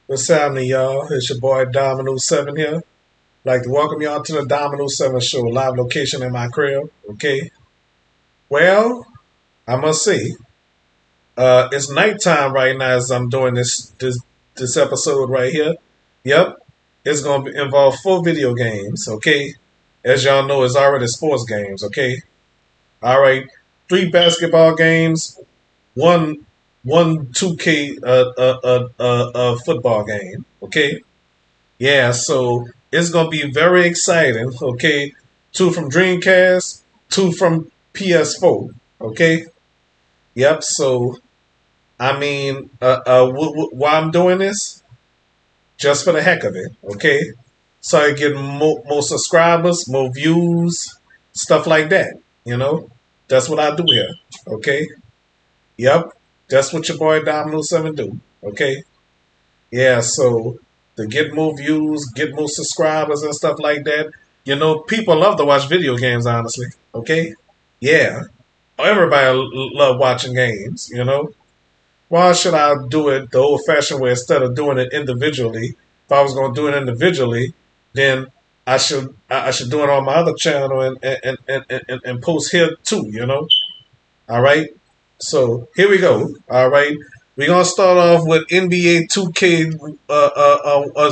What's happening, y'all? It's your boy Dominoes 7 here. Like to welcome y'all to the Dominoes 7 show, live location in my crib. Okay. Well, I must say, it's nighttime right now as I'm doing this episode right here. Yep. It's gonna involve 4 video games, okay? As y'all know, it's already sports games, okay? Alright. 3 basketball games, one 2K football game. Okay, yeah. So it's gonna be very exciting. Okay, 2 from Dreamcast, 2 from PS4. Okay, yep. So I mean, why I'm doing this? Just for the heck of it. Okay, so I get more subscribers, more views, stuff like that. You know, that's what I do here. Okay, yep. That's what your boy Domino 7 do. Okay. Yeah, so to get more views, get more subscribers and stuff like that. You know, people love to watch video games, honestly. Okay? Yeah. Everybody love watching games, you know? Why should I do it the old fashioned way instead of doing it individually? If I was gonna do it individually, then I should do it on my other channel and post here too, you know? All right. So here we go. All right. We're gonna start off with NBA 2K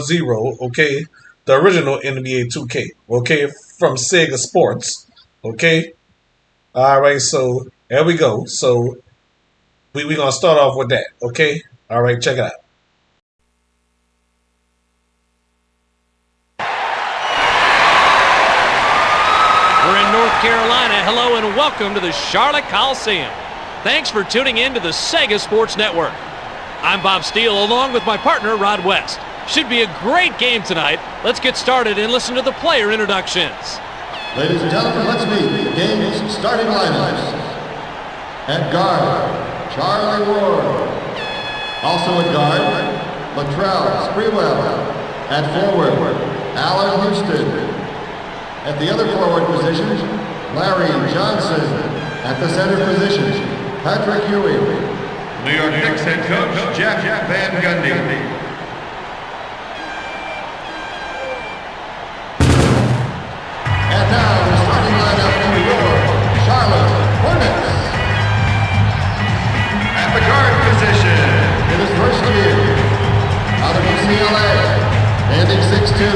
zero. Okay, the original NBA 2K. Okay, from Sega Sports. Okay. All right. So here we go. So we gonna start off with that. Okay. All right. Check it out. We're in North Carolina. Hello and welcome to the Charlotte Coliseum. Thanks for tuning in to the Sega Sports Network. I'm Bob Steele along with my partner Rod West. Should be a great game tonight. Let's get started and listen to the player introductions. Ladies and gentlemen, let's meet the game's starting lineups. At guard, Charlie Ward. Also at guard, Latrell Sprewell. At forward, Alan Houston. At the other forward position, Larry Johnson. At the center position, Patrick Ewing. New York Knicks head coach Jeff Van Gundy. And now the starting lineup for your Charlotte Hornets. At the guard position, In his first year, out of UCLA, standing 6'2",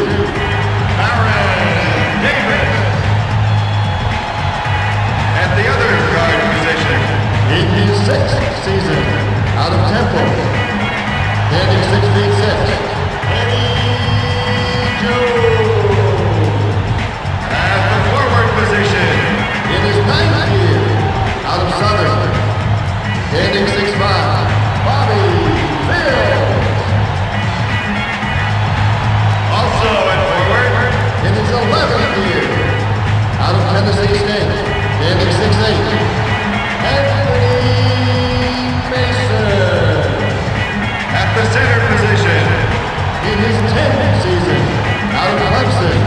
Aaron Davis. At the other guard position, in his 6th season, out of Temple, standing 6'6", Eddie Jones. at the forward position, In his 9th year, out of Southern, standing 6'5", Bobby Fields. also at forward, In his 11th year, out of Tennessee State, standing 6'8", Anthony Mason. at the center position, In his 10th season, out of Clemson,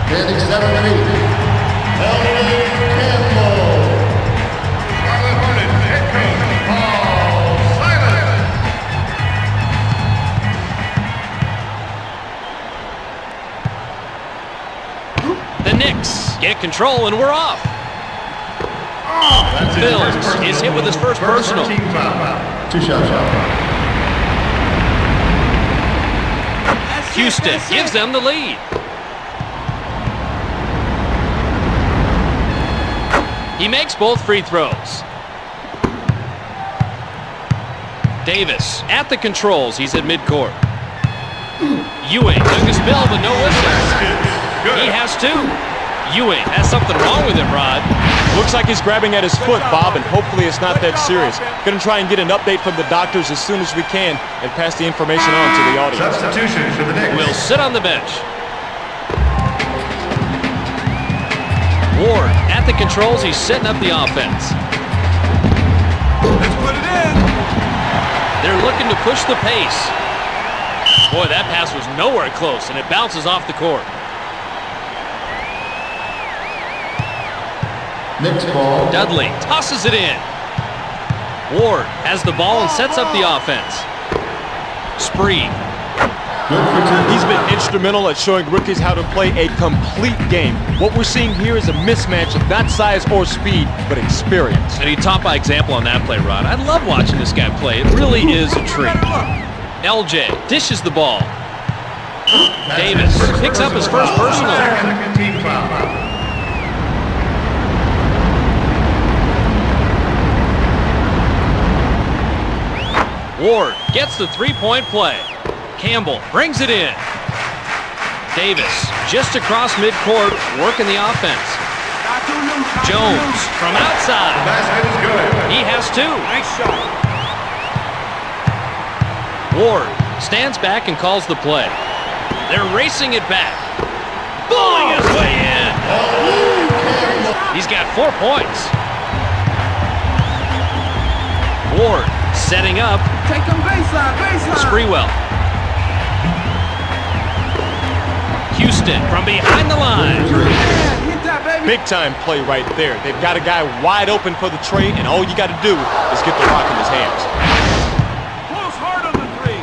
standing 7'8", Elvin Campbell. Charlotte Hornets head coach Paul Silas. The Knicks get control and we're off. That's his Bills first personal. is hit with his first personal. team foul. Two-shot shot. Houston gives them the lead. He makes both free throws. Davis at the controls. He's at midcourt. Ewing took his bill, but no whistle. He has 2. Ewing has something wrong with him, Rod. Looks like he's grabbing at his foot, Bob, and hopefully it's not that serious. Gonna try and get an update from the doctors as soon as we can and pass the information on to the audience. Substitution for the Knicks. Will sit on the bench. Ward at the controls. He's setting up the offense. Let's put it in. They're looking to push the pace. Boy, that pass was nowhere close, and it bounces off the court. Knicks ball. Dudley tosses it in. Ward has the ball and sets up the offense. Spree Good for 2. He's been instrumental at showing rookies how to play a complete game. What we're seeing here is a mismatch of not size or speed, but experience. And he taught by example on that play, Rod. I love watching this guy play. It really is a treat. LJ dishes the ball. Davis picks up his first personal. Second team foul. Ward gets the three-point play. Campbell brings it in. Davis just across midcourt, working the offense. Jones from outside. Basket is good. He has 2. Nice shot. Ward stands back and calls the play. They're racing it back. Bullying his way in. He's got 4 points. Ward setting up. Take them baseline. Sprewell. Houston from behind the line. Hit that, baby. Big time play right there. They've got a guy wide open for the trade, and all you got to do is get the rock in his hands. Close hard on the 3.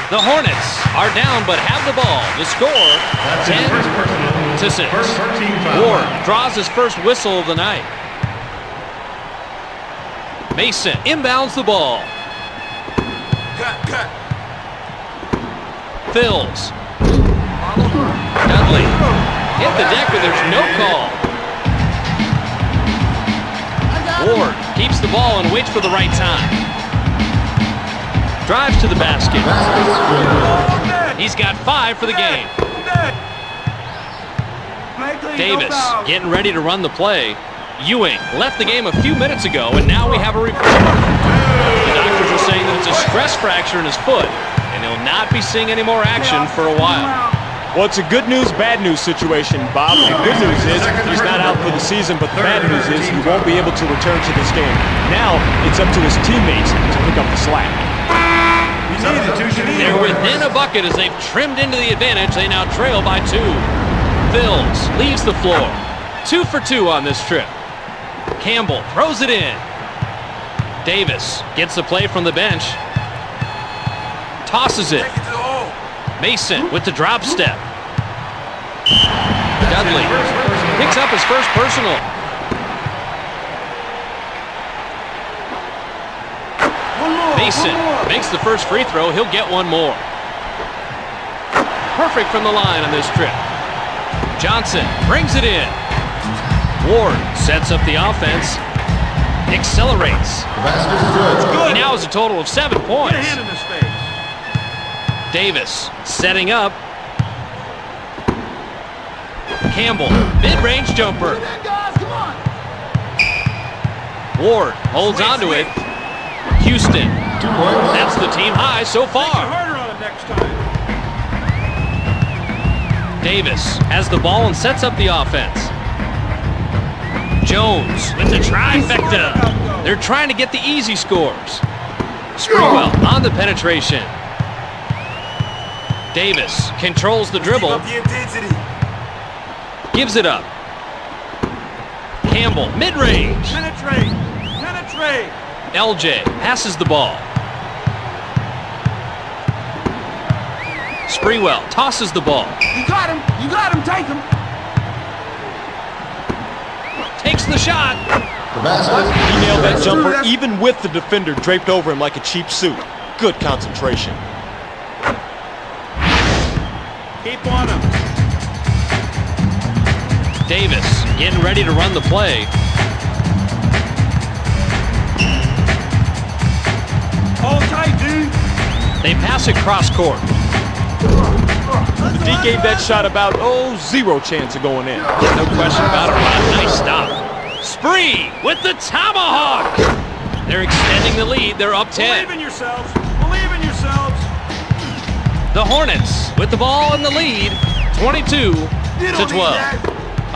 The Hornets are down but have the ball. The score, That's his 10 first personal. to 6. First team foul. Ward draws his first whistle of the night. Mason inbounds the ball. Cut. Fills. Dudley hit the deck, but there's no call. Ward keeps the ball and waits for the right time. Drives to the basket. He's got 5 for the game. Davis getting ready to run the play. Ewing left the game a few minutes ago, and now we have a report. The doctors are saying that it's a stress fracture in his foot, and he'll not be seeing any more action for a while. Well, it's a good news, bad news situation, Bob. The good news is he's not out for the season, but the bad news is he won't be able to return to this game. Now it's up to his teammates to pick up the slack. They're within a bucket as they've trimmed into the advantage. They now trail by 2. Fills leaves the floor. 2 for 2 on this trip. Campbell throws it in. Davis gets the play from the bench. Tosses it. Mason with the drop step. Dudley picks up his first personal. Mason makes the first free throw. He'll get one more. Perfect from the line on this trip. Johnson brings it in. Ward sets up the offense. Accelerates. He now has a total of 7 points. Get a hand in his face. Davis setting up. Campbell, mid-range jumper. Ward holds onto it. Houston, 2 points. that's the team high so Make it far. harder on him next time. Davis has the ball and sets up the offense. Jones with the trifecta. They're trying to get the easy scores. Sprewell on the penetration. Davis controls the dribble. Keep up the intensity. Gives it up. Campbell, mid-range. Penetrate. LJ passes the ball. Sprewell tosses the ball. You got him. Take him. Takes the shot. The basket. He nailed that jumper even with the defender draped over him like a cheap suit. Good concentration. Keep on him. Davis getting ready to run the play. Hold tight, dude. They pass it cross court. The D gave that shot about, 0 chance of going in. No question about it, Rod. Nice stop. Spree with the tomahawk. They're extending the lead. They're up 10. Believe in yourselves. The Hornets with the ball in the lead, 22 to 12.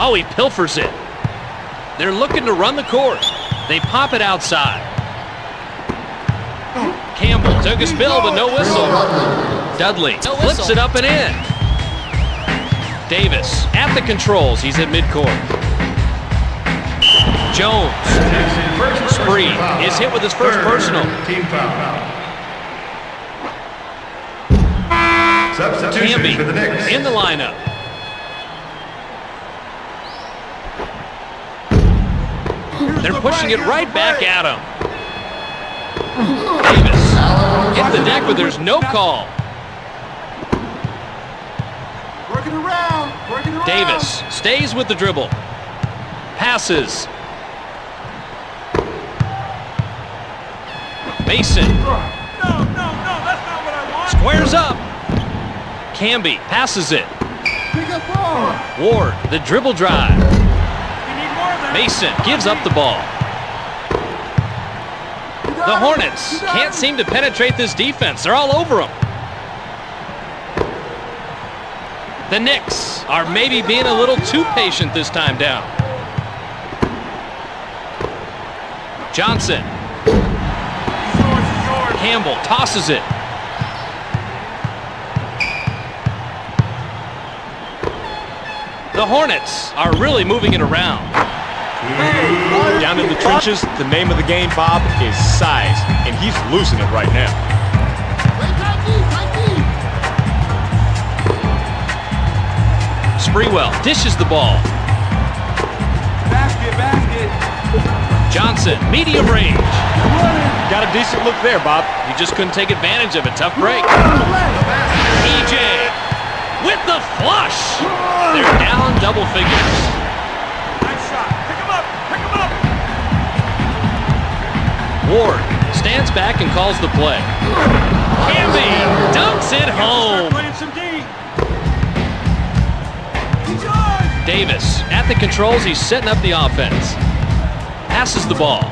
Oh, he pilfers it. They're looking to run the court. They pop it outside. Campbell took a spill, but no whistle. Dudley flips it up and in. Davis at the controls. He's at midcourt. Jones. Spree is hit with his first personal. Team foul. Substitution for the Knicks. Camby in the lineup. They're pushing it right back at him. Davis hit the deck, but there's no call. Working around. Working around. Davis stays with the dribble. Passes. Mason No, that's not what I want. squares up. Camby passes it. Pick up ball. Ward, the dribble drive. You need more of that. Mason gives up the ball. The Hornets can't seem to penetrate this defense. They're all over them. The Knicks are maybe being a little too patient this time down. Johnson. Campbell tosses it. The Hornets are really moving it around. Down in the trenches, the name of the game, Bob, is size, and he's losing it right now. Sprewell dishes the ball. Basket. Johnson, medium range. Got a decent look there, Bob. He just couldn't take advantage of it. Tough break. EJ with the flush. They're down double figures. Nice shot. Pick him up. Ward stands back and calls the play. Camby dunks it home. Playing some D. He's on. Davis at the controls. He's setting up the offense. Passes the ball.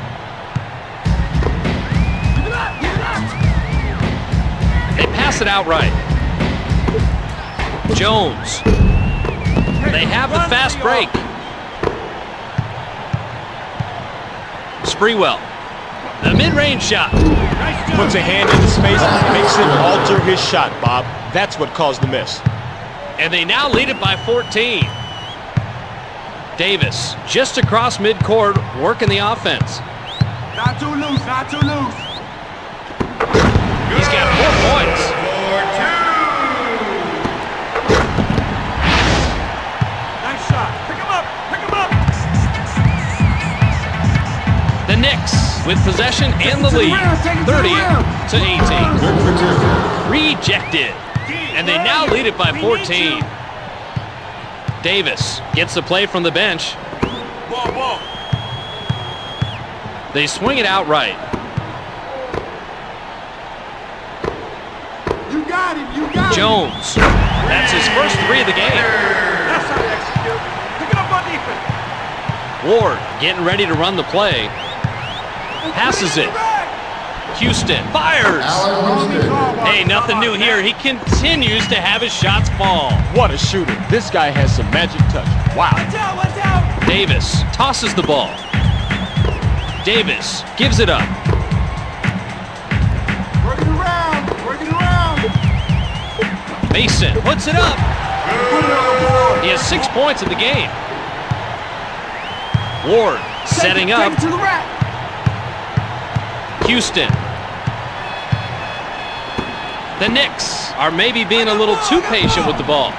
They pass it outright. Jones. They have the fast break. Sprewell. The mid-range shot. Puts a hand in his face and makes him alter his shot, Bob. That's what caused the miss. And they now lead it by 14. Davis just across midcourt working the offense. Not too loose. He's got 4 points. Nice shot. Pick him up. The Knicks with possession and the lead, 30-18. Good for 2. Rejected. And they now lead it by 14. Davis gets the play from the bench. Ball. They swing it outright. You got him. Jones. That's his first 3 of the game. That's how to execute. Pick it up on defense. Ward getting ready to run the play. Passes it. Houston fires. Allen Houston. Hey, nothing new here. He continues to have his shots fall. What a shooter. This guy has some magic touch. Wow. Watch out. Davis tosses the ball. Davis gives it up. Working around. Mason puts it up. He has 6 points in the game. Ward setting up. Take it to the rack. Houston. The Knicks are maybe being a little too patient with the ball.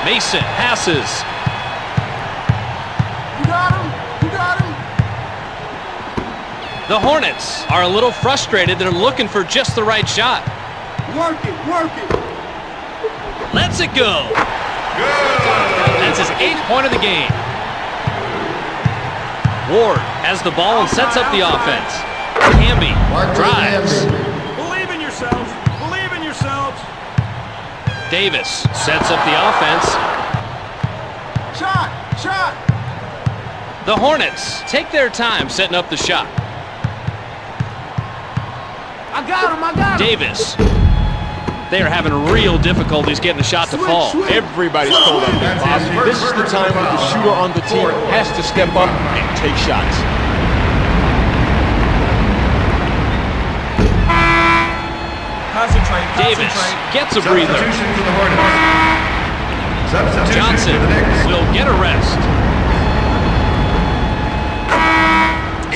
Mason passes. You got him. The Hornets are a little frustrated. They're looking for just the right shot. Work it. Lets it go. That's his 8th point of the game. Ward has the ball and sets up the offense. Camby drives. Believe in yourselves. Davis sets up the offense. Shot. The Hornets take their time setting up the shot. I got him. Davis. They are having real difficulties getting the shot to fall. Everybody's cold up there, Bob. This is the time when the shooter on the team has to step up and take shots. Concentrate. Davis gets a breather. Substitution for the Hornets. Substitution Johnson for the Knicks. will get a rest.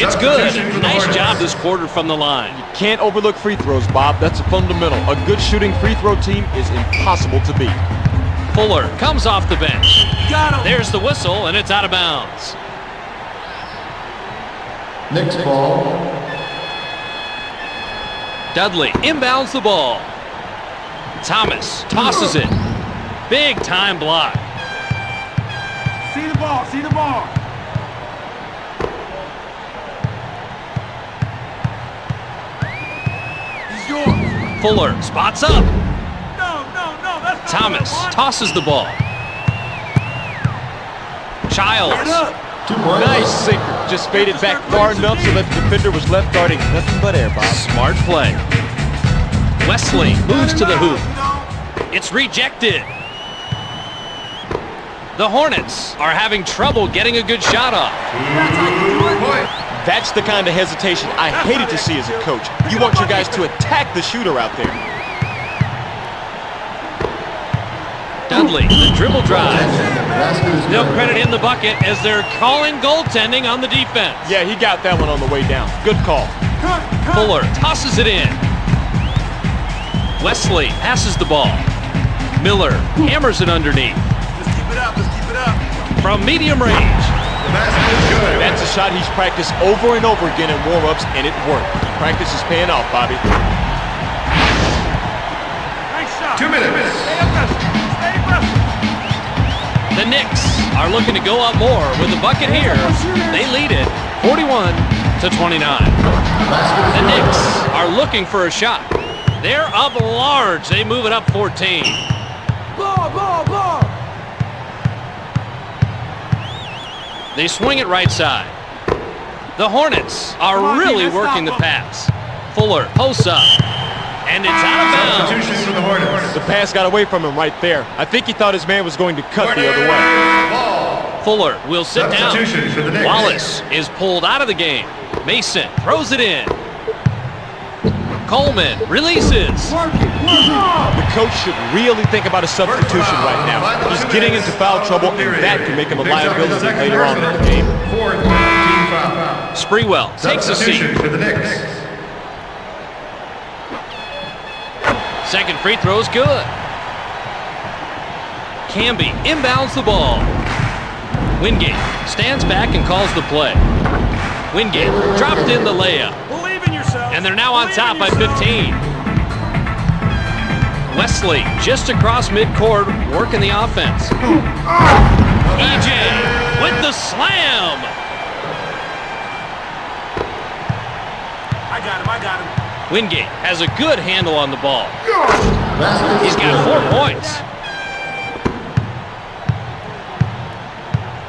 It's good. Nice job this quarter from the line. You can't overlook free throws, Bob. That's a fundamental. A good shooting free throw team is impossible to beat. Fuller comes off the bench. Got him. There's the whistle, and it's out of bounds. Knicks ball. Dudley inbounds the ball. Thomas tosses it. Big time block. See the ball, see the ball. He's yours. Fuller spots up. No, that's not Thomas what I want. tosses the ball. Childs. Get up. 2 points. Nice sinker. Just faded back far enough so that the defender was left guarding nothing but air, Bob. Smart play. Wesley moves to the hoop. It's rejected. The Hornets are having trouble getting a good shot off. That's the kind of hesitation I hated to see as a coach. You want your guys to attack the shooter out there. Dudley, the dribble drive. Basket is No good. credit in the bucket as they're calling goaltending on the defense. Yeah, he got that one on the way down. Good call. Fuller tosses it in. Wesley passes the ball. Miller hammers it underneath. Let's keep it up, let's keep it up. From medium range. The basket is good. That's a shot he's practiced over and over again in warm-ups, and it worked. Practice is paying off, Bobby. Nice shot. 2 minutes. Stay aggressive. Stay aggressive. The Knicks are looking to go up more with the bucket here. They lead it 41-29. The Knicks are looking for a shot. They're up large. They move it up 14. Ball. They swing it right side. The Hornets are really working the pass. Fuller posts up. And it's out of bounds. Substitution for the Hornets. The pass got away from him right there. I think he thought his man was going to cut the other way. Ball. Fuller will sit down. Substitution for the Knicks. Wallace is pulled out of the game. Mason throws it in. Coleman releases. The coach should really think about a substitution right now. He's getting into foul trouble, and that can make him a liability later on in the game. Fourth team foul. Sprewell takes a seat. Substitution for the Knicks. Second free throw's good. Camby inbounds the ball. Wingate stands back and calls the play. Wingate dropped in the layup. Believe in yourself. And they're now on top by 15. Wesley just across midcourt working the offense. EJ with the slam. I got him. Wingate has a good handle on the ball. Basket He's is got good. 4 points.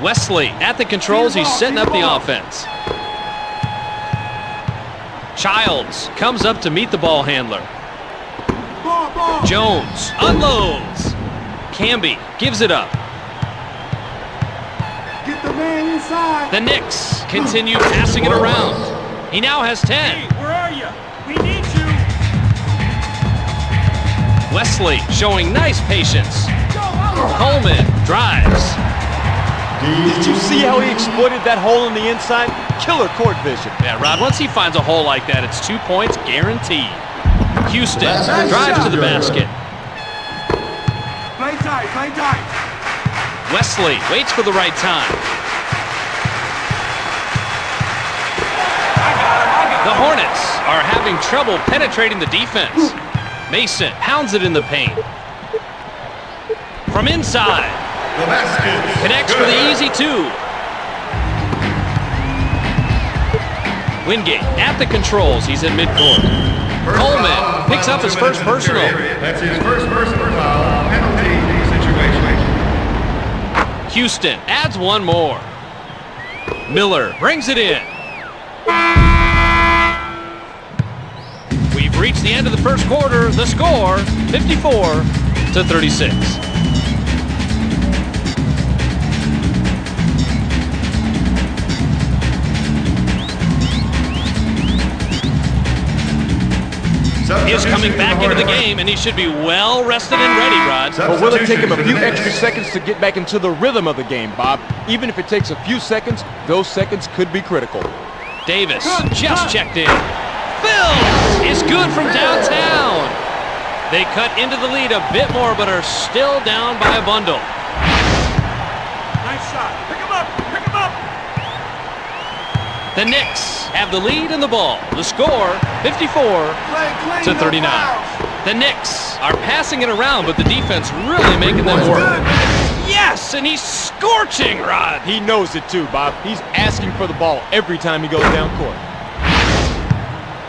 Wesley at the controls. He's setting up the offense. Childs comes up to meet the ball handler. Ball. Jones unloads. Camby gives it up. Get the man inside. The Knicks continue passing it around. He now has 10. Hey, where are you? We need you. Wesley showing nice patience. Coleman drives. Did you see how he exploited that hole in the inside? Killer court vision. Yeah, Rod, once he finds a hole like that, it's 2 points guaranteed. Houston Basket drives to is the good. basket. Play tight. Wesley waits for the right time. The Hornets are having trouble penetrating the defense. Mason pounds it in the paint. From inside, The basket. connects for the easy 2. Wingate at the controls. He's in midcourt. Coleman picks up his first personal. That's his first personal foul. Penalty situation. Houston adds 1 more. Miller brings it in. We've reached the end of the first quarter. The score, 54-36. Is coming back into the game, and he should be well rested and ready, Rod. But will it take him a few extra seconds to get back into the rhythm of the game, Bob? Even if it takes a few seconds, those seconds could be critical. Davis just checked in. Phil is good from downtown. They cut into the lead a bit more, but are still down by a bundle. Nice shot. Pick him up. Pick him up. The Knicks have the lead in the ball. The score, 54-39. The Knicks are passing it around, but the defense really making them work. Yes, and he's scorching, Rod. He knows it too, Bob. He's asking for the ball every time he goes down court.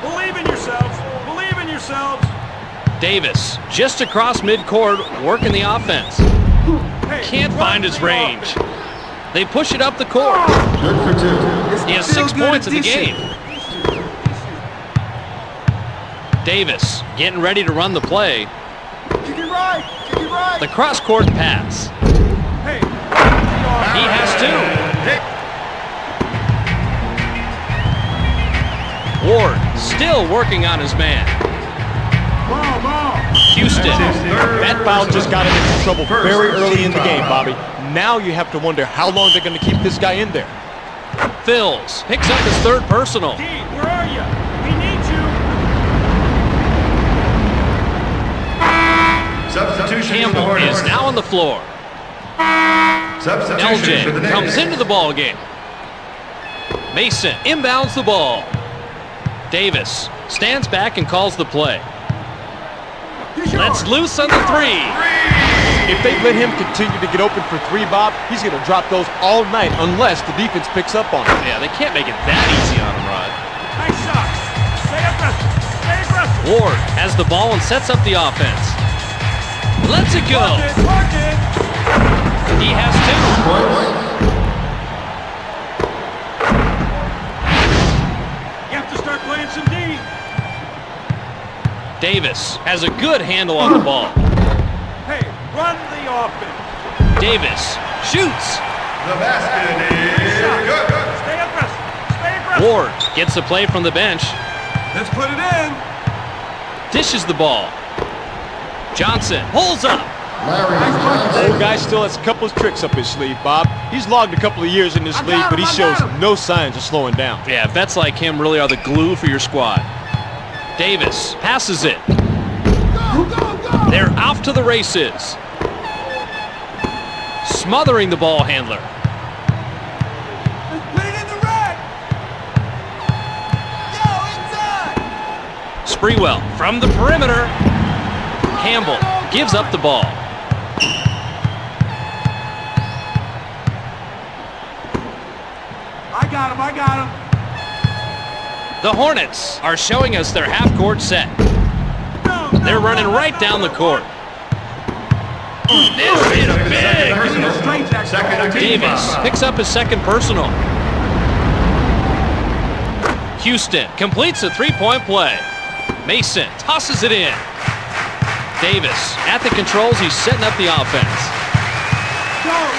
Believe in yourselves. Believe in yourselves. Davis just across midcourt, working the offense. Hey, Can't find his range. They push it up the court. Good for 2. He has 6 points in the game. Davis getting ready to run the play. Kick it right. Kick it right. The cross-court pass. Hey. He has 2. Ward still working on his man. Ball. Houston. That foul just got him into trouble very early in the game, Bobby. Now you have to wonder how long they're going to keep this guy in there. Phils picks up his 3rd personal. D, where are you? We need you. Substitution for the Campbell Hornets. is now on the floor. Substitution for the LJ Knicks. comes into the ball game. Mason inbounds the ball. Davis stands back and calls the play. Let's loose on the 3. If they let him continue to get open for 3, Bob, he's going to drop those all night unless the defense picks up on him. Yeah, they can't make it that easy on him, Rod. Nice shot. Stay aggressive. Stay aggressive. Ward has the ball and sets up the offense. Lets it go. Work it. He has 2. Points. You have to start playing some D. Davis has a good handle on the ball. Hey, run the offense. Davis shoots. The basket is good. Stay aggressive. Stay aggressive. Ward gets the play from the bench. Let's put it in. Dishes the ball. Johnson pulls up. Larry Old Johnson. guy still has a couple of tricks up his sleeve, Bob. He's logged a couple of years in this league, but he shows no signs of slowing down. Yeah, vets like him really are the glue for your squad. Davis passes it. They're off to the races. Smothering the ball handler. Put it in the rack. Yo, inside. Sprewell from the perimeter. Campbell gives up the ball. I got him. The Hornets are showing us their half-court set. They're running right down the court. This is big. Second Davis picks up his 2nd personal. Houston completes a 3-point play. Mason tosses it in. Davis at the controls. He's setting up the offense. Go.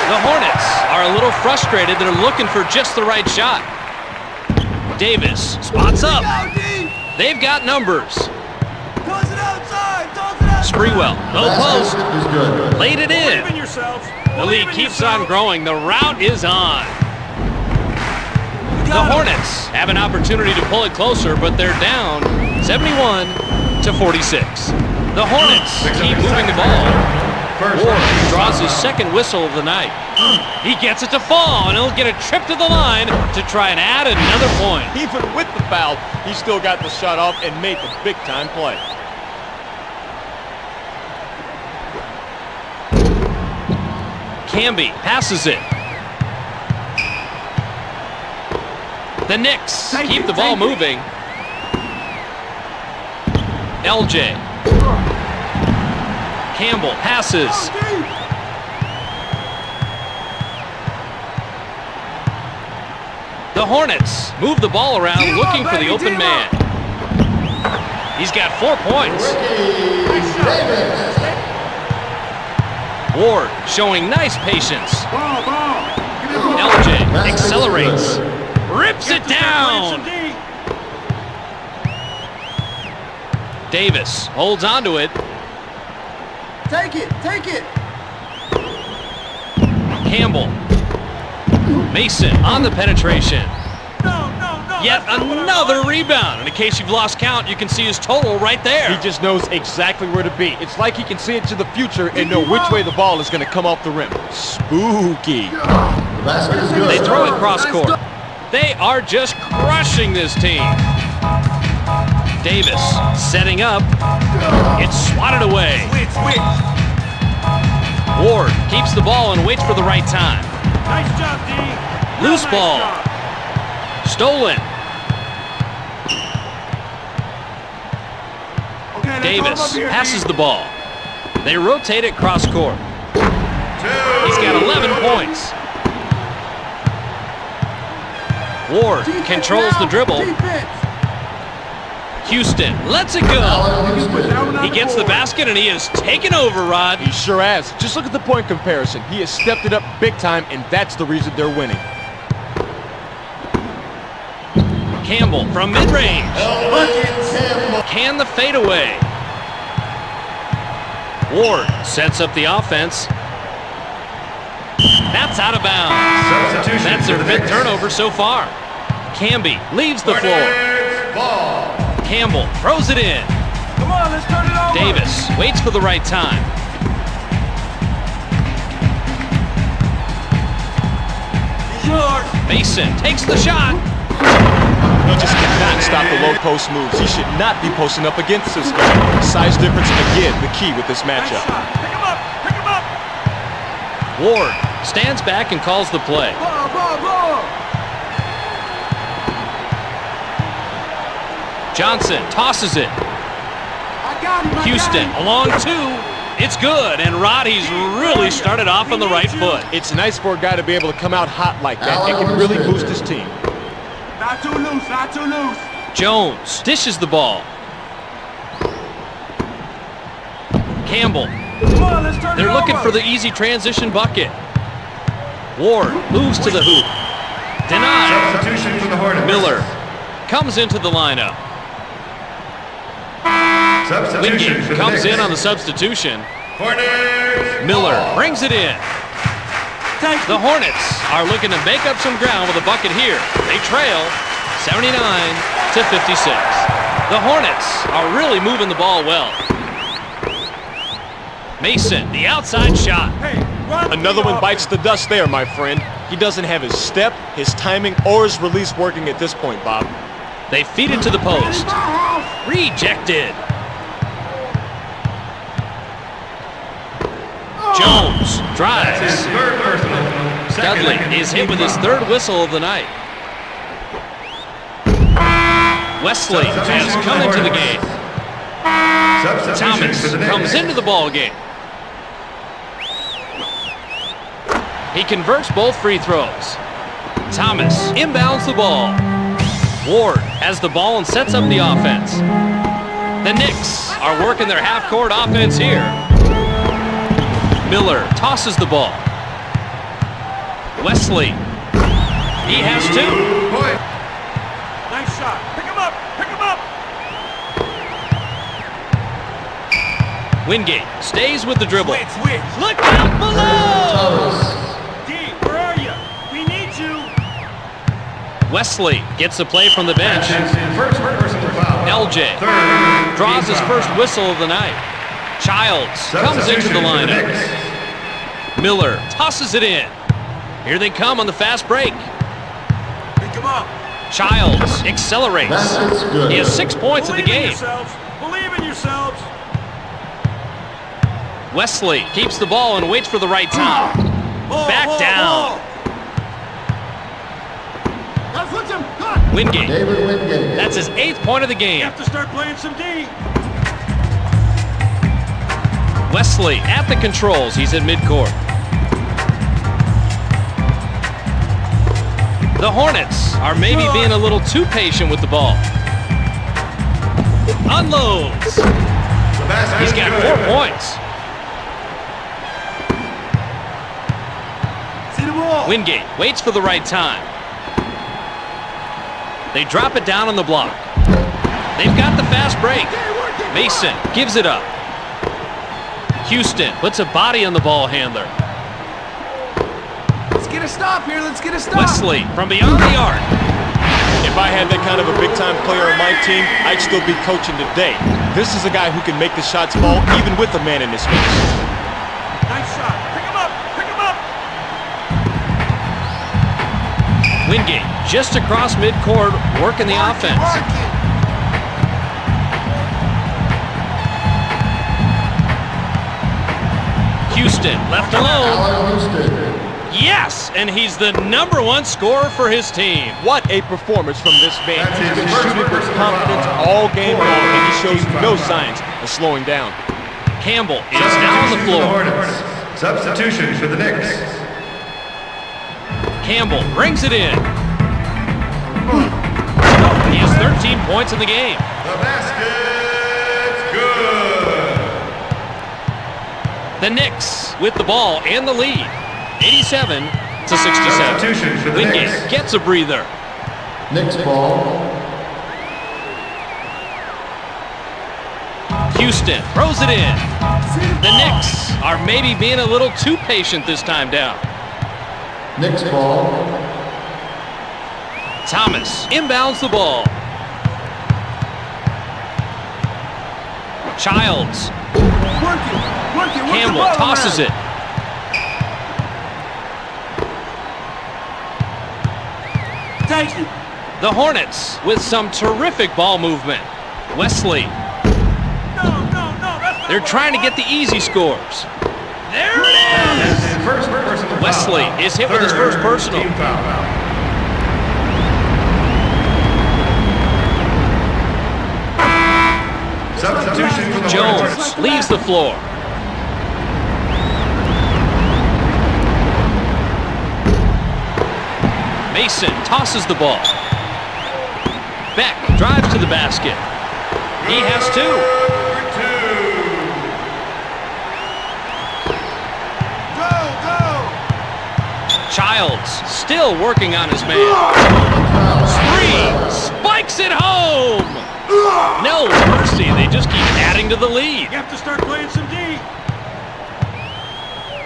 The Hornets are a little frustrated. They're looking for just the right shot. Davis spots up. They've got numbers. Toss it outside. Sprewell, low post, Basket is good. laid it Believe in in. yourselves. The lead keeps on growing. The rout is on. The Hornets have an opportunity to pull it closer, but they're down 71-46. The Hornets keep moving the ball. Ward draws his 2nd whistle of the night. He gets it to fall, and he'll get a trip to the line to try and add another point. Even with the foul, he still got the shot off and made the big-time play. Camby passes it. The Knicks keep the ball moving. LJ. Campbell passes. The Hornets move the ball around looking for the open man. He's got 4 points. Ward showing nice patience. LJ accelerates. Rips it down. Davis holds onto it. Take it. Campbell. Mason on the penetration. Yet another rebound. And in case you've lost count, you can see his total right there. He just knows exactly where to be. It's like he can see into the future and know which way the ball is going to come off the rim. Spooky. The basket is good. They throw it cross court. They are just crushing this team. Davis setting up. It's swatted away. Ward keeps the ball and waits for the right time. Nice job, D. Loose Nice ball. job. Stolen. Okay, let's hold him Davis up here, passes D. the ball. They rotate it cross court. He's got 11 points. Ward controls the dribble. Houston lets it go. Allen Houston. He gets the basket and he has taken over, Rod. He sure has. Just look at the point comparison. He has stepped it up big time, and that's the reason they're winning. Campbell from mid-range. Campbell. Can the fadeaway. Ward sets up the offense. That's out of bounds. Substitution That's for their the 5th Knicks. turnover so far. Camby leaves the floor. Hornets ball. Campbell throws it in. Come on, let's turn it over. Davis waits for the right time. He's yours. Mason takes the shot. He just cannot stop the low post moves. He should not be posting up against this guy. Size difference, again, the key with this Nice matchup. shot. Pick him up. Pick him up. Ward stands back and calls the play. Ball, ball, ball. Johnson tosses it. I got him. Houston along 2. It's good, and Roddy's really started off on the right foot. It's nice for a guy to be able to come out hot like that. It can really boost his team. Not too loose. Not too loose. Jones dishes the ball. Campbell. Come on, let's turn it They're over. looking for the easy transition bucket. Ward moves to the hoop. Denied. Substitution for the Hornets. Miller comes into the lineup. Substitution Wingate for the comes Knicks. in on the substitution. Hornets Miller ball. brings it in. Thank The you. Hornets are looking to make up some ground with a bucket here. They trail 79 to 56. The Hornets are really moving the ball well. Mason, the outside shot. Hey, run Another the one bites the dust there, my friend. He doesn't have his step, his timing, or his release working at this point, Bob. They feed it to the post. Rejected. Jones That's his drives. third personal. Second Dudley and is hit with his foul. 3rd whistle of the night. Wesley has come into the game. Substitution Thomas for the Knicks. comes into the ball game. He converts both free throws. Thomas inbounds the ball. Ward has the ball and sets up the offense. The Knicks are working their half-court offense here. Miller tosses the ball. Wesley. He has 2. Point. Nice shot. Pick him up. Pick him up. Wingate stays with the dribble. Switch. Look out below! D, where are you? We need you. Wesley gets the play from the bench. That's his first personal foul. LJ Third draws team his foul. first whistle of the night. Childs comes into Substitution the for lineup. Knicks. Miller tosses it in. Here they come on the fast break. Pick him up. Childs accelerates. Basket's good. He has 6 points in the Believe in game. yourselves. Believe in yourselves. Wesley keeps the ball and waits for the right time. Ball, Back ball, down. ball. Gotta switch him. Cut. Wingate. David Wingate. That's his 8th point of the You game. have to start playing some D. Wesley at the controls. He's at midcourt. The Hornets are maybe being a little too patient with the ball. Unloads. The basket He's is got good. 4 points. See the ball. Wingate waits for the right time. They drop it down on the block. They've got the fast break. Mason gives it up. Houston puts a body on the ball handler. Let's get a stop here. Let's get a stop. Wesley from beyond the arc. If I had that kind of a big-time player on my team, I'd still be coaching today. This is a guy who can make the shots fall even with a man in his face. Nice shot. Pick him up. Pick him up. Wingate just across midcourt, working the offense. Houston left alone. Allen Houston. Yes, and he's the #1 scorer for his team. What a performance from this man. That's He's his been first shooting with personal confidence foul. all game long, and he shows Team no foul. signs of slowing down. Campbell is now on the floor. Hornets. Substitution for the Knicks. Campbell brings it in. He has 13 points in the game. The basket's good. The Knicks with the ball and the lead, 87-67. Substitution for the Wingate Knicks. gets a breather. Knicks ball. Houston throws it in. The Knicks are maybe being a little too patient this time down. Knicks ball. Thomas inbounds the ball. Childs. Work it. Work it. Work Campbell the ball tosses around. it. Takes it. The Hornets with some terrific ball movement. Wesley. No. That's They're trying to get the easy scores. There it is! That's his first personal foul. Wesley is hit with his first personal. Team foul. Substitution for the Jones Hornets. leaves the floor. Mason tosses the ball. Beck drives to the basket. He has two. Childs still working on his man. Three, spikes it home. No mercy, they just keep adding to the lead. You have to start playing some D.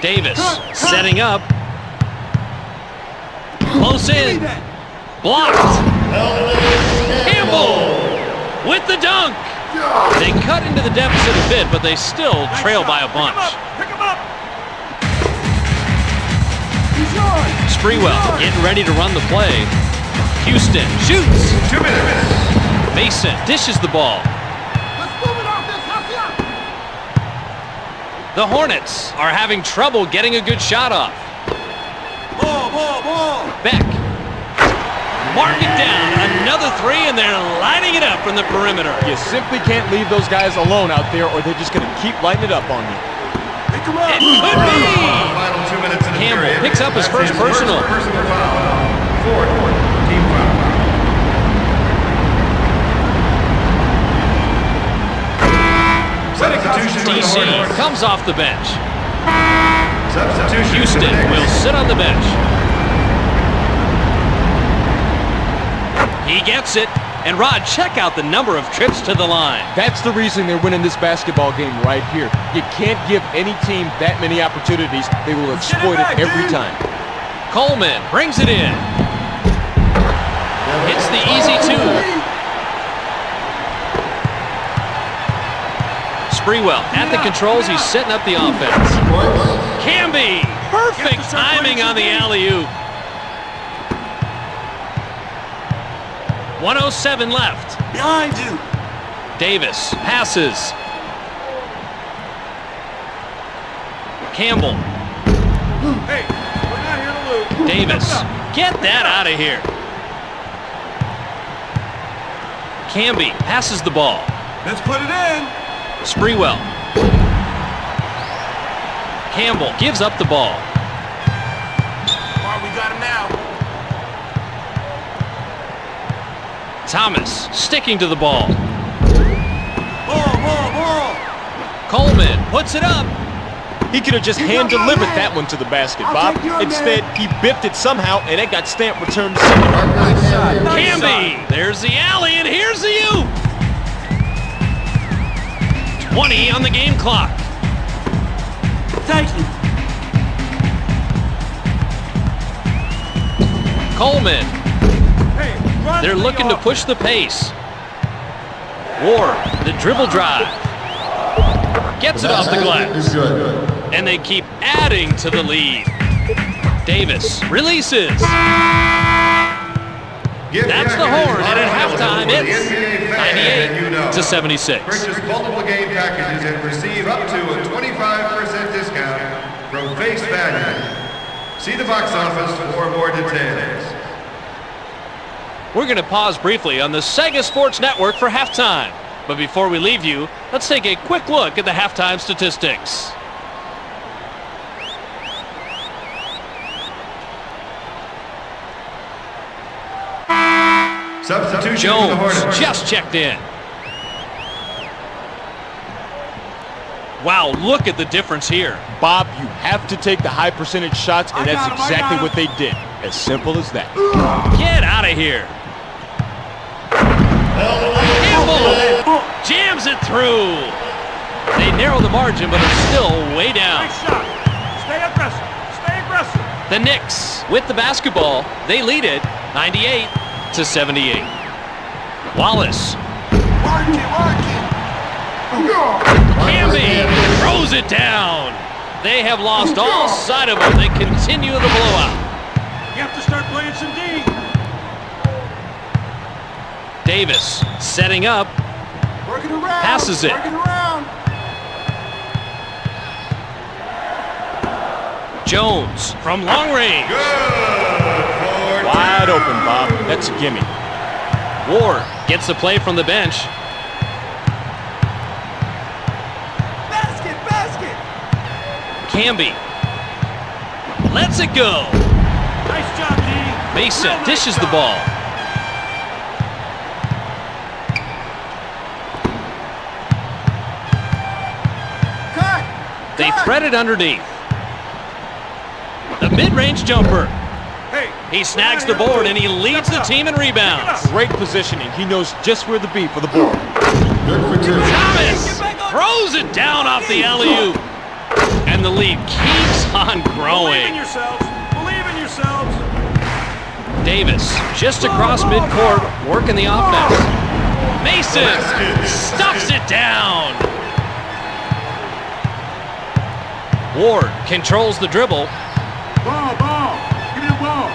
Davis setting up. Close in. Blocked. Campbell with the dunk. They cut into the deficit a bit, but they still trail by a bunch. Pick him up. He's yours. Sprewell getting ready to run the play. Houston shoots. 2 minutes. Mason dishes the ball. The Hornets are having trouble getting a good shot off. Ball. Beck. Mark it down. Another three, and they're lining it up from the perimeter. You simply can't leave those guys alone out there, or they're just going to keep lighting it up on you. Pick him up. It could be. Final 2 minutes in the Campbell period. picks up his That's first personal. personal foul. Fourth team foul. Substitution for the DC Hornets. comes off the bench. Substitution for the Houston Knicks. will sit on the bench. He gets it. And Rod, check out the number of trips to the line. That's the reason they're winning this basketball game right here. You can't give any team that many opportunities. They will exploit it every time. Coleman brings it in. It's the easy two. Sprewell at the controls. He's setting up the offense. Camby, perfect timing on the alley-oop. 1:07 left. Behind you. Davis passes. Campbell. Hey, we're not here to lose. Davis. Get that out of here. Camby passes the ball. Let's put it in. Sprewell. Campbell gives up the ball. All right, we got him now. Thomas sticking to the ball. Ball. Coleman puts it up. He could have just hand-delivered that one to the basket, Bob. Instead, he bipped it somehow, and it got stamped return to sender. Camby. There's the alley, and here's the oop. 20 on the game clock. Take it. Coleman. Hey, They're looking to push the pace. Ward, the dribble drive. Gets it off the glass. And they keep adding to the lead. Davis releases. That's the horn, and at halftime it's 98-76. Purchase multiple game packages and receive up to a 25% discount from face value. See the box office for more details. We're going to pause briefly on the Sega Sports Network for halftime. But before we leave you, let's take a quick look at the halftime statistics. Substitution Jones for the Hornets. just checked in. Wow, look at the difference here. Bob, you have to take the high percentage shots, and that's exactly what they did. As simple as that. Get out of here. Campbell jams it through. They narrow the margin, but are still way down. Nice shot. Stay aggressive. Stay aggressive. The Knicks with the basketball. They lead it 98-78. Wallace. Camby throws it down. They have lost all sight of him. They continue the blowout. You have to start playing some D. Davis setting up. Working around. Passes it. Working around. Jones from long range. Wide open, Bob. That's a gimme. Ward gets the play from the bench. Basket, basket. Camby lets it go. Nice job, D. Mason Real nice dishes the job. ball. Cut. They Cut. thread it underneath. The mid-range jumper. Hey. He snags the board and he leads the team in rebounds. Great positioning. He knows just where to be for the ball. Good for two. Thomas throws it down off the alley-oop. And the lead keeps on Believe in growing. yourselves. Believe in yourselves. Davis just across midcourt, working the offense. Mason stuffs it down. Ward controls the dribble, Ball, ball. Give me the ball.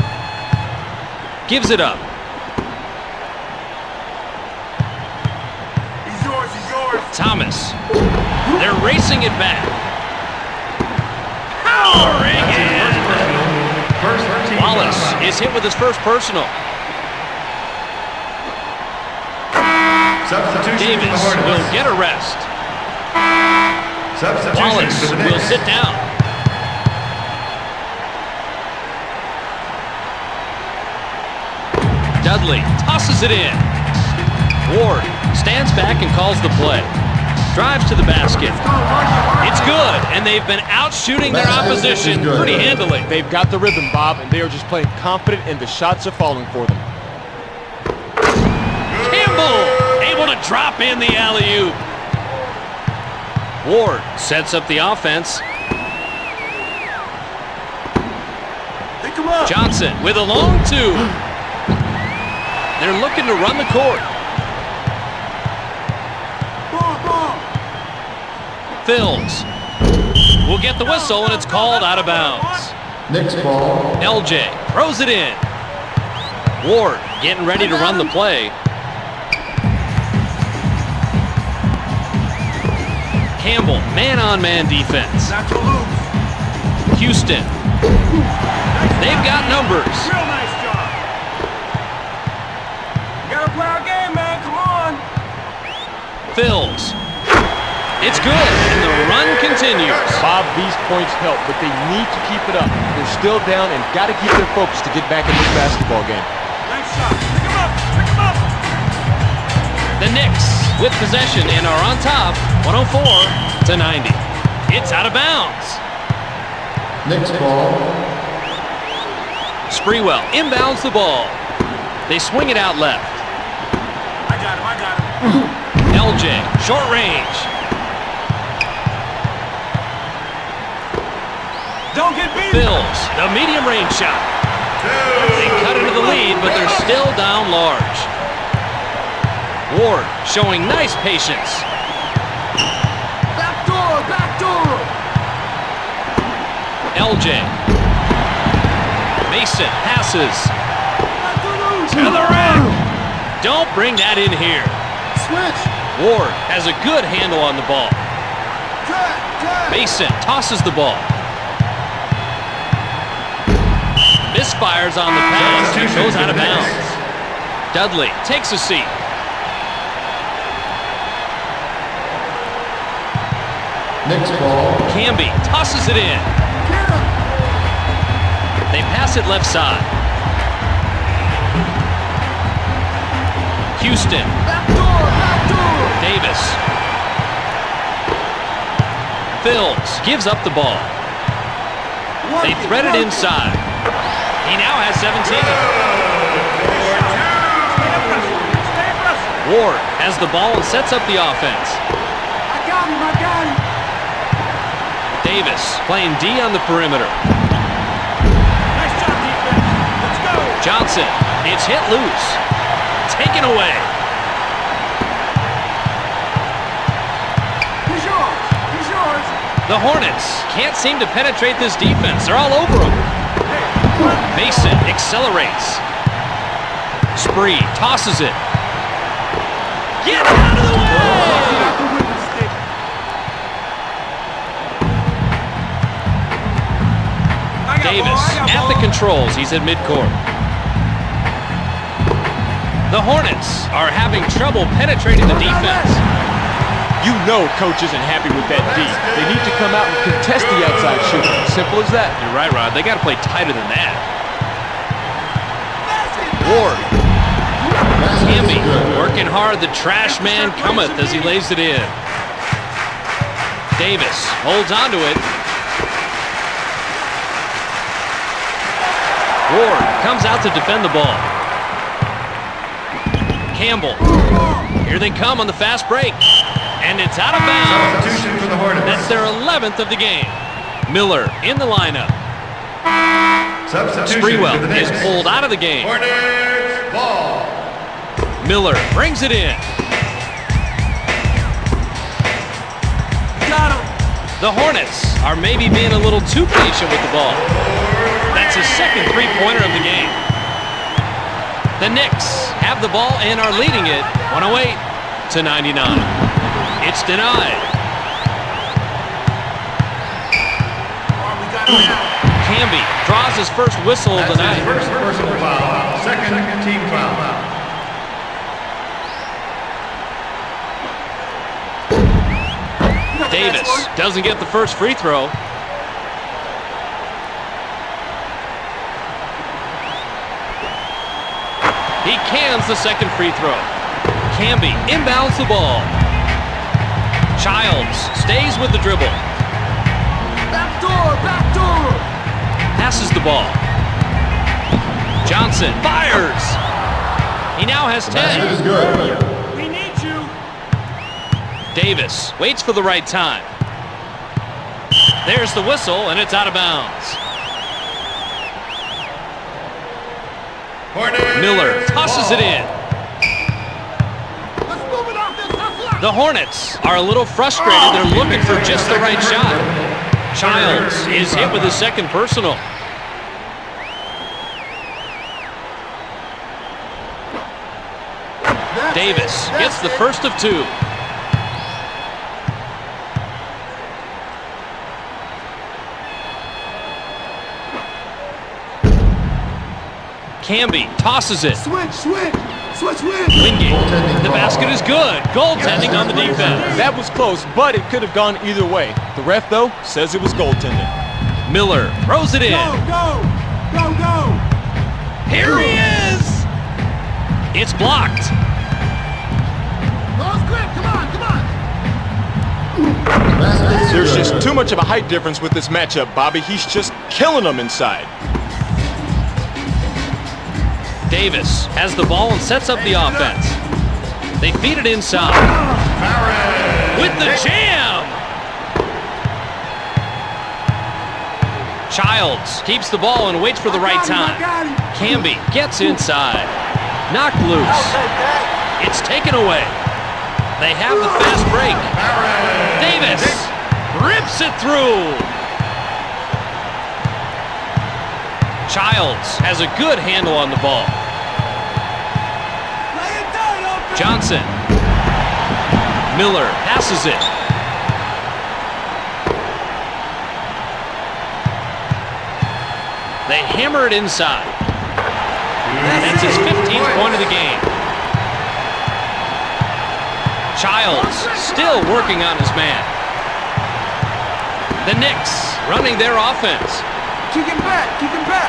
gives it up. He's yours. He's yours. Thomas. They're racing it back. Powering in. Wallace is hit with his first personal. Substitution for the Davis Hornets. will get a rest. Substitution Wallace for the will Knicks. sit down. Dudley tosses it in. Ward stands back and calls the play. Drives to the basket. It's good, and they've been out shooting their opposition pretty handily. They've got the rhythm, Bob, and they are just playing confident, and the shots are falling for them. Campbell able to drop in the alley-oop. Ward sets up the offense. Pick him up. Johnson with a long two. They're looking to run the court. Ball, ball. Phils will get the whistle, and it's called out of bounds. Knicks ball. LJ throws it in. Ward getting ready to run the play. Campbell, man-on-man defense. Not to lose. Houston, they've got numbers. Real nice job. You gotta play our game, man. Come on. Phils. It's good, and the run continues. Bob, these points help, but they need to keep it up. They're still down and got to keep their focus to get back in this basketball game. Nice shot. Pick him up. Pick him up. The Knicks with possession and are on top, 104-90. It's out of bounds. Knicks ball. Sprewell inbounds the ball. They swing it out left. I got him. I got him. LJ, short range. Don't get beat. Phils, the medium range shot. They cut into the lead, but they're still down large. Ward showing nice patience. Back door, back door. LJ. Mason passes. To the rack. Don't bring that in here. Switch. Ward has a good handle on the ball. Mason tosses the ball. Misfires on the pass and goes out of bounds. Dudley takes a seat. Next ball. Camby tosses it in. They pass it left side. Houston. Back door, back door. Davis. Phils gives up the ball. They thread it inside. He now has 17. Ward has the ball and sets up the offense. I got him, I got him. Davis playing D on the perimeter. Nice job, defense. Let's go. Johnson, it's hit loose. Taken away. He's yours. He's yours. The Hornets can't seem to penetrate this defense. They're all over them. Mason accelerates. Spree tosses it. Get out of the way! Davis at the controls. He's at midcourt. The Hornets are having trouble penetrating the defense. You know coach isn't happy with that D. They need to come out and contest the outside shooter. Simple as that. You're right, Rod. They got to play tighter than that. Ward. Camby working hard. The trash man cometh as he lays it in. Davis holds on to it. Ward comes out to defend the ball. Campbell. Here they come on the fast break. And it's out of bounds. Substitution for the Hornets. That's their 11th of the game. Miller in the lineup. Substitution Sprewell for the is Knicks. pulled out of the game. Hornets ball. Miller brings it in. Got him. The Hornets are maybe being a little too patient with the ball. That's his second three-pointer of the game. The Knicks have the ball and are leading it 108-99. It's denied. Camby draws his first whistle of the That's night. his first personal foul. Second team foul. Davis doesn't get the first free throw. He cans the second free throw. Camby inbounds the ball. Childs stays with the dribble. Back door, back door. Passes the ball. Johnson fires. He now has Basket 10. is good. We need you. Davis waits for the right time. There's the whistle, and it's out of bounds. Hornets Miller tosses it in. Let's move it off this hustler. The Hornets are a little frustrated. They're looking for just the right shot. Childs is hit with his second personal. Davis gets the first of two. Camby tosses it. Switch, switch. Switch, switch. Wingate. The basket is good. Goaltending on the defense. That was close, but it could have gone either way. The ref, though, says it was goaltending. Miller throws it in. Go, go, go, go. Here he is. It's blocked. Ball's quick. Come on, come on. Basket is There's good. just too much of a height difference with this matchup, Bobby. He's just killing them inside. Davis has the ball and sets up the offense. They feed it inside. With the jam! Childs keeps the ball and waits for the right time. Camby gets inside. Knocked loose. It's taken away. They have the fast break. Davis rips it through. Childs has a good handle on the ball. Johnson. Miller passes it. They hammer it inside. That's his 15th point of the game. Childs still working on his man. The Knicks running their offense. Kick him back, kick him back.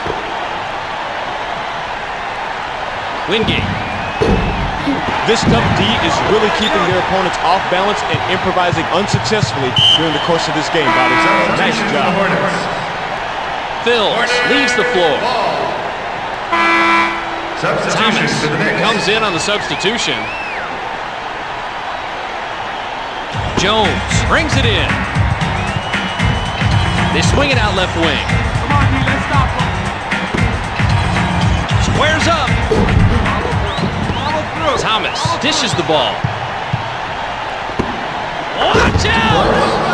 Wingate. This tough D is really keeping their opponents off balance and improvising unsuccessfully during the course of this game, Bobby. Nice job. Phils leaves the floor. Substitution Thomas for the Knicks. comes in on the substitution. Jones brings it in. They swing it out left wing. Come on, D, let's stop him. Squares up. Follow through. Thomas dishes the ball. Watch out!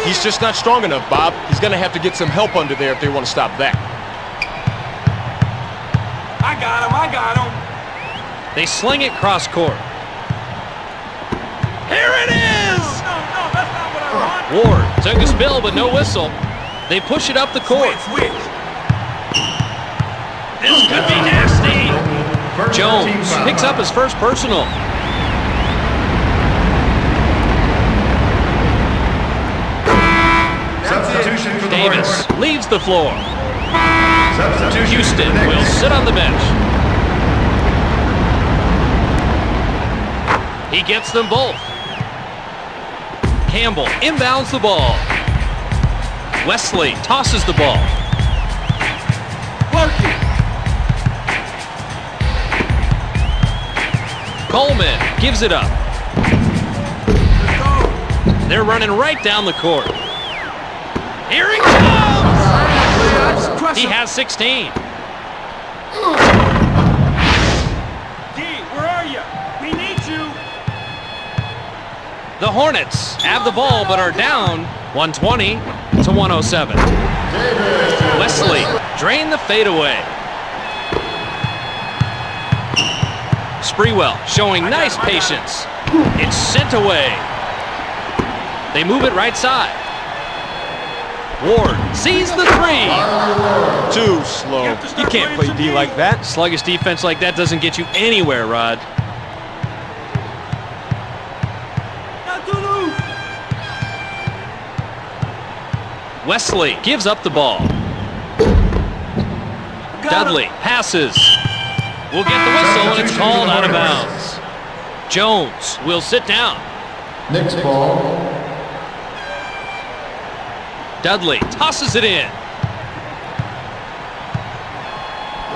He's just not strong enough, Bob. He's going to have to get some help under there if they want to stop that. I got him, I got him. They sling it cross court. Here it is! No, that's not what I want. Ward took a spill but no whistle. They push it up the court. Switch. This could be nasty. First team Jones foul. picks up his first personal. Substitution for the Davis Hornets. leaves the floor. Substitution Houston for the will Knicks. sit on the bench. He gets them both. Campbell inbounds the ball. Wesley tosses the ball. Coleman gives it up. They're running right down the court. Here he comes! He has 16. D, where are you? We need you. The Hornets have the ball but are down 120 to 107. Wesley drained the fadeaway. Sprewell showing nice patience. It's sent away. They move it right side. Ward sees the three. Too slow. You can't play D like that. Sluggish defense like that doesn't get you anywhere, Rod. Not too loose. Wesley gives up the ball. Dudley passes. Will get the whistle and it's called out of bounds. Jones will sit down. Knicks ball. Dudley tosses it in.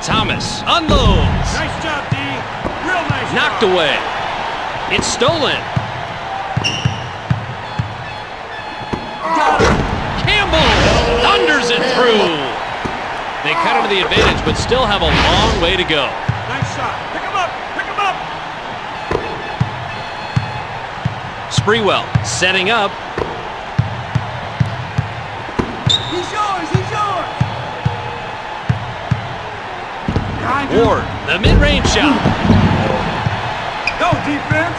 Thomas unloads. Nice job, D. Real nice Knocked job. away. It's stolen. Campbell thunders it through. They cut into the advantage, but still have a long way to go. Nice shot. Pick him up. Pick him up. Sprewell setting up. He's yours. He's yours. Behind you. Ward, the mid-range shot. Go, defense.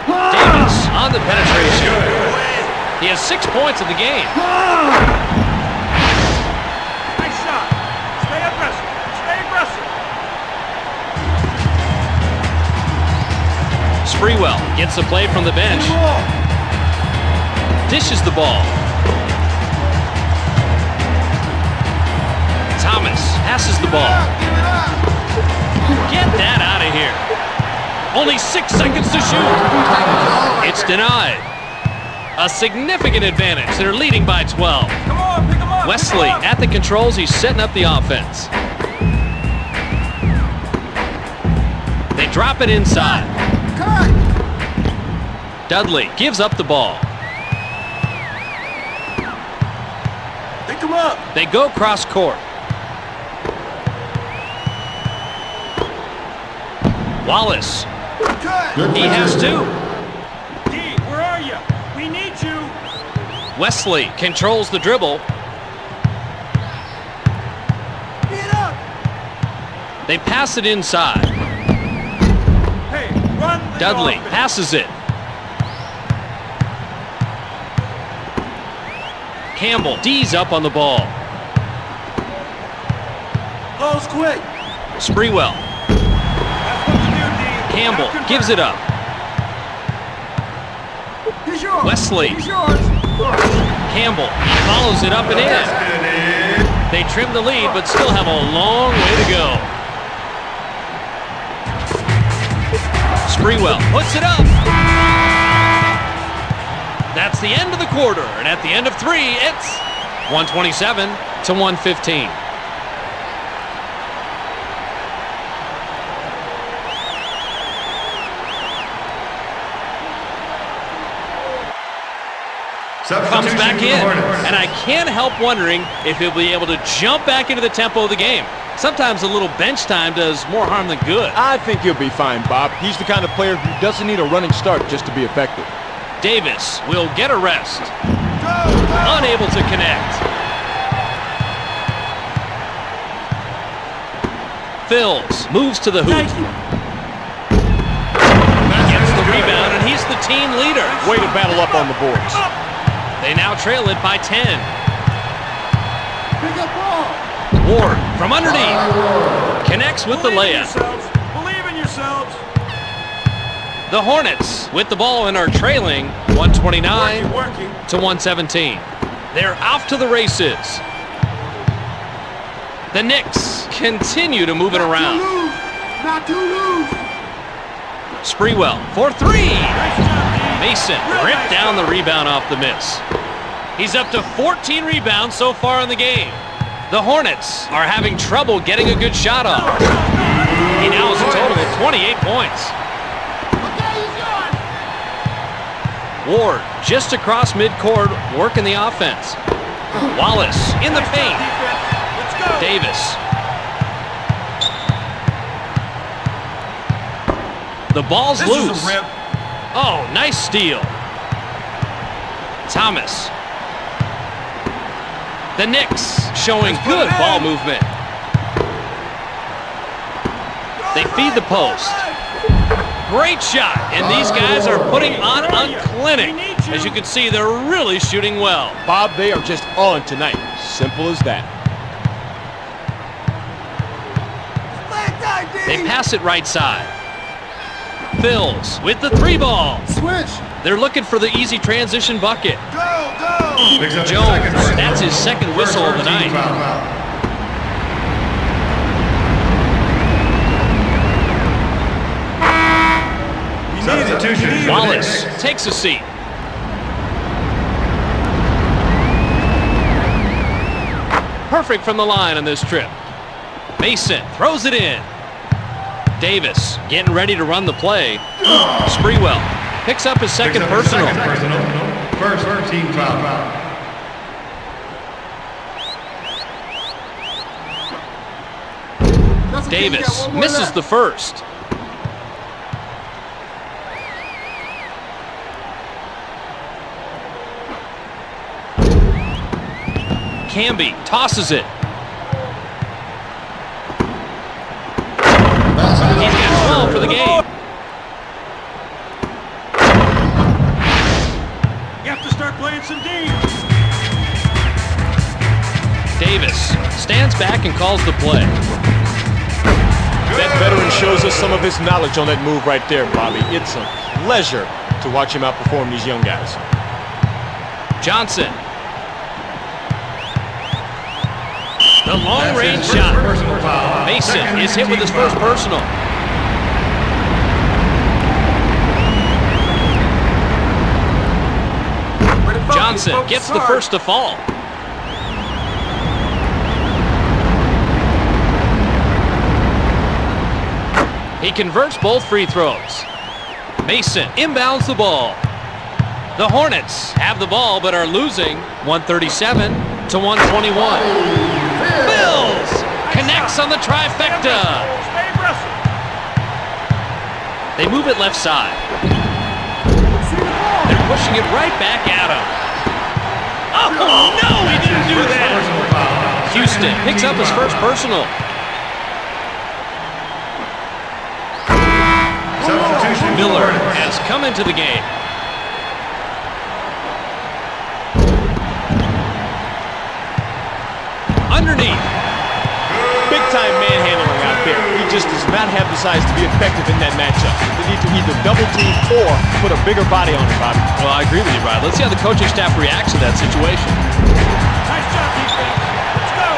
Davis on the penetration. He has 6 points in the game. Nice shot. Stay aggressive. Stay aggressive. Sprewell gets the play from the bench. Dishes the ball. Thomas passes the ball. Get that out of here. Only 6 seconds to shoot. It's denied. A significant advantage. They're leading by 12. Come on, pick him up. Wesley at the controls. He's setting up the offense. They drop it inside. Dudley gives up the ball. They Pick him up. They go cross court. Wallace. Cut. He has two. D, where are you? We need you. Wesley controls the dribble. Get up. They pass it inside. Hey, run the Dudley offense. passes it. Campbell D's up on the ball. Close quick. Sprewell. That's what you do, D. Campbell Now convert. gives it up. He's yours. Wesley. He's yours. Campbell follows it up and in. They trim the lead, but still have a long way to go. Sprewell puts it up. That's the end of the quarter, and at the end of three, it's 127 to 115. Comes back in, and I can't help wondering if he'll be able to jump back into the tempo of the game. Sometimes a little bench time does more harm than good. I think he'll be fine, Bob. He's the kind of player who doesn't need a running start just to be effective. Davis will get a rest. Go. Unable to connect. Phils moves to the hoop. Thank you. Gets the rebound, and he's the team leader. Way to battle up on the boards. They now trail it by 10. Pick up ball. Ward from underneath. Connects with the Believe in layup. yourselves. Believe in yourselves. The Hornets with the ball and are trailing 129 Working. to 117. They're off to the races. The Knicks continue to move it around. Not to lose. Sprewell for three. Nice job, D. Mason Real ripped nice down job. the rebound off the miss. He's up to 14 rebounds so far in the game. The Hornets are having trouble getting a good shot off. He now has a total of 28 points. Ward just across midcourt working the offense. Wallace in the paint. Let's go. Davis. The ball's This loose. is a rip. Oh, nice steal. Thomas. The Knicks showing Let's put good it in. ball movement. They feed the post. Great shot, and these guys are putting on a clinic. As you can see, they're really shooting well. Bob, they are just on tonight. Simple as that. They pass it right side. Phils with the three ball. Switch. They're looking for the easy transition bucket. Go, go. Jones, that's his second whistle of the night. Substitution. Wallace takes a seat. Perfect from the line on this trip. Mason throws it in. Davis getting ready to run the play. Sprewell picks up his second personal. First team foul. Davis misses the first. Camby tosses it. He's got 12 for the game. You have to start playing some D. Davis stands back and calls the play. That veteran shows us some of his knowledge on that move right there, Bobby. It's a pleasure to watch him outperform these young guys. Johnson. The long-range shot. Mason is hit with his first personal. Johnson gets the first to fall. He converts both free throws. Mason inbounds the ball. The Hornets have the ball but are losing 137 to 121. Bills connects on the trifecta. Stay aggressive. They move it left side. See the ball. They're pushing it right back at him. Oh, no, he didn't do that. Houston picks up his first personal. Substitution. Miller has come into the game. Underneath. Big-time manhandling out there. He just does not have the size to be effective in that matchup. They need to either double team or put a bigger body on him, Bobby. Well, I agree with you, Rod. Let's see how the coaching staff reacts to that situation. Nice job, defense. Let's go.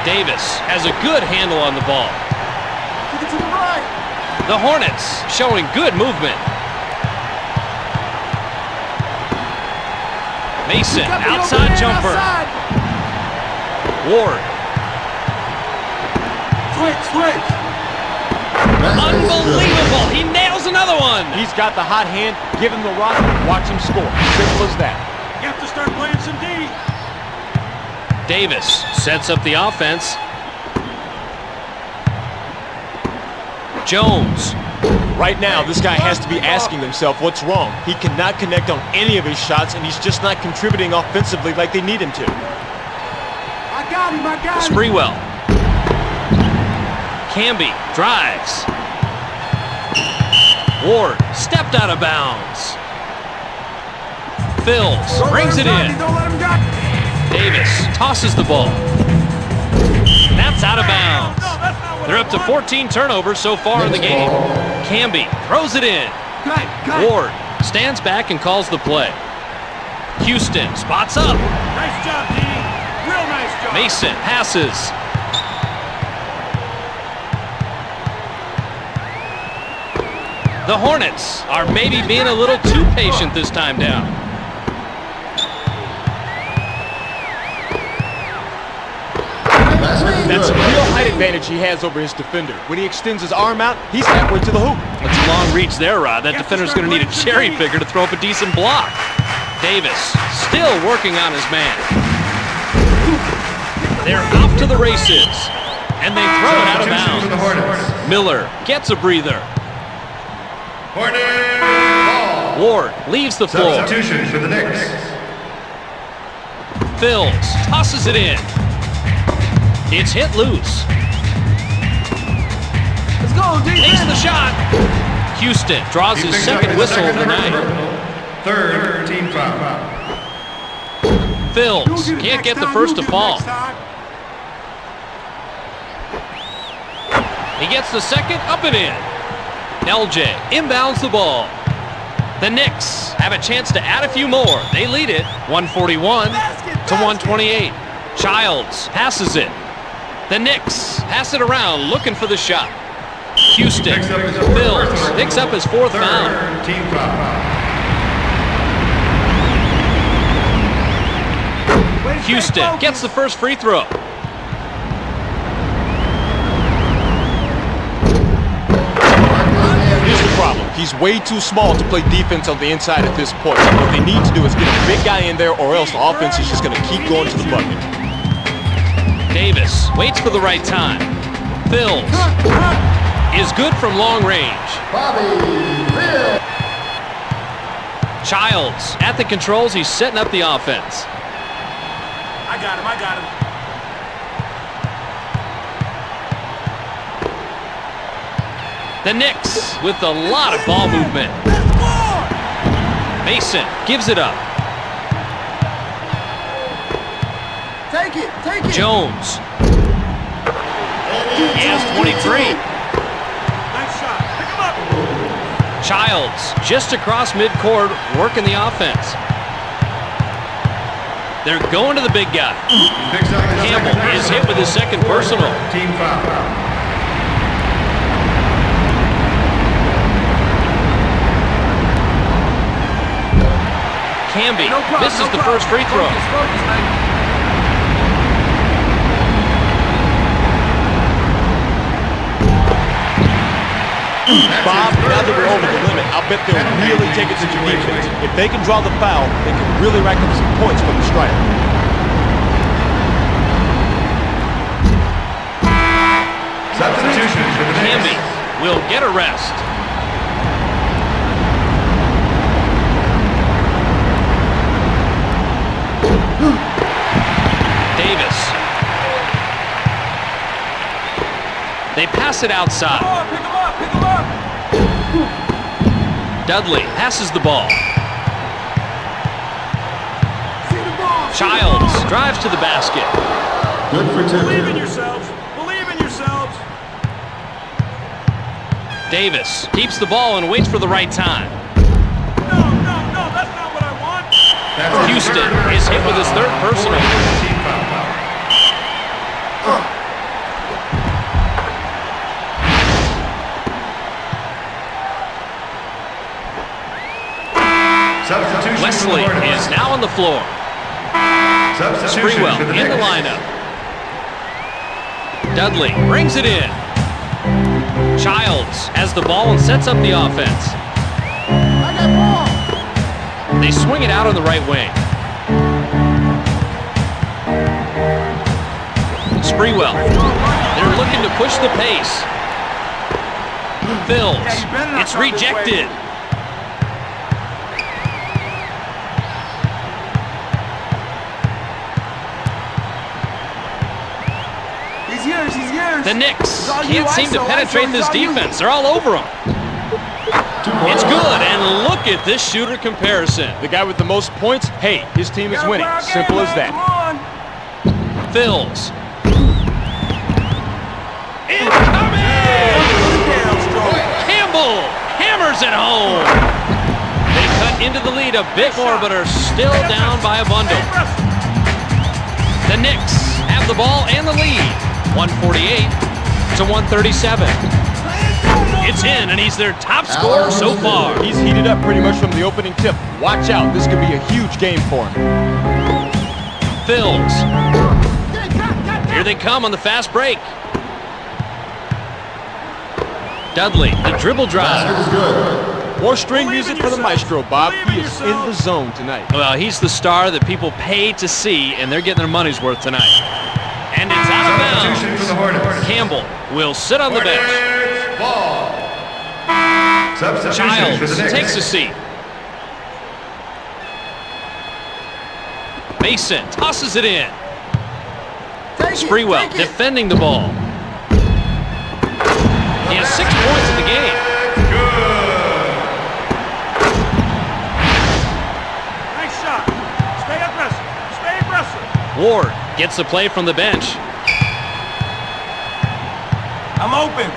Davis has a good handle on the ball. Kick it to the right. The Hornets showing good movement. Mason, Got the outside open man jumper. outside. Ward, Switch. unbelievable. He nails another one. He's got the hot hand. Give him the rock. Watch him score. Simple as that. You have to start playing some D. Davis sets up the offense. Jones, Right now, this guy has to be asking himself what's wrong. He cannot connect on any of his shots, and he's just not contributing offensively like they need him to. I got him. Sprewell. Camby drives. Ward stepped out of bounds. Phils brings it in. Don't let him go. Davis tosses the ball. That's out of bounds. No, that's not what They're I up to want. 14 turnovers so far in the game. Camby throws it in. Cut. Ward stands back and calls the play. Houston spots up. Nice job, D. Real nice job. Mason passes. The Hornets are maybe being a little too patient this time down. That's a real height advantage he has over his defender. When he extends his arm out, he's halfway to the hoop. That's a long reach there, Rod. That defender's going to need a cherry picker to throw up a decent block. Davis still working on his man. They're off to the races. And they throw it out of Substitution for the bounds. Hornets. Miller gets a breather. Hornets ball. Ward leaves the floor. Substitution for the Knicks. Phils tosses it in. It's hit loose. Let's go, D. Takes the shot. Houston draws He his picks up second his whistle second of the night. personal. Third team foul. Phils can't get the first to fall. He gets the second, up and in. LJ inbounds the ball. The Knicks have a chance to add a few more. They lead it 141 to 128. Childs passes it. The Knicks pass it around looking for the shot. Houston, Picks up his fourth Phils personal. picks up his fourth foul. Third team foul. Houston gets the first free throw. Here's the problem. He's way too small to play defense on the inside at this point. What they need to do is get a big guy in there, or else the offense is just going to keep going to the bucket. Davis waits for the right time. Phils is good from long range. Childs at the controls. He's setting up the offense. I got him. The Knicks with a lot of ball movement. Mason gives it up. Take it. Jones. He has 23. Nice shot. Pick him up. Childs just across midcourt working the offense. They're going to the big guy. He picks up his Campbell second is personal. hit with his second personal. Team foul. Camby misses the first free throw. Focus, man. Bob, now that we're over the limit, I'll bet they'll really take it to the defense. If they can draw the foul, they can really rack up some points from the stripe. Substitution for the Camby will get a rest. Davis. They pass it outside. Pick him up, pick him up. Dudley passes the ball. See the ball. Childs drives to the basket. Good for Believe in two. yourselves. Believe in yourselves. Davis keeps the ball and waits for the right time. No, that's not what I want. Houston is hit with his third personal. Substitution Wesley for the is now on the floor. Substitution Sprewell for the in the Knicks. lineup. Dudley brings it in. Childs has the ball and sets up the offense. I got ball. They swing it out on the right wing. Sprewell. They're looking to push the pace. Bills. It's rejected. He's yours. The Knicks all you, can't seem to ISO, penetrate ISO, this it's all you. defense. They're all over them. 2 points. It's good, and look at this shooter comparison. The guy with the most points, hey, his team is winning. Simple as that. Come on. Phils. Incoming! Campbell hammers it home. They cut into the lead a bit more, but are still down by a bundle. The Knicks have the ball and the lead. 148 to 137. It's in, and he's their top scorer so far. He's heated up pretty much from the opening tip. Watch out, this could be a huge game for him. Phils. Here they come on the fast break. Dudley, the dribble drive. Basket is good. More string music for the maestro, Bob. He is in the zone tonight. Well, he's the star that people pay to see, and they're getting their money's worth tonight. And it's out of Substitution for the bounds. Hornets. Campbell will sit on the bench. Hornets ball. Substitution for Childs the Knicks. takes a seat. Mason tosses it in. Sprewell defending the ball. He has 6 points in the game. Good. Nice shot. Stay aggressive. Stay aggressive. Ward gets the play from the bench. I'm open.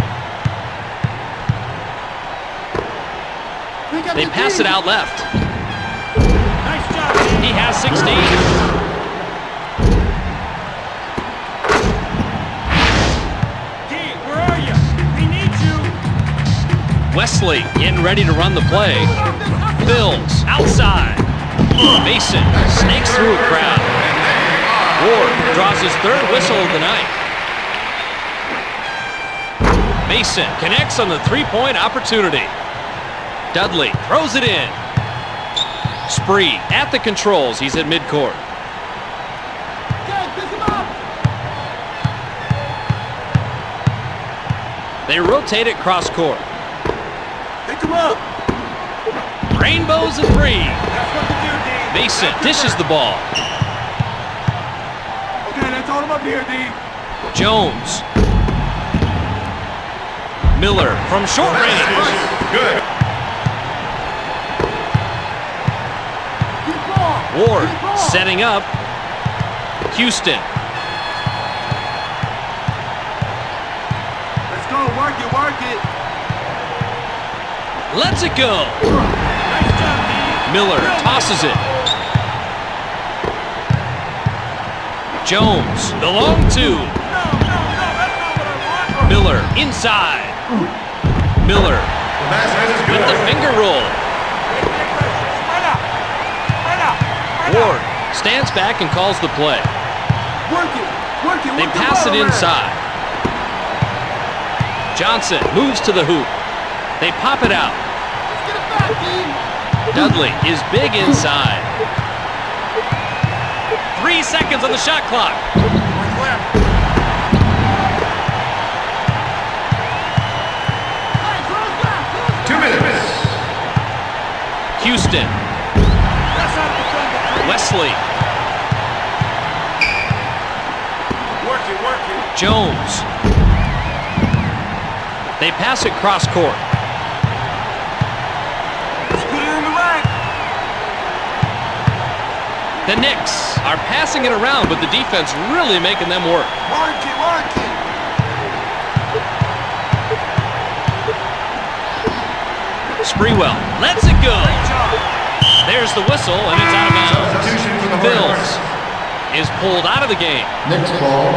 They pass it out left. Nice job. He has 16. D, where are you? We need you. Wesley getting ready to run the play. Bills outside. Mason snakes through a crowd. Ward draws his third whistle of the night. Mason connects on the three-point opportunity. Dudley throws it in. Spree at the controls. He's at midcourt. They rotate it cross court. Pick him up. Rainbows and three. That's what to do, D. Mason dishes the ball. Okay, let's hold him up here, D. Jones. Miller from short range. Good. Keep ball. Ward Keep ball. setting up. Houston. Let's go. Work it, work it. Lets it go. Nice job, D. Miller tosses it. Jones, the long two. No, that's not what I want. Miller inside. Miller The basket is with the good. finger roll. Spread out. Spread out. Spread Ward stands back and calls the play. out. Work it. Work it. They Work the pass ball it around. inside. Johnson moves to the hoop. They pop it out. Dudley is big inside. 3 seconds on the shot clock. 2 minutes. Houston. Wesley. Jones. They pass it cross court. The Knicks are passing it around, but the defense really making them work. Sprewell lets it go. There's the whistle, and it's out of bounds. Substitution for the Bills Hornets. is pulled out of the game. Knicks ball.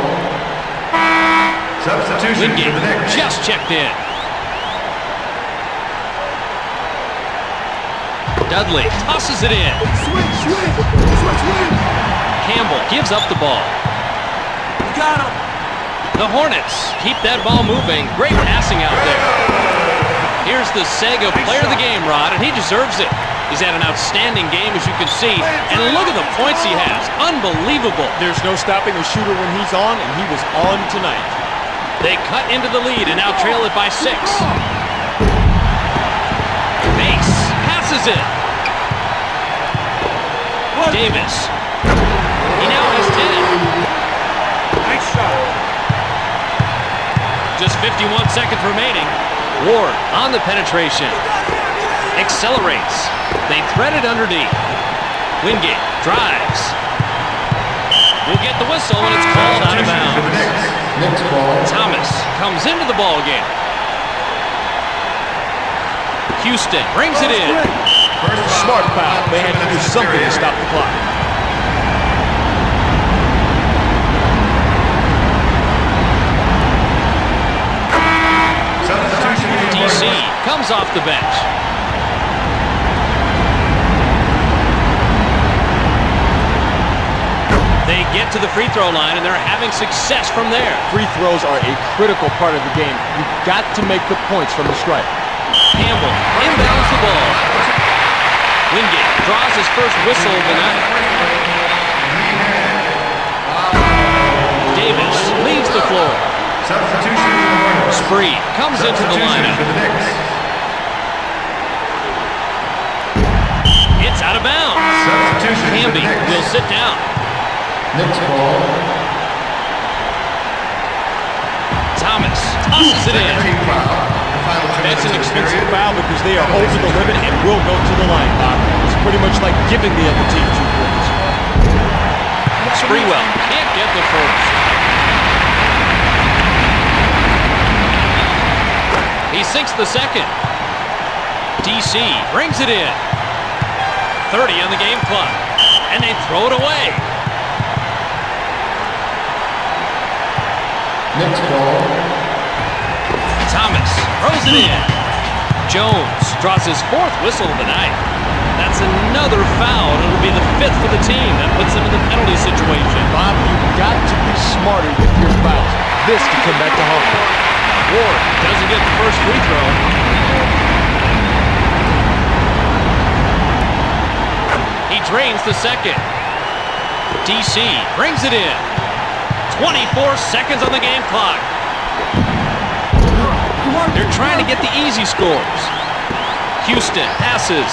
Substitution Wingate for the Knicks. just checked in. Dudley tosses it in. Campbell gives up the ball. The Hornets keep that ball moving. Great passing out there. Here's the Sega player of the game, Rod, and he deserves it. He's had an outstanding game, as you can see, and look at the points he has. Unbelievable. There's no stopping a shooter when he's on, and he was on tonight. They cut into the lead and now trail it by 6. Base passes it. Davis. He now has 10. Nice shot. Just 51 seconds remaining. Ward on the penetration. Accelerates. They thread it underneath. Wingate drives. We'll get the whistle when it's called out of Substitution for the bounds. Knicks. Knicks ball. Thomas comes into the ball game. Houston brings it in. First Smart foul. They had to do something to stop the clock. Substitution for the DC Hornets. comes off the bench. They get to the free throw line, and they're having success from there. Free throws are a critical part of the game. You've got to make the points from the stripe. Campbell inbounds the ball. Wingate draws his first whistle of the night. Davis leaves the floor. Substitution for the Hornets. Spree comes into the Substitution lineup. for the Knicks. It's out of bounds. Substitution for the Hamby Knicks. will sit down. Knicks ball. Thomas tosses it in. Team foul. The final 2 That's an minutes of the expensive period. foul because they are over the limit and will go to the line, Bob. It's pretty much like giving the other team 2 points. Sprewell can't get the first. He sinks the second. DC brings it in. 30 on the game clock. And they throw it away. Knicks ball. Thomas throws it in. Jones draws his 4th whistle of the night. That's another foul, and it'll be the 5th for the team. That puts them in the penalty situation. Bob, you've got to be smarter with your fouls. This can come back to haunt you. Ward doesn't get the first free throw. He drains the second. DC brings it in. 24 seconds on the game clock. They're trying to get the easy scores. Houston passes.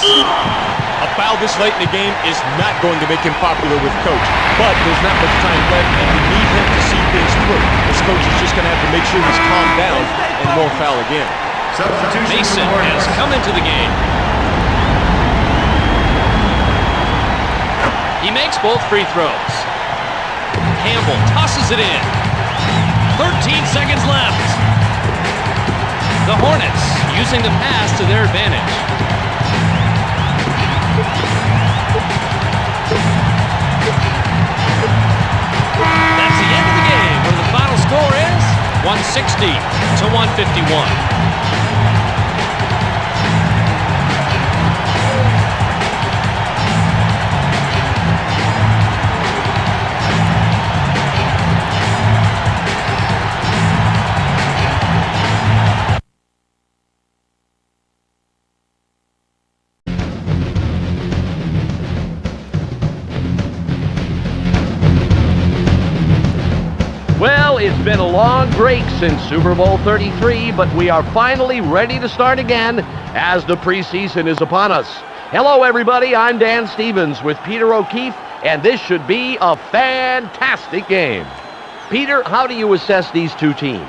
A foul this late in the game is not going to make him popular with coach, but there's not much time left, and you need him to see things through. This coach is just going to have to make sure he's calmed down and won't foul again. Substitution Mason for the has Hornets. come into the game. He makes both free throws. Campbell tosses it in. 13 seconds left. The Hornets using the pass to their advantage. That's the end of the game, where the final score is 160 to 151. been a long break since Super Bowl 33, but we are finally ready to start again as the preseason is upon us. Hello, everybody. I'm Dan Stevens with Peter O'Keefe, and this should be a fantastic game. Peter, how do you assess these two teams?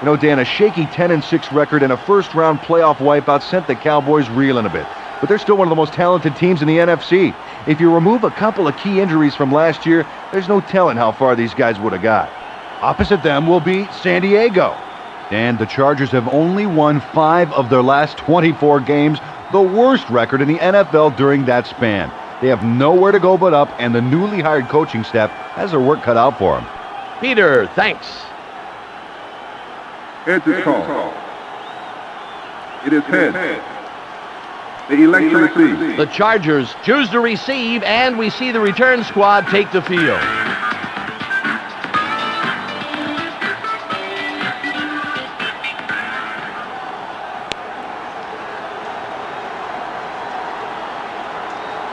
You know, Dan, a shaky 10-6 record and a first-round playoff wipeout sent the Cowboys reeling a bit. But they're still one of the most talented teams in the NFC. If you remove a couple of key injuries from last year, there's no telling how far these guys would have got. Opposite them will be San Diego. And the Chargers have only won 5 of their last 24 games, the worst record in the NFL during that span. They have nowhere to go but up, and the newly hired coaching staff has their work cut out for them. Peter, thanks. Heads is called. It is heads. The election receives. The Chargers choose to receive, and we see the return squad take the field.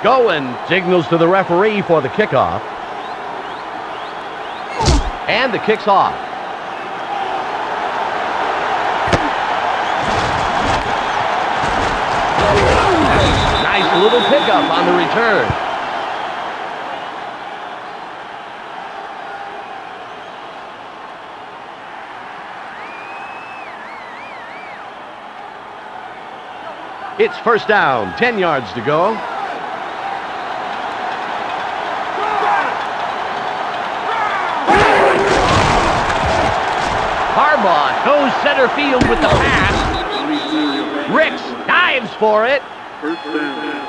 Goin signals to the referee for the kickoff. And the kick's off. Nice little pickup on the return. It's first down, 10 yards to go. Harbaugh goes center field with the pass. Ricks dives for it.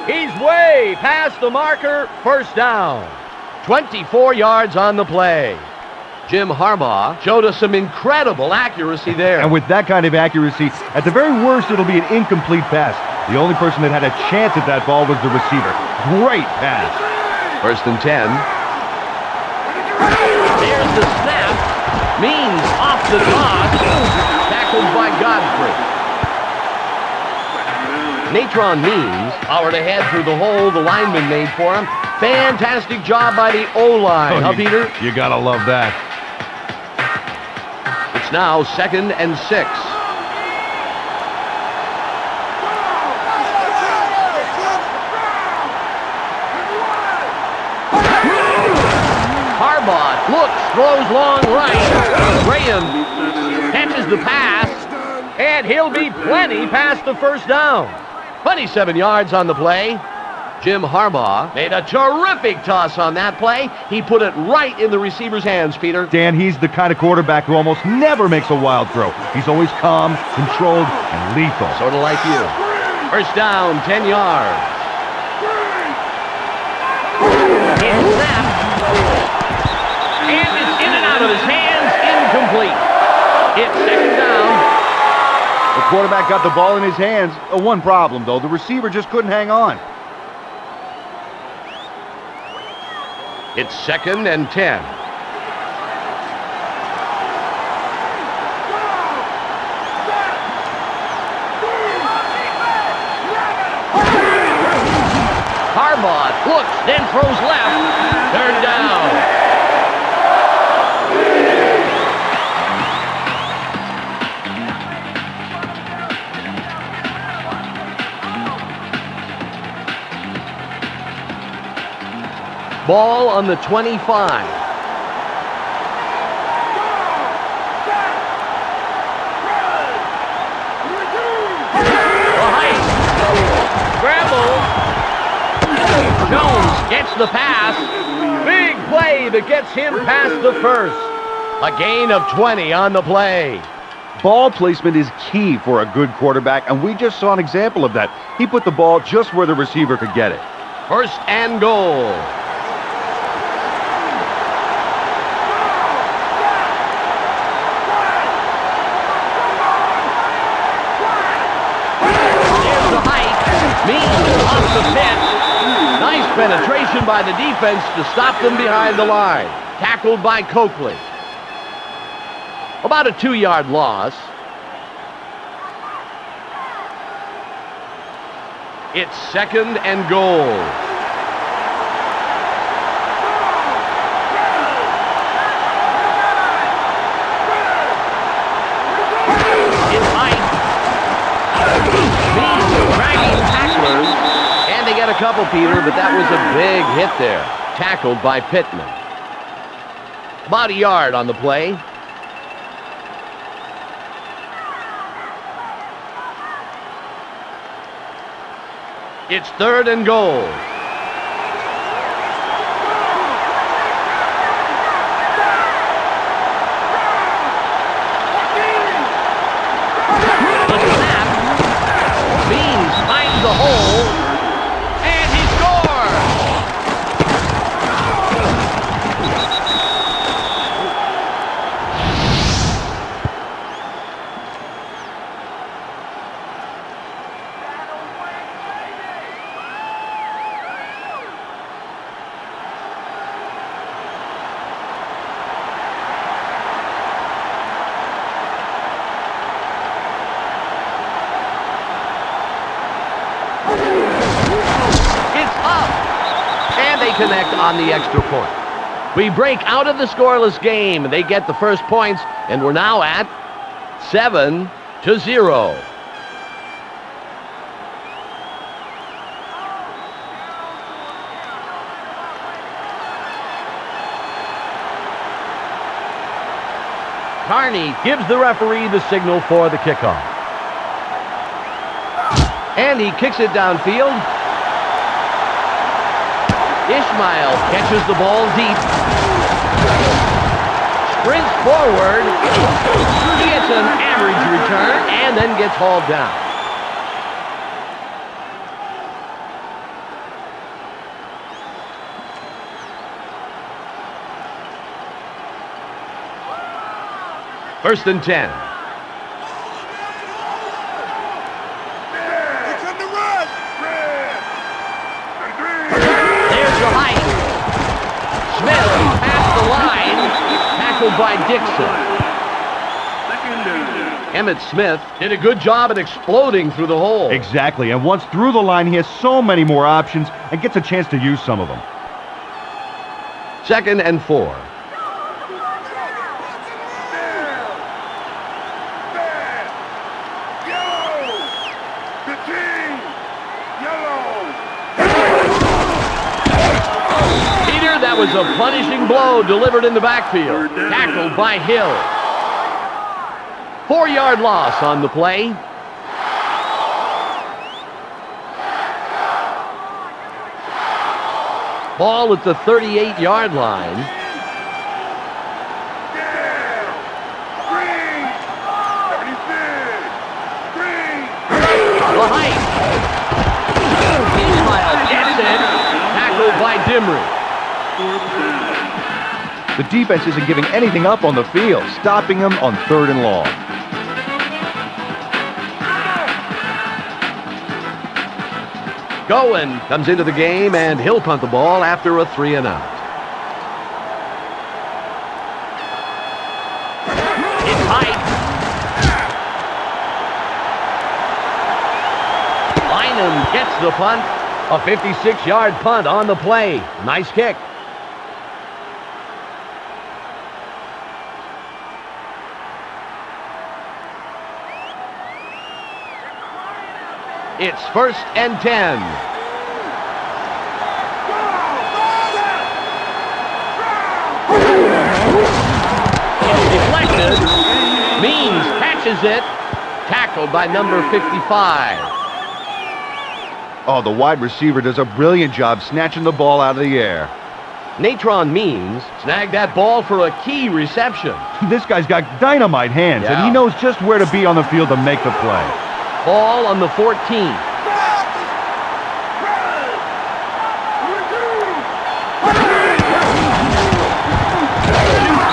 He's way past the marker. First down. 24 yards on the play. Jim Harbaugh showed us some incredible accuracy there. And with that kind of accuracy, at the very worst, it'll be an incomplete pass. The only person that had a chance at that ball was the receiver. Great pass. First and 10. There's the snap. Means off the toss. Tackled by Godfrey. Natron Means powered ahead through the hole the lineman made for him. Fantastic job by the O-line, huh, Peter? You gotta love that. It's now 2nd and 6. Harbaugh looks, throws long right. Graham catches the pass, and he'll be plenty past the first down. 27 yards on the play. Jim Harbaugh made a terrific toss on that play. He put it right in the receiver's hands, Peter. Dan, he's the kind of quarterback who almost never makes a wild throw. He's always calm, controlled, and lethal. Sort of like you. First down, 10 yards. It's snapped. And it's in and out of his hands, incomplete. It's second down. The quarterback got the ball in his hands. One problem, though. The receiver just couldn't hang on. It's 2nd and 10. Harbaugh looks, then throws left. Third down. Ball on the 25. Scramble. Jones gets the pass. Big play that gets him past the first. A gain of 20 on the play. Ball placement is key for a good quarterback, and we just saw an example of that. He put the ball just where the receiver could get it. First and goal. Off the pitch. Nice penetration by the defense to stop them behind the line. Tackled by Coakley. About a 2-yard loss. It's 2nd and goal. couple, Peter, but that was a big hit there. Tackled by Pittman. About a yard on the play. It's 3rd and goal. The snap. Beans finds the hole. And he scores! Connect on the extra point. We break out of the scoreless game. They get the first points, and we're now at 7-0. Carney gives the referee the signal for the kickoff. And he kicks it downfield. Ishmael catches the ball deep. Sprints forward. He gets an average return and then gets hauled down. First and 10. By Dixon. Emmitt Smith did a good job at exploding through the hole. Exactly, and once through the line, he has so many more options and gets a chance to use some of them. 2nd and 4. That was a punishing blow delivered in the backfield. Tackled by Hill. 4-yard loss on the play. Ball at the 38-yard line. The height. Ishmael gets it. Tackled by Dimry. The defense isn't giving anything up on the field, stopping them on 3rd and long. Goen comes into the game, and he'll punt the ball after a 3-and-out. It's tight. Lynham gets the punt. A 56-yard punt on the play. Nice kick. It's 1st and 10. It's deflected. Means catches it. Tackled by number 55. Oh, the wide receiver does a brilliant job snatching the ball out of the air. Natron Means snagged that ball for a key reception. This guy's got dynamite hands, and he knows just where to be on the field to make the play. Ball on the 14. Shoots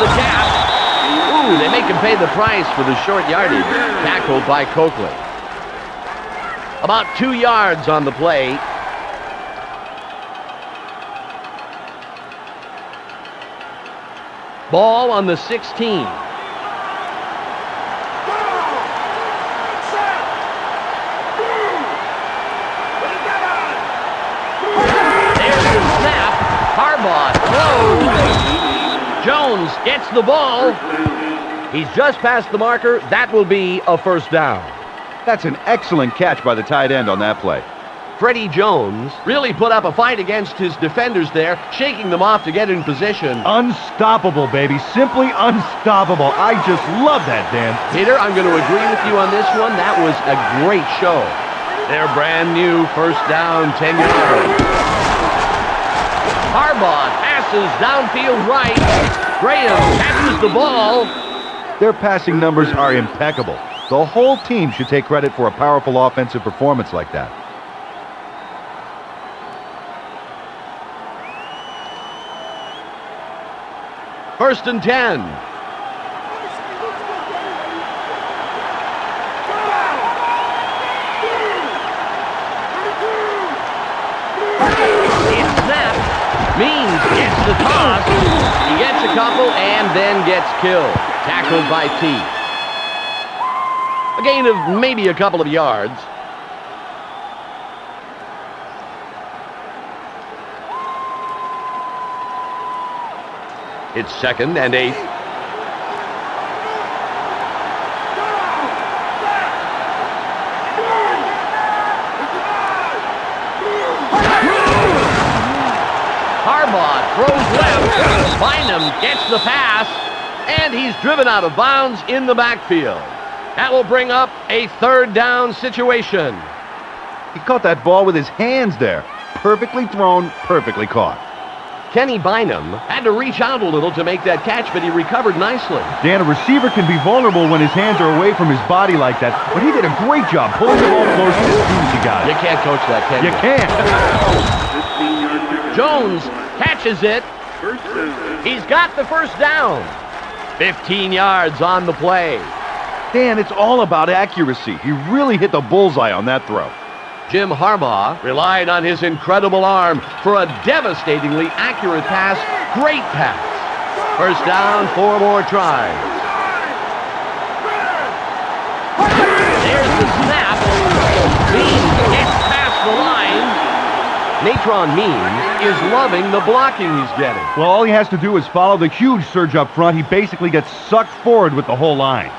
the gap. Ooh, they make him pay the price for the short yardage. Tackled by Coakley. About 2 yards on the play. Ball on the 16. Jones gets the ball. He's just past the marker. That will be a 1st down. That's an excellent catch by the tight end on that play. Freddie Jones really put up a fight against his defenders there, shaking them off to get in position. Unstoppable, baby. Simply unstoppable. I just love that, Dan. Peter, I'm going to agree with you on this one. That was a great show. Their brand new first down, 10 yards. Harbaugh passes downfield right. Graham catches the ball. Their passing numbers are impeccable. The whole team should take credit for a powerful offensive performance like that. First and 10. It's snapped. Means gets the toss. He gets a couple and then gets killed. Tackled by T. A gain of maybe a couple of yards. It's 2nd and 8. Harbaugh throws left. Bynum gets the pass, and he's driven out of bounds in the backfield. That will bring up a 3rd down situation. He caught that ball with his hands there. Perfectly thrown, perfectly caught. Kenny Bynum had to reach out a little to make that catch, but he recovered nicely. Dan, a receiver can be vulnerable when his hands are away from his body like that, but he did a great job pulling the ball close as soon as he got it. You can't coach that, can you? You can't. Jones catches it. He's got the first down. 15 yards on the play. Dan, it's all about accuracy. He really hit the bullseye on that throw. Jim Harbaugh relied on his incredible arm for a devastatingly accurate pass. Great pass. First down, 4 more tries. There's the snap. Means gets past the line. Natron Means is loving the blocking he's getting. Well, all he has to do is follow the huge surge up front. He basically gets sucked forward with the whole line.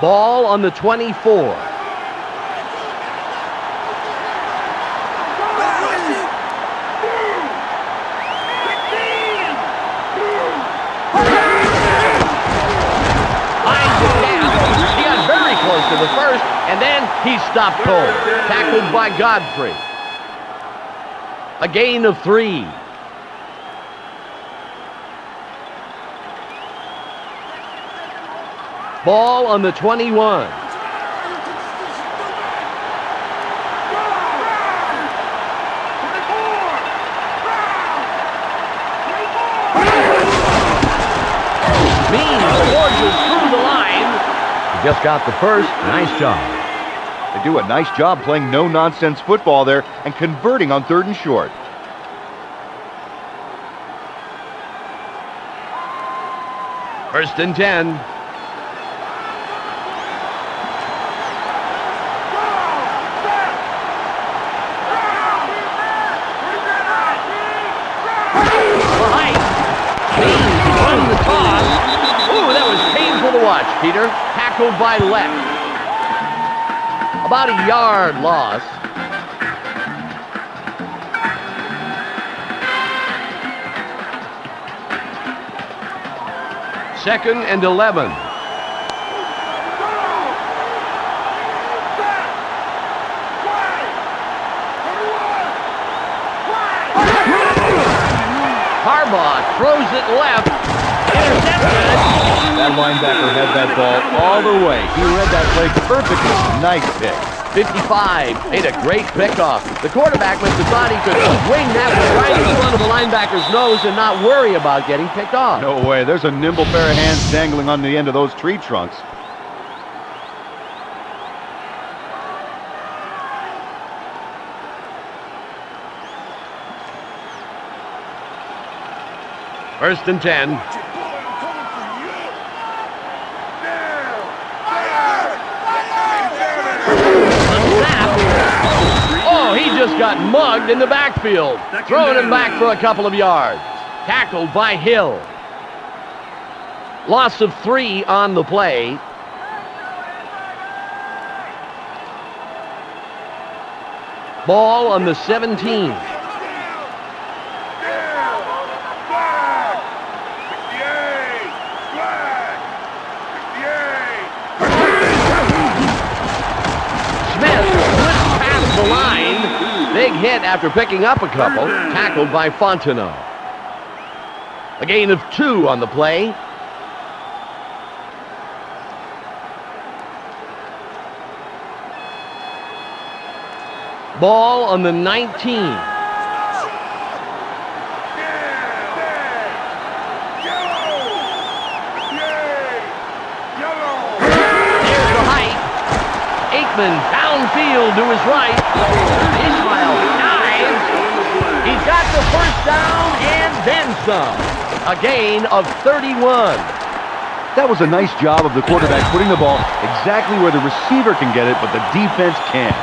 Ball on the 24. He got very close to the first, and then he stopped cold. Tackled by Godfrey. A gain of 3. Ball on the 21. Means forges through the line. He just got the first. Nice job. They do a nice job playing no-nonsense football there and converting on 3rd and short. First and 10. The toss. Ooh, that was painful to watch, Peter. Tackled by left. About a yard loss. Second and 11. Harbaugh throws it left. Intercepted. That linebacker had that ball all the way. He read that play perfectly. Nice pick. 55. Made a great pickoff. The quarterback must have thought he could wing that one right in front of the linebacker's nose and not worry about getting picked off. No way. There's a nimble pair of hands dangling on the end of those tree trunks. First and 10. Oh, he just got mugged in the backfield. Throwing him back for a couple of yards. Tackled by Hill. Loss of 3 on the play. Ball on the 17. The line. Big hit after picking up a couple. Tackled by Fontenot. A gain of 2 on the play. Ball on the 19. Downfield to his right. Ishmael dives. He's got the first down and then some. A gain of 31. That was a nice job of the quarterback putting the ball exactly where the receiver can get it, but the defense can't.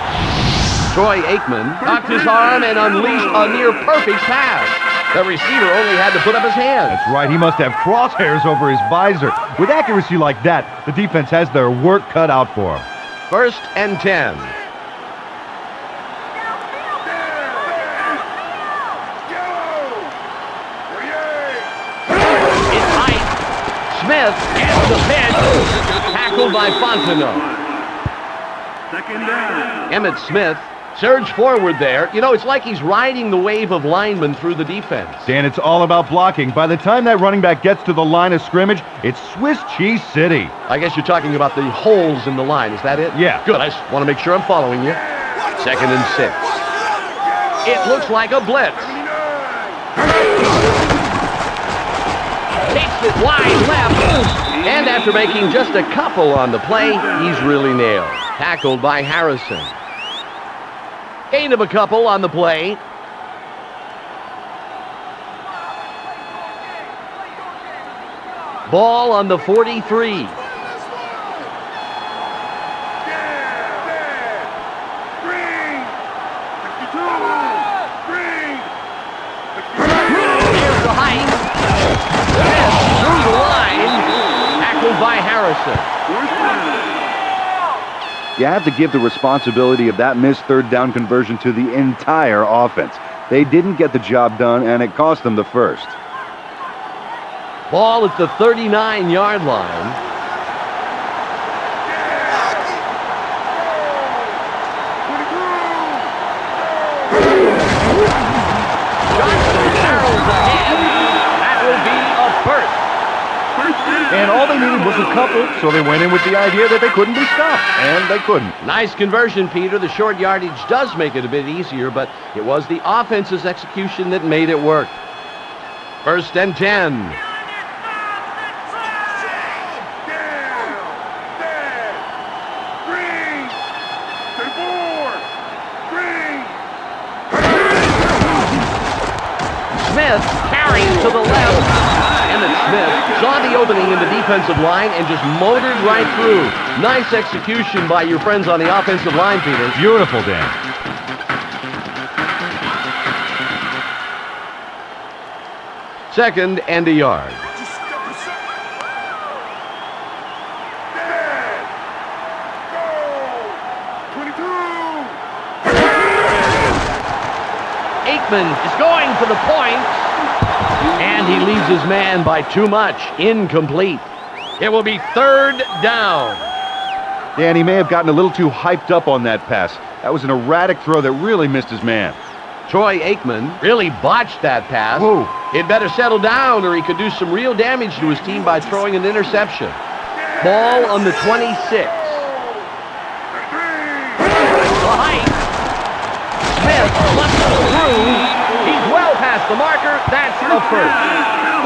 Troy Aikman cocked his arm and unleashed a near-perfect pass. The receiver only had to put up his hand. That's right, he must have crosshairs over his visor. With accuracy like that, the defense has their work cut out for them. 1st and 10. It's tight. Smith gets the pitch. Tackled by Fontenot. Second down. Emmitt Smith surged forward there. You know, it's like he's riding the wave of linemen through the defense. Dan, it's all about blocking. By the time that running back gets to the line of scrimmage, it's Swiss cheese city. I guess you're talking about the holes in the line. Is that it? Yeah. Good. I just want to make sure I'm following you. 2nd and 6. It looks like a blitz. Takes it wide left. And after making just a couple on the play, he's really nailed. Tackled by Harrison. Gain of a couple on the play. Ball on the 43. Here's the height. Smith through the line. Tackled by Harrison. You have to give the responsibility of that missed 3rd down conversion to the entire offense. They didn't get the job done, and it cost them the first. Ball at the 39-yard line. Johnson barrels ahead. That will be a first. And all they needed was a couple, so they went in with the idea that they couldn't be stopped, and they couldn't. Nice conversion, Peter. The short yardage does make it a bit easier, but it was the offense's execution that made it work. 1st and 10. Smith carries to the left. Emmitt Smith saw the opening in the defensive line and just motored right through. Nice execution by your friends on the offensive line, Peter. Beautiful, Dan. 2nd and a yard. Aikman is going for the point. And he leaves his man by too much. Incomplete. It will be 3rd down. Dan, he may have gotten a little too hyped up on that pass. That was an erratic throw that really missed his man. Troy Aikman really botched that pass. Whoa. He'd better settle down or he could do some real damage to his team by throwing an interception. Ball on the 26. The height. Smith left through. He's well past the marker. That's a first.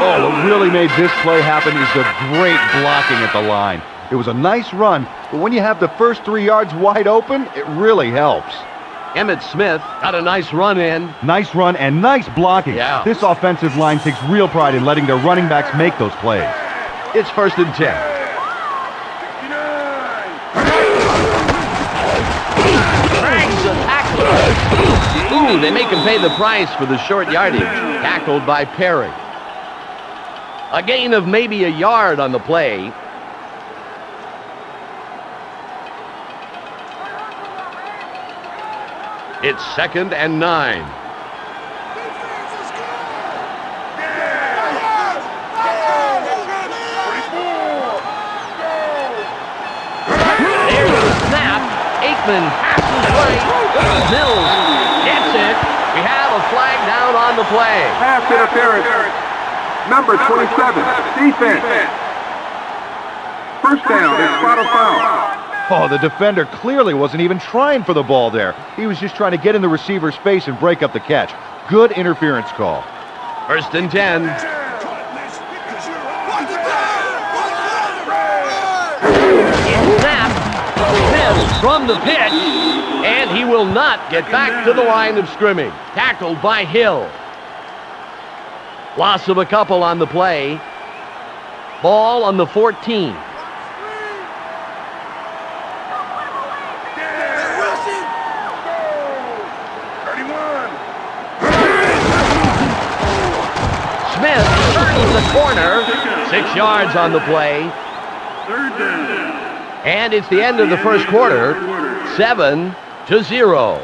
Oh, what really made this play happen is the great blocking at the line. It was a nice run, but when you have the first 3 yards wide open, it really helps. Emmitt Smith got a nice run in. Nice run and nice blocking. Yeah. This offensive line takes real pride in letting their running backs make those plays. It's 1st and 10. Drags the tackler. Ooh, they make him pay the price for the short yardage. Tackled by Perry. A gain of maybe a yard on the play. It's 2nd and 9. There's the snap. Aikman passes right. Mills gets it. We have a flag down on the play. Pass interference. Number 27, defense. First down, it's final foul. Oh, the defender clearly wasn't even trying for the ball there. He was just trying to get in the receiver's space and break up the catch. Good interference call. 1st and 10. It's snapped. Smith from the pitch, and he will not get back to the line of scrimmage. Tackled by Hill. Loss of a couple on the play. Ball on the 14. Smith turns the corner. 6 yards on the play. And it's the end of the first quarter. 7-0.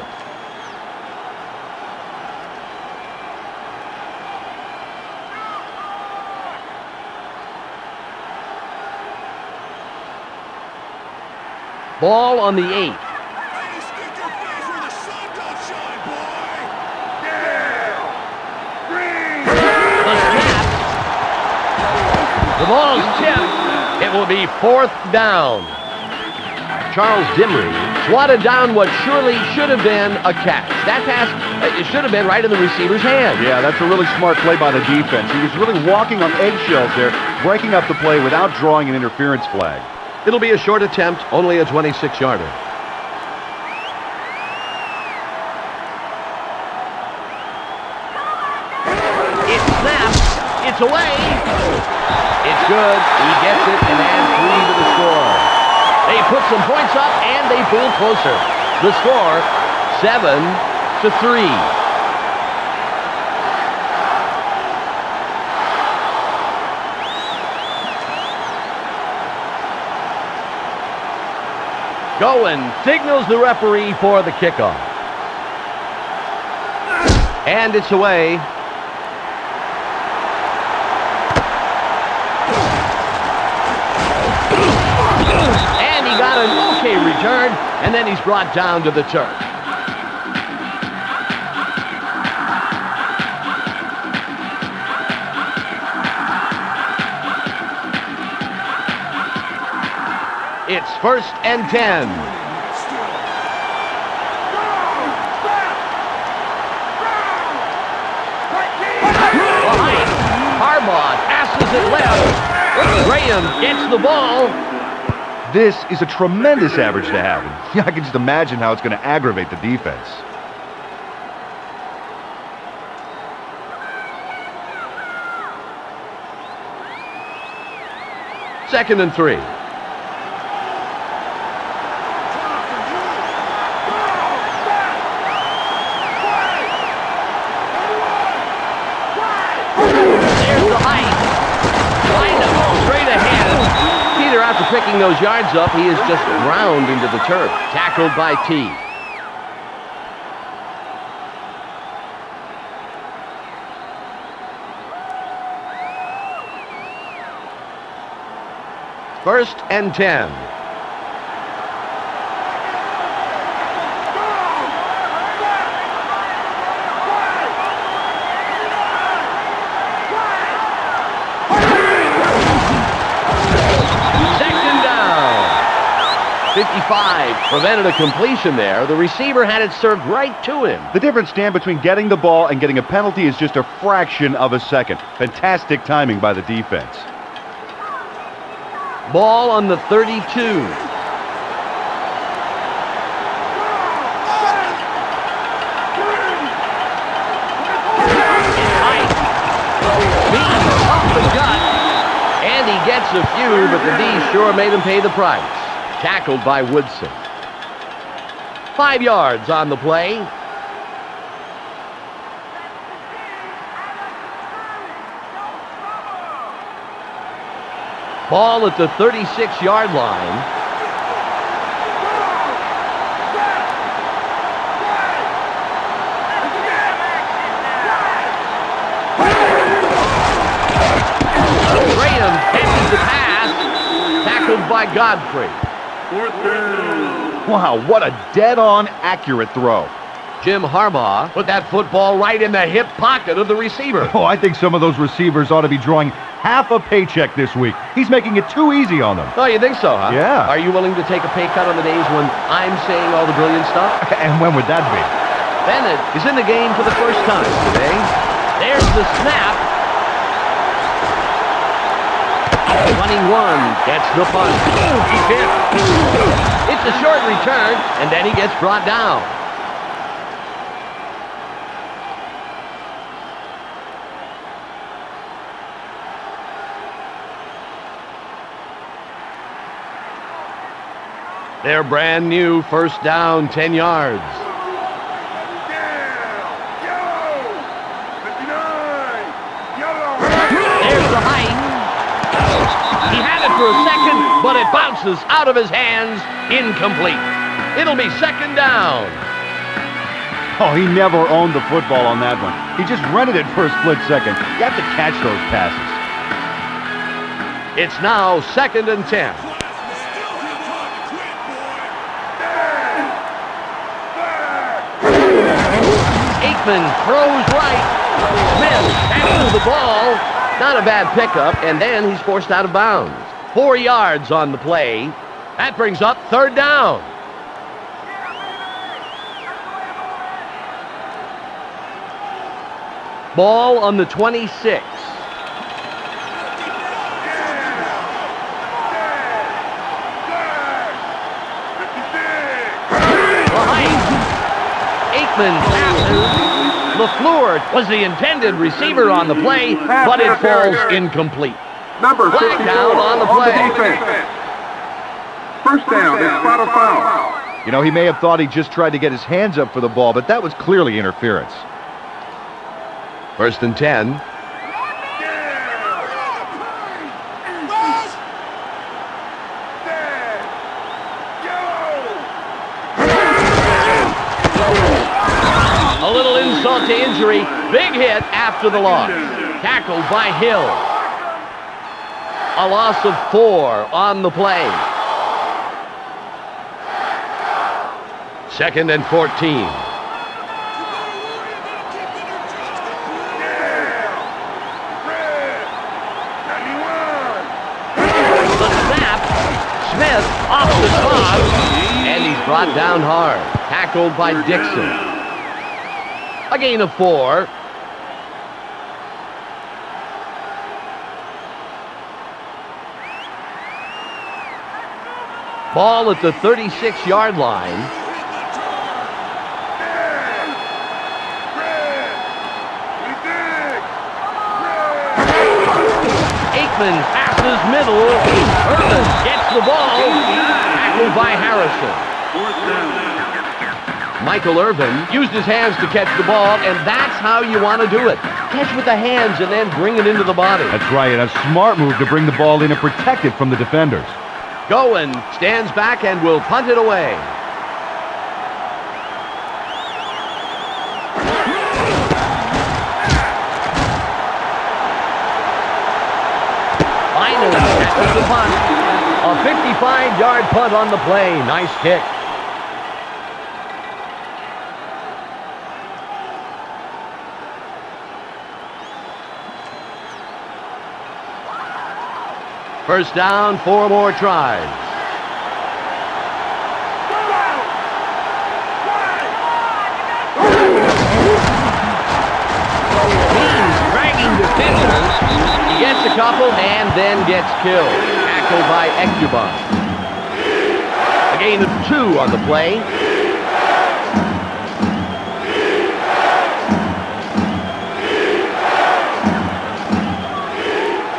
Ball on the 8. The ball's tipped. It will be 4th down. Charles Dimry swatted down what surely should have been a catch. That pass, it should have been right in the receiver's hand. Yeah, that's a really smart play by the defense. He was really walking on eggshells there, breaking up the play without drawing an interference flag. It'll be a short attempt, only a 26-yarder. It's snapped. It's away. It's good. He gets it and adds 3 to the score. They put some points up and they pull closer. The score, 7-3. Goen signals the referee for the kickoff. And it's away. And he got an okay return, and then he's brought down to the turf. It's 1st and 10. Behind, Harbaugh passes it left. Graham gets the ball. This is a tremendous average to have. Yeah, I can just imagine how it's going to aggravate the defense. Second and 3. After picking those yards up, he is just ground into the turf. Tackled by T. First and 10. Second down. 55 prevented a completion there. The receiver had it served right to him. The difference, Dan, between getting the ball and getting a penalty is just a fraction of a second. Fantastic timing by the defense. Ball on the 32. And he gets a few, but the D sure made him pay the price. Tackled by Woodson. 5 yards on the play. Ball at the 36-yard line. tackled by Godfrey. Wow, what a dead-on accurate throw. Jim Harbaugh put that football right in the hip pocket of the receiver. Oh, I think some of those receivers ought to be drawing half a paycheck this week. He's making it too easy on them. Oh, you think so, huh? Yeah. Are you willing to take a pay cut on the days when I'm saying all the brilliant stuff? And when would that be? Bennett is in the game for the first time today. There's the snap. 21 gets the punt. He's hit. It's a short return, and then he gets brought down. Their brand new first down, 10 yards. There's the height. He had it for a second, but it bounces out of his hands, incomplete. It'll be second down. Oh, he never owned the football on that one. He just rented it for a split second. You have to catch those passes. It's now second and 10. Aikman throws right. Smith catches the ball. Not a bad pickup, and then he's forced out of bounds. 4 yards on the play. That brings up third down. Ball on the 26. Aikman passes. LaFleur was the intended receiver on the play, but it falls incomplete. Number 54 Flag down on the play. defense. First down, it's spot of foul. You know, he may have thought he just tried to get his hands up for the ball, but that was clearly interference. First and 10. A little insult to injury. Big hit after the loss. Tackled by Hill. A loss of 4 on the play. Second and 14. The snap. Smith off the spot. And he's brought down hard. Tackled by Dixon. A gain of 4. Ball at the 36-yard line. Aikman passes middle. Irvin gets the ball. Tackled by Harrison. Michael Irvin used his hands to catch the ball, and that's how you want to do it. Catch with the hands and then bring it into the body. That's right, and a smart move to bring the ball in and protect it from the defenders. Goen stands back and will punt it away. Finally catches the punt. A 55-yard punt on the play. Nice kick. First down, 4 more tries. He's dragging defenders. He gets a couple and then gets killed. Tackled by Ecubon. A gain of 2 on the play.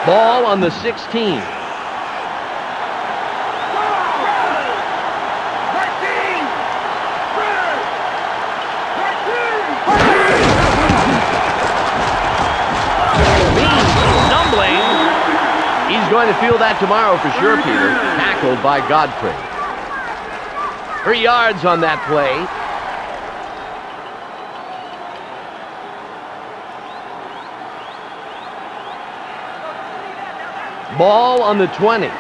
Ball on the 16. Stumbling. He's going to feel that tomorrow for sure, Peter. Tackled by Godfrey. 3 yards on that play. Ball on the 20.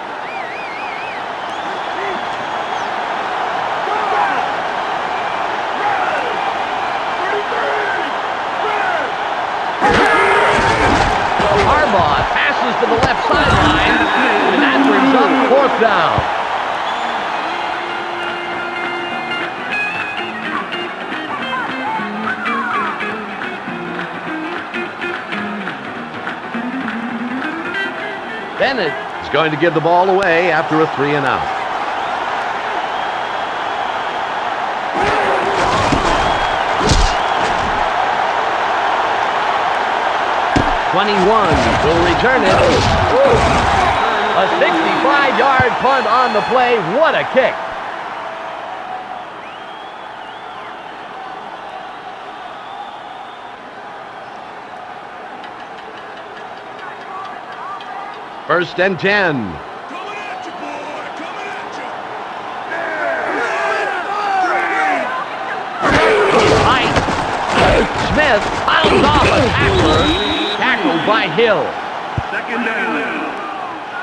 passes to the left sideline, and that brings up 4th down. Bennett is going to give the ball away after a 3-and-out. Will return it. A 65-yard punt on the play. What a kick. First and 10. Right. Smith bounds off a tackler. Tackled by Hill. Second down.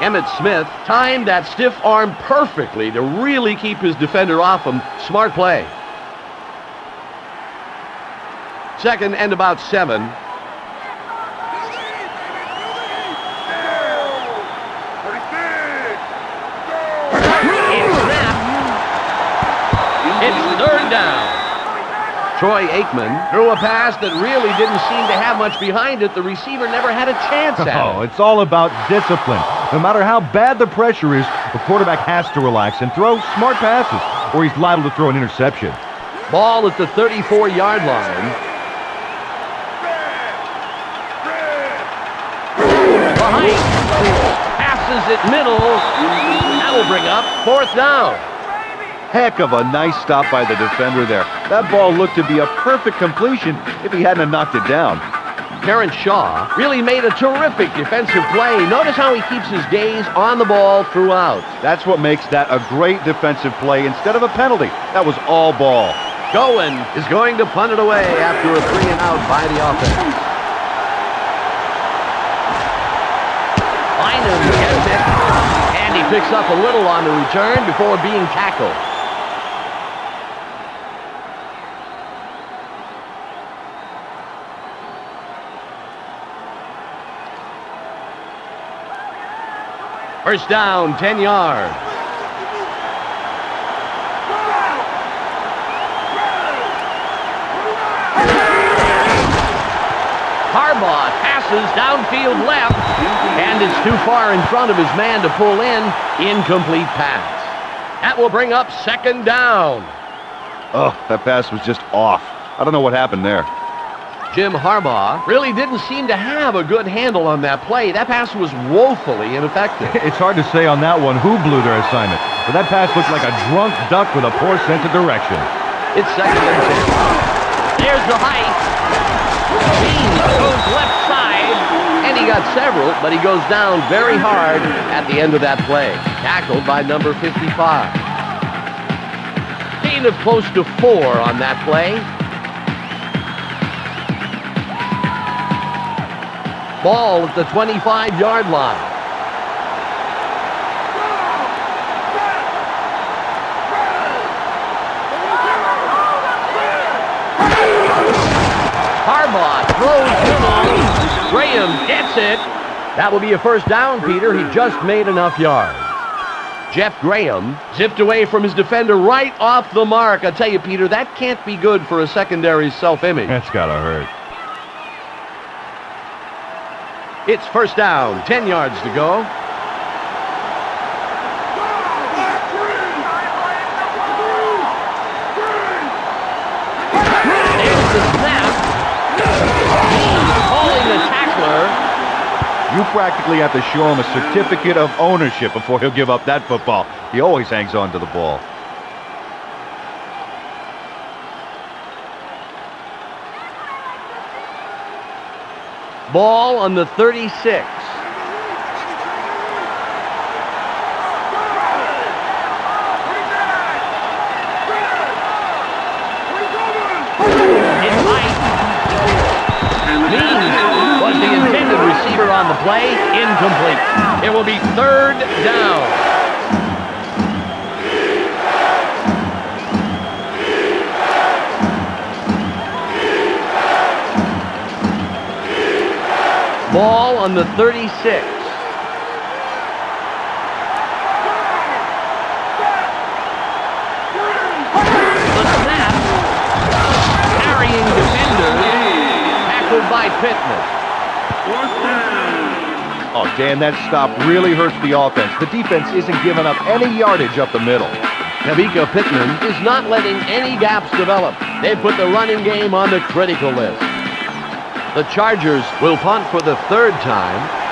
Emmitt Smith timed that stiff arm perfectly to really keep his defender off him. Smart play. Second and about 7. It's snapped. It's 3rd down. Troy Aikman threw a pass that really didn't seem to have much behind it. The receiver never had a chance at it. Oh, it's all about discipline. No matter how bad the pressure is, the quarterback has to relax and throw smart passes, or he's liable to throw an interception. Ball at the 34-yard line. Behind. Passes it middle. That will bring up 4th down. Heck of a nice stop by the defender there. That ball looked to be a perfect completion if he hadn't knocked it down. Terrence Shaw really made a terrific defensive play. Notice how he keeps his gaze on the ball throughout. That's what makes that a great defensive play instead of a penalty. That was all ball. Goen is going to punt it away after a 3-and-out by the offense. Bynum gets it, and he picks up a little on the return before being tackled. First down, 10 yards. Harbaugh passes downfield left, and it's too far in front of his man to pull in. Incomplete pass. That will bring up 2nd down. Oh, that pass was just off. I don't know what happened there. Jim Harbaugh really didn't seem to have a good handle on that play. That pass was woefully ineffective. It's hard to say on that one who blew their assignment, but that pass looked like a drunk duck with a poor sense of direction. It's 2nd and 10. There's the height. Beans goes left side, and he got several, but he goes down very hard at the end of that play. Tackled by number 55. Gain of close to 4 on that play. Ball at the 25-yard line. Harbaugh throws middle. Graham gets it. That will be a first down, Peter. He just made enough yards. Jeff Graham zipped away from his defender right off the mark. I tell you, Peter, that can't be good for a secondary's self-image. That's gotta hurt. It's first down, 10 yards to go. There's the snap. Calling the tackler. You practically have to show him a certificate of ownership before he'll give up that football. He always hangs on to the ball. Ball on the 36. It's Mike. Means was the intended receiver on the play. Incomplete. It will be 3rd down. Ball on the 36. rallying defenders. Tackled by Pittman. Oh, Dan, that stop really hurts the offense. The defense isn't giving up any yardage up the middle. Kavika Pittman is not letting any gaps develop. They've put the running game on the critical list. The Chargers will punt for the third time.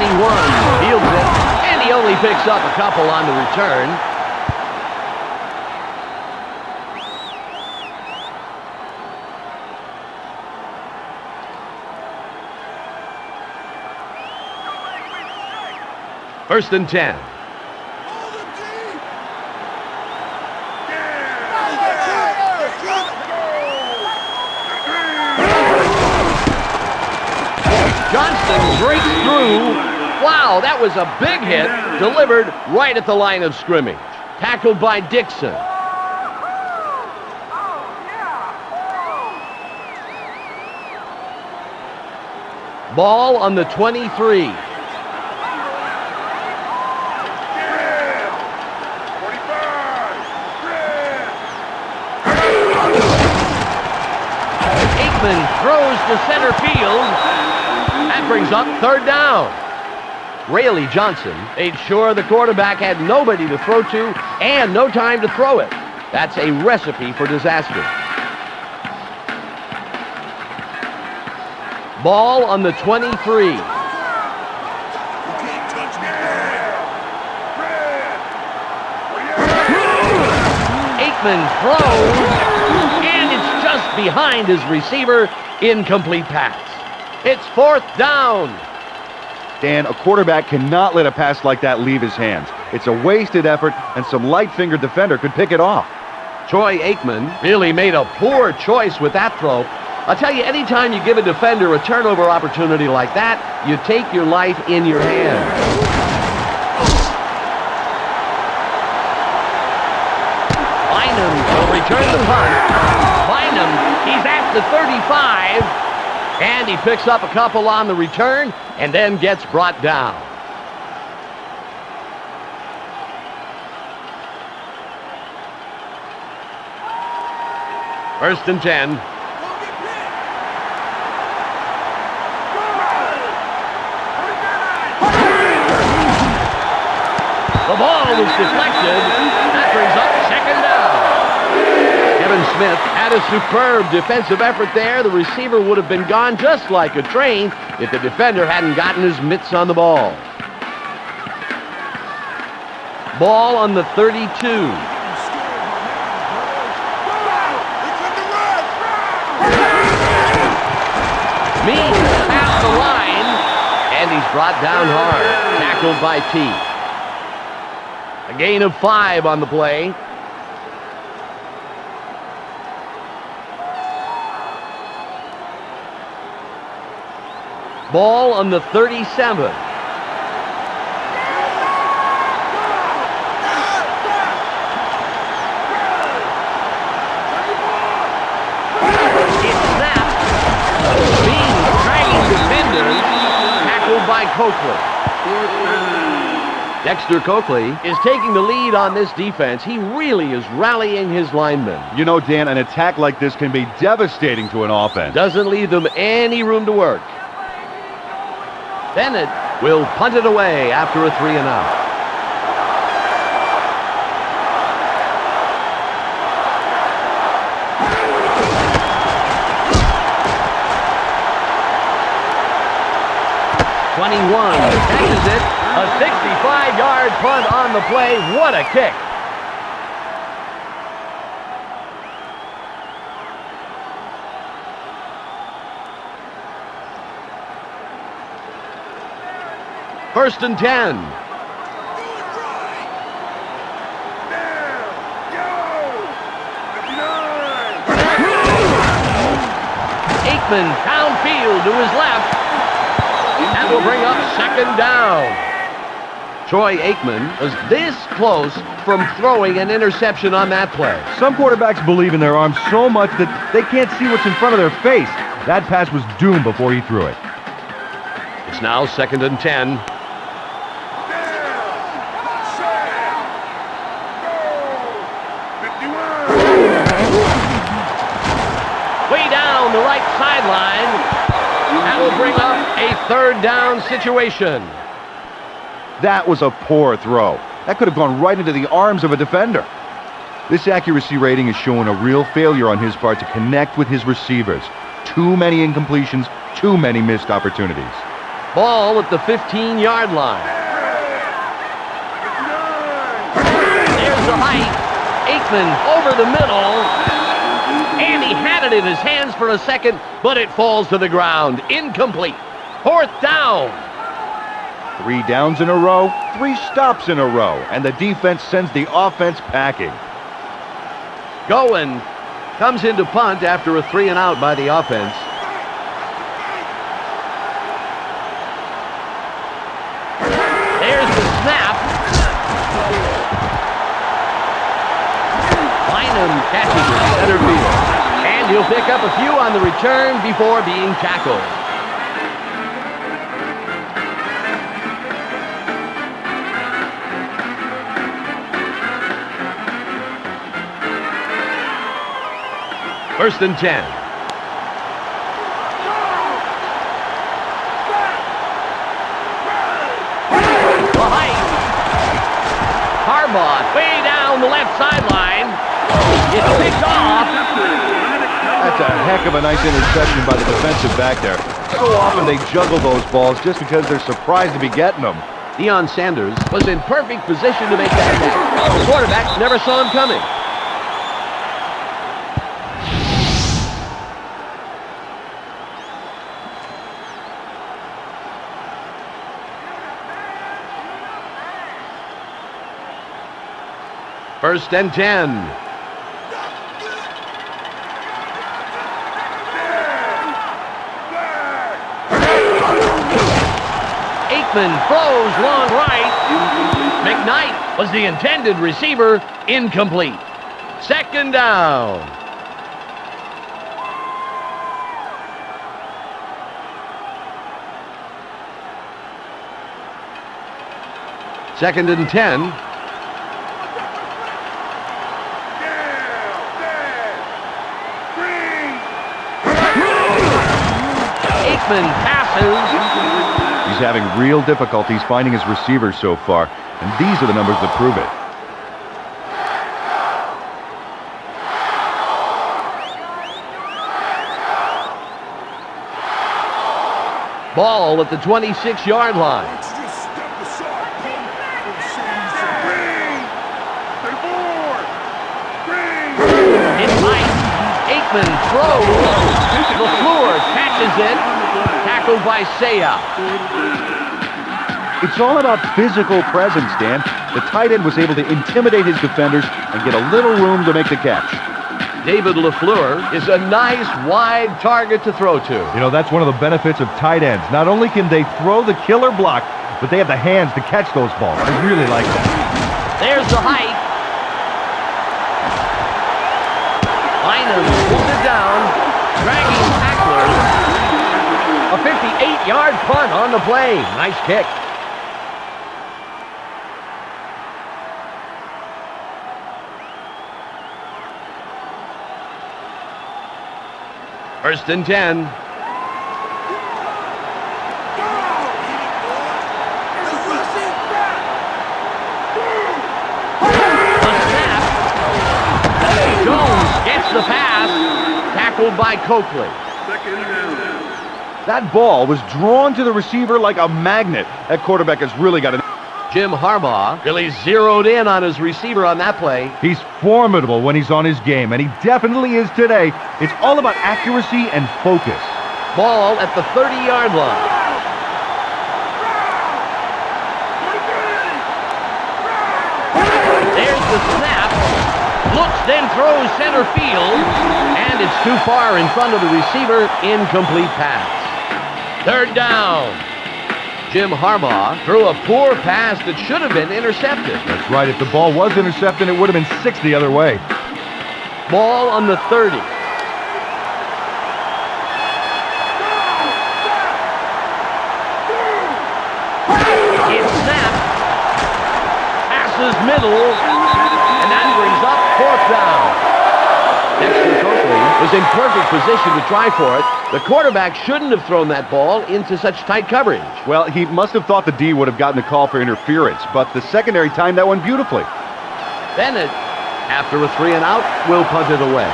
Fields it, and he only picks up a couple on the return. First and 10. Johnston breaks through. Wow, that was a big hit, delivered right at the line of scrimmage. Tackled by Dixon. Ball on the 23. Aikman throws to center field. That brings up third down. Rayleigh Johnson made sure the quarterback had nobody to throw to and no time to throw it. That's a recipe for disaster. Ball on the 23. Aikman throws, and it's just behind his receiver. Incomplete pass. It's fourth down. Dan, a quarterback cannot let a pass like that leave his hands. It's a wasted effort, and some light-fingered defender could pick it off. Troy Aikman really made a poor choice with that throw. I'll tell you, anytime you give a defender a turnover opportunity like that, you take your life in your hands. Bynum will return the punt. Bynum, he's at the 35. And he picks up a couple on the return and then gets brought down. First and 10. The ball was deflected. That brings up second down. Kevin Smith had a superb defensive effort there. The receiver would have been gone just like a train if the defender hadn't gotten his mitts on the ball. Ball on the 32. Means past the line, and he's brought down hard. Tackled by T. A gain of 5 on the play. Ball on the 37. It's snapped. Being dragging defenders. Tackled by Coakley. Dexter Coakley is taking the lead on this defense. He really is rallying his linemen. You know, Dan, an attack like this can be devastating to an offense. Doesn't leave them any room to work. Bennett will punt it away after a 3-and-out. Catches it. A 65-yard punt on the play. What a kick. First and 10. Aikman downfield to his left. That will bring up second down. Troy Aikman was this close from throwing an interception on that play. Some quarterbacks believe in their arms so much that they can't see what's in front of their face. That pass was doomed before he threw it. The It's now 2nd and 10. Way down the right sideline. That will bring up a 3rd down situation. That was a poor throw. That could have gone right into the arms of a defender. This accuracy rating is showing a real failure on his part to connect with his receivers. Too many incompletions, too many missed opportunities. Ball at the 15-yard line. There's the height. Aikman over the middle. And he had it in his hands for a second, but it falls to the ground. Incomplete. 4th down. 3 downs in a row, 3 stops in a row, and the defense sends the offense packing. Goen comes into punt after a 3-and-out by the offense. There's the snap. Bynum catches it center field. And he'll pick up a few on the return before being tackled. First and 10. The height. Harbaugh way down the left sideline. It's picked off. That's a heck of a nice interception by the defensive back there. So often they juggle those balls just because they're surprised to be getting them. Deion Sanders was in perfect position to make that catch. The quarterback never saw him coming. First and 10. Aikman throws long right. McKnight was the intended receiver. Incomplete. 2nd down. Second and 10. Passes. He's having real difficulties finding his receivers so far, and these are the numbers that prove it. Ball at the 26-yard line. It's Mike. Aikman throws. LaFleur catches it. Tackled by Saya. It's all about physical presence, Dan. The tight end was able to intimidate his defenders and get a little room to make the catch. David LaFleur is a nice wide target to throw to. You know, that's one of the benefits of tight ends. Not only can they throw the killer block, but they have the hands to catch those balls. I really like that. There's the height. Bynum pulls it down, dragging tacklers. A 58-yard punt on the play. Nice kick. First and 10. The snap. Jones gets the pass. Tackled by Coakley. That ball was drawn to the receiver like a magnet. That quarterback has really got an... Jim Harbaugh really zeroed in on his receiver on that play. He's formidable when he's on his game, and he definitely is today. It's all about accuracy and focus. Ball at the 30-yard line. There's the snap. Looks, then throws center field. And it's too far in front of the receiver. Incomplete pass. 3rd down. Jim Harbaugh threw a poor pass that should have been intercepted. That's right. If the ball was intercepted, it would have been 6 the other way. Ball on the 30. Misses middle. And that brings up fourth down. Dexter Coakley was in perfect position to try for it. The quarterback shouldn't have thrown that ball into such tight coverage. Well, he must have thought the D would have gotten a call for interference, but the secondary timed that one beautifully. Bennett, after a 3 and out, will punt it away.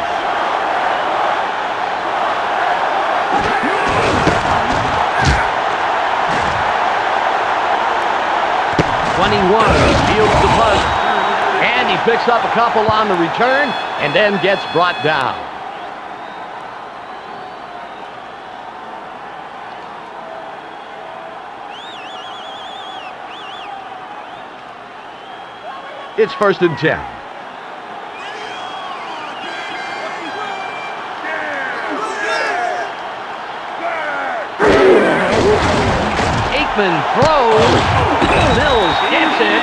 Fields the punt, and he picks up a couple on the return and then gets brought down. It's 1st and 10. Aikman throws. Mills gets it,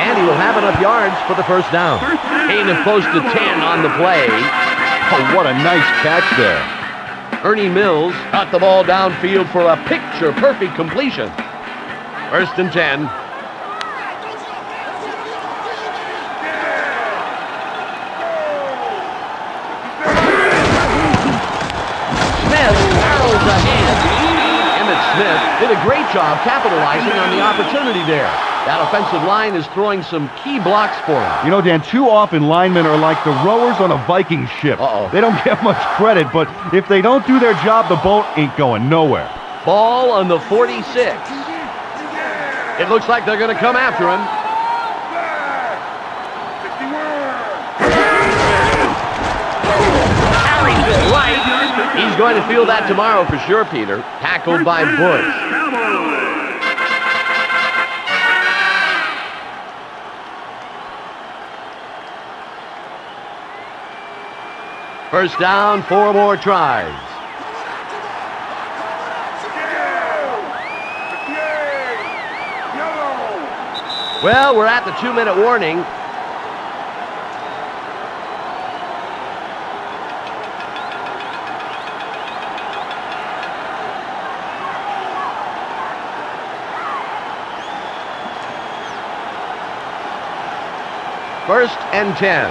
and he will have enough yards for the first down. Gain of close to 10 on the play. Oh, what a nice catch there. Ernie Mills got the ball downfield for a picture-perfect completion. 1st and 10. Smith barrels ahead. Smith did a great job capitalizing on the opportunity there. That offensive line is throwing some key blocks for him. You know, Dan, too often linemen are like the rowers on a Viking ship. They don't get much credit, but if they don't do their job, the boat ain't going nowhere. Ball on the 46. It looks like they're going to come after him. Carries it right. He's going to feel that tomorrow for sure, Peter. Tackled by Bush. First down, 4 more tries. Well, we're at the 2-minute warning. First and 10.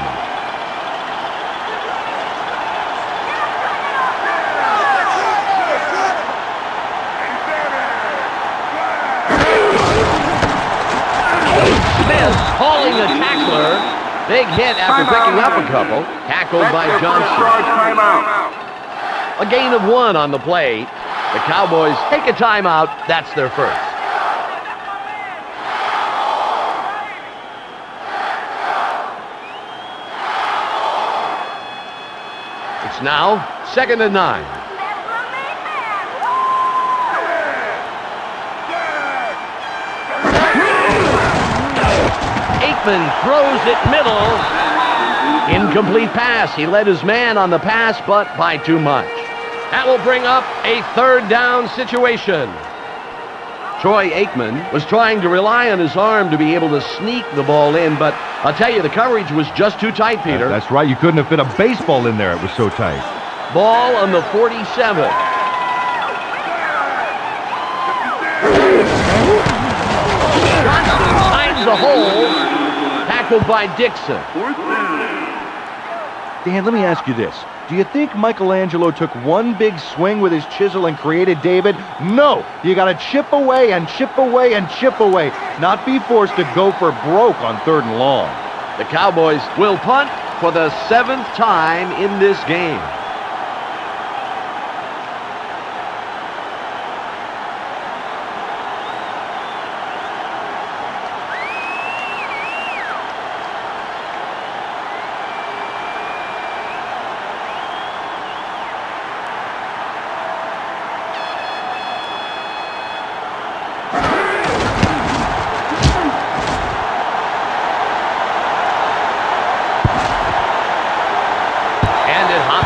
Smith calling a tackler. Big hit after picking up a couple. Tackled by Johnson. A gain of 1 on the play. The Cowboys take a timeout. That's their first. Now, 2nd and 9. Aikman throws it middle. Incomplete pass. He led his man on the pass, but by too much. That will bring up a 3rd down situation. Troy Aikman was trying to rely on his arm to be able to sneak the ball in, but I'll tell you, the coverage was just too tight, Peter. That's right. You couldn't have fit a baseball in there. It was so tight. Ball on the 47. Johnson finds a hole. Tackled by Dixon. Dan, let me ask you this. Do you think Michelangelo took one big swing with his chisel and created David? No! You gotta chip away and chip away and chip away. Not be forced to go for broke on 3rd and long. The Cowboys will punt for the 7th time in this game.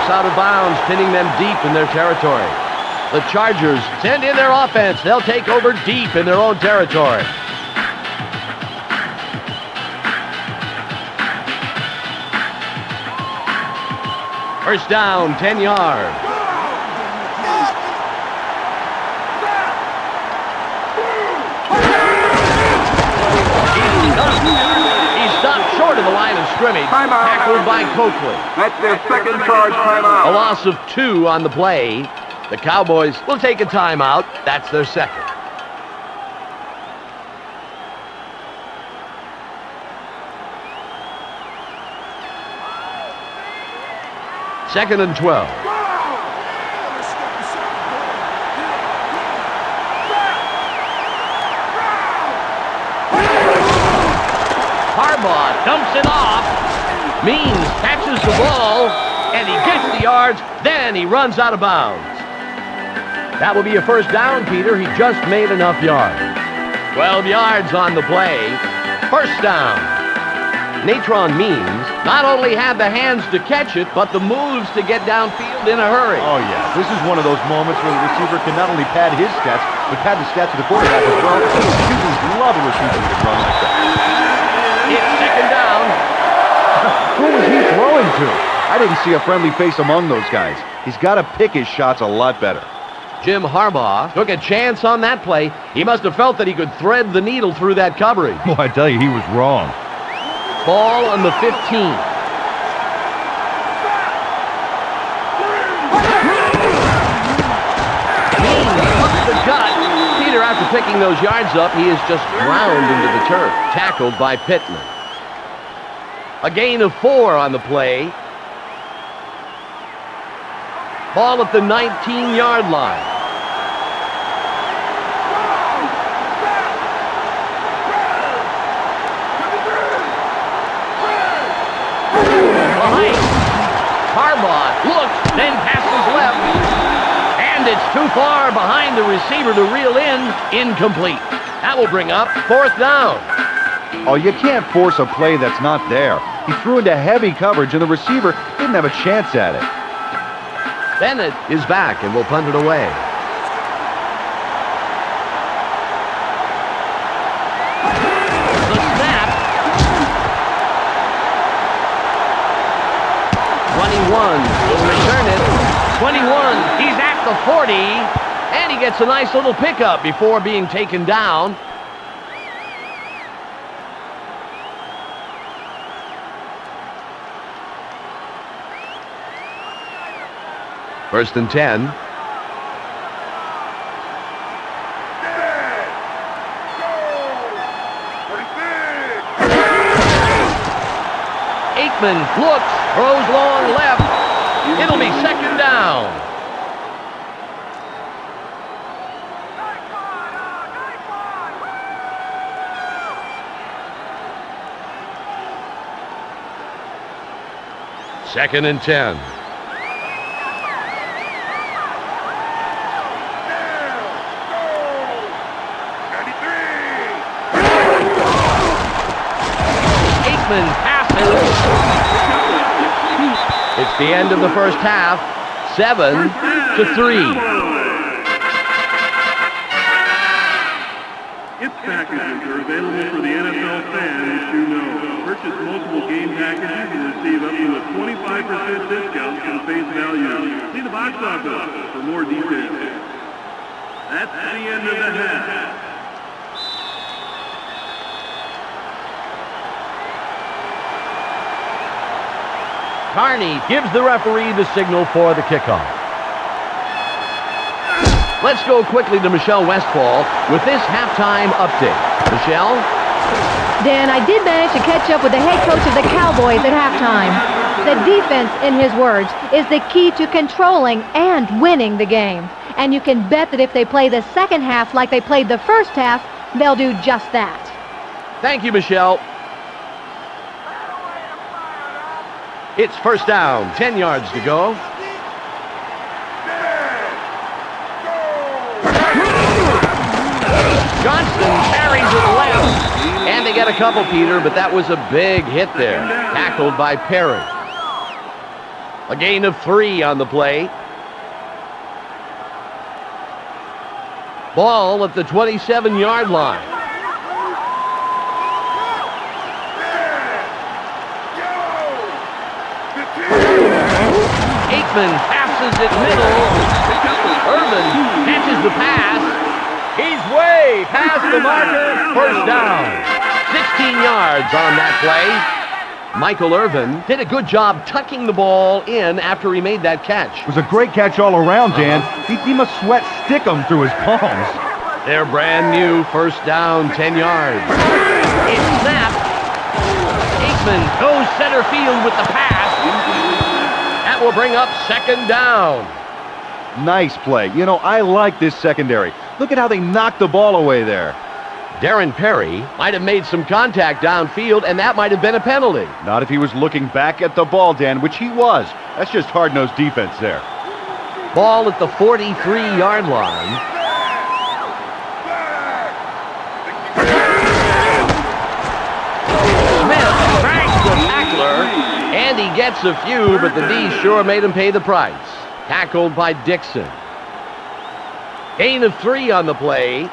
Out of bounds, pinning them deep in their territory. The Chargers send in their offense. They'll take over deep in their own territory. First down, 10 yards. He's scrimmage, tackled by Coakley. That's their second charge timeout. A loss of 2 on the play. The Cowboys will take a timeout. That's their second. Second and 12. Harbaugh dumps it off. Means catches the ball, and he gets the yards. Then he runs out of bounds. That will be a first down, Peter. He just made enough yards. 12 yards on the play. First down. Natron Means not only had the hands to catch it, but the moves to get downfield in a hurry. Oh, yeah. This is one of those moments where the receiver can not only pad his stats, but pad the stats of the quarterback as well. Houston's love a receiver who can run like that. It's second down. Who was he throwing to? I didn't see a friendly face among those guys. He's got to pick his shots a lot better. Jim Harbaugh took a chance on that play. He must have felt that he could thread the needle through that coverage. Well, I tell you, he was wrong. Ball on the 15. The gut. Peter, after picking those yards up, he is just ground into the turf, tackled by Pittman. A gain of 4 on the play. Ball at the 19-yard line. Harbaugh looks, then passes left. And it's too far behind the receiver to reel in. Incomplete. That will bring up fourth down. Oh, you can't force a play that's not there. He threw into heavy coverage, and the receiver didn't have a chance at it. Bennett is back and will punt it away. The snap. 21 will return it. 21, he's at the 40, and he gets a nice little pickup before being taken down. First and 10. Aikman looks, throws long left. It'll be second down. Second and 10. Aikman passes. It's the end of the first half, 7-3. Gift packages are available for the NFL fans who know. Purchase multiple game packages and receive up to a 25% discount on face value. See the box office for more details. That's the end of the half. Carney gives the referee the signal for the kickoff. Let's go quickly to Michelle Westfall with this halftime update. Michelle? Dan, I did manage to catch up with the head coach of the Cowboys at halftime. The defense, in his words, is the key to controlling and winning the game. And you can bet that if they play the second half like they played the first half, they'll do just that. Thank you, Michelle. It's first down, 10 yards to go. Johnston carries it left. And they get a couple, Peter, but that was a big hit there. Tackled by Perry. A gain of 3 on the play. Ball at the 27-yard line. Aikman passes it middle. Irvin catches the pass. He's way past the marker. First down. 16 yards on that play. Michael Irvin did a good job tucking the ball in after he made that catch. It was a great catch all around, Dan. He must sweat stickum through his palms. Their brand new first down, 10 yards. It's snapped. Aikman goes center field with the pass. That will bring up second down. Nice play. You know, I like this secondary. Look at how they knocked the ball away there. Darren Perry might have made some contact downfield, and that might have been a penalty. Not if he was looking back at the ball, Dan, which he was. That's just hard-nosed defense there. Ball at the 43-yard line. Smith drags the tackler, and he gets a few, but the D sure made him pay the price. Tackled by Dixon. Gain of 3 on the play.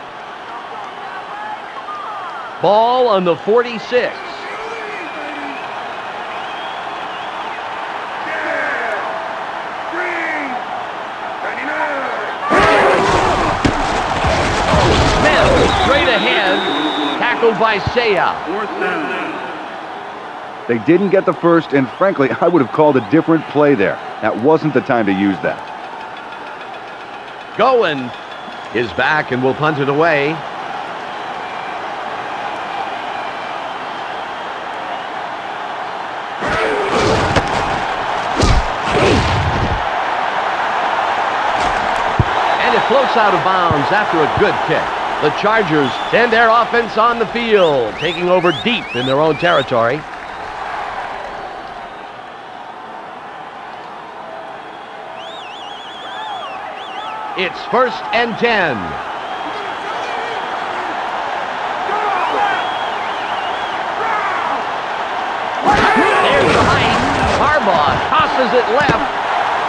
Ball on the 46. Smith straight ahead, tackled by Saya. They didn't get the first, and frankly, I would have called a different play there. That wasn't the time to use that. Goen is back and will punt it away. Floats out of bounds after a good kick. The Chargers send their offense on the field, taking over deep in their own territory. It's 1st and 10. There's the height. Harbaugh tosses it left.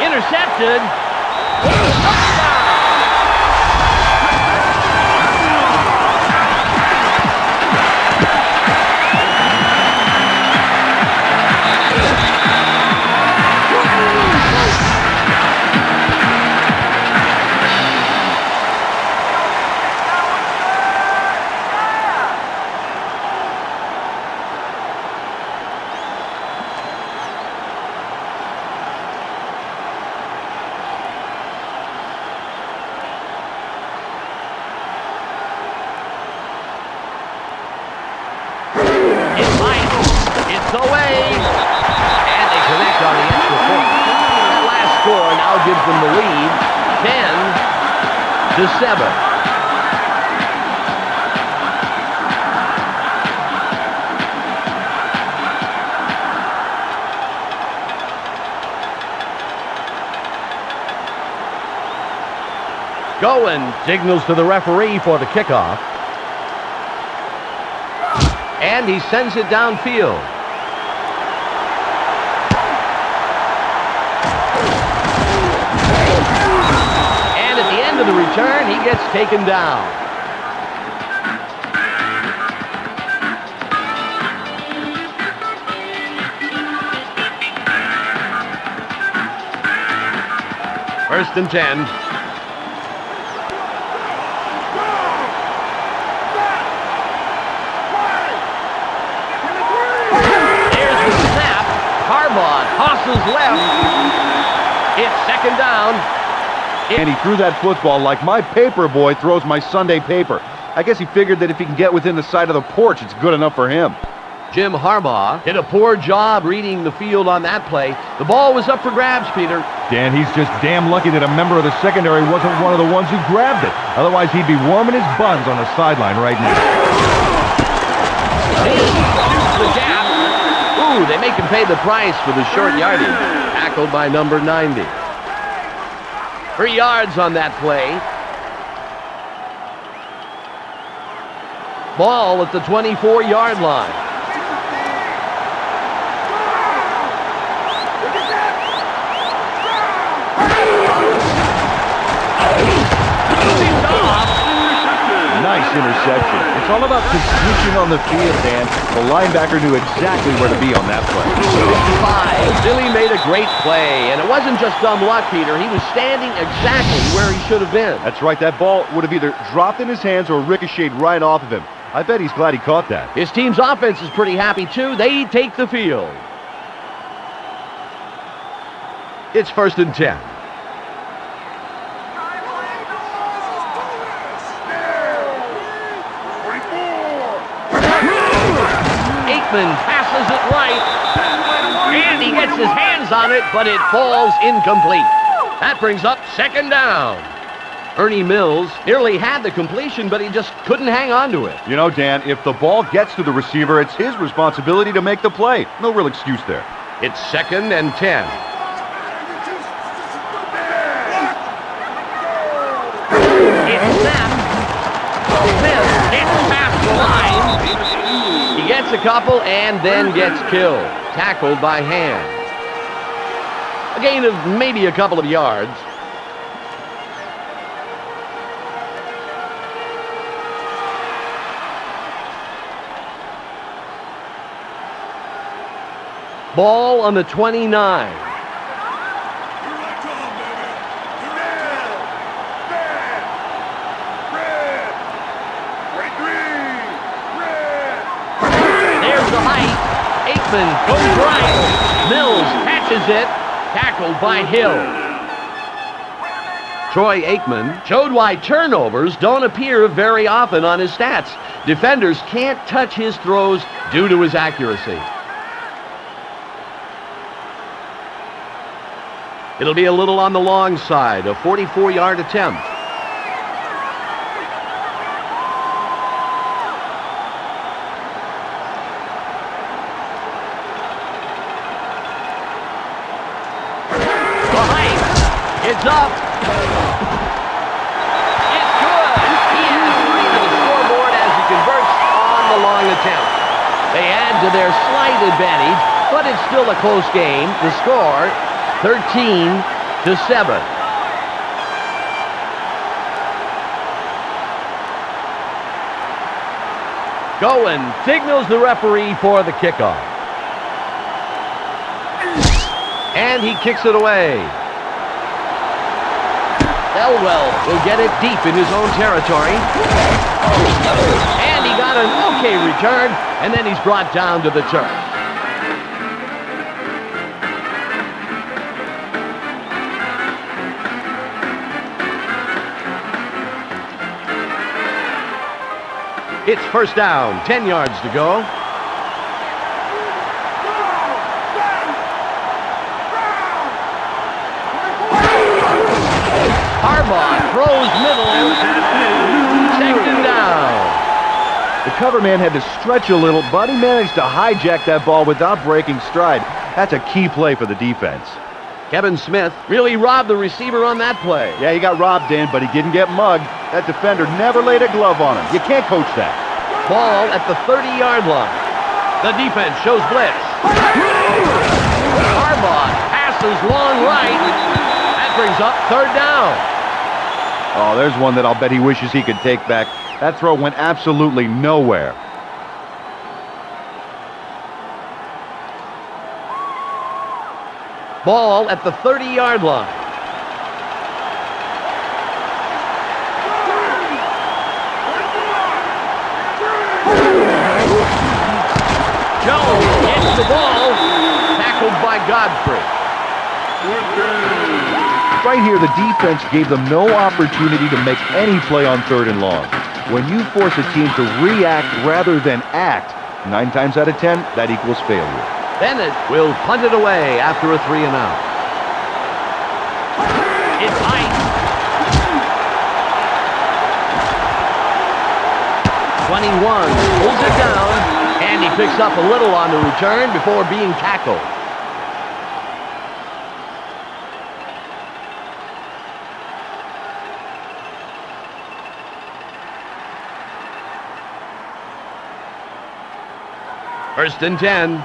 Intercepted. Touchdown! Away, and they connect on the extra point. That last score now gives them the lead, 10-7. Goen signals to the referee for the kickoff, and he sends it downfield. The return, he gets taken down. First and 10. There's the snap. Harbaugh tosses left. It's second down. And he threw that football like my paper boy throws my Sunday paper. I guess he figured that if he can get within the side of the porch, it's good enough for him. Jim Harbaugh did a poor job reading the field on that play. The ball was up for grabs, Peter. Dan, he's just damn lucky that a member of the secondary wasn't one of the ones who grabbed it. Otherwise, he'd be warming his buns on the sideline right now. He shoots the gap. Ooh, they make him pay the price for the short yardage. Tackled by number 90. 3 yards on that play. Ball at the 24-yard line. Nice interception. It's all about position on the field, Dan. The linebacker knew exactly where to be on that play. 55. Billy made a great play, and it wasn't just dumb luck, Peter. He was standing exactly where he should have been. That's right. That ball would have either dropped in his hands or ricocheted right off of him. I bet he's glad he caught that. His team's offense is pretty happy, too. They take the field. It's 1st and 10. Aikman passes it right, and he gets his hands on it, but it falls incomplete. That brings up 2nd down. Ernie Mills nearly had the completion, but he just couldn't hang on to it. You know, Dan, if the ball gets to the receiver, it's his responsibility to make the play. No real excuse there. It's 2nd and 10. It's snapped. Smith gets past the line. He gets a couple and then gets killed. Tackled by hand. A gain of maybe a couple of yards. Ball on the 29. There's the height. Aikman goes right. Mills catches it. Tackled by Hill. Troy Aikman showed why turnovers don't appear very often on his stats. Defenders can't touch his throws due to his accuracy. It'll be a little on the long side, a 44-yard attempt. The height, it's up. It's good. He adds 3 to the scoreboard as he converts on the long attempt. They add to their slight advantage, but it's still a close game. The score, 13-7. Goen signals the referee for the kickoff. And he kicks it away. Elwell will get it deep in his own territory. And he got an okay return, and then he's brought down to the turf. It's 1st down, 10 yards to go. Harbaugh throws middle. 2nd down. The cover man had to stretch a little, but he managed to hijack that ball without breaking stride. That's a key play for the defense. Kevin Smith really robbed the receiver on that play. Yeah, he got robbed, Dan, but he didn't get mugged. That defender never laid a glove on him. You can't coach that. Ball at the 30-yard line. The defense shows blitz. Harbaugh passes long right. That brings up 3rd down. Oh, there's one that I'll bet he wishes he could take back. That throw went absolutely nowhere. Ball at the 30-yard line. Jones gets the ball. Tackled by Godfrey. Right here, the defense gave them no opportunity to make any play on 3rd and long. When you force a team to react rather than act, 9 times out of 10, that equals failure. Bennett will punt it away after a 3 and out. It's Height. 21 pulls it down, and he picks up a little on the return before being tackled. First and 10.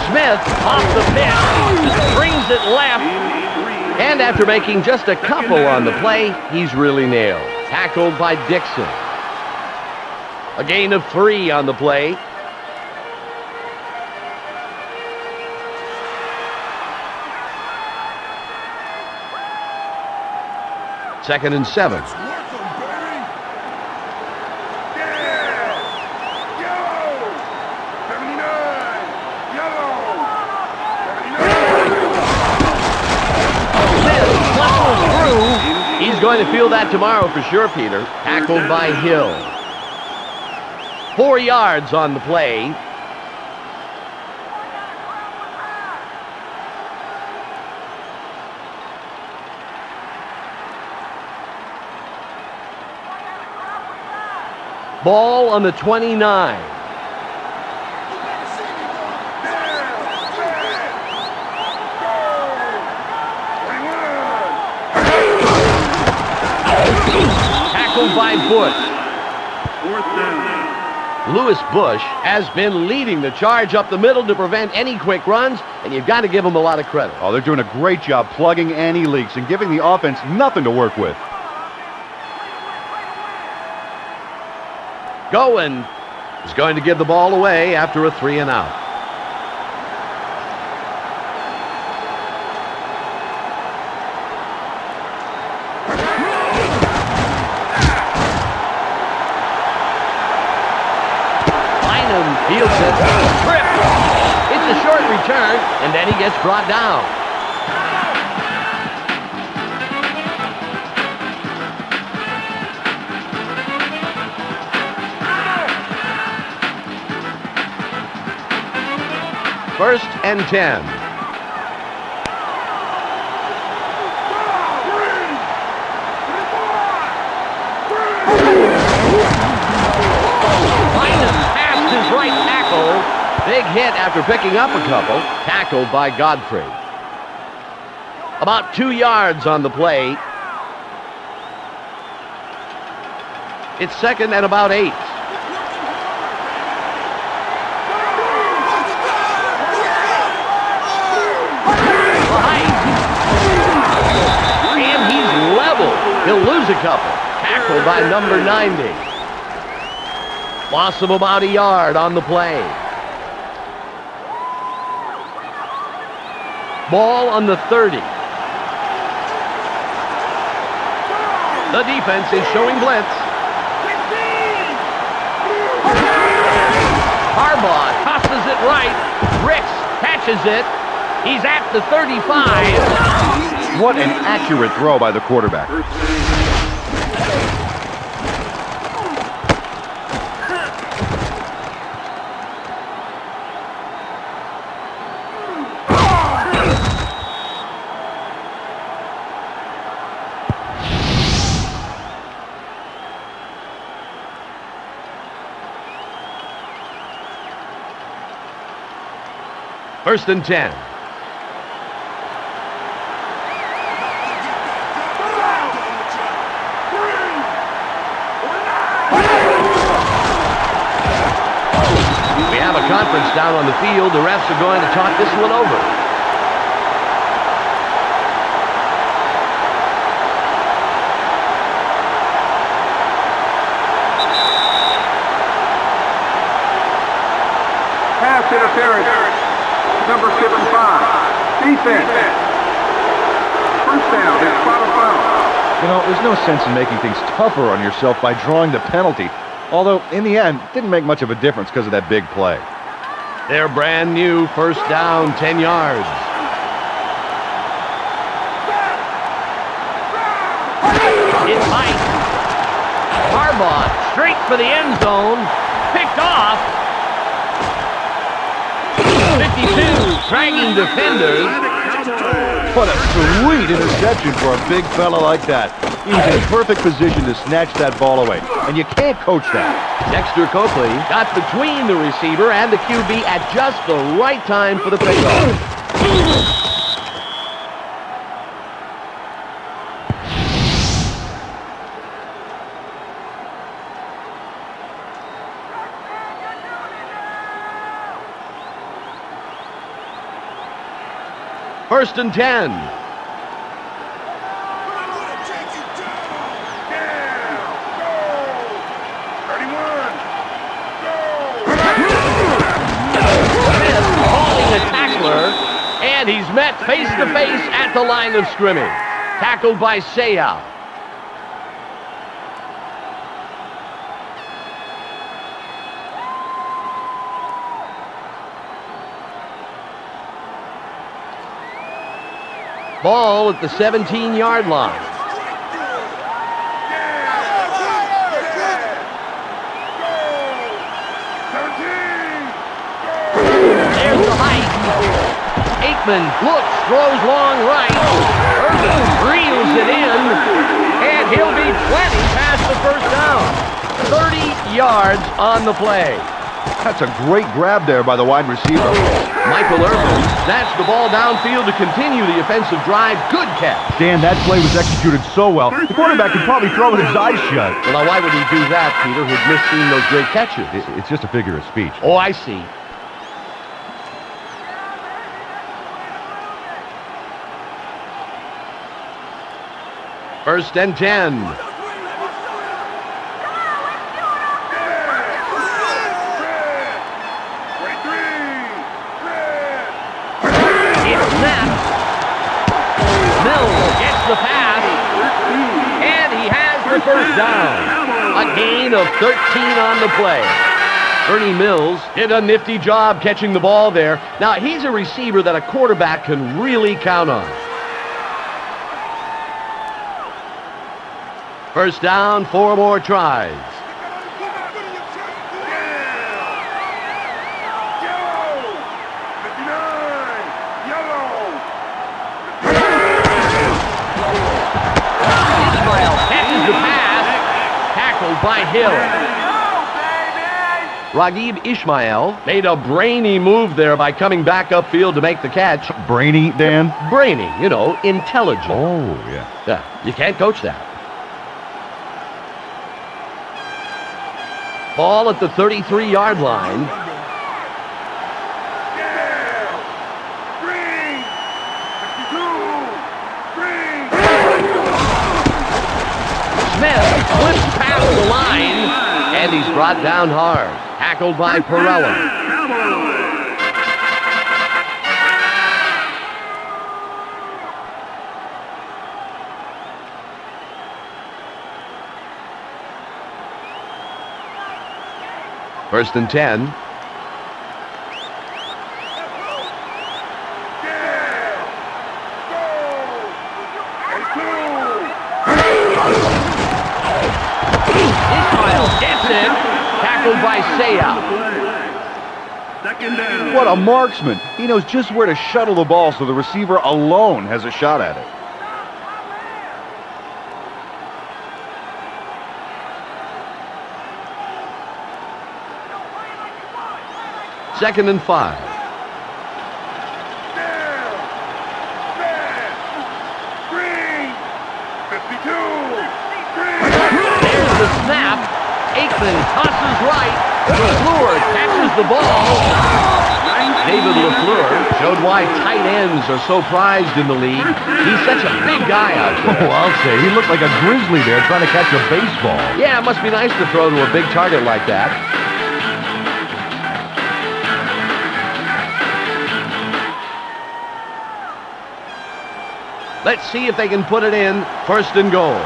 Smith off the pitch, brings it left, and after making just a couple on the play, he's really nailed. Tackled by Dixon. A gain of 3 on the play. 2nd and 7. He's going to feel that tomorrow for sure, Peter. Tackled by Hill. 4 yards on the play. Ball on the 29. Tackled by Bush. 4th down. Lewis Bush has been leading the charge up the middle to prevent any quick runs, and you've got to give him a lot of credit. Oh, they're doing a great job plugging any leaks and giving the offense nothing to work with. Goen is going to give the ball away after a 3 and out. Fields it. Trip. It's a short return, and then he gets brought down. First and 10. His right tackle. Big hit after picking up a couple. Tackled by Godfrey. About 2 yards on the play. It's 2nd and about 8. And he's level. He'll lose a couple. Tackled by number 90. Loss of about a yard on the play. Ball on the 30. The defense is showing blitz. Harbaugh tosses it right. Ricks catches it. He's at the 35. What an accurate throw by the quarterback. First and 10. We have a conference down on the field. The refs are going to talk this one over. Pass interference. Number 75. Defense. First down. It's spot foul. You know, there's no sense in making things tougher on yourself by drawing the penalty. Although, in the end, it didn't make much of a difference because of that big play. They're brand new. First down, 10 yards. It's Mike. Harbaugh straight for the end zone. Picked off. 52, dragging defenders. What a sweet interception for a big fella like that. He was in perfect position to snatch that ball away, and you can't coach that. Dexter Coakley got between the receiver and the QB at just the right time for the pickoff. First and 10. Calling a tackler, and he's met face-to-face at the line of scrimmage. Tackled by Sayal. Ball at the 17-yard line. There's the height. Aikman looks, throws long right. Urban reels it in, and he'll be 20 past the first down. 30 yards on the play. That's a great grab there by the wide receiver. Michael Irvin snatched the ball downfield to continue the offensive drive. Good catch. Dan, that play was executed so well, the quarterback could probably throw with his eyes shut. Well, now why would he do that, Peter? He'd miss seeing those great catches. It's just a figure of speech. Oh, I see. First and 10. The pass, and he has the first down. A gain of 13 on the play. Ernie Mills did a nifty job catching the ball there. Now, he's a receiver that a quarterback can really count on. First down, 4 more tries. By Hill. Raghib Ismail made a brainy move there by coming back upfield to make the catch. Brainy, Dan? Brainy, you know, intelligent. Oh, yeah. Yeah, you can't coach that. Ball at the 33-yard line. Smith flips past the line, and he's brought down hard. Tackled by Perella. First and 10. By Saya. What a marksman. He knows just where to shuttle the ball so the receiver alone has a shot at it. Second and 5. There's the snap. Aikman tosses right. LaFleur catches the ball. David LaFleur showed why tight ends are so prized in the league. He's such a big guy out there. Oh, I'll say. He looked like a grizzly there trying to catch a baseball. Yeah, it must be nice to throw to a big target like that. Let's see if they can put it in. First and goal.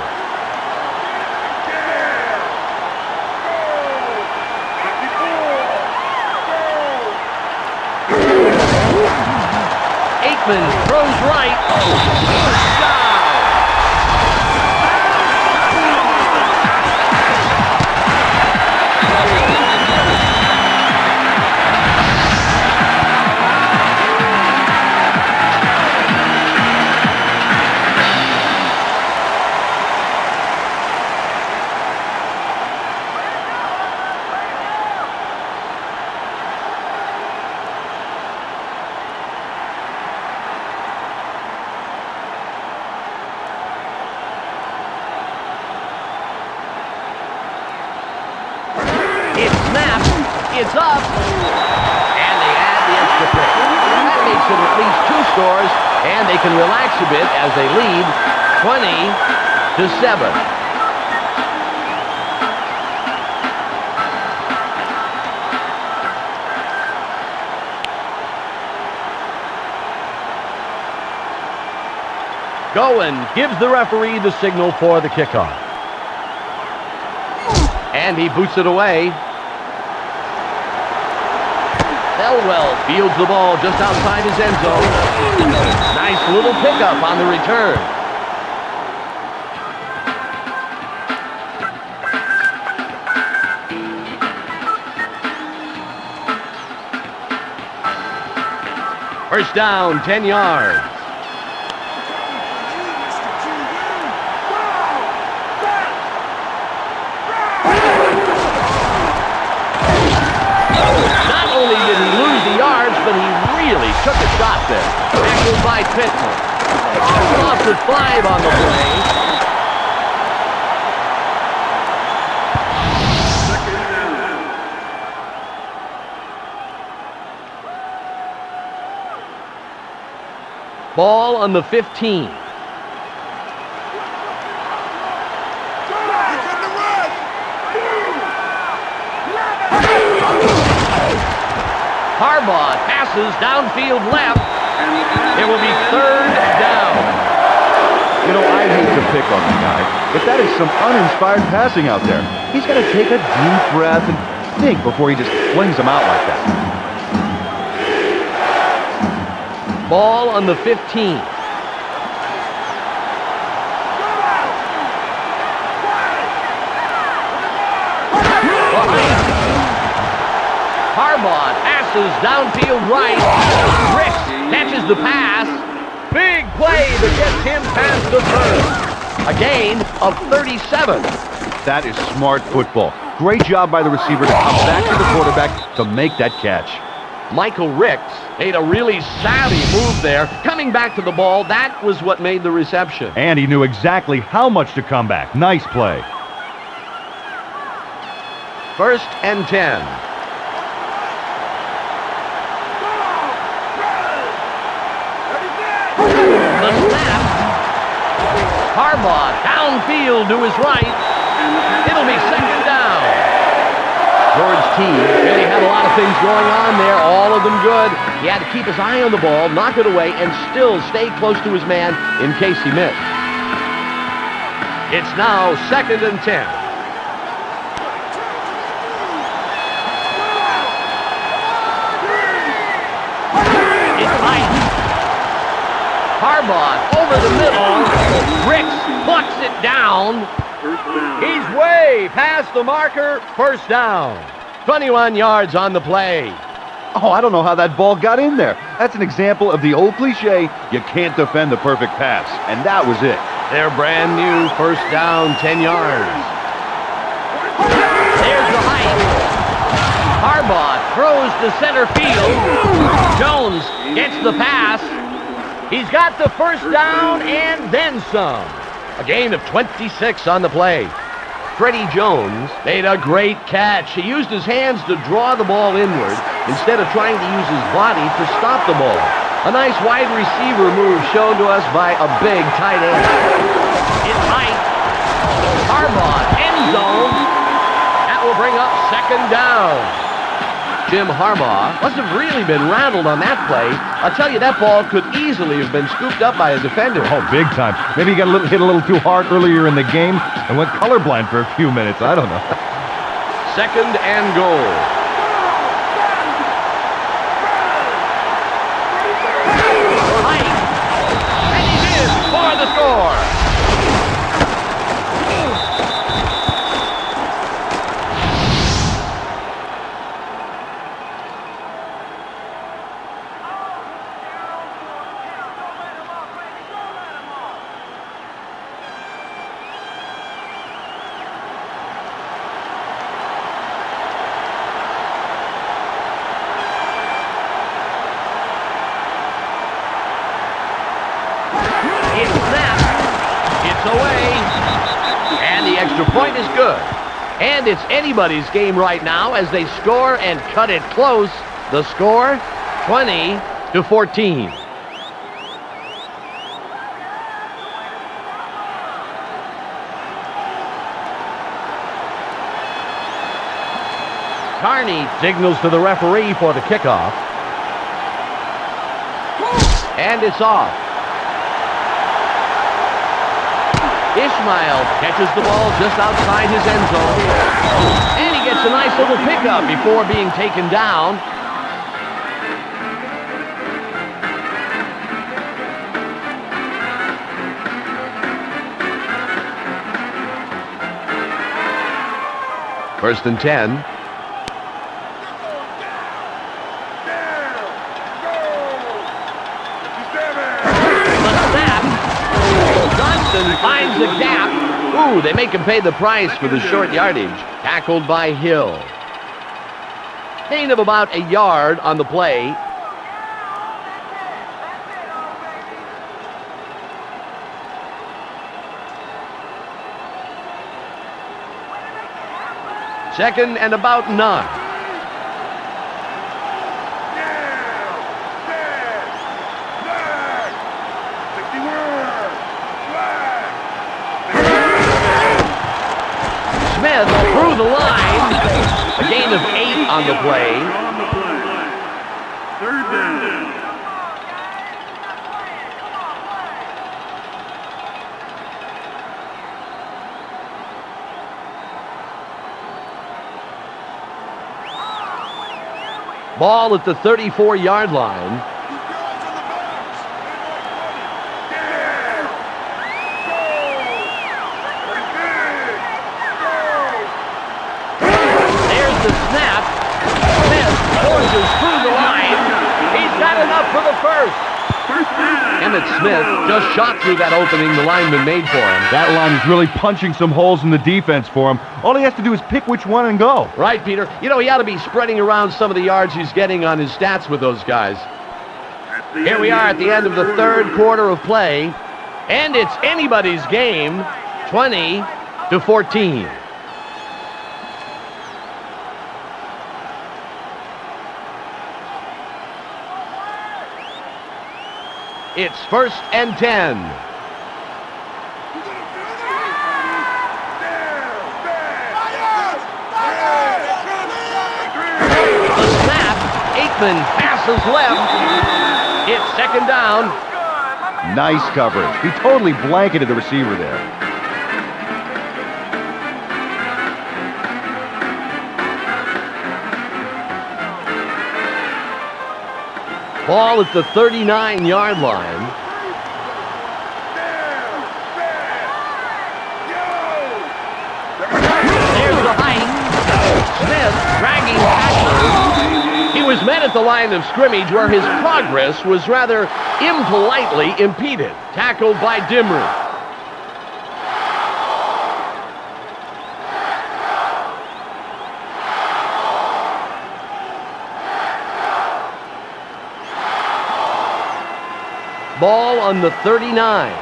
Throws right. It's up, and they add the extra pick. That makes it at least 2 scores, and they can relax a bit as they lead 20-7. Goen gives the referee the signal for the kickoff. And he boots it away. Elwell fields the ball just outside his end zone. Nice little pickup on the return. First down, 10 yards. Not only did he lose the yards, but he really took a shot there. Tackled by Pittman. Loss of 5 on the play. Ball on the 15. Harbaugh passes downfield left. It will be third down. You know, I hate to pick on the guy, but that is some uninspired passing out there. He's got to take a deep breath and think before he just flings them out like that. Ball on the 15. Harbaugh passes downfield right. Ricks catches the pass. Big play that gets him past the first. A gain of 37. That is smart football. Great job by the receiver to come back to the quarterback to make that catch. Michael Ricks made a really savvy move there. Coming back to the ball, that was what made the reception. And he knew exactly how much to come back. Nice play. First and 10. The snap. Harbaugh downfield to his right. It'll be second down. George's team really had a lot of things going on there, all of them good. He had to keep his eye on the ball, knock it away, and still stay close to his man in case he missed. It's now second and 10. It's tight. Harbaugh over the middle. Ricks plucks it down. He's way past the marker. First down. 21 yards on the play. Oh, I don't know how that ball got in there. That's an example of the old cliche, you can't defend the perfect pass. And that was it. Their brand new first down, 10 yards. There's the height. Harbaugh throws to center field. Jones gets the pass. He's got the first down and then some. A gain of 26 on the play. Freddie Jones made a great catch. He used his hands to draw the ball inward instead of trying to use his body to stop the ball. A nice wide receiver move shown to us by a big tight end. It's tight. Harbaugh, end zone. That will bring up second down. Jim Harbaugh must have really been rattled on that play. I'll tell you, that ball could easily have been scooped up by a defender. Oh, big time. Maybe he got hit a little too hard earlier in the game and went colorblind for a few minutes. I don't know. Second and goal. Height. And he did for the score. It's snapped. It's away. And the extra point is good. And it's anybody's game right now as they score and cut it close. The score, 20-14. Carney signals to the referee for the kickoff. And it's off. Ishmael catches the ball just outside his end zone. And he gets a nice little pickup before being taken down. First and 10. Johnston finds the gap. Ooh, they make him pay the price for the short yardage. Tackled by Hill. Gain of about a yard on the play. Second and about 9. Smith through the line. A gain of 8 on the play. Third down. Ball at the 34-yard line. There's the snap. Smith forces through the line. He's got enough for the first. Emmett Smith just shot through that opening the lineman made for him. That line is really punching some holes in the defense for him. All he has to do is pick which one and go. Right, Peter. You know, he ought to be spreading around some of the yards he's getting on his stats with those guys. Here we are at the end of the third quarter of play, and it's anybody's game, 20-14. It's first and 10. The snap. Aikman passes left. It's second down. Nice coverage. He totally blanketed the receiver there. Ball at the 39-yard line. There's the height. Smith dragging tackler. He was met at the line of scrimmage where his progress was rather impolitely impeded. Tackled by Dimmer. Ball on the 39.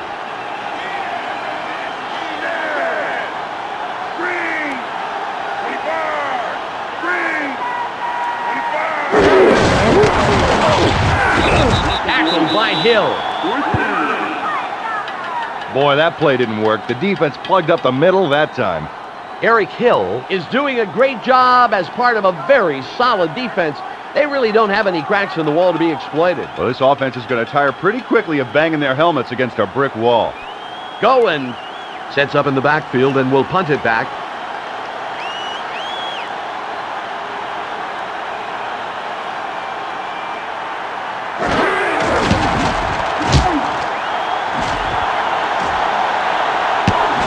Tackled by Hill. Boy, that play didn't work. The defense plugged up the middle that time. Eric Hill is doing a great job as part of a very solid defense. They really don't have any cracks in the wall to be exploited. Well, this offense is going to tire pretty quickly of banging their helmets against a brick wall. Goen sets up in the backfield and will punt it back.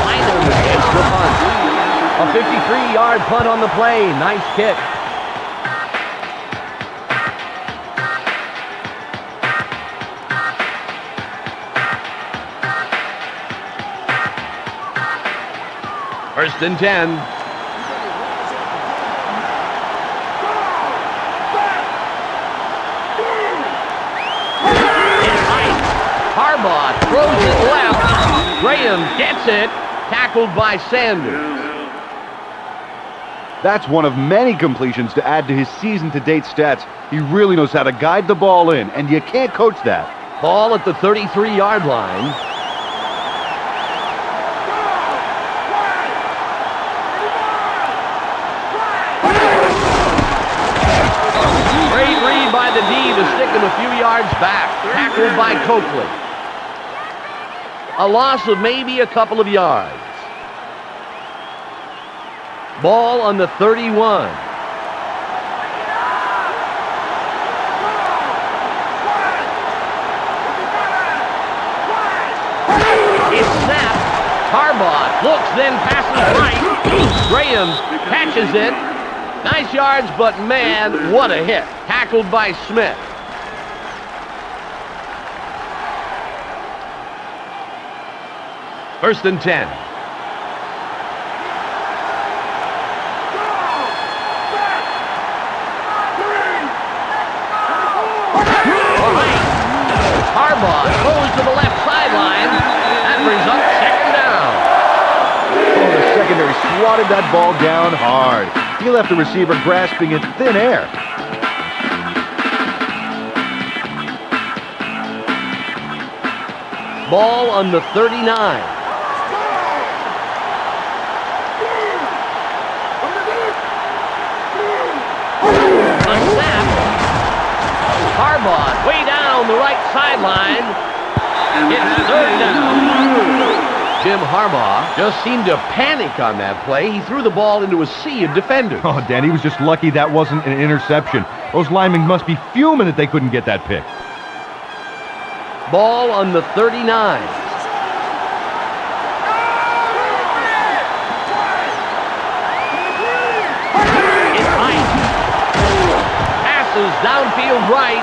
Liner gets the punt. A 53-yard punt on the play. Nice kick. First and 10. Harbaugh throws it left. Graham gets it. Tackled by Sanders. That's one of many completions to add to his season-to-date stats. He really knows how to guide the ball in, and you can't coach that. Ball at the 33-yard line. Great read by the D to stick him a few yards back. Tackled by Coakley. A loss of maybe a couple of yards. Ball on the 31. It's snapped. Harbaugh looks, then passes right. Graham catches it. Nice yards, but man, what a hit. Tackled by Smith. First and 10. Harbaugh goes to the left sideline. That brings up second down. Oh, the secondary swatted that ball down hard. He left the receiver grasping in thin air. Ball on the 39. A snap. Harbaugh way down the right sideline. It's third down. Jim Harbaugh just seemed to panic on that play. He threw the ball into a sea of defenders. Oh, Dan, he was just lucky that wasn't an interception. Those linemen must be fuming that they couldn't get that pick. Ball on the 39. It's high. Passes downfield right.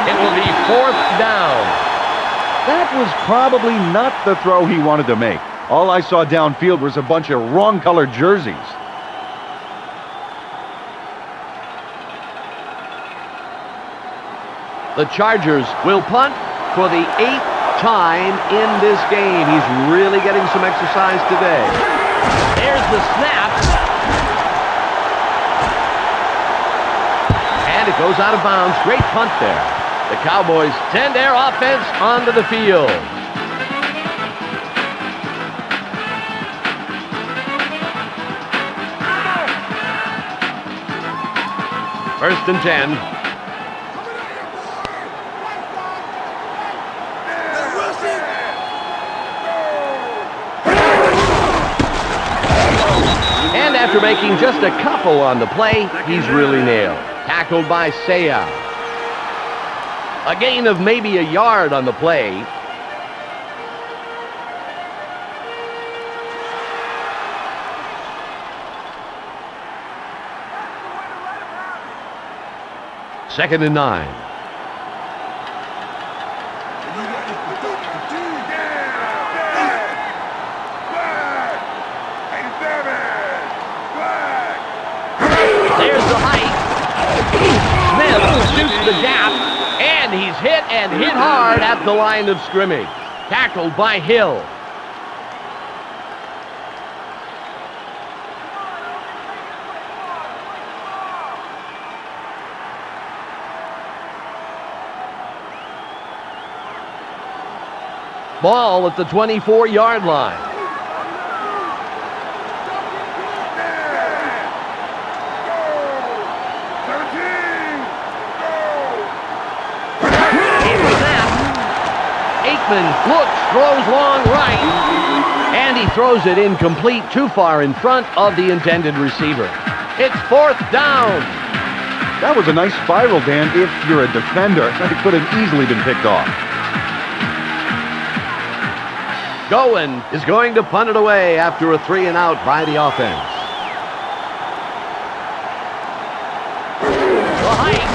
It will be fourth down. That was probably not the throw he wanted to make. All I saw downfield was a bunch of wrong-colored jerseys. The Chargers will punt for the 8th time in this game. He's really getting some exercise today. There's the snap. And it goes out of bounds. Great punt there. The Cowboys send their offense onto the field. First and 10. And after making just a couple on the play, he's really nailed. Tackled by Saya. A gain of maybe a yard on the play. Second and 9. There's the height. Smith shoots the gap. And he's hit and hit hard at the line of scrimmage. Tackled by Hill. Ball at the 24-yard line. Looks, throws long right, and he throws it incomplete, too far in front of the intended receiver. It's fourth down. That was a nice spiral, Dan, if you're a defender. It could have easily been picked off. Goen is going to punt it away after a 3-and-out by the offense. The height.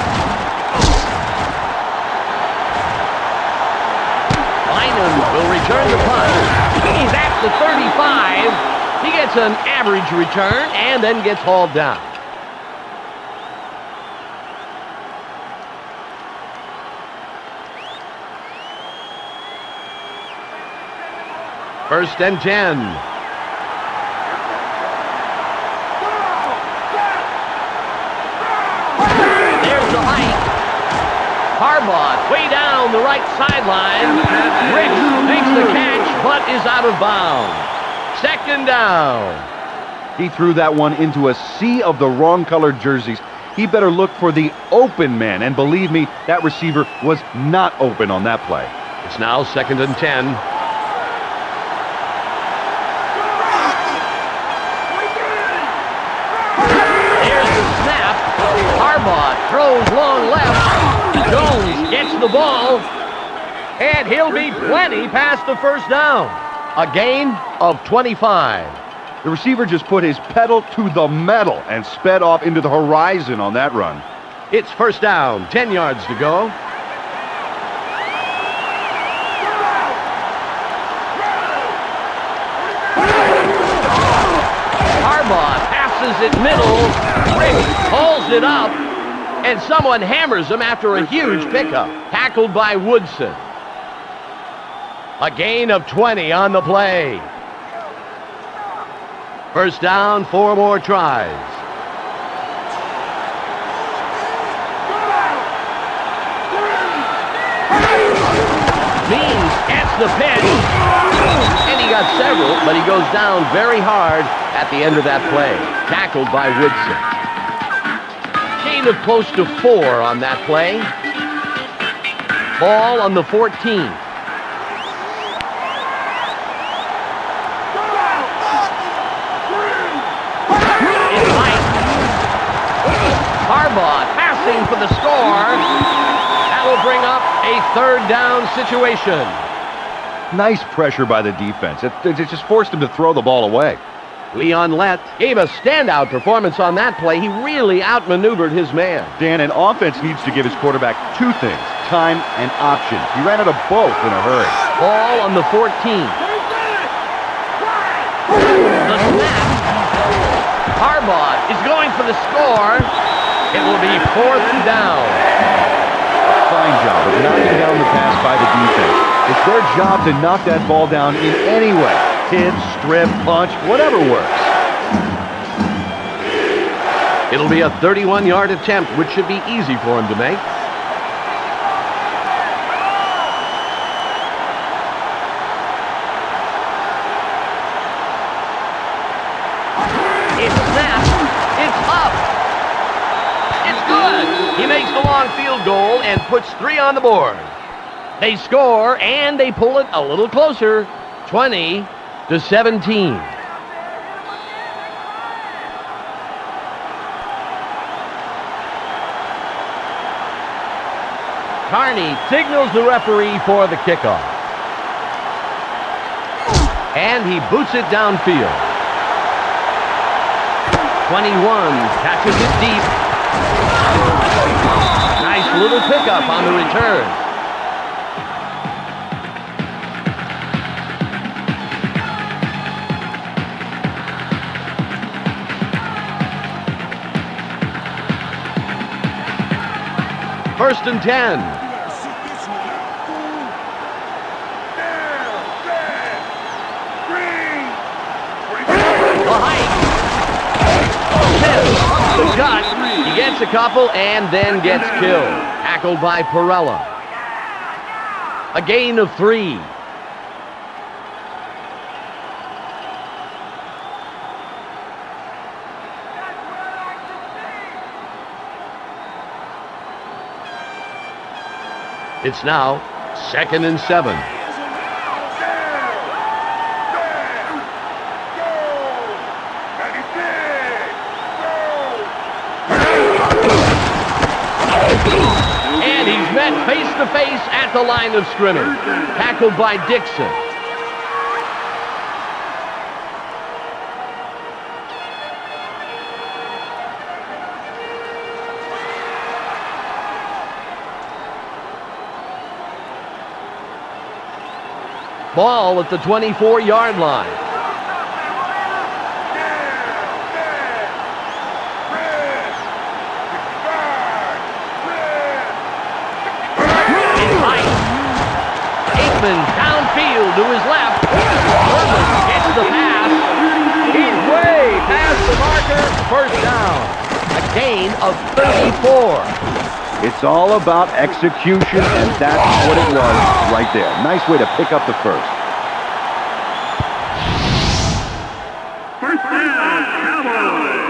Will return the punt. He's at the 35. He gets an average return and then gets hauled down. First and 10. There's the height. Harbaugh way down the right sideline. Ricks makes the catch, but is out of bounds. Second down. He threw that one into a sea of the wrong-colored jerseys. He better look for the open man, and believe me, that receiver was not open on that play. It's now second and 10. There's the snap. Harbaugh throws long left. Jones gets the ball, and he'll be plenty past the first down. A gain of 25. The receiver just put his pedal to the metal and sped off into the horizon on that run. It's first down, 10 yards to go. Harbaugh passes it middle. Rick pulls it up, and someone hammers him after a huge pickup. Tackled by Woodson. A gain of 20 on the play. First down, 4 more tries. Means gets the pitch, and he got several, but he goes down very hard at the end of that play. Tackled by Woodson. Gain of close to 4 on that play. Ball on the 14. Harbaugh passing for the score. That'll bring up a third down situation. Nice pressure by the defense. It just forced him to throw the ball away. Leon Lett gave a standout performance on that play. He really outmaneuvered his man. Dan, an offense needs to give his quarterback 2 things, time and options. He ran out of both in a hurry. Ball on the 14. The snap. Harbaugh is going for the score. It will be 4th down. Fine job of knocking down the pass by the defense. It's their job to knock that ball down in any way. Hit, strip, punch, whatever works. It'll be a 31-yard attempt, which should be easy for him to make. It's snapped. It's up. It's good. He makes the long field goal and puts 3 on the board. They score, and they pull it a little closer, 20-17. Carney signals the referee for the kickoff. And he boots it downfield. 21 catches it deep. Nice little pickup on the return. First and 10. The hike. The gut. He gets a couple and then gets killed. Tackled by Perella. A gain of 3. It's now 2nd and 7. And he's met face to face at the line of scrimmage. Tackled by Dixon. Ball at the 24-yard line. It's high. Aikman downfield to his left. Portland gets the pass. He's way past the marker. First down. A gain of 34. It's all about execution, and that's what it was right there. Nice way to pick up the first. First down, Cowboys.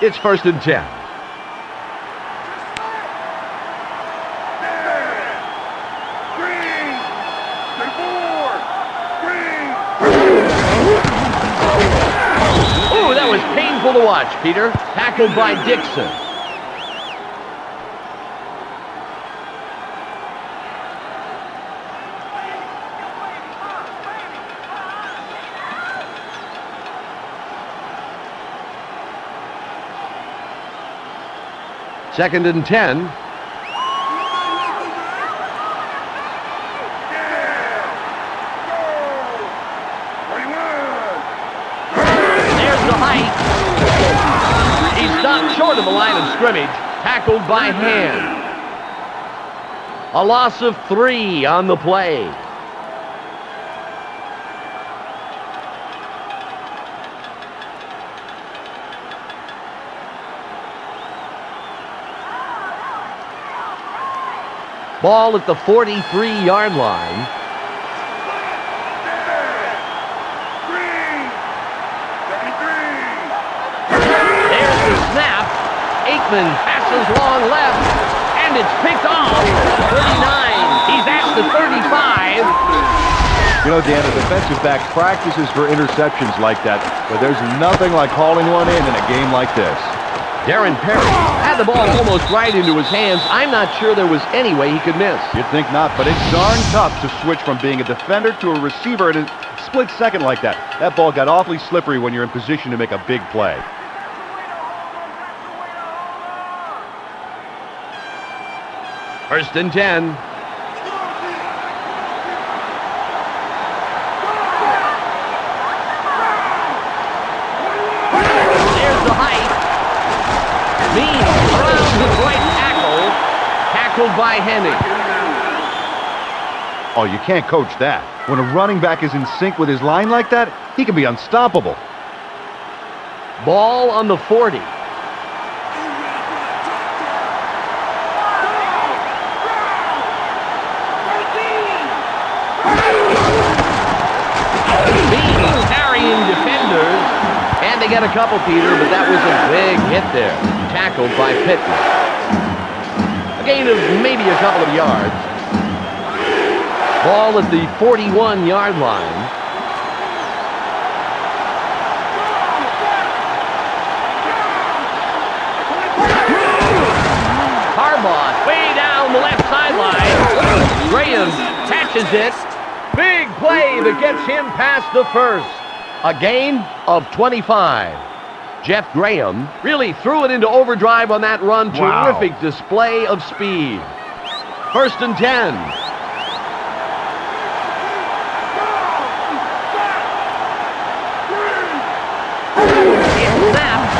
It's 1st and 10. painful to watch, Peter. Tackled by Dixon. Second and 10. There's the height. He stopped short of the line of scrimmage, tackled by hand. A loss of 3 on the play. Ball at the 43-yard line. There's the snap. Aikman passes long left, and it's picked off. 39. He's at the 35. You know, Dan, a defensive back practices for interceptions like that, but there's nothing like hauling one in a game like this. Darren Perry had the ball almost right into his hands. I'm not sure there was any way he could miss. You'd think not, but it's darn tough to switch from being a defender to a receiver in a split second like that. That ball got awfully slippery when you're in position to make a big play. First and 10. There's the height. Bean around his right tackle. Tackled by Henning. Oh, you can't coach that. When a running back is in sync with his line like that, he can be unstoppable. Ball on the 40. Bean carrying defenders. And they get a couple, Peter, but that was a big hit there. Tackled by Pittman. A gain of maybe a couple of yards. Ball at the 41-yard line. Harbaugh way down the left sideline. Graham catches it. Big play that gets him past the first. A gain of 25. Jeff Graham really threw it into overdrive on that run. Wow. Terrific display of speed. First and 10. It's snapped.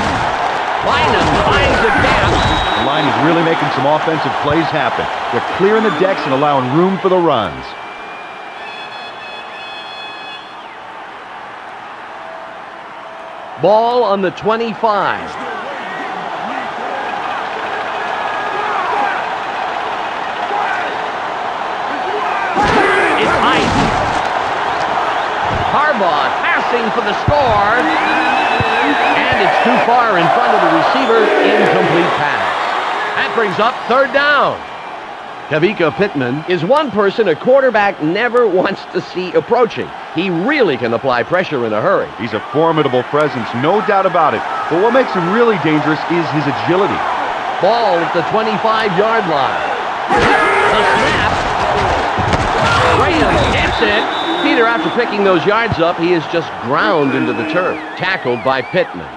Bynum finds a gap. The line is really making some offensive plays happen. They're clearing the decks and allowing room for the runs. Ball on the 25. It's Height. Harbaugh passing for the score. And it's too far in front of the receiver. Incomplete pass. That brings up third down. Kavika Pittman is one person a quarterback never wants to see approaching. He really can apply pressure in a hurry. He's a formidable presence, no doubt about it. But what makes him really dangerous is his agility. Ball at the 25-yard line. The snap. Graham gets it. Peter, after picking those yards up, he is just ground into the turf. Tackled by Pittman.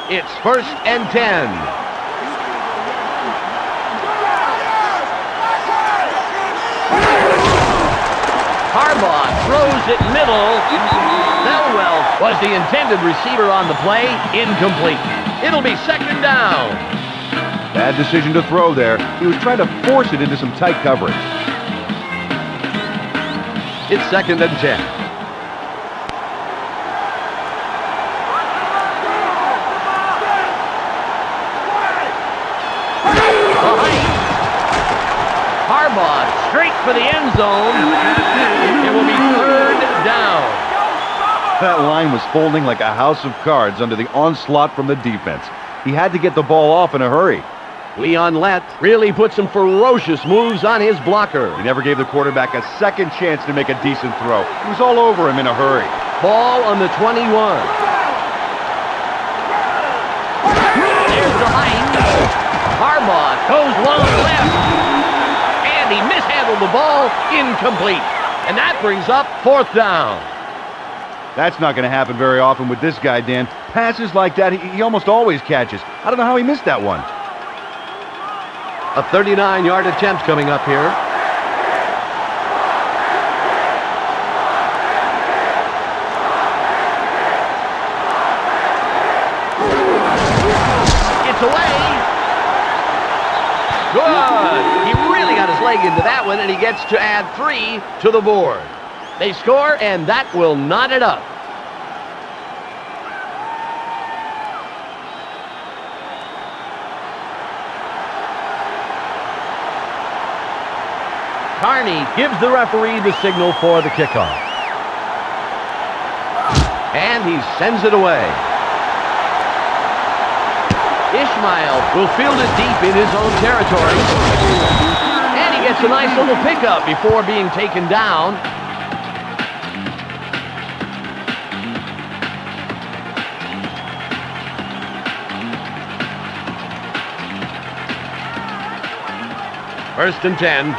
It's first and 10. Harbaugh throws it middle. Thelwell was the intended receiver on the play. Incomplete. It'll be second down. Bad decision to throw there. He was trying to force it into some tight coverage. It's second and 10. Harbaugh straight for the end zone. It will be third down. That line was folding like a house of cards under the onslaught from the defense. He had to get the ball off in a hurry. Leon Lett really put some ferocious moves on his blocker. He never gave the quarterback a second chance to make a decent throw. He was all over him in a hurry. Ball on the 21. There's the Heinz. Harbaugh goes long left. And he mishandled the ball. Incomplete. And that brings up 4th down. That's not going to happen very often with this guy, Dan. Passes like that, he almost always catches. I don't know how he missed that one. A 39-yard attempt coming up here. It's away. Good. He really got his leg into that one, and he gets to add 3 to the board. They score, and that will knot it up. Carney gives the referee the signal for the kickoff. And he sends it away. Ishmael will field it deep in his own territory. And he gets a nice little pickup before being taken down. First and 10.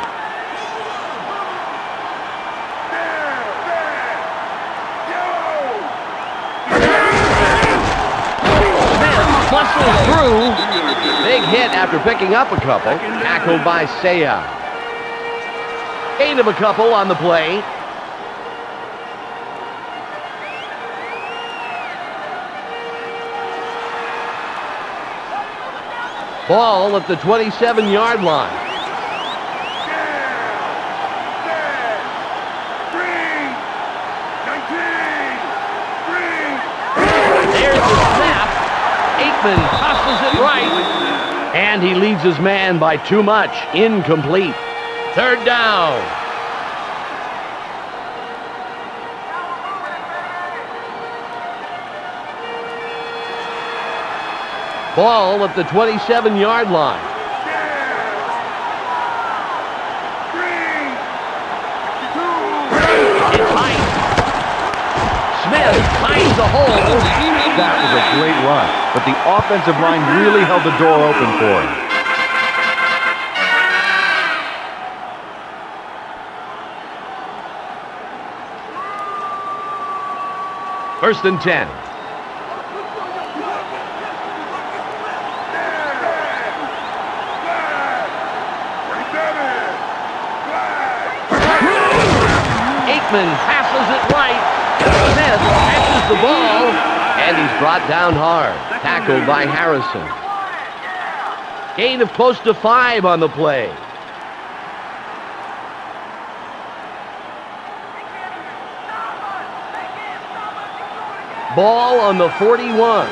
Muscles through. Big hit after picking up a couple. Tackled by Saya. Gain of a couple on the play. Ball at the 27-yard line. There's the snap. Aikman tosses it right. And he leads his man by too much. Incomplete. 3rd down. Ball at the 27-yard line. It's Heinz. Smith finds a hole. That was a great run, but the offensive line really held the door open for him. First and 10. Aikman passes it right. Smith catches the ball, and he's brought down hard. Tackled by Harrison. Gain of close to 5 on the play. Ball on the 41.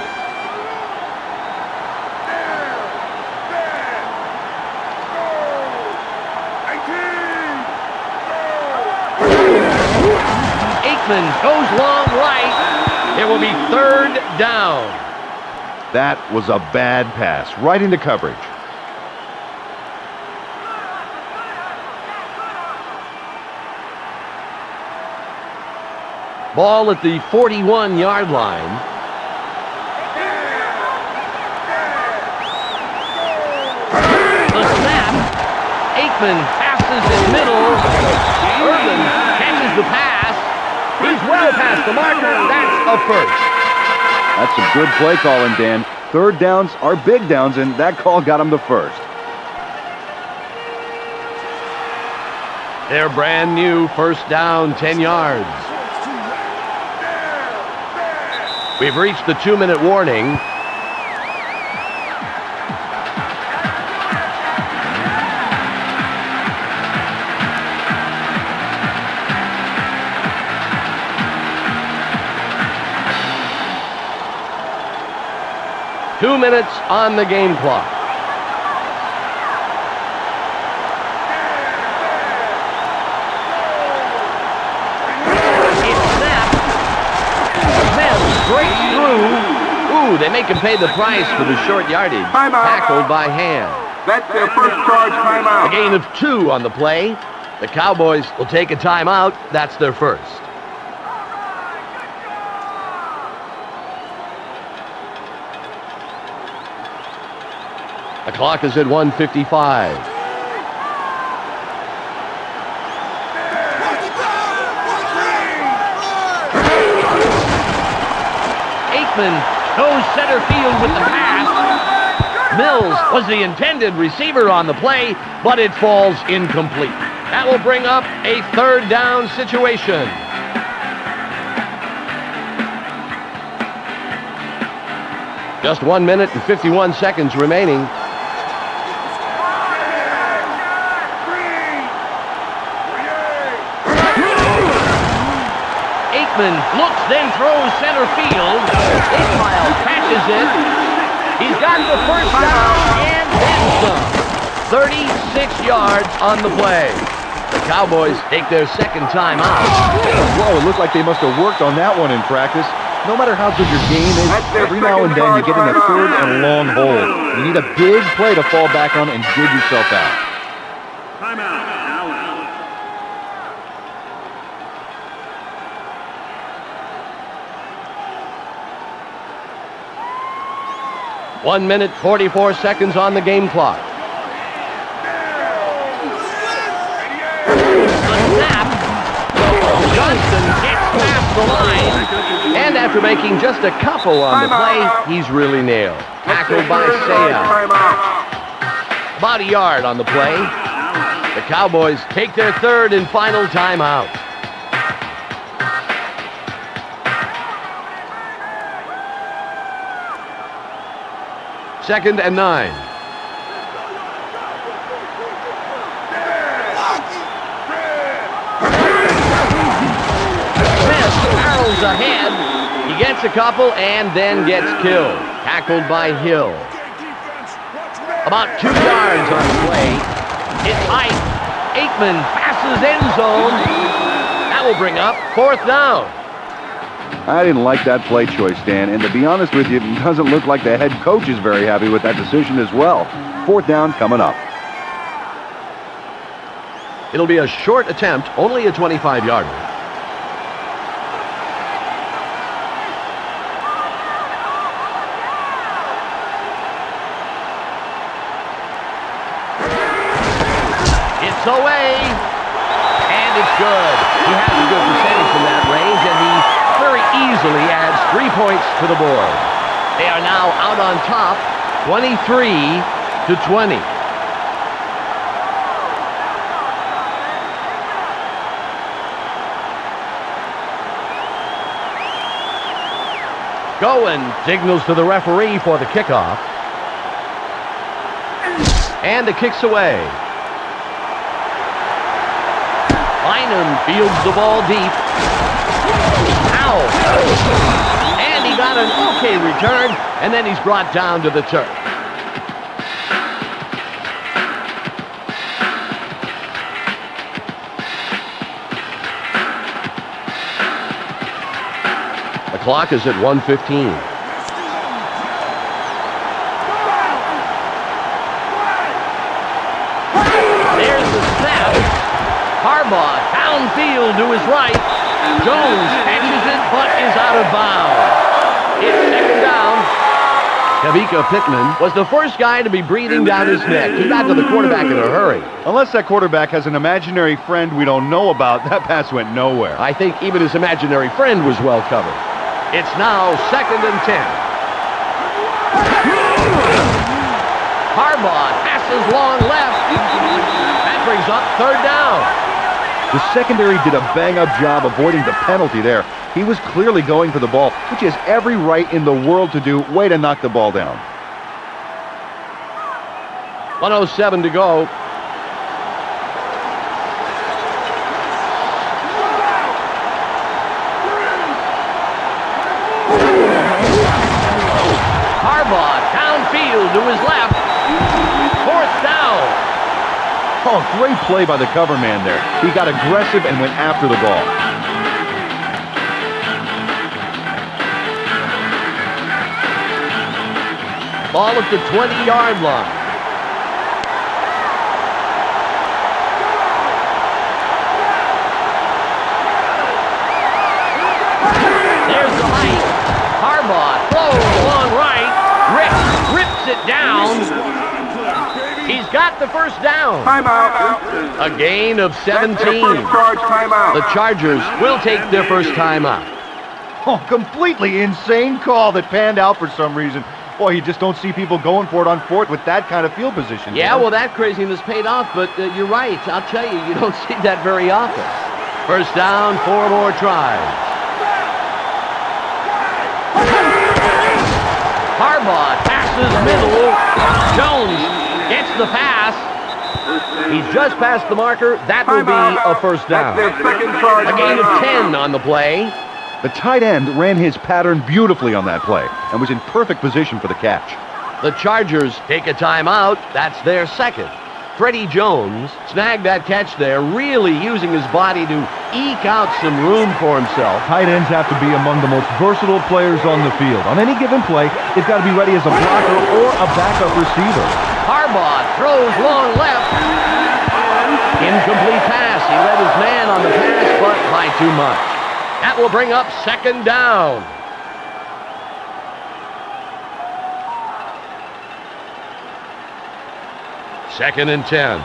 Aikman goes long right. It will be 3rd down. That was a bad pass, right into coverage. Ball at the 41-yard line. The snap. Aikman passes in middle. Irvin catches the pass. He's well past the marker. That's a first. That's some good play calling, Dan. 3rd downs are big downs, and that call got him the first. Their brand new 1st down, 10 yards. We've reached the 2-minute warning. Two minutes on the game clock. It's snapped. Smith breaks through. Ooh, they make him pay the price for the short yardage. Tackled by hand. That's their first charge timeout. A gain of 2 on the play. The Cowboys will take a timeout. That's their first. The clock is at 1:55. Aikman goes center field with the pass. Mills was the intended receiver on the play, but it falls incomplete. That will bring up a third down situation. Just 1 minute and 51 seconds remaining. Aikman looks, then throws center field. Ismail catches it. He's got the first down and then some. 36 yards on the play. The Cowboys take their second time out. Whoa, it looked like they must have worked on that one in practice. No matter how good your game is, every now and then you get in a third and long hole. You need a big play to fall back on and dig yourself out. Timeout, Allen. 1 minute, 44 seconds on the game clock. A snap. Johnston gets past the line. And after making just a couple on the play, he's really nailed. Tackled by Saya. About a yard on the play. The Cowboys take their third and final timeout. Second and 9. Smith barrels ahead. He gets a couple and then gets killed. Tackled by Hill. About 2 yards on the play. It's Ike. Aikman passes end zone. That will bring up fourth down. I didn't like that play choice, Dan, and to be honest with you, it doesn't look like the head coach is very happy with that decision as well. Fourth down coming up. It'll be a short attempt, only a 25-yarder. It's away, and it's good. He has a good percentage from that range, and he very easily adds 3 points to the board. They are now out on top, 23-20. Goen signals to the referee for the kickoff. And the kick's away. Bynum fields the ball deep. Ow! And he got an okay return, and then he's brought down to the turf. The clock is at 1:15. There's the snap. Harbaugh downfield to his right. Jones catches it, but is out of bounds. It's second down. Kavika Pittman was the first guy to be breathing down his neck. He got to the quarterback in a hurry. Unless that quarterback has an imaginary friend we don't know about, that pass went nowhere. I think even his imaginary friend was well covered. It's now second and 10. Harbaugh passes long left. That brings up third down. The secondary did a bang-up job avoiding the penalty there. He was clearly going for the ball, which he has every right in the world to do. Way to knock the ball down. 1:07 to go. Harbaugh downfield to his left. Fourth down. Oh, great play by the cover man there. He got aggressive and went after the ball. Ball at the 20-yard line. got the first down. Timeout. A gain of 17. That's their first charge timeout. The Chargers will take their first timeout. Oh, completely insane call that panned out for some reason. Boy, you just don't see people going for it on fourth with that kind of field position. Yeah, well, that craziness paid off, but you're right. I'll tell you, you don't see that very often. First down, 4 more tries. Harbaugh passes middle. Jones gets the pass. He's just past the marker. That will be a first down. That's their second charge. A gain of 10 on the play. The tight end ran his pattern beautifully on that play and was in perfect position for the catch. The Chargers take a timeout. That's their second. Freddie Jones snagged that catch there, really using his body to eke out some room for himself. Tight ends have to be among the most versatile players on the field. On any given play, they've got to be ready as a blocker or a backup receiver. Harbaugh throws long left. Incomplete pass. He led his man on the pass, but by too much. That will bring up second down. Second and 10.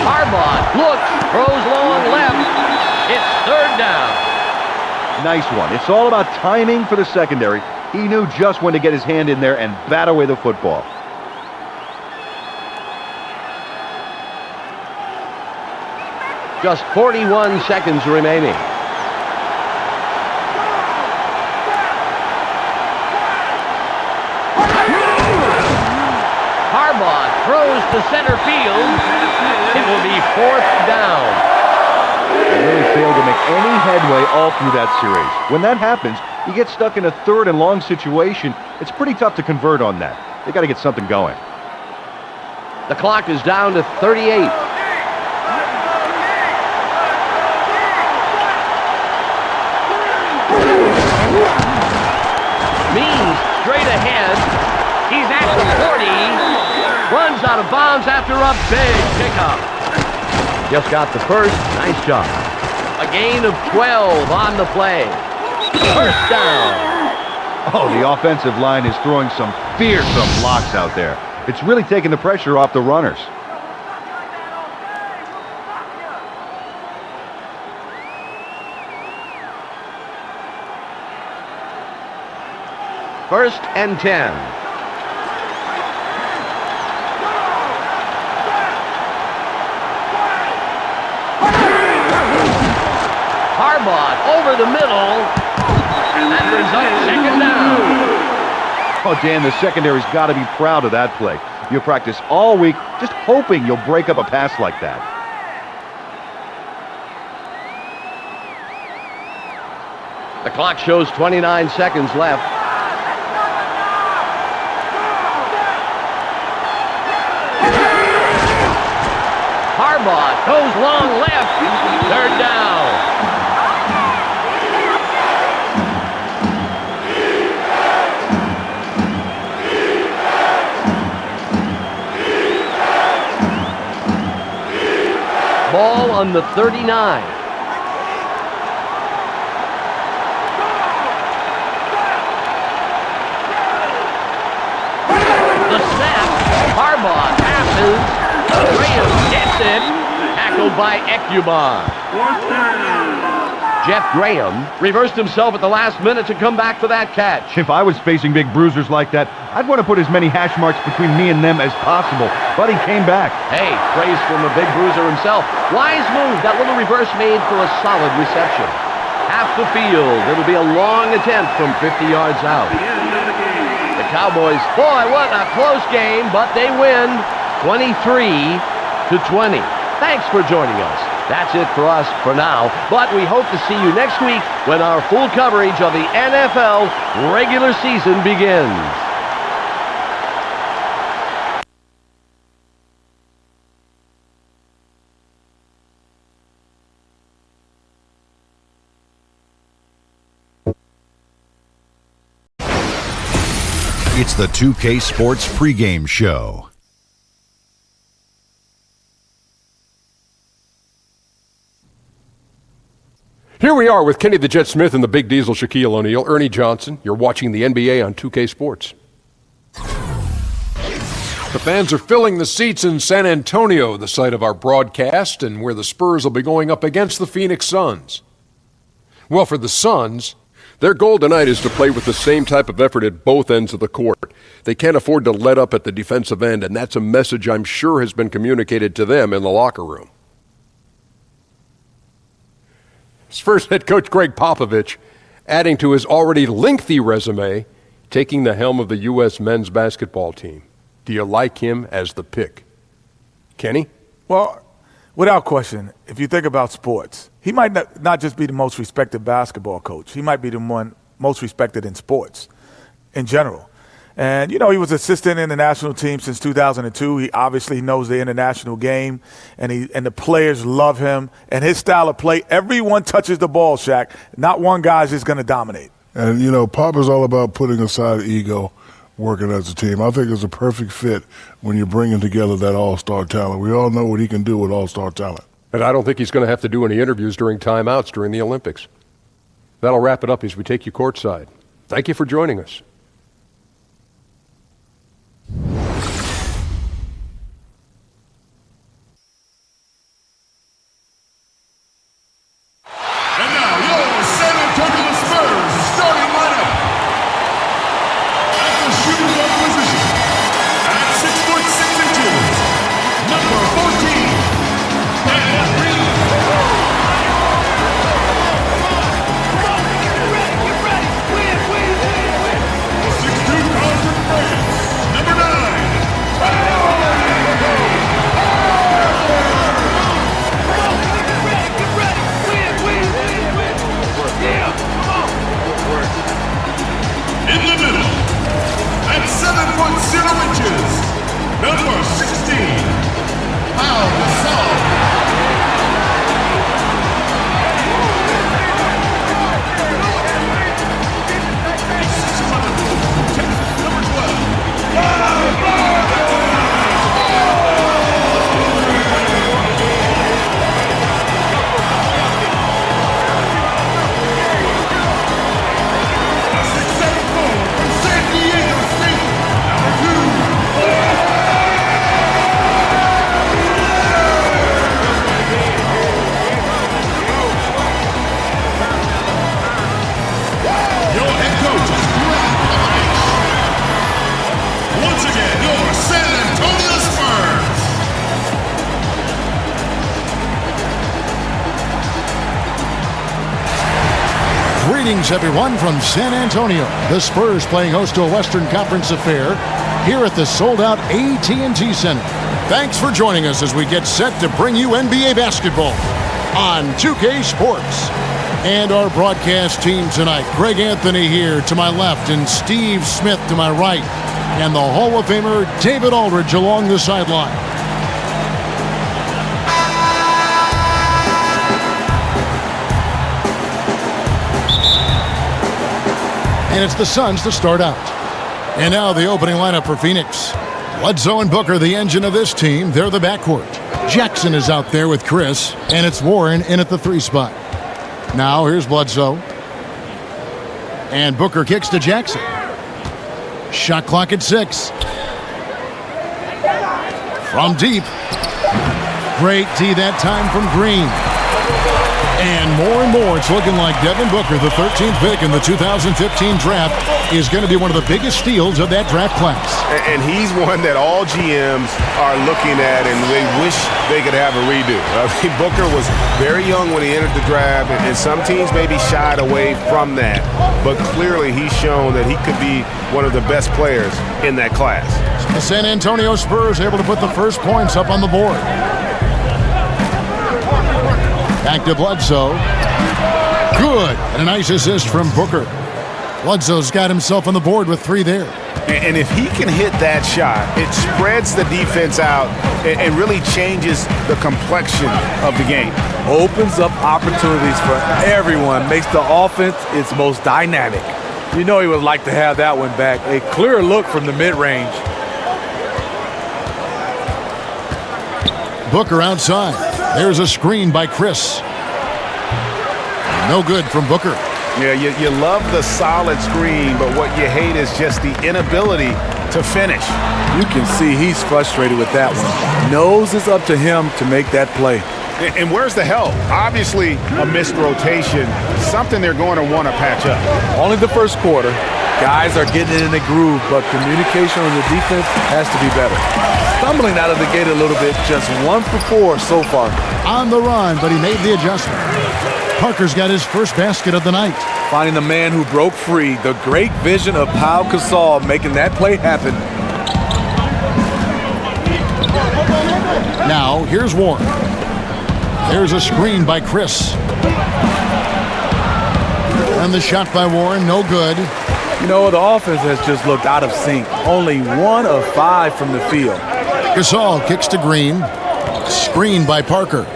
Harbaugh looks, throws long left. It's third down. Nice one. It's all about timing for the secondary. He knew just when to get his hand in there and bat away the football. Just 41 seconds remaining. Harbaugh throws to center field. It will be fourth down. They really failed to make any headway all through that series. When that happens, you get stuck in a third and long situation. It's pretty tough to convert on that. They got to get something going. The clock is down to 38. Means straight ahead. He's at the 40. Runs out of bounds after a big pickup. Just got the first. Nice job. A gain of 12 on the play. First down. Oh, the offensive line is throwing some fearsome blocks out there. It's really taking the pressure off the runners. First and 10. Harbaugh over the middle. That brings up second down. Oh, Dan, the secondary's got to be proud of that play. You practice all week just hoping you'll break up a pass like that. The clock shows 29 seconds left. Harbaugh goes long left. Third down. Ball on the 39. The snap. Harbaugh passes. Graham gets it. Tackled by Ecubon. Jeff Graham reversed himself at the last minute to come back for that catch. If I was facing big bruisers like that, I'd want to put as many hash marks between me and them as possible. But he came back. Hey, praise from the big bruiser himself. Wise move. That little reverse made for a solid reception. Half the field. It'll be a long attempt from 50 yards out. The Cowboys, boy, what a close game, but they win 23-20. Thanks for joining us. That's it for us for now, but we hope to see you next week when our full coverage of the NFL regular season begins. It's the 2K Sports pregame show. Here we are with Kenny the Jet Smith and the Big Diesel Shaquille O'Neal, Ernie Johnson. You're watching the NBA on 2K Sports. The fans are filling the seats in San Antonio, the site of our broadcast, and where the Spurs will be going up against the Phoenix Suns. Well, for the Suns, their goal tonight is to play with the same type of effort at both ends of the court. They can't afford to let up at the defensive end, and that's a message I'm sure has been communicated to them in the locker room. Spurs head coach Greg Popovich, adding to his already lengthy resume, taking the helm of the U.S. men's basketball team. Do you like him as the pick? Kenny? Well, without question, if you think about sports, he might not just be the most respected basketball coach. He might be the one most respected in sports in general. And, you know, he was assistant in the national team since 2002. He obviously knows the international game, and the players love him. And his style of play, everyone touches the ball, Shaq. Not one guy's just going to dominate. And, you know, Pop is all about putting aside ego, working as a team. I think it's a perfect fit when you're bringing together that all-star talent. We all know what he can do with all-star talent. And I don't think he's going to have to do any interviews during timeouts during the Olympics. That'll wrap it up as we take you courtside. Thank you for joining us. And now, your San Antonio Spurs starting lineup. At the shooting guard position, at 6'6", number 14, Dan Green. The 6'2" guard from France, number 9, in the middle, at 7'0", number 16, Pau Gasol. Once again, your San Antonio Spurs. Greetings, everyone, from San Antonio. The Spurs playing host to a Western Conference affair here at the sold-out AT&T Center. Thanks for joining us as we get set to bring you NBA basketball on 2K Sports. And our broadcast team tonight, Greg Anthony here to my left and Steve Smith to my right, and the Hall of Famer David Aldridge along the sideline. And it's the Suns to start out. And now the opening lineup for Phoenix. Bledsoe and Booker, the engine of this team, they're the backcourt. Jackson is out there with Chris, and it's Warren in at the 3 spot. Now here's Bledsoe. And Booker kicks to Jackson. Shot clock at 6. From deep. Great D that time from Green. And more, it's looking like Devin Booker, the 13th pick in the 2015 draft, is going to be one of the biggest steals of that draft class. And he's one that all GMs are looking at, and they wish they could have a redo. Booker was very young when he entered the draft, and some teams maybe shied away from that. But clearly he's shown that he could be one of the best players in that class. The San Antonio Spurs able to put the first points up on the board. Back to Bledsoe. Good. And a nice assist from Booker. Bledsoe's got himself on the board with 3 there. And if he can hit that shot, it spreads the defense out and really changes the complexion of the game. Opens up opportunities for everyone, makes the offense its most dynamic. You know he would like to have that one back. A clear look from the mid-range. Booker outside. There's a screen by Chris. No good from Booker. Yeah, you love the solid screen, but what you hate is just the inability to finish. You can see he's frustrated with that one. Knows it's up to him to make that play. And where's the help? Obviously, a missed rotation, something they're going to want to patch up. Only the first quarter. Guys are getting in the groove, but communication on the defense has to be better. Stumbling out of the gate a little bit, just 1 for 4 so far. On the run, but he made the adjustment. Parker's got his first basket of the night. Finding the man who broke free, the great vision of Pau Gasol making that play happen. Now, here's Warren. There's a screen by Chris. And the shot by Warren, no good. You know, the offense has just looked out of sync. Only 1 of 5 from the field. Gasol kicks to Green. Screen by Parker.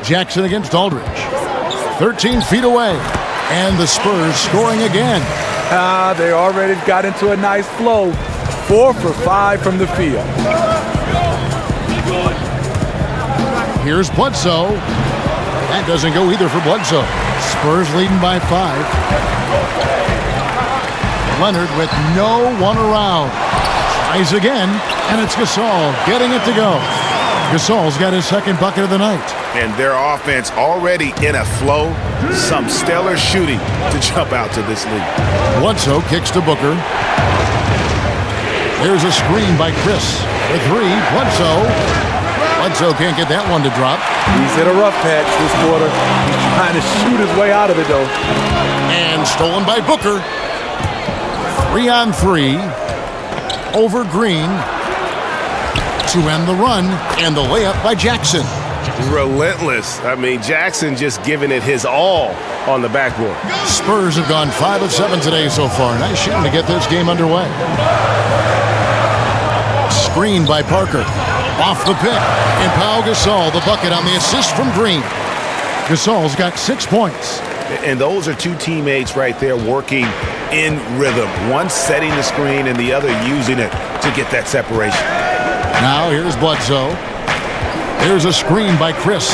Jackson against Aldridge. 13 feet away. And the Spurs scoring again. They already got into a nice flow. 4 for 5 from the field. Here's Bledsoe. That doesn't go either for Bledsoe. Spurs leading by 5. Leonard with no one around. Tries again, and it's Gasol getting it to go. Gasol's got his second bucket of the night. And their offense already in a flow. Some stellar shooting to jump out to this lead. Bledsoe kicks to Booker. There's a screen by Chris. The 3, Bledsoe. Bledsoe can't get that one to drop. He's hit a rough patch this quarter. He's trying to shoot his way out of it, though. And stolen by Booker. 3 on 3. Over Green. To end the run, and the layup by Jackson. Relentless. I mean, Jackson just giving it his all on the backboard. Spurs have gone 5 of 7 today so far. Nice shooting to get this game underway. Screen by Parker. Off the pick. And Pau Gasol, the bucket on the assist from Green. Gasol's got 6 points. And those are 2 teammates right there working in rhythm. One setting the screen and the other using it to get that separation. Now here's Bledsoe. There's a screen by Chris.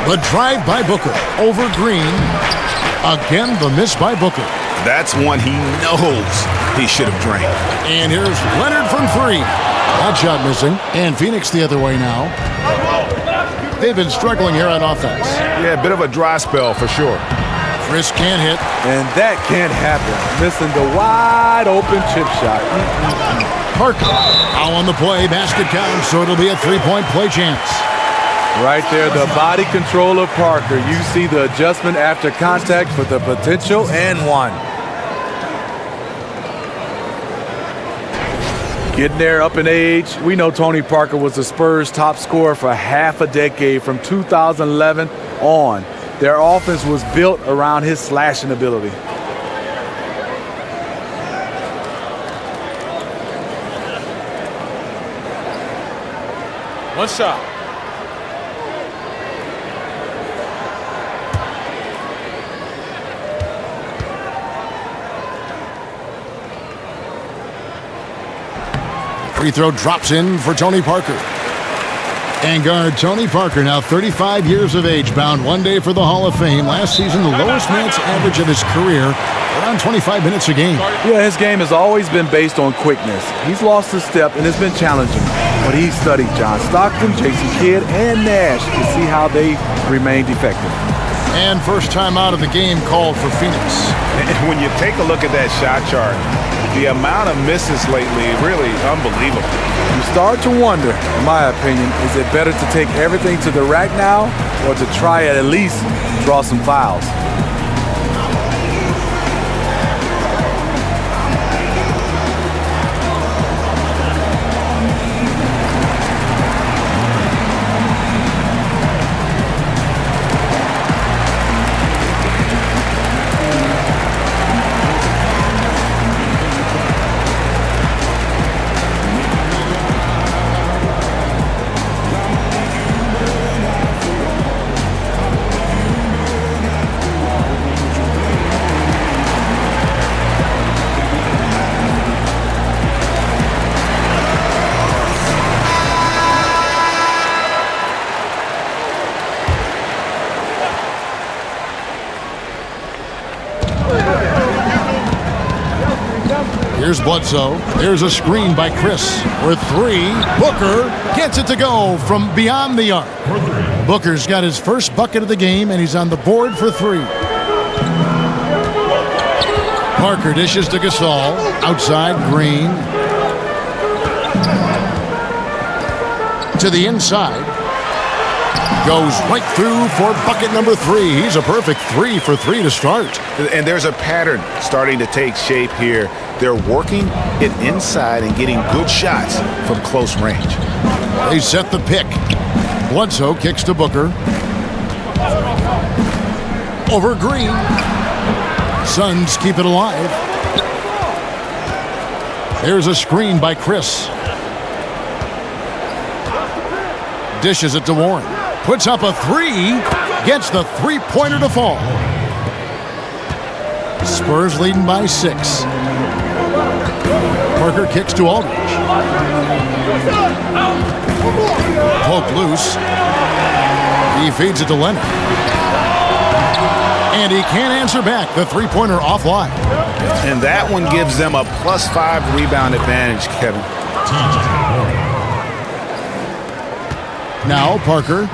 The drive by Booker. Over Green. Again, the miss by Booker. That's one he knows he should have drained. And here's Leonard from 3. That shot missing. And Phoenix the other way now. They've been struggling here on offense. Yeah, a bit of a dry spell for sure. Chris can't hit. And that can't happen. Missing the wide open chip shot. Parker. Now on the play. Basket counts, so it'll be a 3-point play chance. Right there, the body control of Parker. You see the adjustment after contact for the potential and one. Getting there up in age. We know Tony Parker was the Spurs' top scorer for half a decade from 2011 on. Their offense was built around his slashing ability. One shot. Free throw drops in for Tony Parker. And guard Tony Parker, now 35 years of age, bound one day for the Hall of Fame. Last season, the lowest minutes average of his career, around 25 minutes a game. Yeah, his game has always been based on quickness. He's lost his step, and it's been challenging. But he's studied John Stockton, Jason Kidd, and Nash to see how they remained effective. And first time out of the game called for Phoenix. And when you take a look at that shot chart, the amount of misses lately, really unbelievable. You start to wonder, in my opinion, is it better to take everything to the rack now or to try at least draw some fouls? Here's Bledsoe. There's a screen by Chris for three. Booker gets it to go from beyond the arc. Booker's got his first bucket of the game, and he's on the board for three. Parker dishes to Gasol. Outside, Green. To the inside. Goes right through for bucket number three. He's a perfect 3 for 3 to start. And there's a pattern starting to take shape here. They're working it inside and getting good shots from close range. They set the pick. Bledsoe kicks to Booker. Over Green. Suns keep it alive. There's a screen by Chris. Dishes it to Warren. Puts up a three. Gets the three-pointer to fall. Spurs leading by 6. Parker kicks to Aldridge. Poke loose. He feeds it to Leonard. And he can't answer back. The three-pointer offline. And that one gives them a +5 rebound advantage, Kevin. Now Parker.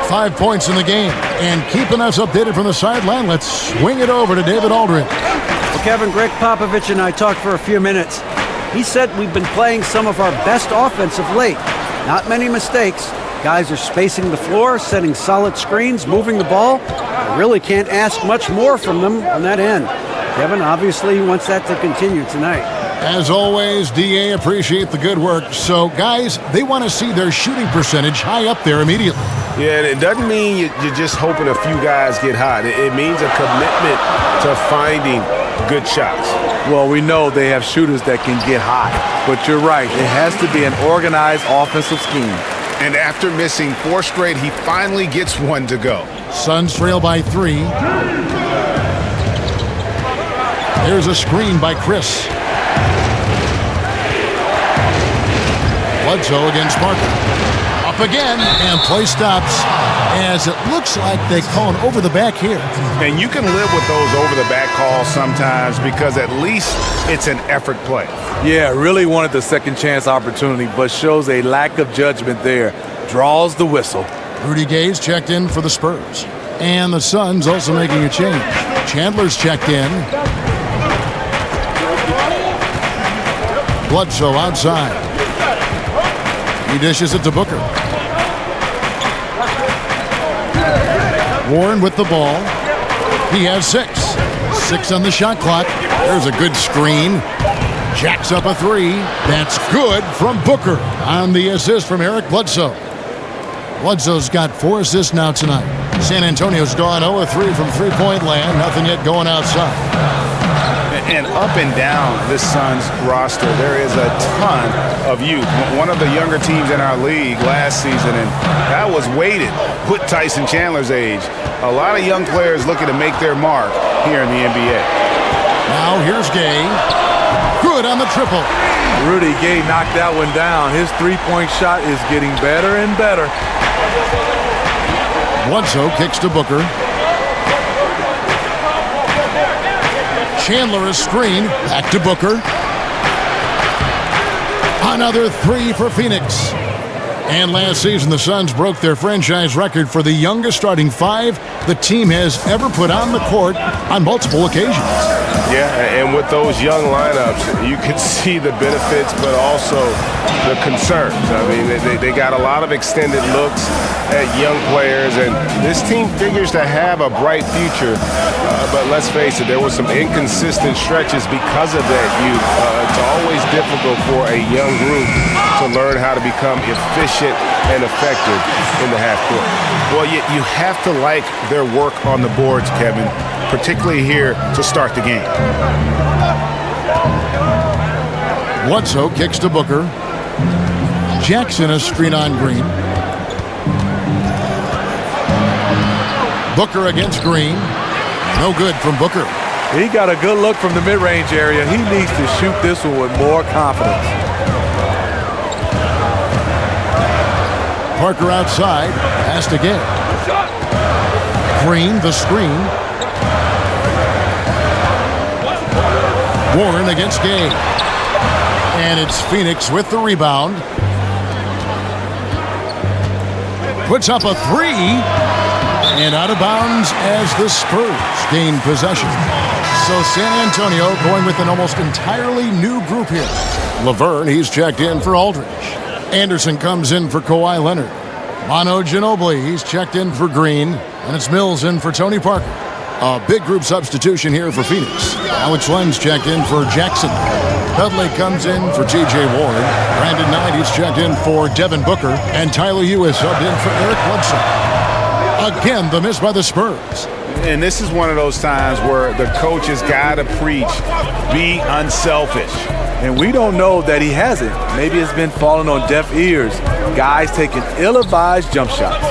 5 points in the game. And keeping us updated from the sideline, let's swing it over to David Aldridge. Well, Kevin, Greg Popovich and I talked for a few minutes. He said we've been playing some of our best offense of late. Not many mistakes. Guys are spacing the floor, setting solid screens, moving the ball. I really can't ask much more from them on that end. Kevin, obviously, he wants that to continue tonight. As always, DA, appreciate the good work. So, guys, they want to see their shooting percentage high up there immediately. Yeah, it doesn't mean you're just hoping a few guys get hot. It means a commitment to finding good shots. Well, we know they have shooters that can get hot. But you're right. It has to be an organized offensive scheme. And after missing 4 straight, he finally gets one to go. Suns trail by 3. There's a screen by Chris. Bledsoe against Parker. Up again, and play stops as it looks like they call an over-the-back here. And you can live with those over-the-back calls sometimes because at least it's an effort play. Yeah, really wanted the second chance opportunity, but shows a lack of judgment there. Draws the whistle. Rudy Gay's checked in for the Spurs. And the Suns also making a change. Chandler's checked in. Bledsoe outside. He dishes it to Booker. Warren with the ball. He has 6. 6 on the shot clock. There's a good screen. Jacks up a 3. That's good from Booker on the assist from Eric Bledsoe. Bledsoe's got 4 assists now tonight. San Antonio's gone 0-3 from three-point land. Nothing yet going outside. And up and down this Suns roster, there is a ton of youth. One of the younger teams in our league last season, and that was weighted with Tyson Chandler's age. A lot of young players looking to make their mark here in the NBA. Now here's Gay. Good on the triple. Rudy Gay knocked that one down. His three-point shot is getting better and better. Bledsoe kicks to Booker. Chandler is screen. Back to Booker. Another 3 for Phoenix. And last season, the Suns broke their franchise record for the youngest starting 5 the team has ever put on the court on multiple occasions. Yeah, and with those young lineups, you can see the benefits, but also the concerns. I mean, they got a lot of extended looks at young players, and this team figures to have a bright future. But let's face it, there were some inconsistent stretches because of that youth. It's always difficult for a young group to learn how to become efficient and effective in the half court. Well, you have to like their work on the boards, Kevin, particularly here to start the game. Bledsoe kicks to Booker. Jackson a screen on Green. Booker against Green. No good from Booker. He got a good look from the mid-range area. He needs to shoot this one with more confidence. Parker outside. Pass to Gay. Green, the screen. Warren against Gay. And it's Phoenix with the rebound. Puts up a three. And out of bounds as the Spurs gain possession. So San Antonio going with an almost entirely new group here. Laverne, he's checked in for Aldridge. Anderson comes in for Kawhi Leonard. Manu Ginobili, he's checked in for Green. And it's Mills in for Tony Parker. A big group substitution here for Phoenix. Alex Len's checked in for Jackson. Dudley comes in for T.J. Warren. Brandon Knight, he's checked in for Devin Booker. And Tyler Ewis subbed in for Eric Bledsoe. Again, the miss by the Spurs. And this is one of those times where the coach has got to preach, be unselfish. And we don't know that he hasn't. Maybe it's been falling on deaf ears. Guys taking ill-advised jump shots.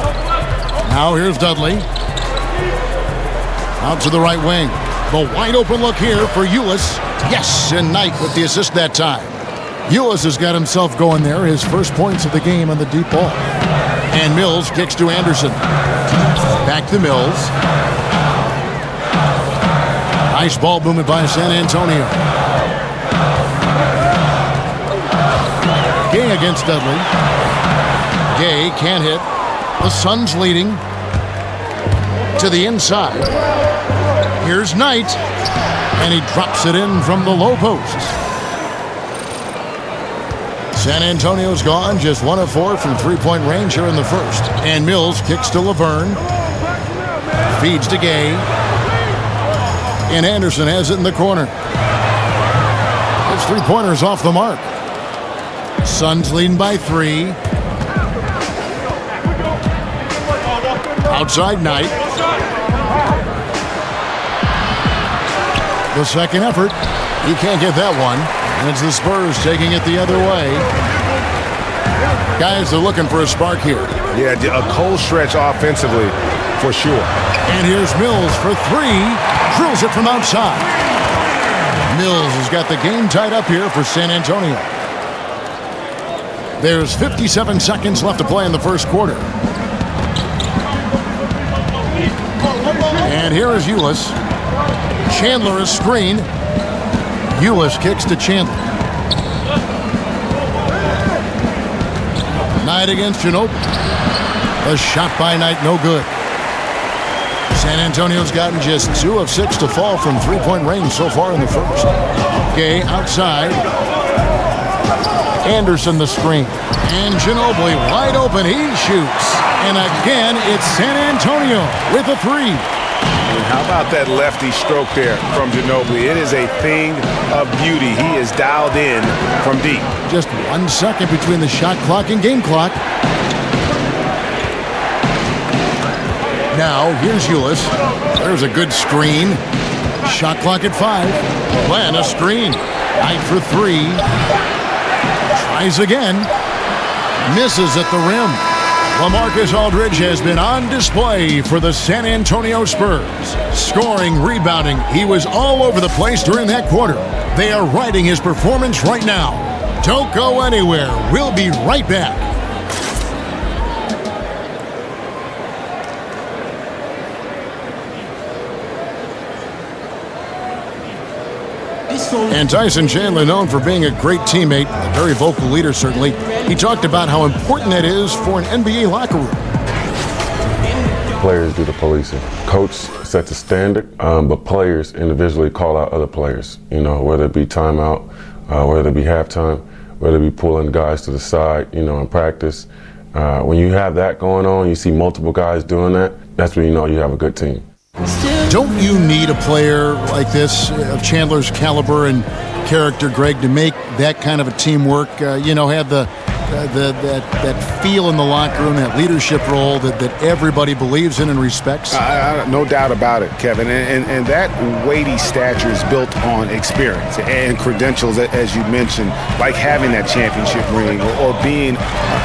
Now here's Dudley. Out to the right wing. The wide open look here for Ulis. Yes, and Knight with the assist that time. Ulis has got himself going there. His first points of the game on the deep ball. And Mills kicks to Anderson. Back to Mills. Nice ball movement by San Antonio. Gay against Dudley. Gay can't hit. The Suns leading. To the inside. Here's Knight. And he drops it in from the low post. San Antonio's gone, just 1 of 4 from three-point range here in the first. And Mills kicks to Laverne. Feeds to Gay. And Anderson has it in the corner. His three-pointer's off the mark. Suns leading by 3. Outside Knight. The second effort. He can't get that one. And it's the Spurs taking it the other way. Guys are looking for a spark here. Yeah, a cold stretch offensively, for sure. And here's Mills for 3. Drills it from outside. Mills has got the game tied up here for San Antonio. There's 57 seconds left to play in the first quarter. And here is Ulis. Chandler is screened. Ulis kicks to Chandler. Knight against Ginobili. A shot by Knight, no good. San Antonio's gotten just 2 of 6 to fall from three-point range so far in the first. Gay outside. Anderson the screen. And Ginobili wide open. He shoots. And again, it's San Antonio with a 3. And how about that lefty stroke there from Ginobili? It is a thing of beauty. He is dialed in from deep. Just 1 second between the shot clock and game clock. Now, here's Ulis. There's a good screen. Shot clock at 5. Glenn, a screen. Knight for 3. Tries again. Misses at the rim. LaMarcus Aldridge has been on display for the San Antonio Spurs. Scoring, rebounding, he was all over the place during that quarter. They are riding his performance right now. Don't go anywhere. We'll be right back. And Tyson Chandler, known for being a great teammate, a very vocal leader certainly, he talked about how important that is for an NBA locker room. Players do the policing. Coach sets a standard, but players individually call out other players, whether it be timeout, whether it be halftime, whether it be pulling guys to the side, in practice. When you have that going on, you see multiple guys doing that, that's when you know you have a good team. Don't you need a player like this of Chandler's caliber and character, Greg, to make that kind of a teamwork? Have that feel in the locker room, that leadership role that everybody believes in and respects? No doubt about it, Kevin. And that weighty stature is built on experience and credentials, as you mentioned, like having that championship ring or being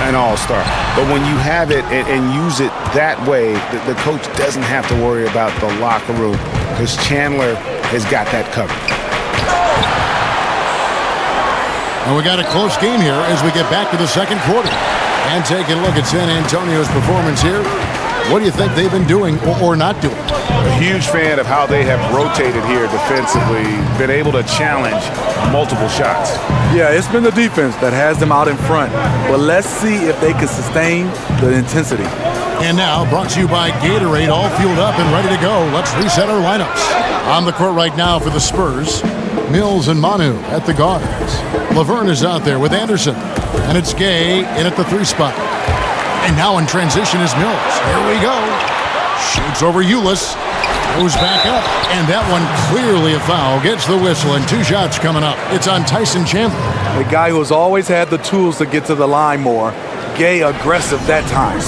an all-star. But when you have it and use it that way, the coach doesn't have to worry about the locker room because Chandler has got that covered. And we got a close game here as we get back to the second quarter. And taking a look at San Antonio's performance here. What do you think they've been doing or not doing? A huge fan of how they have rotated here defensively, been able to challenge multiple shots. Yeah, it's been the defense that has them out in front. But let's see if they can sustain the intensity. And now, brought to you by Gatorade, all fueled up and ready to go. Let's reset our lineups. On the court right now for the Spurs, Mills and Manu at the guards. Laverne is out there with Anderson. And it's Gay in at the 3 spot. And now in transition is Mills. Here we go. Shoots over Ulis. Goes back up. And that one clearly a foul. Gets the whistle and 2 shots coming up. It's on Tyson Chandler. The guy who's always had the tools to get to the line more. Gay aggressive that time.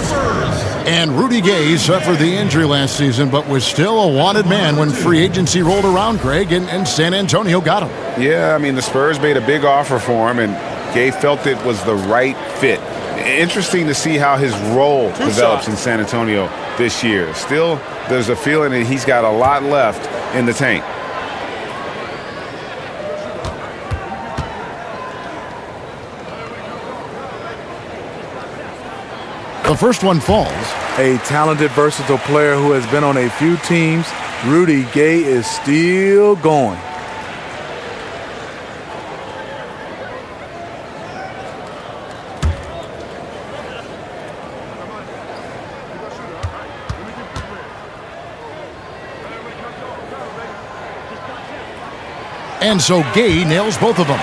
And Rudy Gay suffered the injury last season, but was still a wanted man when free agency rolled around, Craig, and San Antonio got him. Yeah, I mean, the Spurs made a big offer for him, and Gay felt it was the right fit. Interesting to see how his role develops in San Antonio this year. Still, there's a feeling that he's got a lot left in the tank. The first one falls. A talented, versatile player who has been on a few teams. Rudy Gay is still going. And so Gay nails both of them.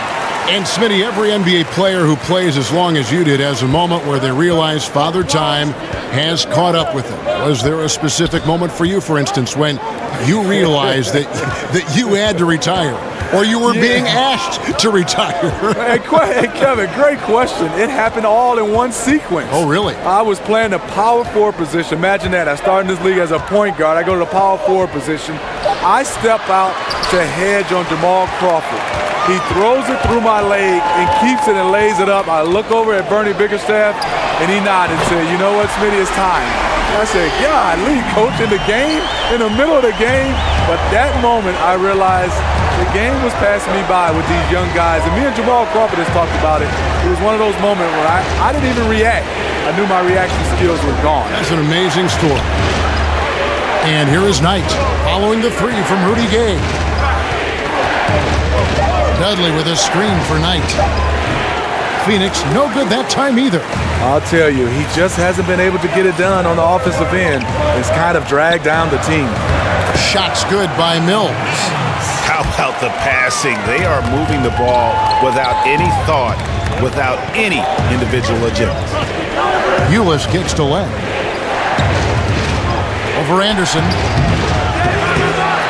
And Smitty, every NBA player who plays as long as you did has a moment where they realize Father Time has caught up with them. Was there a specific moment for you, for instance, when you realized that you had to retire, or you were being asked to retire? Hey, Kevin, great question. It happened all in one sequence. Oh, really? I was playing the power forward position. Imagine that. I started in this league as a point guard. I go to the power forward position. I step out to hedge on Jamal Crawford. He throws it through my leg and keeps it and lays it up. I look over at Bernie Bickerstaff, and he nodded and said, "You know what, Smitty, it's time." I said, "Golly, coach, in the game, in the middle of the game." But that moment, I realized the game was passing me by with these young guys. And me and Jamal Crawford has talked about it. It was one of those moments where I didn't even react. I knew my reaction skills were gone. That's an amazing story. And here is Knight following the 3 from Rudy Gay. Dudley with a screen for Knight. Phoenix, no good that time either. I'll tell you, he just hasn't been able to get it done on the offensive end. It's kind of dragged down the team. Shots good by Mills. How about the passing? They are moving the ball without any thought, without any individual agenda. Ulis kicks to Len. Over Anderson.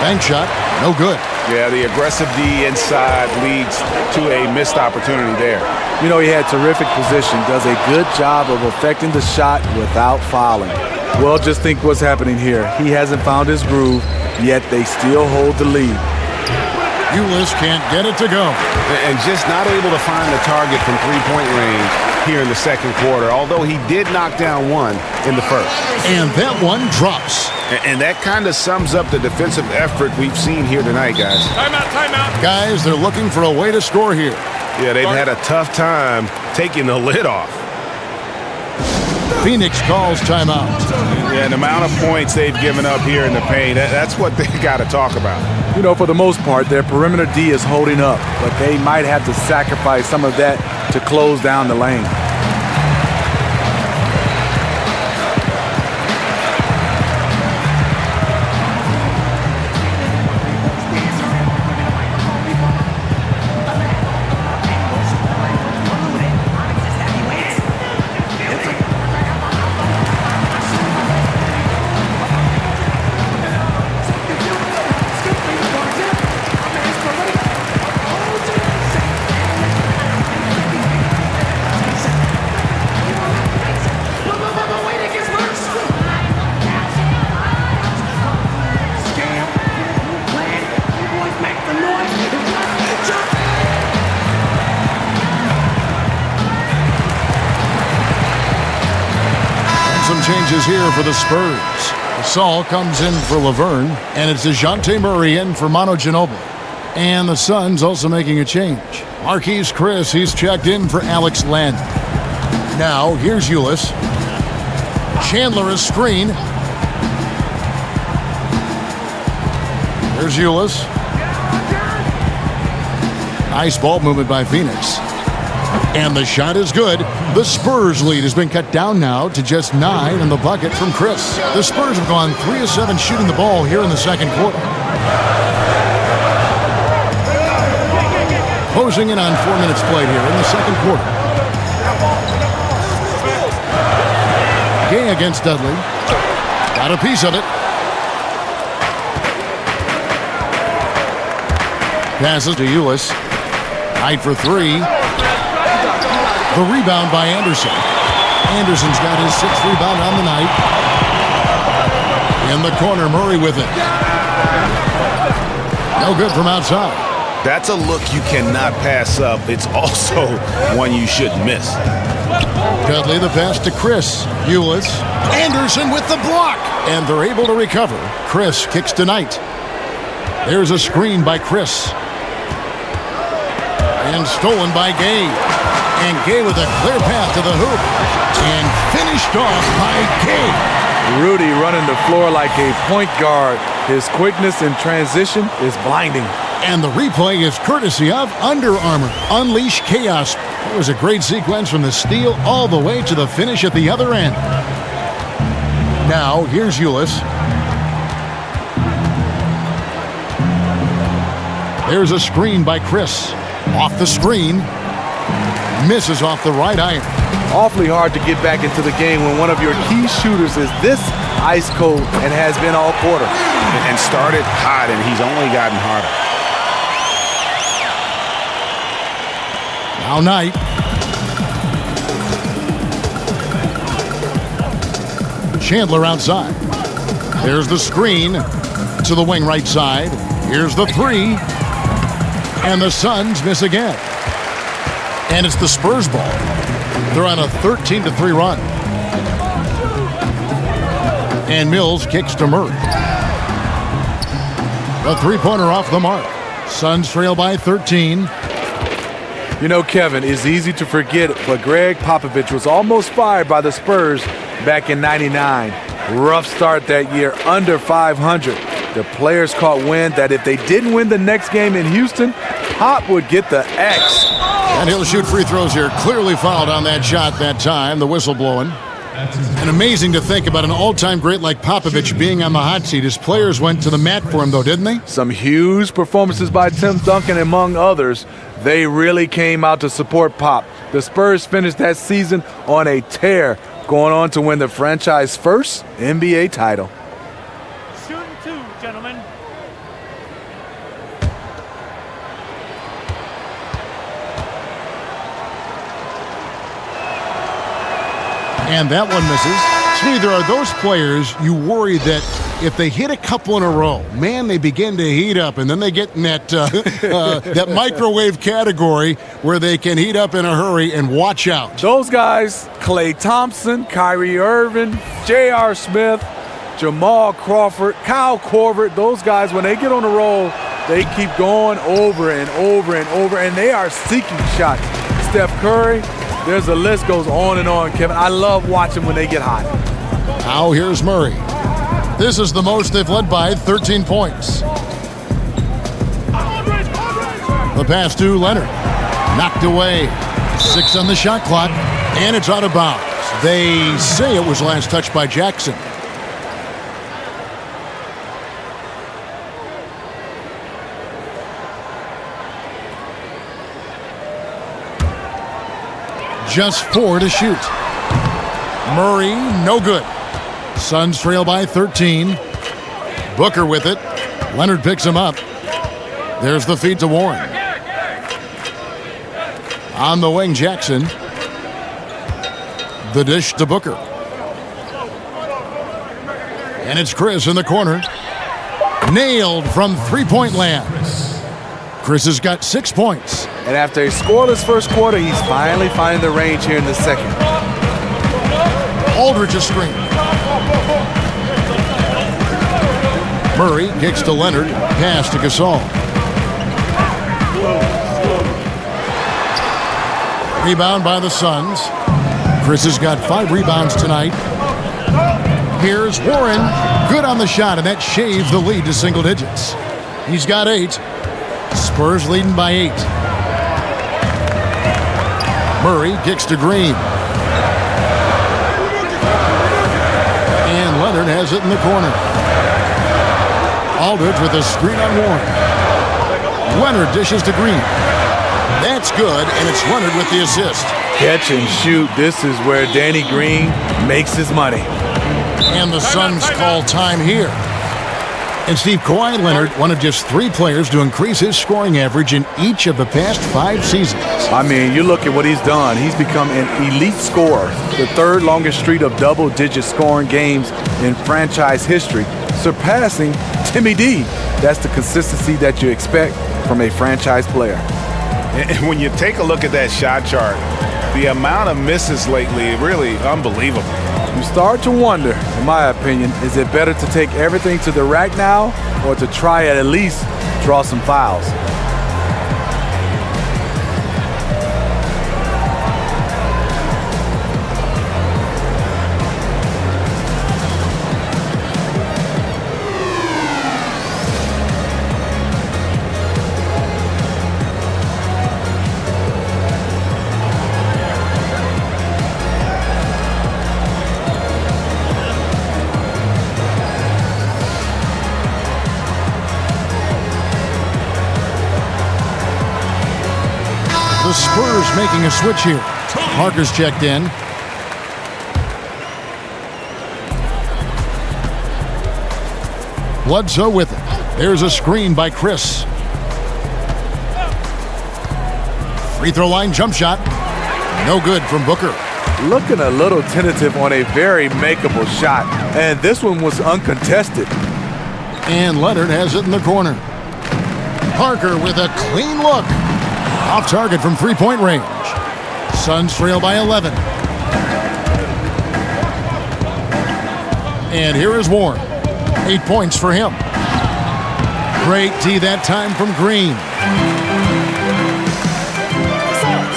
Bank shot, no good. Yeah, the aggressive D inside leads to a missed opportunity there. You know, he had terrific position, does a good job of affecting the shot without fouling. Well, just think what's happening here. He hasn't found his groove, yet they still hold the lead. Ulis can't get it to go. And just not able to find the target from three-point range here in the second quarter, although he did knock down one in the first. And that one drops. And that kind of sums up the defensive effort we've seen here tonight, guys. Timeout, timeout. Guys, they're looking for a way to score here. Yeah, they've had a tough time taking the lid off. Phoenix calls timeout. Yeah, the amount of points they've given up here in the paint, that's what they got to talk about. You know, for the most part, their perimeter D is holding up, but they might have to sacrifice some of that to close down the lane. Changes here for the Spurs. Saul comes in for Laverne, and it's DeJounte Murray in for Manu Ginobili. And the Suns also making a change. Marquise Chris, he's checked in for Alex Len. Now, here's Ulis. Chandler is screen. Here's Ulis. Nice ball movement by Phoenix. And the shot is good. The Spurs lead has been cut down now to just 9 in the bucket from Chris. The Spurs have gone 3 of 7 shooting the ball here in the second quarter. Closing in on 4 minutes played here in the second quarter. Gay against Dudley. Got a piece of it. Passes to Ulis. Height for 3. The rebound by Anderson. Anderson's got his 6th rebound on the night. In the corner, Murray with it. No good from outside. That's a look you cannot pass up. It's also one you shouldn't miss. Dudley the pass to Chris. Ulis. Anderson with the block. And they're able to recover. Chris kicks to Knight. There's a screen by Chris. And stolen by Gay. And Gay with a clear path to the hoop. And finished off by Gay. Rudy running the floor like a point guard. His quickness in transition is blinding. And the replay is courtesy of Under Armour. Unleash chaos. It was a great sequence from the steal all the way to the finish at the other end. Now, here's Ulis. There's a screen by Chris. Off the screen. Misses off the right iron. Awfully hard to get back into the game when one of your key shooters is this ice cold and has been all quarter. And started hot, and he's only gotten harder. Now Knight. Chandler outside. There's the screen to the wing right side. Here's the 3. And the Suns miss again. And it's the Spurs ball. They're on a 13-3 run. And Mills kicks to Murray. The three-pointer off the mark. Suns trail by 13. You know, Kevin, it's easy to forget, but Greg Popovich was almost fired by the Spurs back in '99. Rough start that year, under 500. The players caught wind that if they didn't win the next game in Houston, Pop would get the X. And he'll shoot free throws here. Clearly fouled on that shot that time. The whistle blowing. And amazing to think about an all-time great like Popovich being on the hot seat. His players went to the mat for him, though, didn't they? Some huge performances by Tim Duncan, among others. They really came out to support Pop. The Spurs finished that season on a tear, going on to win the franchise first NBA title. Shooting 2, gentlemen. And that one misses. See, there are those players you worry that if they hit a couple in a row, man, they begin to heat up, and then they get in that that microwave category where they can heat up in a hurry and watch out. Those guys, Klay Thompson, Kyrie Irving, J.R. Smith, Jamal Crawford, Kyle Korver, those guys, when they get on the roll, they keep going over and over and over, and they are seeking shots. Steph Curry, there's the list goes on and on, Kevin. I love watching when they get hot. Now here's Murray. This is the most they've led by, 13 points. The pass to Leonard. Knocked away. 6 on the shot clock, and it's out of bounds. They say it was last touched by Jackson. Just 4 to shoot. Murray, no good. Suns trail by 13. Booker with it. Leonard picks him up. There's the feed to Warren. On the wing, Jackson. The dish to Booker. And it's Chris in the corner. Nailed from three-point land. Chris has got 6 points. And after a scoreless first quarter, he's finally finding the range here in the second. Aldridge a screen. Murray kicks to Leonard. Pass to Gasol. Rebound by the Suns. Chris has got 5 rebounds tonight. Here's Warren. Good on the shot, and that shaves the lead to single digits. He's got 8. Spurs leading by 8. Murray kicks to Green. And Leonard has it in the corner. Aldridge with a screen on Warren. Leonard dishes to Green. That's good, and it's Leonard with the assist. Catch and shoot. This is where Danny Green makes his money. And the Suns call time here. And Steve, Kawhi Leonard, one of just 3 players to increase his scoring average in each of the past 5 seasons. I mean, you look at what he's done. He's become an elite scorer, the 3rd longest streak of double-digit scoring games in franchise history, surpassing Timmy D. That's the consistency that you expect from a franchise player. And when you take a look at that shot chart, the amount of misses lately, really unbelievable. You start to wonder, in my opinion, is it better to take everything to the rack now or to try at least draw some fouls? The Spurs making a switch here. Parker's checked in. Bledsoe with it. There's a screen by Chris. Free throw line jump shot. No good from Booker. Looking a little tentative on a very makeable shot. And this one was uncontested. And Leonard has it in the corner. Parker with a clean look. Off target from three-point range. Suns trail by 11. And here is Warren. 8 points for him. Great D that time from Green.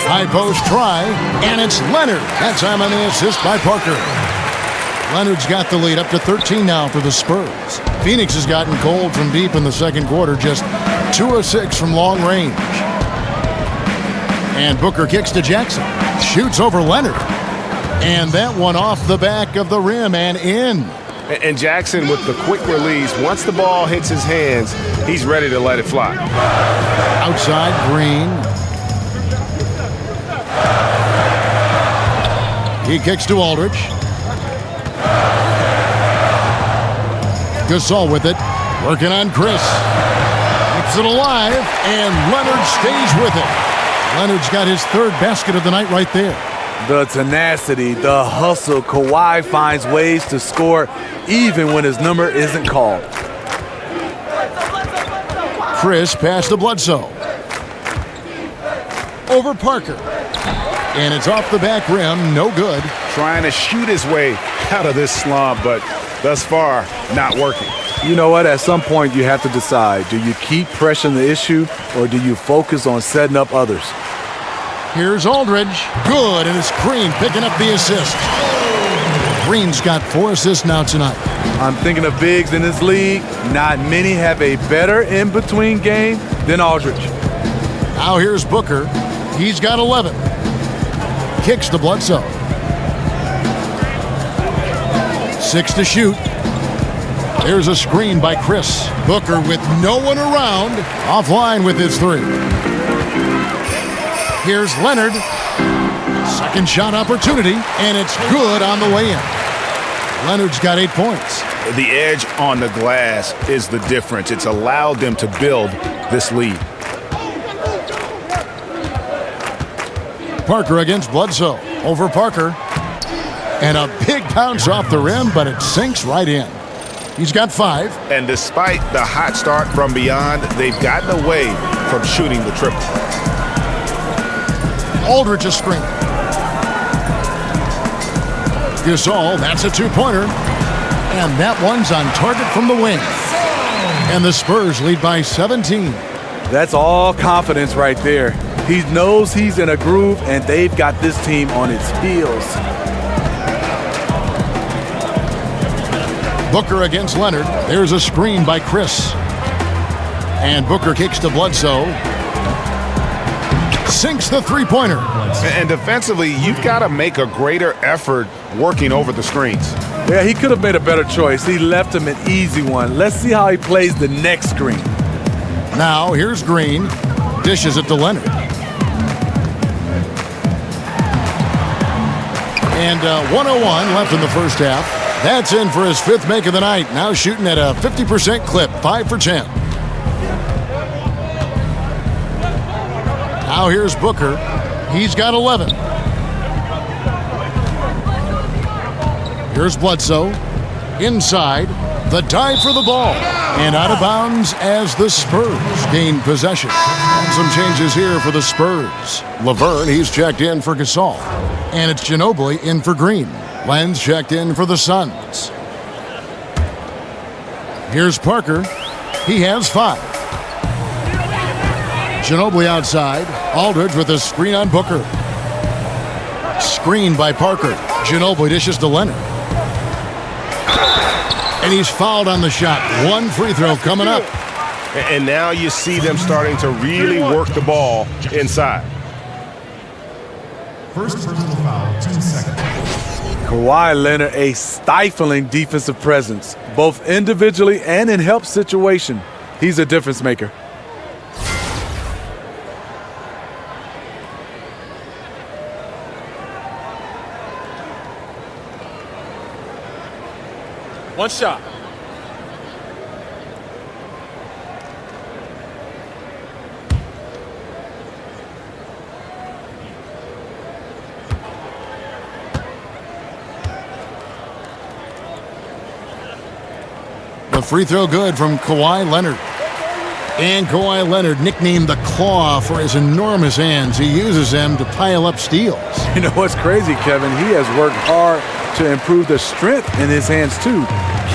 High post try, and it's Leonard. That time on the assist by Parker. Leonard's got the lead up to 13 now for the Spurs. Phoenix has gotten cold from deep in the second quarter, just 2 of 6 from long range. And Booker kicks to Jackson. Shoots over Leonard. And that one off the back of the rim and in. And Jackson with the quick release. Once the ball hits his hands, he's ready to let it fly. Outside, Green. He kicks to Aldridge. Gasol with it. Working on Chris. Keeps it alive, and Leonard stays with it. Leonard's got his 3rd basket of the night right there. The tenacity, the hustle. Kawhi finds ways to score even when his number isn't called. Chris passed to Bledsoe. Over Parker. And it's off the back rim, no good. Trying to shoot his way out of this slump, but thus far, not working. You know what? At some point, you have to decide. Do you keep pressing the issue, or do you focus on setting up others? Here's Aldridge. Good, and it's Green picking up the assist. Green's got 4 assists now tonight. I'm thinking of bigs in this league. Not many have a better in-between game than Aldridge. Now here's Booker. He's got 11. Kicks to Bledsoe. 6 to shoot. There's a screen by Chris. Booker with no one around. Offline with his 3. Here's Leonard. Second shot opportunity, and it's good on the way in. Leonard's got 8 points. The edge on the glass is the difference. It's allowed them to build this lead. Parker against Bledsoe. Over Parker. And a big bounce off the rim, but it sinks right in. He's got 5. And despite the hot start from beyond, they've gotten away from shooting the triple. Aldridge a screen. Gasol, that's a 2-pointer. And that one's on target from the wing. And the Spurs lead by 17. That's all confidence right there. He knows he's in a groove, and they've got this team on its heels. Booker against Leonard. There's a screen by Chris. And Booker kicks to Bledsoe. Sinks the three-pointer. And defensively, you've got to make a greater effort working over the screens. Yeah, he could have made a better choice. He left him an easy one. Let's see how he plays the next screen. Now, here's Green. Dishes it to Leonard. And 1:01 left in the first half. That's in for his 5th make of the night. Now shooting at a 50% clip, 5 for 10. Now here's Booker. He's got 11. Here's Bledsoe. Inside. The dive for the ball. And out of bounds as the Spurs gain possession. And some changes here for the Spurs. Laverne, he's checked in for Gasol. And it's Ginobili in for Green. Lenz checked in for the Suns. Here's Parker. He has 5. Ginobili outside. Aldridge with a screen on Booker. Screen by Parker. Ginobili dishes to Leonard. And he's fouled on the shot. 1 free throw coming up. And now you see them starting to really work the ball inside. First personal foul, 2 seconds. Kawhi Leonard, a stifling defensive presence, both individually and in help situation. He's a difference maker. One shot. The free throw good from Kawhi Leonard. And Kawhi Leonard, nicknamed the Claw for his enormous hands. He uses them to pile up steals. You know what's crazy, Kevin? He has worked hard to improve the strength in his hands, too.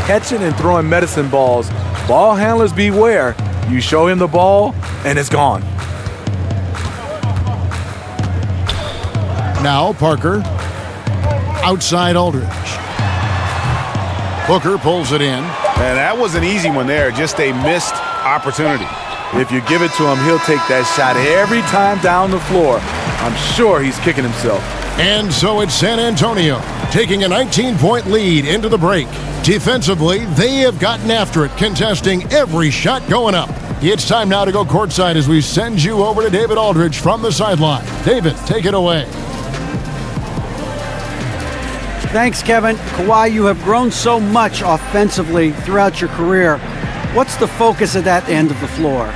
Catching and throwing medicine balls. Ball handlers beware. You show him the ball, and it's gone. Now Parker. Outside Aldridge. Booker pulls it in. And that was an easy one there, just a missed opportunity. If you give it to him, he'll take that shot every time down the floor. I'm sure he's kicking himself. And so it's San Antonio taking a 19-point lead into the break. Defensively, they have gotten after it, contesting every shot going up. It's time now to go courtside as we send you over to David Aldridge from the sideline. David, take it away. Thanks, Kevin. Kawhi, you have grown so much offensively throughout your career. What's the focus of that end of the floor?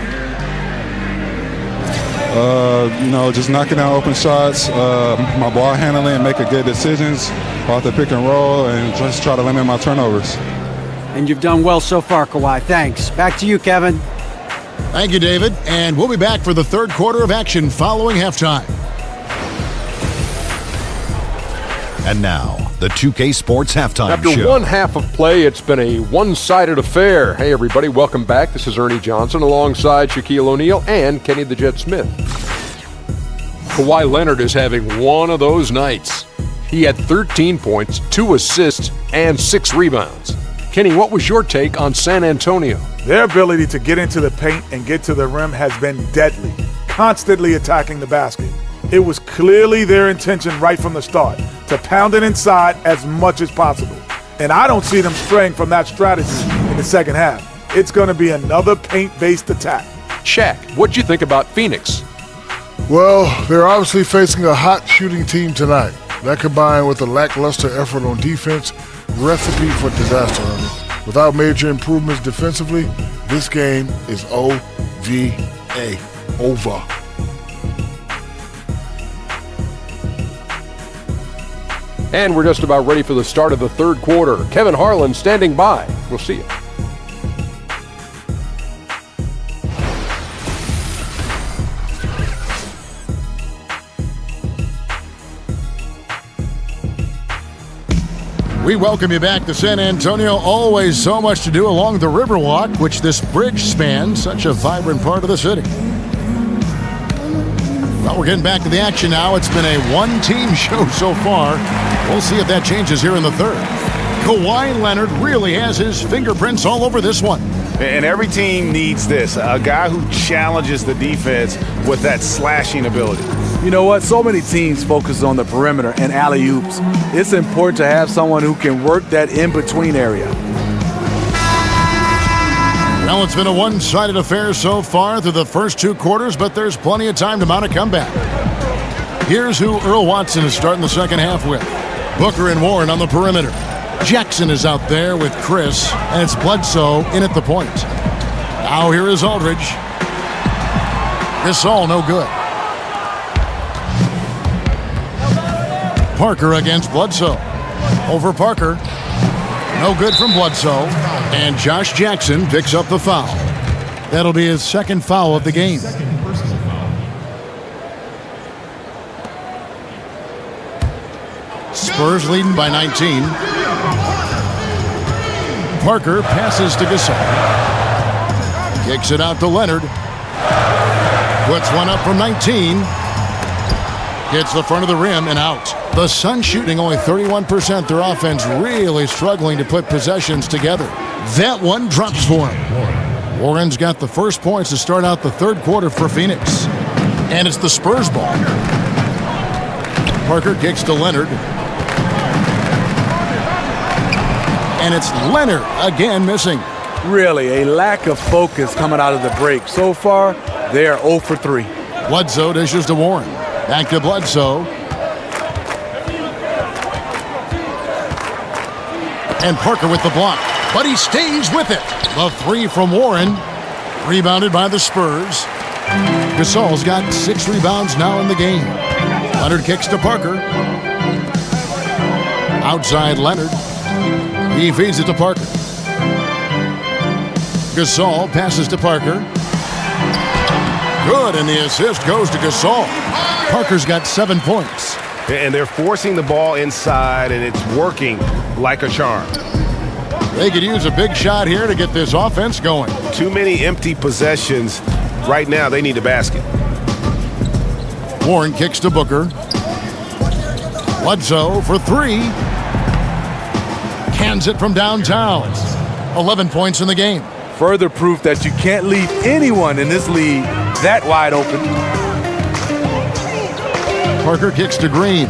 Just knocking down open shots, my ball handling, making good decisions off the pick and roll, and just try to limit my turnovers. And you've done well so far, Kawhi. Thanks. Back to you, Kevin. Thank you, David. And we'll be back for the third quarter of action following halftime. And now, the 2K Sports Halftime After Show. one half of play, it's been a one-sided affair. Hey, everybody, welcome back. This is Ernie Johnson alongside Shaquille O'Neal and Kenny the Jet Smith. Kawhi Leonard is having one of those nights. He had 13 points, 2 assists, and 6 rebounds. Kenny, what was your take on San Antonio? Their ability to get into the paint and get to the rim has been deadly, constantly attacking the basket. It was clearly their intention right from the start to pound it inside as much as possible. And I don't see them straying from that strategy in the second half. It's going to be another paint-based attack. Shaq, what'd you think about Phoenix? Well, they're obviously facing a hot shooting team tonight. That combined with a lackluster effort on defense, recipe for disaster. Without major improvements defensively, this game is OVA. Over. And we're just about ready for the start of the third quarter. Kevin Harlan standing by. We'll see you. We welcome you back to San Antonio. Always so much to do along the Riverwalk, which this bridge spans, such a vibrant part of the city. Well, we're getting back to the action now. It's been a one-team show so far. We'll see if that changes here in the third. Kawhi Leonard really has his fingerprints all over this one. And every team needs this, a guy who challenges the defense with that slashing ability. You know what? So many teams focus on the perimeter and alley-oops. It's important to have someone who can work that in-between area. Well, it's been a one-sided affair so far through the first 2 quarters, but there's plenty of time to mount a comeback. Here's who Earl Watson is starting the second half with. Booker and Warren on the perimeter. Jackson is out there with Chris, and it's Bledsoe in at the point. Now here is Aldridge. Gasol no good. Parker against Bledsoe. Over Parker. No good from Bledsoe. And Josh Jackson picks up the foul. That'll be his second foul of the game. Spurs leading by 19. Parker passes to Gasol. Kicks it out to Leonard. Puts one up from 19. Hits the front of the rim and out. The Suns shooting only 31%. Their offense really struggling to put possessions together. That one drops for him. Warren's got the first points to start out the third quarter for Phoenix. And it's the Spurs ball. Parker kicks to Leonard. And it's Leonard again missing. Really, a lack of focus coming out of the break. So far, they are 0 for 3. Bledsoe dishes to Warren. Back to Bledsoe. And Parker with the block. But he stays with it. The 3 from Warren. Rebounded by the Spurs. Gasol's got 6 rebounds now in the game. Leonard kicks to Parker. Outside Leonard. He feeds it to Parker. Gasol passes to Parker. Good, and the assist goes to Gasol. Parker's got 7 points. And they're forcing the ball inside, and it's working like a charm. They could use a big shot here to get this offense going. Too many empty possessions. Right now, they need a basket. Warren kicks to Booker. Bledsoe for 3. Cans it from downtown. 11 points in the game. Further proof that you can't leave anyone in this league that wide open. Parker kicks to Green.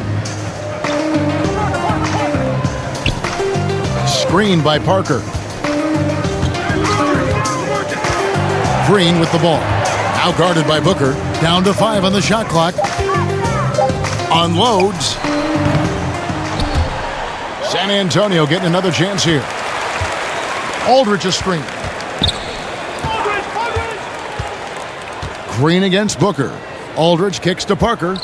Screen by Parker. Green with the ball. Now guarded by Booker. Down to 5 on the shot clock. Unloads. San Antonio getting another chance here. Aldridge a screen. Green against Booker. Aldridge kicks to Parker.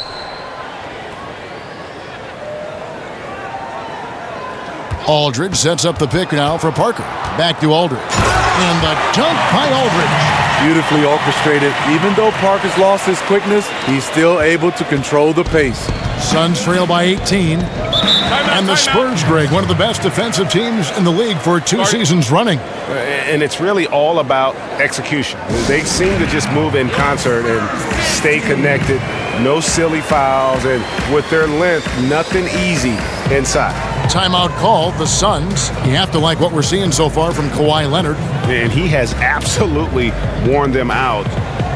Aldridge sets up the pick now for Parker. Back to Aldridge. And the dunk by Aldridge. Beautifully orchestrated. Even though Parker's lost his quickness, he's still able to control the pace. Suns trail by 18. And the Spurs, Greg, one of the best defensive teams in the league for 2 seasons running. And it's really all about execution. They seem to just move in concert and stay connected. No silly fouls. And with their length, nothing easy inside. Timeout called. The Suns. You have to like what we're seeing so far from Kawhi Leonard. And he has absolutely worn them out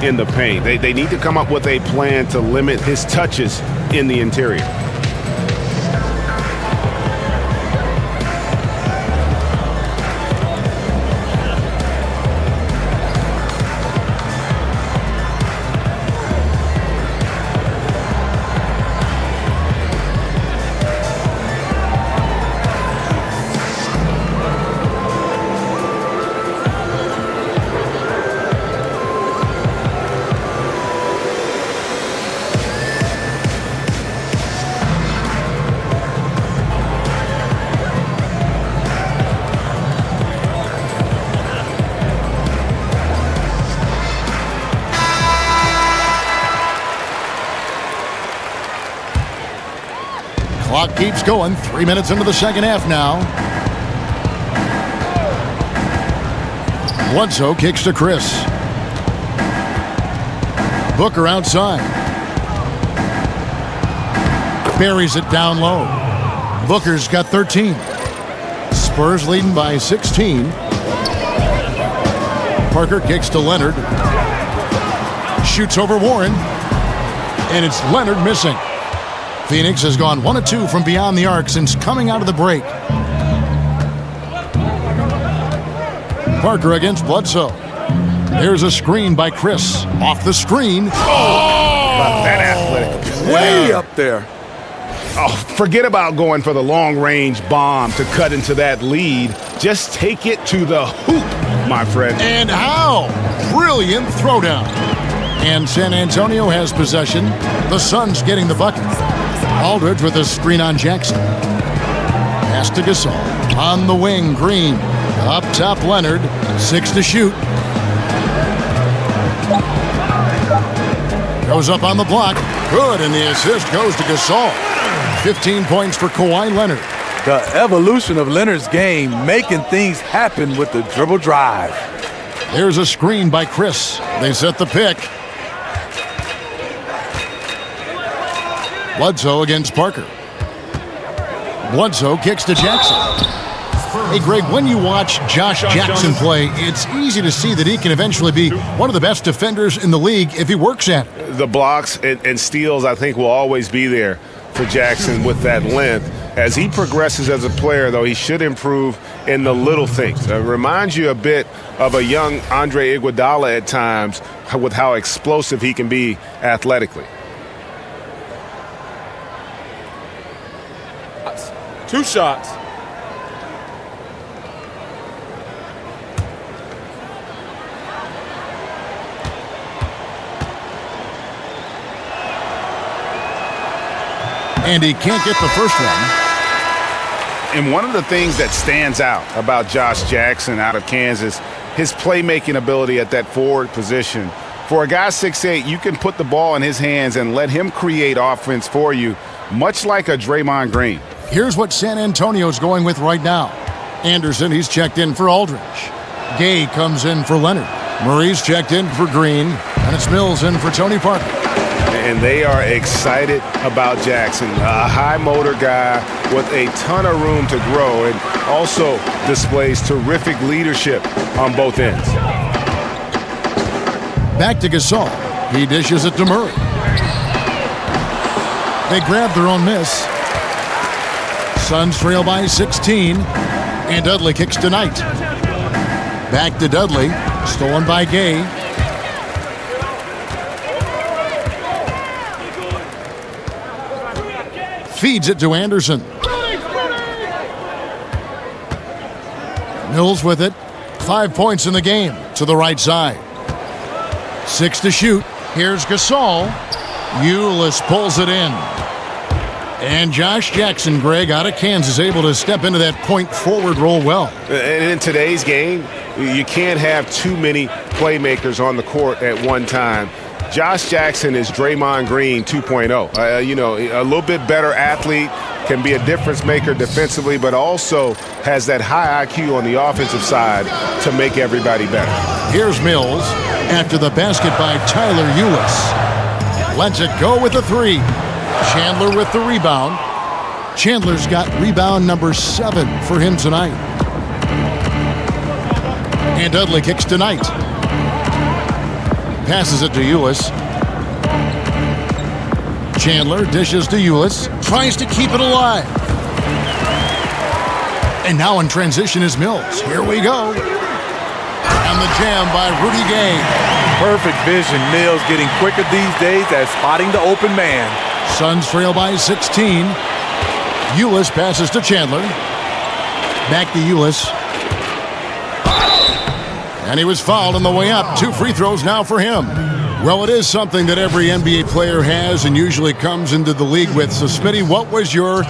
in the paint. They need to come up with a plan to limit his touches in the interior. Clock keeps going. 3 minutes into the second half now. Bledsoe kicks to Chris. Booker outside. Buries it down low. Booker's got 13. Spurs leading by 16. Parker kicks to Leonard. Shoots over Warren. And it's Leonard missing. Phoenix has gone 1 of 2 from beyond the arc since coming out of the break. Parker against Bledsoe. There's a screen by Chris. Off the screen. Oh! That athletic. Way up there. Oh, forget about going for the long-range bomb to cut into that lead. Just take it to the hoop, my friend. And how? Brilliant throwdown. And San Antonio has possession. The Suns getting the bucket. Aldridge with a screen on Jackson. Pass to Gasol. On the wing, Green. Up top, Leonard. 6 to shoot. Goes up on the block. Good, and the assist goes to Gasol. 15 points for Kawhi Leonard. The evolution of Leonard's game, making things happen with the dribble drive. There's a screen by Chris. They set the pick. Bledsoe against Parker. Bledsoe kicks to Jackson. Hey, Greg, when you watch Josh Jackson play, it's easy to see that he can eventually be one of the best defenders in the league if he works at it. The blocks and steals, I think, will always be there for Jackson with that length. As he progresses as a player, though, he should improve in the little things. It reminds you a bit of a young Andre Iguodala at times with how explosive he can be athletically. 2 shots. And he can't get the first one. And one of the things that stands out about Josh Jackson out of Kansas, his playmaking ability at that forward position. For a guy 6'8", you can put the ball in his hands and let him create offense for you, much like a Draymond Green. Here's what San Antonio's going with right now. Anderson, he's checked in for Aldridge. Gay comes in for Leonard. Murray's checked in for Green. And it's Mills in for Tony Parker. And they are excited about Jackson, a high motor guy with a ton of room to grow and also displays terrific leadership on both ends. Back to Gasol. He dishes it to Murray. They grab their own miss. Suns trail by 16. And Dudley kicks to Knight. Back to Dudley. Stolen by Gay. Feeds it to Anderson. Mills with it. 5 points in the game to the right side. 6 to shoot. Here's Gasol. Ulis pulls it in. And Josh Jackson, Greg, out of Kansas, able to step into that point forward role well. And in today's game, you can't have too many playmakers on the court at one time. Josh Jackson is Draymond Green 2.0. A little bit better athlete, can be a difference maker defensively, but also has that high IQ on the offensive side to make everybody better. Here's Mills after the basket by Tyler Ulis. Lets it go with the 3. Chandler with the rebound. Chandler's got rebound number 7 for him tonight. And Dudley kicks to Knight. Passes it to Ulis. Chandler dishes to Ulis. Tries to keep it alive. And now in transition is Mills. Here we go. And the jam by Rudy Gay. Perfect vision. Mills getting quicker these days at spotting the open man. Suns trail by 16. Ulis passes to Chandler. Back to Ulis. And he was fouled on the way up. 2 free throws now for him. Well, it is something that every NBA player has and usually comes into the league with. So, Smitty, what was your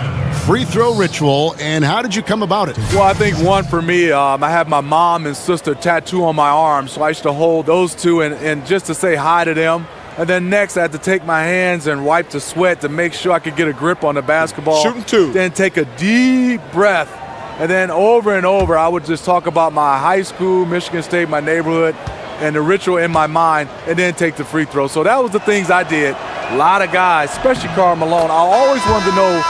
free throw ritual, and how did you come about it? Well, I think one for me, I have my mom and sister tattoo on my arm, so I used to hold those two and just to say hi to them. And then next, I had to take my hands and wipe the sweat to make sure I could get a grip on the basketball. Shooting 2. Then take a deep breath. And then over and over, I would just talk about my high school, Michigan State, my neighborhood, and the ritual in my mind, and then take the free throw. So that was the things I did. A lot of guys, especially Karl Malone, I always wanted to know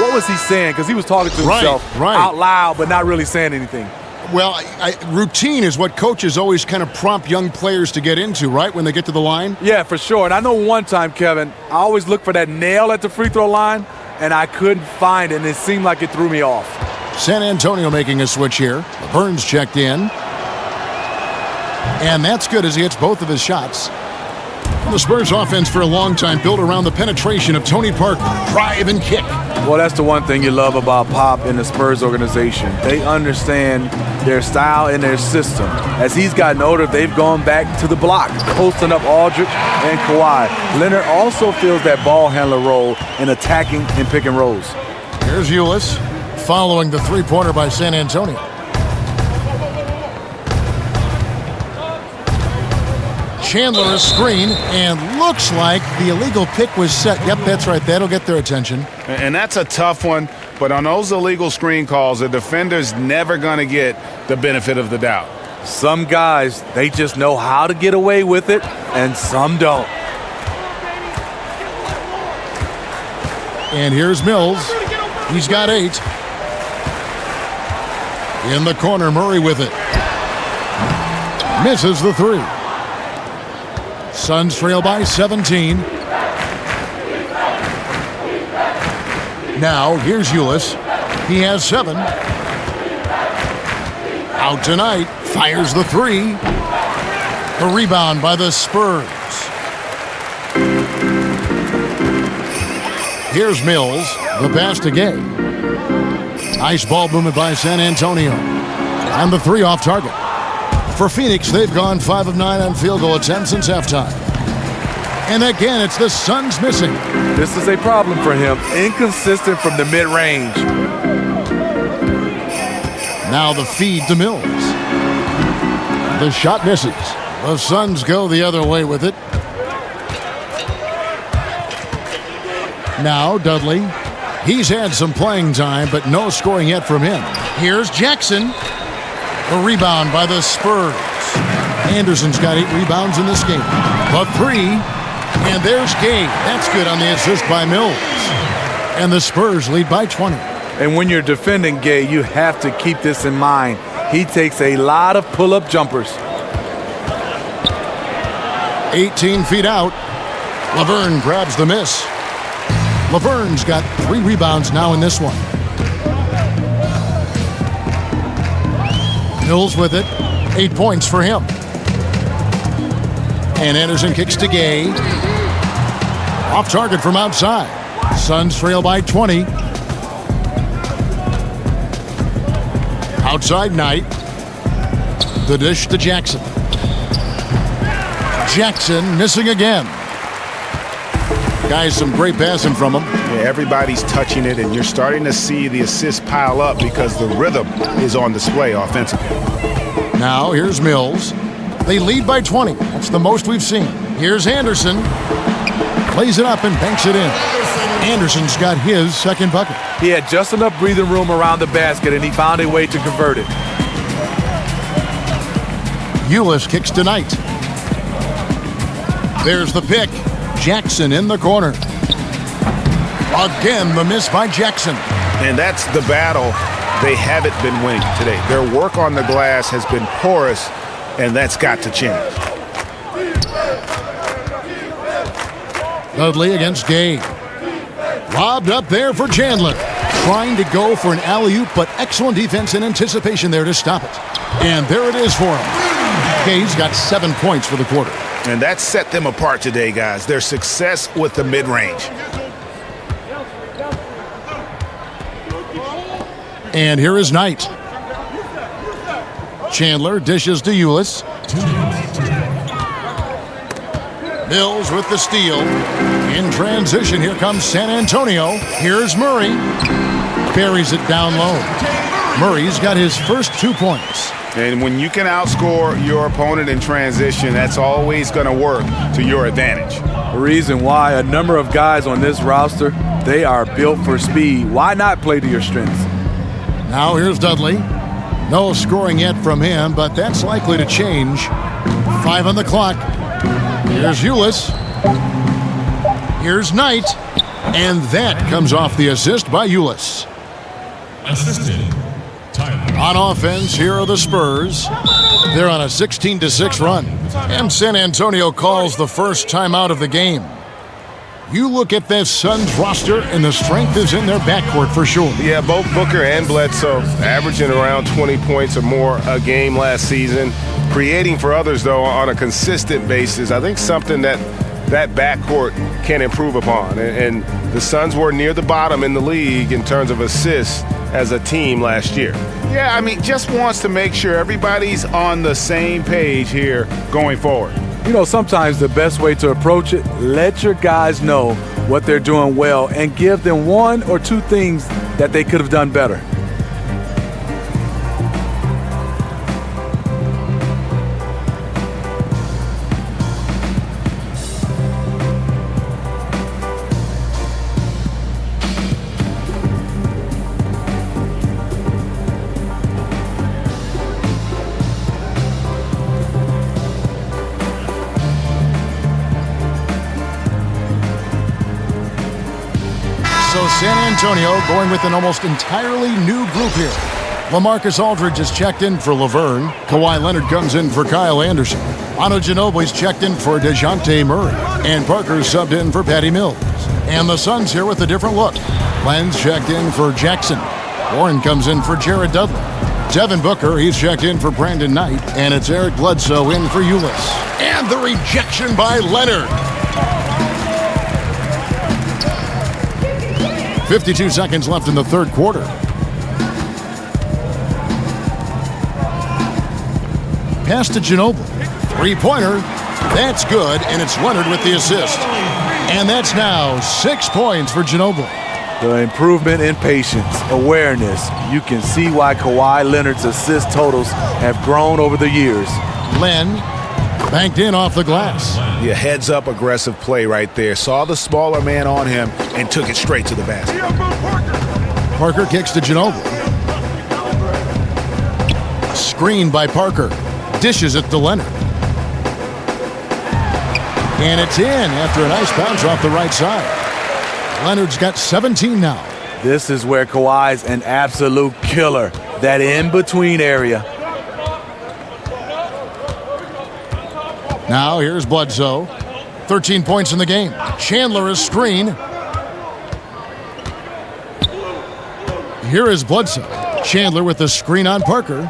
what was he saying, because he was talking to himself out loud but not really saying anything. Well, routine is what coaches always kind of prompt young players to get into, right, when they get to the line? Yeah, for sure. And I know one time, Kevin, I always look for that nail at the free throw line, and I couldn't find it, and it seemed like it threw me off. San Antonio making a switch here. Burns checked in. And that's good as he hits both of his shots. The Spurs offense for a long time built around the penetration of Tony Parker. Drive and kick. Well, that's the one thing you love about Pop and the Spurs organization. They understand their style and their system. As he's gotten older, they've gone back to the block, posting up Aldridge and Kawhi. Leonard also fills that ball handler role in attacking and pick and rolls. Here's Ulis following the three-pointer by San Antonio. Chandler a screen, and looks like the illegal pick was set. Yep, that's right. That'll get their attention. And that's a tough one, but on those illegal screen calls, the defender's never going to get the benefit of the doubt. Some guys, they just know how to get away with it, and some don't. And here's Mills. He's got 8. In the corner, Murray with it. Misses the 3. Suns trail by 17. Now, here's Ulis. He has 7. Out tonight. Fires the 3. The rebound by the Spurs. Here's Mills. The pass to Gay. Nice ball movement by San Antonio. And the 3 off target. For Phoenix, they've gone 5 of 9 on field goal attempts since halftime. And again, it's the Suns missing. This is a problem for him. Inconsistent from the mid-range. Now the feed to Mills. The shot misses. The Suns go the other way with it. Now Dudley. He's had some playing time, but no scoring yet from him. Here's Jackson. A rebound by the Spurs. Anderson's got 8 rebounds in this game. The 3, and there's Gay. That's good on the assist by Mills. And the Spurs lead by 20. And when you're defending Gay, you have to keep this in mind. He takes a lot of pull-up jumpers. 18 feet out. Laverne grabs the miss. Laverne's got 3 rebounds now in this one. Mills with it. 8 points for him. And Anderson kicks to Gay. Off target from outside. Suns trail by 20. Outside Knight. The dish to Jackson. Jackson missing again. Guys, some great passing from him. Yeah, everybody's touching it, and you're starting to see the assists pile up because the rhythm is on display offensively. Now, here's Mills. They lead by 20. That's the most we've seen. Here's Anderson. Plays it up and banks it in. Anderson's got his second bucket. He had just enough breathing room around the basket, and he found a way to convert it. Ulis kicks to Knight. There's the pick. Jackson in the corner. Again, the miss by Jackson. And that's the battle they haven't been winning today. Their work on the glass has been porous, and that's got to change. Dudley against Gay. Lobbed up there for Chandler. Trying to go for an alley-oop, but excellent defense and anticipation there to stop it. And there it is for him. Gay's got 7 points for the quarter. And that set them apart today, guys. Their success with the mid-range. And here is Knight. Chandler dishes to Ulis. Mills with the steal. In transition, here comes San Antonio. Here's Murray. Buries it down low. Murray's got his first 2 points. And when you can outscore your opponent in transition, that's always going to work to your advantage. The reason why a number of guys on this roster, they are built for speed. Why not play to your strengths? Now here's Dudley. No scoring yet from him, but that's likely to change. 5 on the clock. Here's Ulis. Here's Knight. And that comes off the assist by Ulis. Assisted, On offense, here are the Spurs. They're on a 16-6 run. And San Antonio calls the first timeout of the game. You look at this Suns roster, and the strength is in their backcourt for sure. Yeah, both Booker and Bledsoe averaging around 20 points or more a game last season. Creating for others, though, on a consistent basis. I think something that backcourt can improve upon. And the Suns were near the bottom in the league in terms of assists as a team last year. Yeah, I mean, just wants to make sure everybody's on the same page here going forward. You know, sometimes the best way to approach it, let your guys know what they're doing well and give them one or two things that they could have done better. So San Antonio going with an almost entirely new group here. LaMarcus Aldridge is checked in for Laverne. Kawhi Leonard comes in for Kyle Anderson. Manu Ginobili's checked in for DeJounte Murray. And Parker's subbed in for Patty Mills. And the Suns here with a different look. Len's checked in for Jackson. Warren comes in for Jared Dudley. Devin Booker, he's checked in for Brandon Knight. And it's Eric Bledsoe in for Ulis. And the rejection by Leonard. 52 seconds left in the third quarter. Pass to Ginobili. Three-pointer. That's good, and it's Leonard with the assist. And that's now 6 points for Ginobili. The improvement in patience, awareness. You can see why Kawhi Leonard's assist totals have grown over the years. Len banked in off the glass. Yeah, heads-up aggressive play right there. Saw the smaller man on him and took it straight to the basket. Parker kicks to Ginobili. Screen by Parker. Dishes it to Leonard. And it's in after a nice bounce off the right side. Leonard's got 17 now. This is where Kawhi's an absolute killer. That in-between area. Now here's Bledsoe. 13 points in the game. Chandler is screen. Here is Bledsoe. Chandler with the screen on Parker.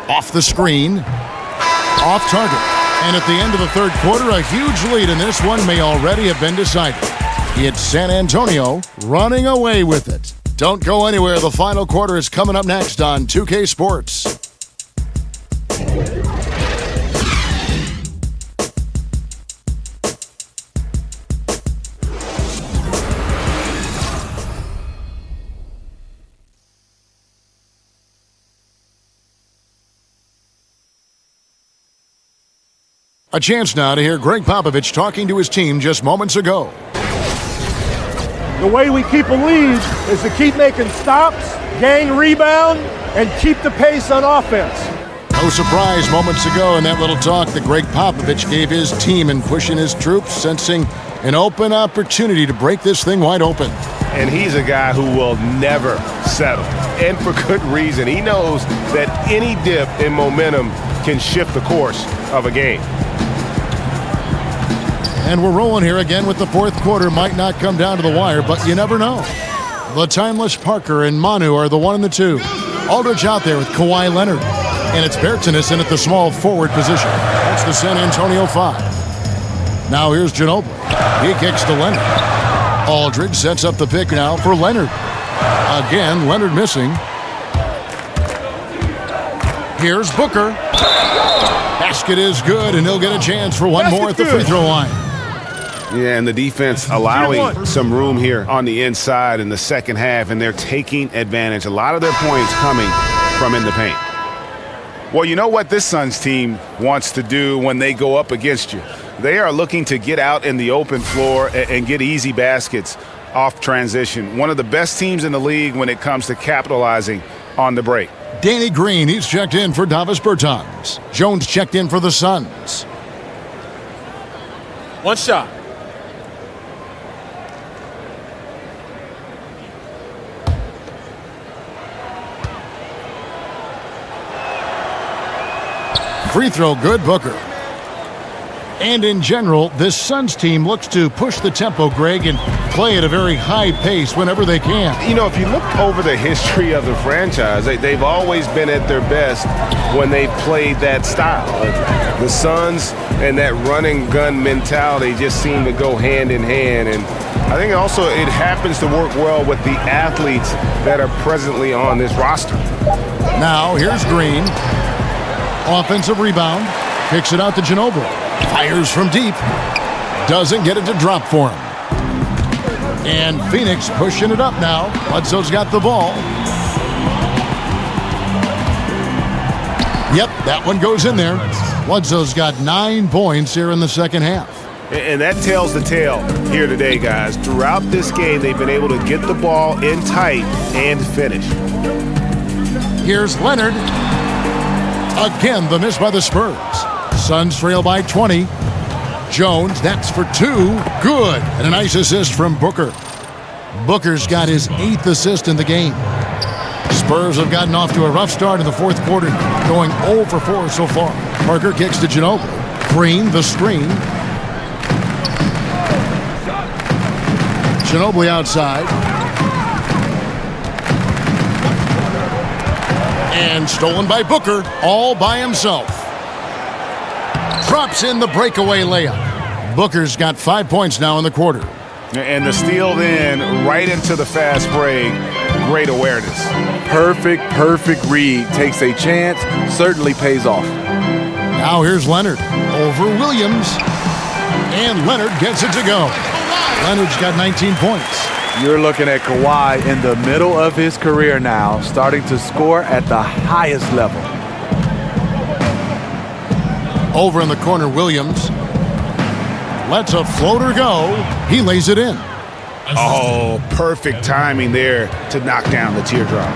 Off the screen. Off target. And at the end of the third quarter, a huge lead, and this one may already have been decided. It's San Antonio running away with it. Don't go anywhere. The final quarter is coming up next on 2K Sports. A chance now to hear Greg Popovich talking to his team just moments ago. The way we keep a lead is to keep making stops, gang rebound, and keep the pace on offense. No surprise moments ago in that little talk that Greg Popovich gave his team in pushing his troops, sensing an open opportunity to break this thing wide open. And he's a guy who will never settle, and for good reason. He knows that any dip in momentum can shift the course of a game. And we're rolling here again with the fourth quarter. Might not come down to the wire, but you never know. The timeless Parker and Manu are the 1 and the 2. Aldridge out there with Kawhi Leonard. And it's Bertans in at the small forward position. That's the San Antonio 5. Now here's Ginobili. He kicks to Leonard. Aldridge sets up the pick now for Leonard. Again, Leonard missing. Here's Booker. Basket is good, and he'll get a chance for one more at the free throw line. Yeah, and the defense allowing some room here on the inside in the second half, and they're taking advantage. A lot of their points coming from in the paint. Well, you know what this Suns team wants to do when they go up against you? They are looking to get out in the open floor and get easy baskets off transition. One of the best teams in the league when it comes to capitalizing on the break. Danny Green, he's checked in for Davis Bertans. Jones checked in for the Suns. One shot. Free throw good, Booker. And in general, this Suns team looks to push the tempo, Greg, and play at a very high pace whenever they can. You know, if you look over the history of the franchise, they've always been at their best when they've played that style. The Suns and that running gun mentality just seem to go hand in hand. And I think also it happens to work well with the athletes that are presently on this roster. Now, here's Green. Offensive rebound. Kicks it out to Ginobili. Fires from deep. Doesn't get it to drop for him. And Phoenix pushing it up now. Bledsoe's got the ball. Yep, that one goes in there. Bledsoe's got 9 points here in the second half. And that tells the tale here today, guys. Throughout this game, they've been able to get the ball in tight and finish. Here's Leonard. Again, the miss by the Spurs. Suns trail by 20. Jones, that's for 2. Good. And a nice assist from Booker. Booker's got his 8th assist in the game. Spurs have gotten off to a rough start in the fourth quarter, going 0 for 4 so far. Parker kicks to Ginobili. Green, the screen. Ginobili outside. And stolen by Booker, all by himself. Drops in the breakaway layup. Booker's got 5 points now in the quarter. And the steal then right into the fast break. Great awareness. Perfect read. Takes a chance, certainly pays off. Now here's Leonard over Williams. And Leonard gets it to go. Leonard's got 19 points. You're looking at Kawhi in the middle of his career now, starting to score at the highest level. Over in the corner, Williams lets a floater go. He lays it in. Oh, perfect timing there to knock down the teardrop.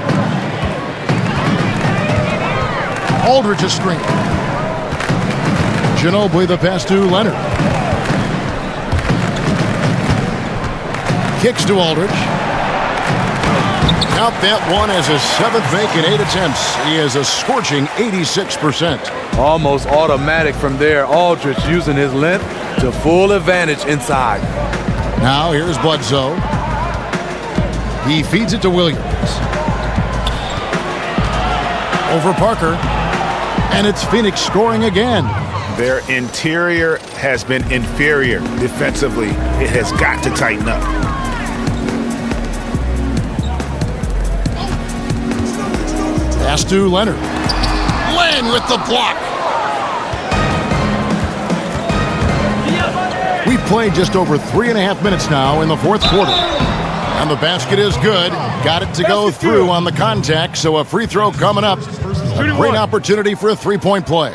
Aldridge a screen. Ginobili the pass to Leonard. Kicks to Aldridge. Count that one as his 7th make in 8 attempts. He has a scorching 86%. Almost automatic from there. Aldridge using his length to full advantage inside. Now here's Bledsoe. He feeds it to Williams. Over Parker. And it's Phoenix scoring again. Their interior has been inferior defensively. It has got to tighten up. Pass to Leonard. Len with the block. We've played just over 3.5 minutes now in the fourth quarter. And the basket is good. Got it to go through on the contact, so a free throw coming up. A great opportunity for a three-point play.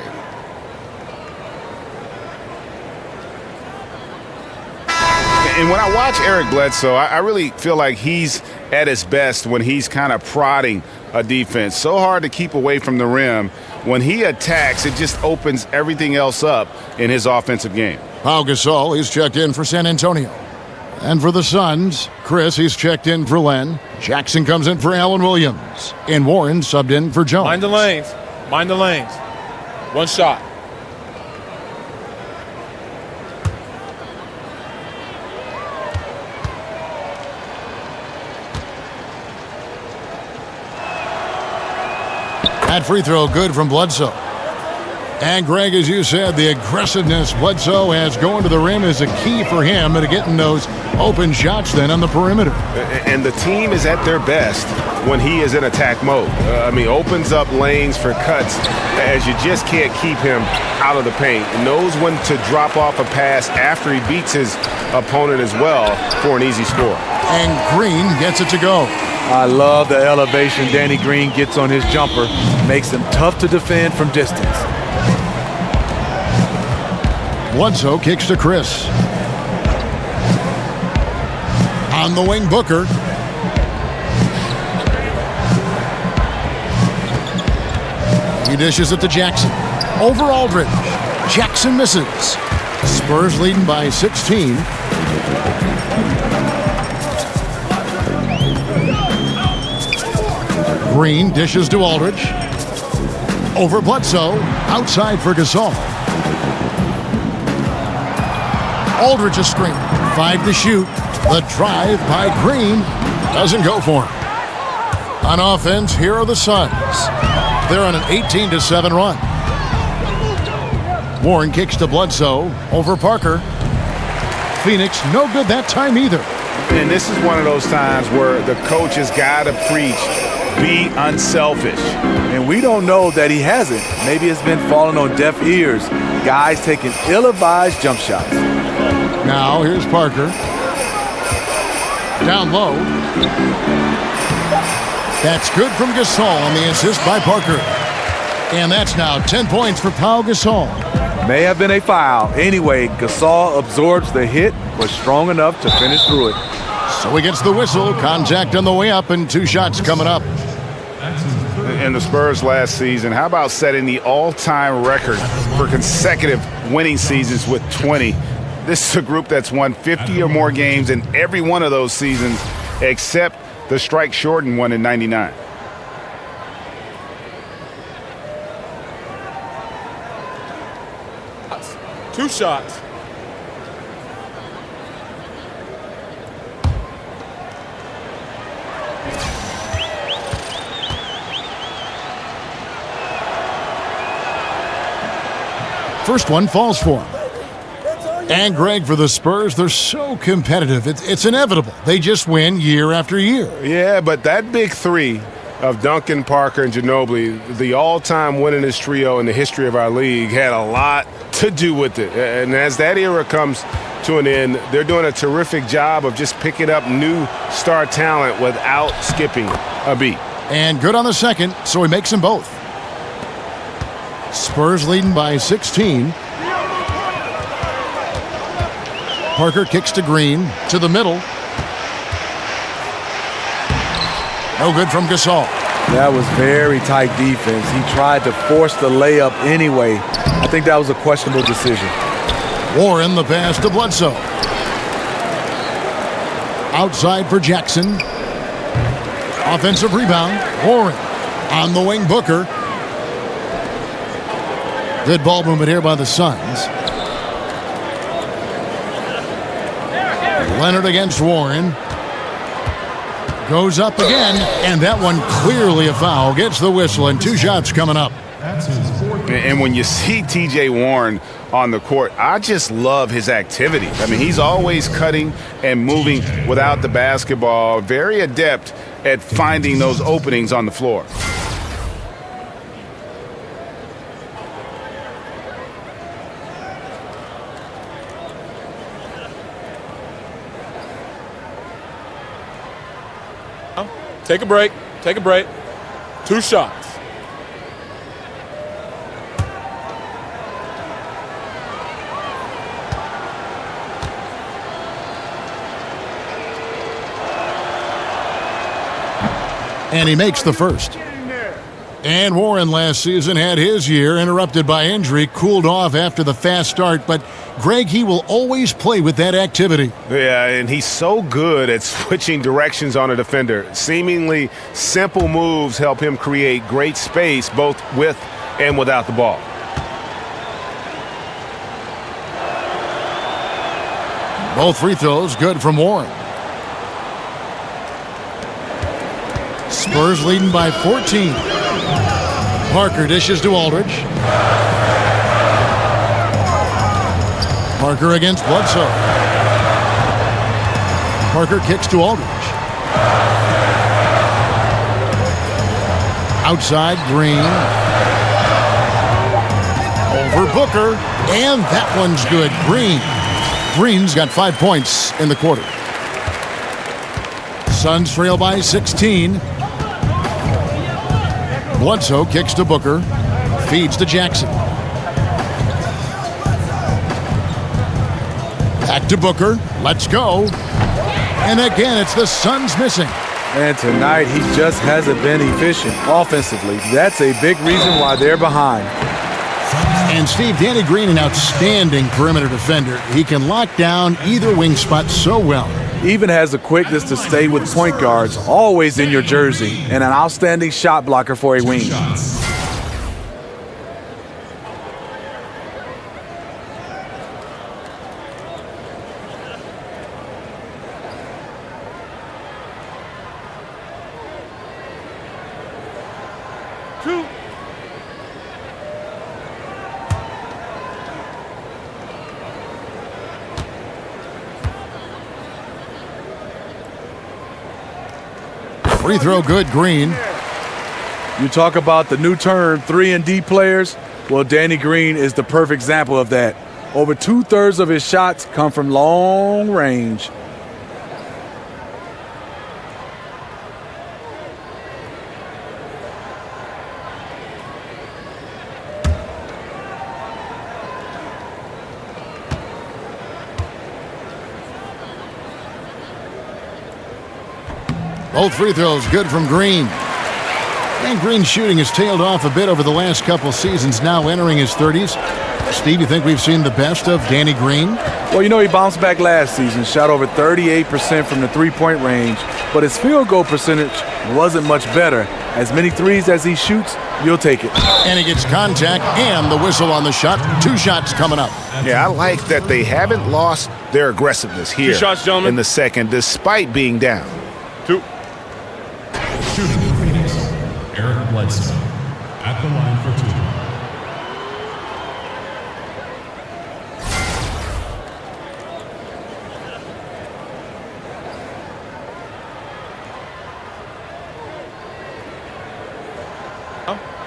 And when I watch Eric Bledsoe, I really feel like he's at his best when he's kind of prodding a defense. So hard to keep away from the rim. When he attacks, it just opens everything else up in his offensive game. Pau Gasol, he's checked in for San Antonio. And for the Suns, Chris, he's checked in for Len. Jackson comes in for Allen Williams. And Warren subbed in for Jones. Mind the lanes. Mind the lanes. One shot. That free throw good from Bledsoe. And Greg, as you said, the aggressiveness Bledsoe has going to the rim is a key for him to getting those open shots then on the perimeter. And the team is at their best when he is in attack mode. Opens up lanes for cuts as you just can't keep him out of the paint. He knows when to drop off a pass after he beats his opponent as well for an easy score. And Green gets it to go. I love the elevation Danny Green gets on his jumper. Makes him tough to defend from distance. Bledsoe kicks to Chris. On the wing, Booker. He dishes it to Jackson. Over Aldridge. Jackson misses. Spurs leading by 16. Green dishes to Aldridge. Over Bledsoe. Outside for Gasol. Aldridge a screen. 5 to shoot. The drive by Green doesn't go for him. On offense, here are the Suns. They're on an 18-7 run. Warren kicks to Bledsoe. Over Parker. Phoenix no good that time either. And this is one of those times where the coach has got to preach, be unselfish. And we don't know that he hasn't. Maybe it's been falling on deaf ears. Guys taking ill-advised jump shots. Now here's Parker. Down low. That's good from Gasol on the assist by Parker. And that's now 10 points for Pau Gasol. May have been a foul. Anyway, Gasol absorbs the hit, was strong enough to finish through it. So he gets the whistle. Contact on the way up and 2 shots coming up. In the Spurs last season, how about setting the all-time record for consecutive winning seasons with 20? This is a group that's won 50 or more games in every one of those seasons except the strike-shortened one in '99. Two shots. First one falls for him. And Greg, for the Spurs, they're so competitive. It's inevitable. They just win year after year. Yeah, but that big three of Duncan, Parker, and Ginobili, the all-time winningest trio in the history of our league, had a lot to do with it. And as that era comes to an end, they're doing a terrific job of just picking up new star talent without skipping a beat. And good on the second, so he makes them both. Spurs leading by 16. Parker kicks to Green, to the middle. No good from Gasol. That was very tight defense. He tried to force the layup anyway. I think that was a questionable decision. Warren the pass to Bledsoe. Outside for Jackson. Offensive rebound. Warren on the wing. Booker. Good ball movement here by the Suns. Leonard against Warren. Goes up again, and that one clearly a foul. Gets the whistle, and 2 shots coming up. And when you see T.J. Warren on the court, I just love his activity. I mean, he's always cutting and moving without the basketball. Very adept at finding those openings on the floor. Take a break. Take a break. 2 shots. And he makes the first. And Warren last season had his year interrupted by injury, cooled off after the fast start, but Greg, he will always play with that activity. Yeah, and he's so good at switching directions on a defender. Seemingly simple moves help him create great space both with and without the ball. Both free throws good from Warren. Spurs leading by 14. Parker dishes to Aldridge. Parker against Bledsoe. Parker kicks to Aldridge. Outside, Green. Over Booker. And that one's good. Green's got 5 points in the quarter. Suns trail by 16. Bledsoe kicks to Booker. Feeds to Jackson. Back to Booker. Let's go. And again, it's the Suns missing. And tonight, he just hasn't been efficient offensively. That's a big reason why they're behind. And Steve, Danny Green, an outstanding perimeter defender. He can lock down either wing spot so well. Even has the quickness to stay with point guards, always in your jersey, and an outstanding shot blocker for a wing. 2. Free throw good, Green. You talk about the new term 3-and-D players. Well, Danny Green is the perfect example of that. Over 2/3 of his shots come from long range. Both free throws good from Green. And Green's shooting has tailed off a bit over the last couple seasons, now entering his 30s. Steve, you think we've seen the best of Danny Green? Well, you know, he bounced back last season, shot over 38% from the three-point range, but his field goal percentage wasn't much better. As many threes as he shoots, you'll take it. And he gets contact and the whistle on the shot. 2 shots coming up. Yeah, I like that they haven't lost their aggressiveness here 2 shots, gentlemen. in the second, despite being down. 2. Shooting for Phoenix, Eric Bledsoe. At the line for 2.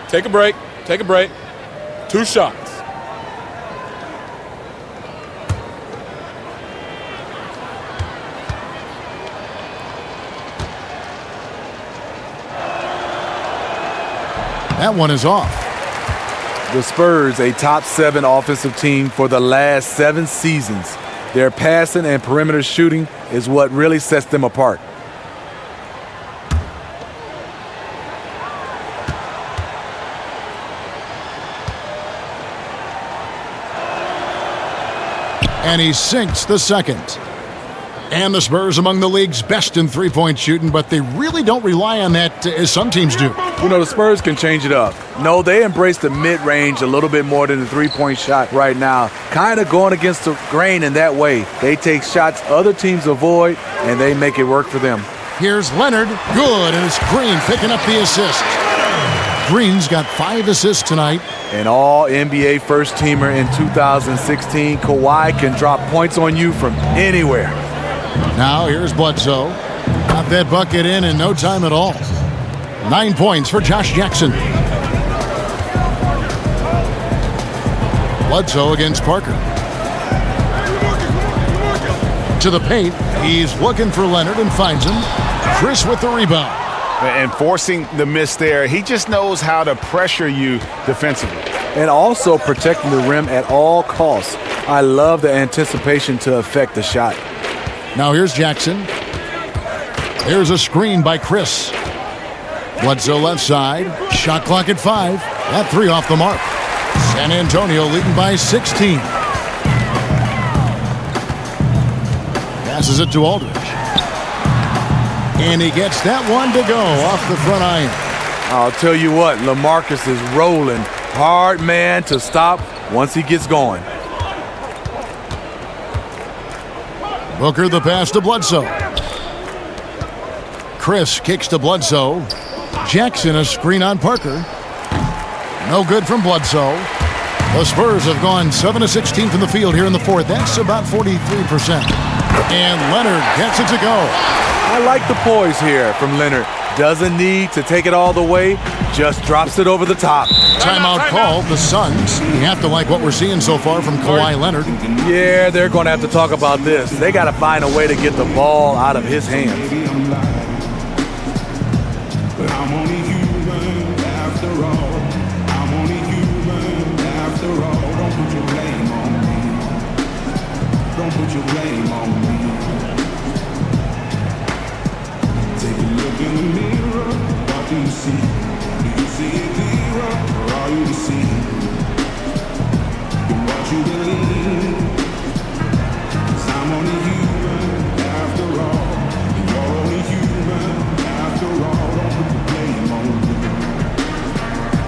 Take a break. Take a break. 2 shots. That one is off. The Spurs, a top 7 offensive team for the last 7 seasons. Their passing and perimeter shooting is what really sets them apart. And he sinks the second. And the Spurs among the league's best in three-point shooting, but they really don't rely on that as some teams do. You know, the Spurs can change it up. No, they embrace the mid-range a little bit more than the three-point shot right now. Kind of going against the grain in that way. They take shots other teams avoid, and they make it work for them. Here's Leonard. Good, and it's Green picking up the assist. Green's got 5 assists tonight. An all-NBA first-teamer in 2016. Kawhi can drop points on you from anywhere. Now here's Bledsoe. Got that bucket in no time at all. 9 points for Josh Jackson. Bledsoe against Parker. To the paint. He's looking for Leonard and finds him. Chris with the rebound. And forcing the miss there, he just knows how to pressure you defensively. And also protecting the rim at all costs. I love the anticipation to affect the shot. Now here's Jackson. There's a screen by Chris. Bledsoe left side. Shot clock at 5. That 3 off the mark. San Antonio leading by 16. Passes it to Aldridge. And he gets that one to go off the front iron. I'll tell you what, LaMarcus is rolling. Hard man to stop once he gets going. Booker the pass to Bledsoe. Chris kicks to Bledsoe. Jackson a screen on Parker. No good from Bledsoe. The Spurs have gone 7 of 16 from the field here in the fourth. That's about 43%. And Leonard gets it to go. I like the poise here from Leonard. Doesn't need to take it all the way, just drops it over the top. Timeout called. The Suns. You have to like what we're seeing so far from Kawhi Leonard. Yeah, they're going to have to talk about this. They got to find a way to get the ball out of his hands. But I'm only human after all. I'm only human after all. Don't put your blame on me. Don't put your blame on me. Take a look in the mirror. What do you see? Do you see it clearer, or are you deceived in what you believe? 'Cause I'm only human after all. And you're only human after all. Don't put the blame on me.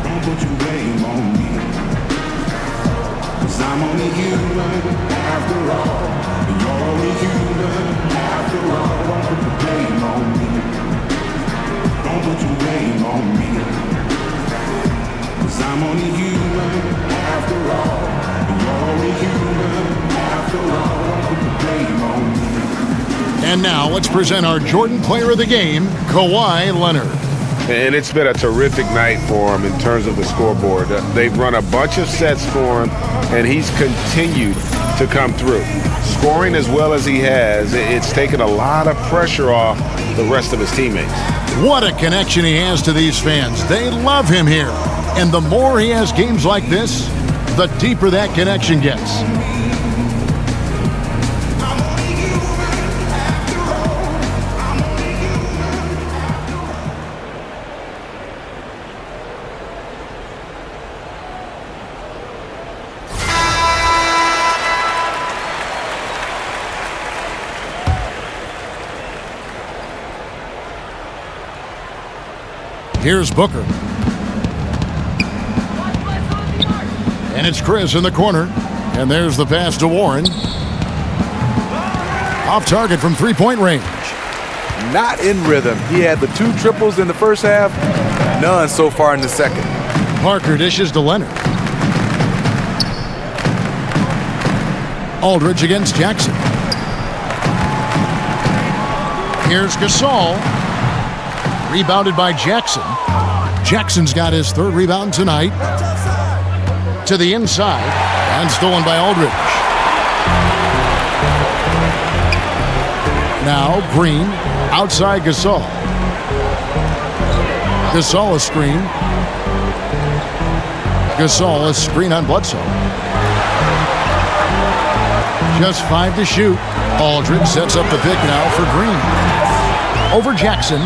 Don't put your blame on me. 'Cause I'm only human after all. And you're only human after all. Don't put the blame on me. Don't put your blame on me. I'm only human after all. You're only human after all. Put the blame on me. And now let's present our Jordan Player of the Game, Kawhi Leonard. And it's been a terrific night for him in terms of the scoreboard. They've run a bunch of sets for him, and he's continued to come through. Scoring as well as he has, it's taken a lot of pressure off the rest of his teammates. What a connection he has to these fans. They love him here. And the more he has games like this, the deeper that connection gets. Here's Booker. And it's Chris in the corner. And there's the pass to Warren. Off target from three-point range. Not in rhythm. He had the 2 triples in the first half, none so far in the second. Parker dishes to Leonard. Aldridge against Jackson. Here's Gasol. Rebounded by Jackson. Jackson's got his 3rd rebound tonight. To the inside. And stolen by Aldridge. Now Green. Outside Gasol. Gasol a screen. Gasol a screen on Bledsoe. Just 5 to shoot. Aldridge sets up the pick now for Green. Over Jackson.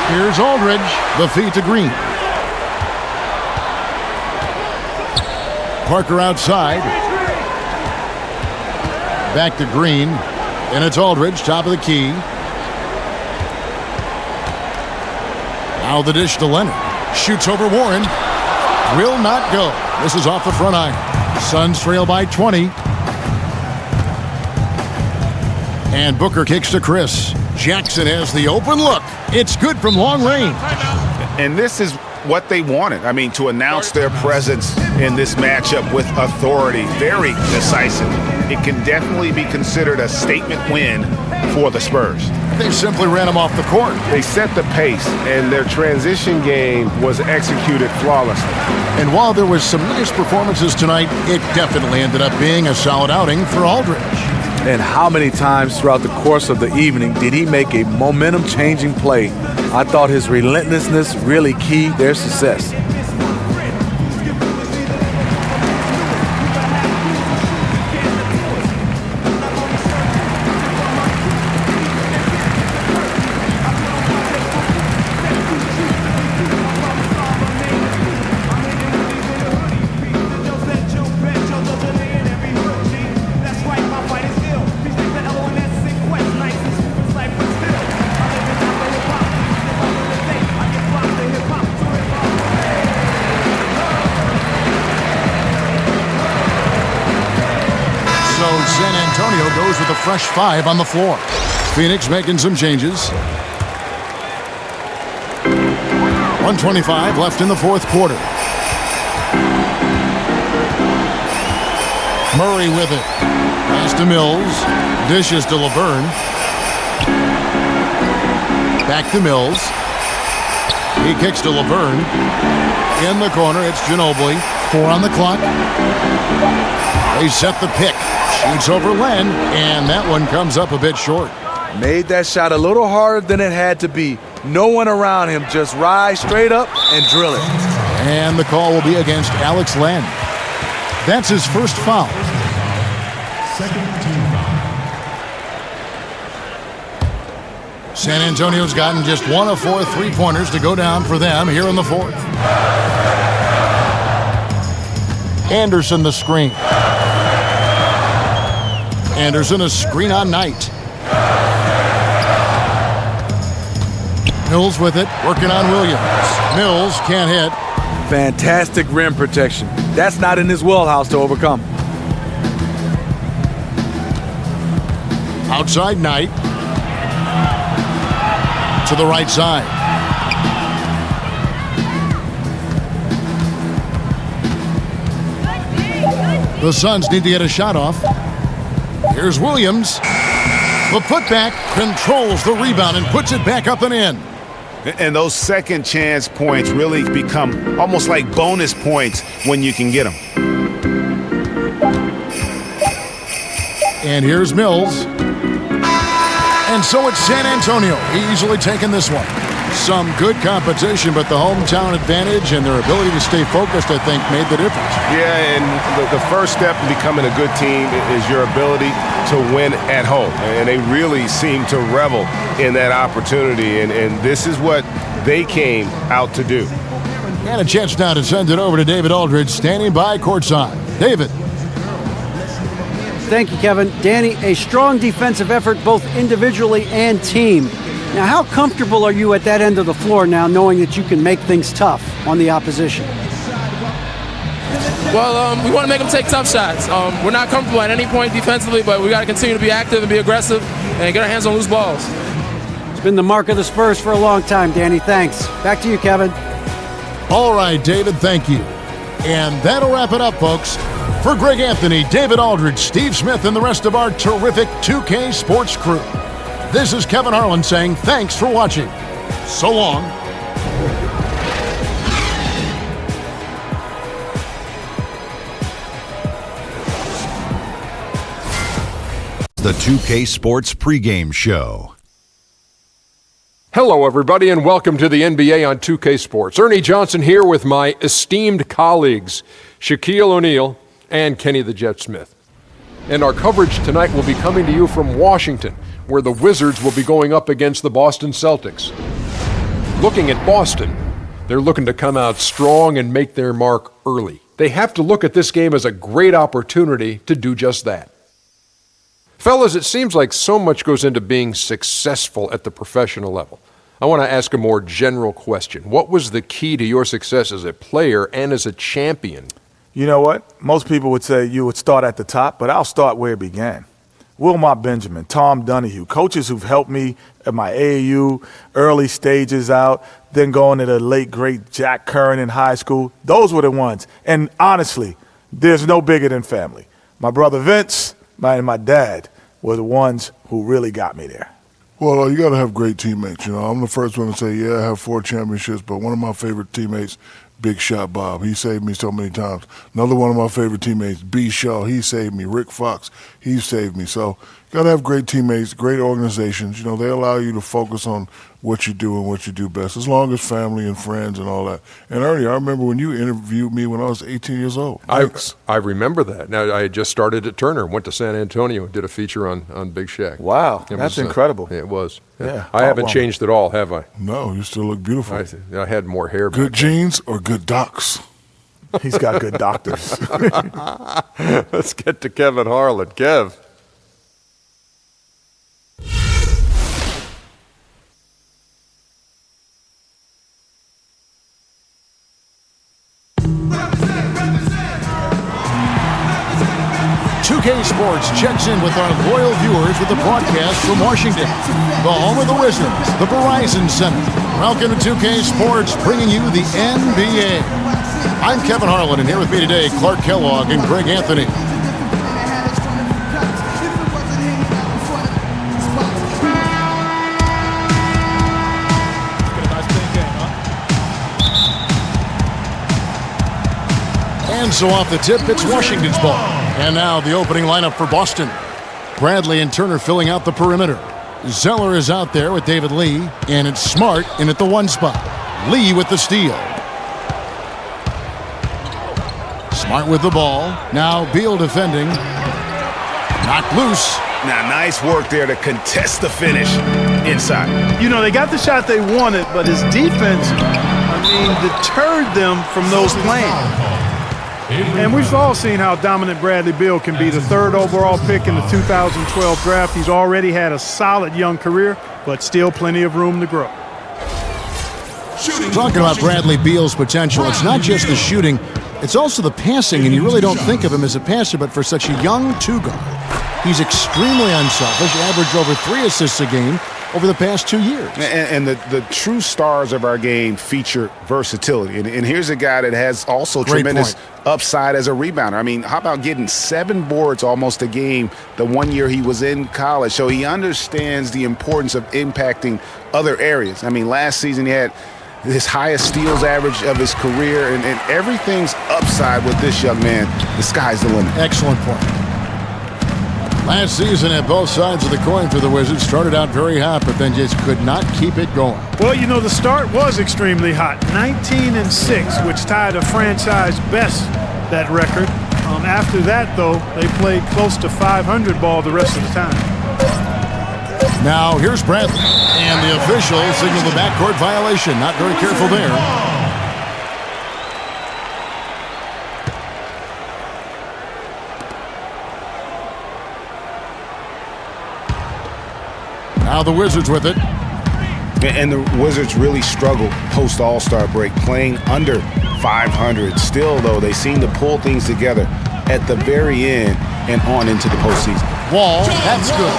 Here's Aldridge, the feed to Green. Parker outside. Back to Green. And it's Aldridge, top of the key. Now the dish to Leonard. Shoots over Warren. Will not go. This is off the front iron. Suns trail by 20. And Booker kicks to Chris. Jackson has the open look. It's good from long range. And this is what they wanted. I mean, to announce their presence in this matchup with authority. Very decisive. It can definitely be considered a statement win for the Spurs. They simply ran him off the court. They set the pace, and their transition game was executed flawlessly. And while there was some nice performances tonight, it definitely ended up being a solid outing for Aldridge. And how many times throughout the course of the evening did he make a momentum-changing play? I thought his relentlessness really keyed their success. Goes with a fresh 5 on the floor. Phoenix making some changes. 1:25 left in the 4th quarter. Murray with it. Pass to Mills. Dishes to LeVert. Back to Mills. He kicks to LeVert. In the corner, it's Ginobili. 4 on the clock. They set the pick. Shoots over Len, and that one comes up a bit short. Made that shot a little harder than it had to be. No one around him, just rise straight up and drill it. And the call will be against Alex Len. That's his first foul. Second team foul. San Antonio's gotten just 1 of 4 3-pointers to go down for them here in the 4th. Anderson the screen. Anderson a screen on Knight. Mills with it, working on Williams. Mills can't hit. Fantastic rim protection. That's not in his wheelhouse to overcome. Outside Knight. To the right side. The Suns need to get a shot off. Here's Williams. The putback controls the rebound and puts it back up and in. And those second chance points really become almost like bonus points when you can get them. And here's Mills. And so it's San Antonio easily taking this one. Some good competition, but the hometown advantage and their ability to stay focused, I think, made the difference. Yeah, and the first step in becoming a good team is your ability to win at home. And they really seem to revel in that opportunity, and this is what they came out to do. And a chance now to send it over to David Aldridge, standing by courtside. David. Thank you, Kevin. Danny, a strong defensive effort both individually and team. Now, how comfortable are you at that end of the floor now, knowing that you can make things tough on the opposition? Well, we want to make them take tough shots. We're not comfortable at any point defensively, but we got to continue to be active and be aggressive and get our hands on loose balls. It's been the mark of the Spurs for a long time, Danny. Thanks. Back to you, Kevin. All right, David, thank you. And that'll wrap it up, folks. For Greg Anthony, David Aldridge, Steve Smith, and the rest of our terrific 2K Sports crew, this is Kevin Harlan saying thanks for watching. So long. The 2K Sports pregame show. Hello, everybody, and welcome to the NBA on 2K Sports. Ernie Johnson here with my esteemed colleagues, Shaquille O'Neal and Kenny the Jet Smith. And our coverage tonight will be coming to you from Washington, where the Wizards will be going up against the Boston Celtics. Looking at Boston, they're looking to come out strong and make their mark early. They have to look at this game as a great opportunity to do just that. Fellas, it seems like so much goes into being successful at the professional level. I want to ask a more general question. What was the key to your success as a player and as a champion? You know what? Most people would say you would start at the top, but I'll start where it began. Wilmot Benjamin, Tom Donahue, coaches who've helped me at my AAU, early stages out, then going to the late, great Jack Curran in high school. Those were the ones. And honestly, there's no bigger than family. My brother Vince and my dad were the ones who really got me there. Well, you got to have great teammates. You know, I'm the first one to say, yeah, I have 4 championships, but one of my favorite teammates, Big Shot Bob, he saved me so many times. Another one of my favorite teammates, B. Shaw, he saved me. Rick Fox, he saved me. So you got to have great teammates, great organizations. You know, they allow you to focus on what you do and what you do best, as long as family and friends and all that. And Ernie, I remember when you interviewed me when I was 18 years old. I remember that. Now, I had just started at Turner, went to San Antonio, and did a feature on Big Shaq. Wow, that's incredible. It was. Yeah. I haven't changed at all, have I? No, you still look beautiful. I had more hair. Good genes or good docs? He's got good doctors. Let's get to Kevin Harlan. Kev. Sports checks in with our loyal viewers with the broadcast from Washington, the home of the Wizards, the Verizon Center. Welcome to 2K Sports, bringing you the NBA. I'm Kevin Harlan, and here with me today, Clark Kellogg and Greg Anthony. And so off the tip, it's Washington's ball. And now the opening lineup for Boston. Bradley and Turner filling out the perimeter. Zeller is out there with David Lee, and it's Smart in at the 1 spot. Lee with the steal. Smart with the ball. Now Beal defending. Knocked loose. Now, nice work there to contest the finish inside. You know, they got the shot they wanted, but his defense, deterred them from those plans. And we've all seen how dominant Bradley Beal can be. The 3rd overall pick in the 2012 draft. He's already had a solid young career, but still plenty of room to grow. Talking about Bradley Beal's potential, it's not just the shooting, it's also the passing, and you really don't think of him as a passer, but for such a young 2-guard, he's extremely unselfish, averaged over 3 assists a game, over the past 2 years. And the true stars of our game feature versatility. And here's a guy that has also tremendous upside as a rebounder. I mean, how about getting 7 boards almost a game the one year he was in college? So he understands the importance of impacting other areas. I mean, last season he had his highest steals average of his career, and everything's upside with this young man. The sky's the limit. Excellent point. Last season at both sides of the coin for the Wizards started out very hot, but then just could not keep it going. Well, you know, the start was extremely hot. 19-6, which tied a franchise best, that record. After that, though, they played close to 500 ball the rest of the time. Now, here's Bradley. And the official signaled the backcourt violation. Not very careful there. Now the Wizards with it. And the Wizards really struggled post All-Star break, playing under 500. Still, though, they seem to pull things together at the very end and on into the postseason. Wall, that's good.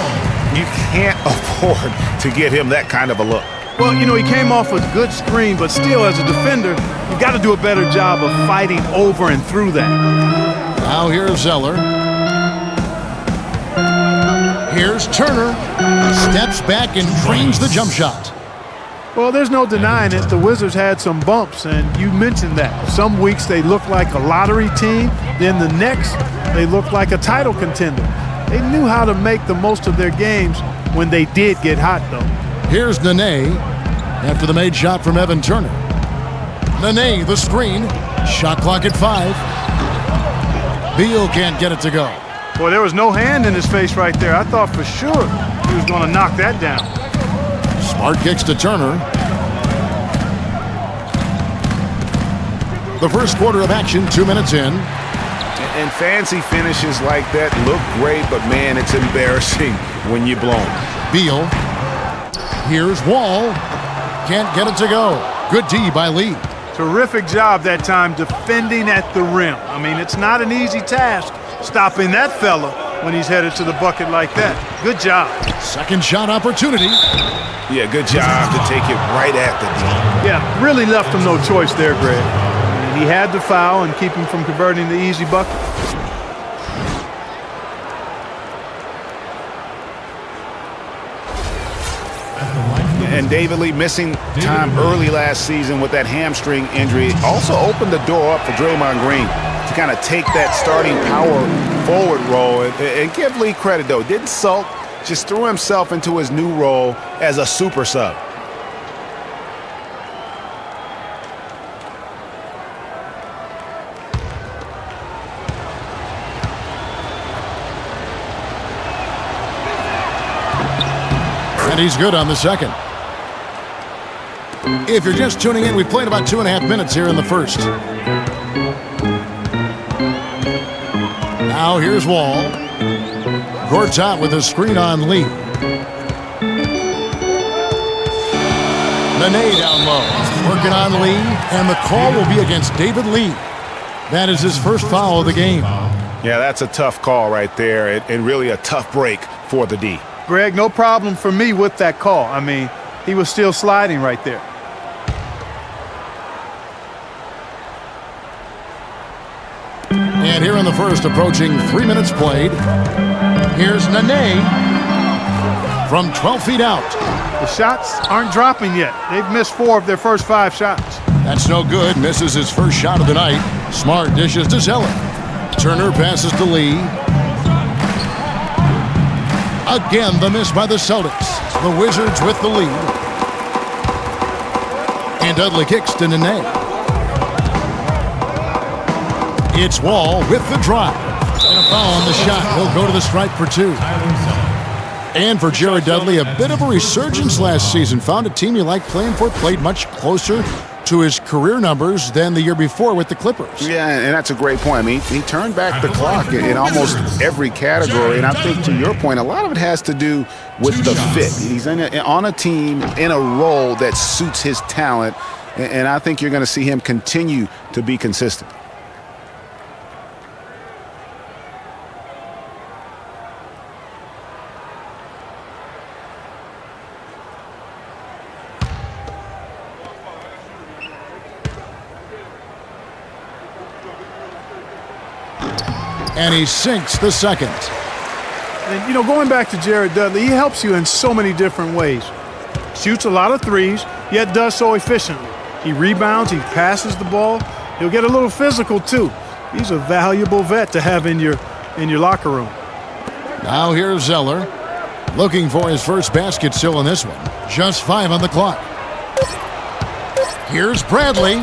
You can't afford to give him that kind of a look. Well, you know, he came off a good screen, but still, as a defender, you got to do a better job of fighting over and through that. Now here's Zeller. Here's Turner. Steps back and drains the jump shot. Well, there's no denying it. The Wizards had some bumps, and you mentioned that. Some weeks they look like a lottery team. Then the next, they look like a title contender. They knew how to make the most of their games when they did get hot, though. Here's Nene after the made shot from Evan Turner. Nene, the screen. Shot clock at 5. Beal can't get it to go. Boy, there was no hand in his face right there. I thought for sure he was going to knock that down. Smart kicks to Turner. The first quarter of action, 2 minutes in. And fancy finishes like that look great, but man, it's embarrassing when you blow them. Beal. Here's Wall. Can't get it to go. Good D by Lee. Terrific job that time defending at the rim. I mean, it's not an easy task stopping that fella when he's headed to the bucket like that. Good job. Second shot opportunity. Yeah, good job to take it right at the D. Yeah, really left him no choice there, Greg. He had to foul and keep him from converting the easy bucket. And David Lee missing time early last season with that hamstring injury also opened the door up for Draymond Green to kind of take that starting power forward role. And give Lee credit, though. Didn't sulk, just threw himself into his new role as a super sub. And he's good on the second. If you're just tuning in, we've played about 2.5 minutes here in the first. Now here's Wall. Gortat with a screen on Lee. Nene down low. Working on Lee, and the call will be against David Lee. That is his first foul of the game. Yeah, that's a tough call right there, and really a tough break for the D. Greg, no problem for me with that call. I mean, he was still sliding right there. And here in the first, approaching 3 minutes played. Here's Nene from 12 feet out. The shots aren't dropping yet. They've missed 4 of their first 5 shots. That's no good. Misses his first shot of the night. Smart dishes to Zeller. Turner passes to Lee. Again, the miss by the Celtics. The Wizards with the lead. And Dudley kicks to Nene. It's Wall with the drive. And a foul on the shot. He'll go to the stripe for 2. And for Jared Dudley, a bit of a resurgence last season. Found a team he liked playing for, played much closer to his career numbers than the year before with the Clippers. Yeah, and that's a great point. I mean, he turned back the clock in almost every category, and I think to your point, a lot of it has to do with the fit. He's on a team in a role that suits his talent, and I think you're going to see him continue to be consistent. And he sinks the second. And, you know, going back to Jared Dudley, he helps you in so many different ways. Shoots a lot of threes, yet does so efficiently. He rebounds, he passes the ball. He'll get a little physical, too. He's a valuable vet to have in your locker room. Now here's Zeller, looking for his first basket still in this one. Just 5 on the clock. Here's Bradley.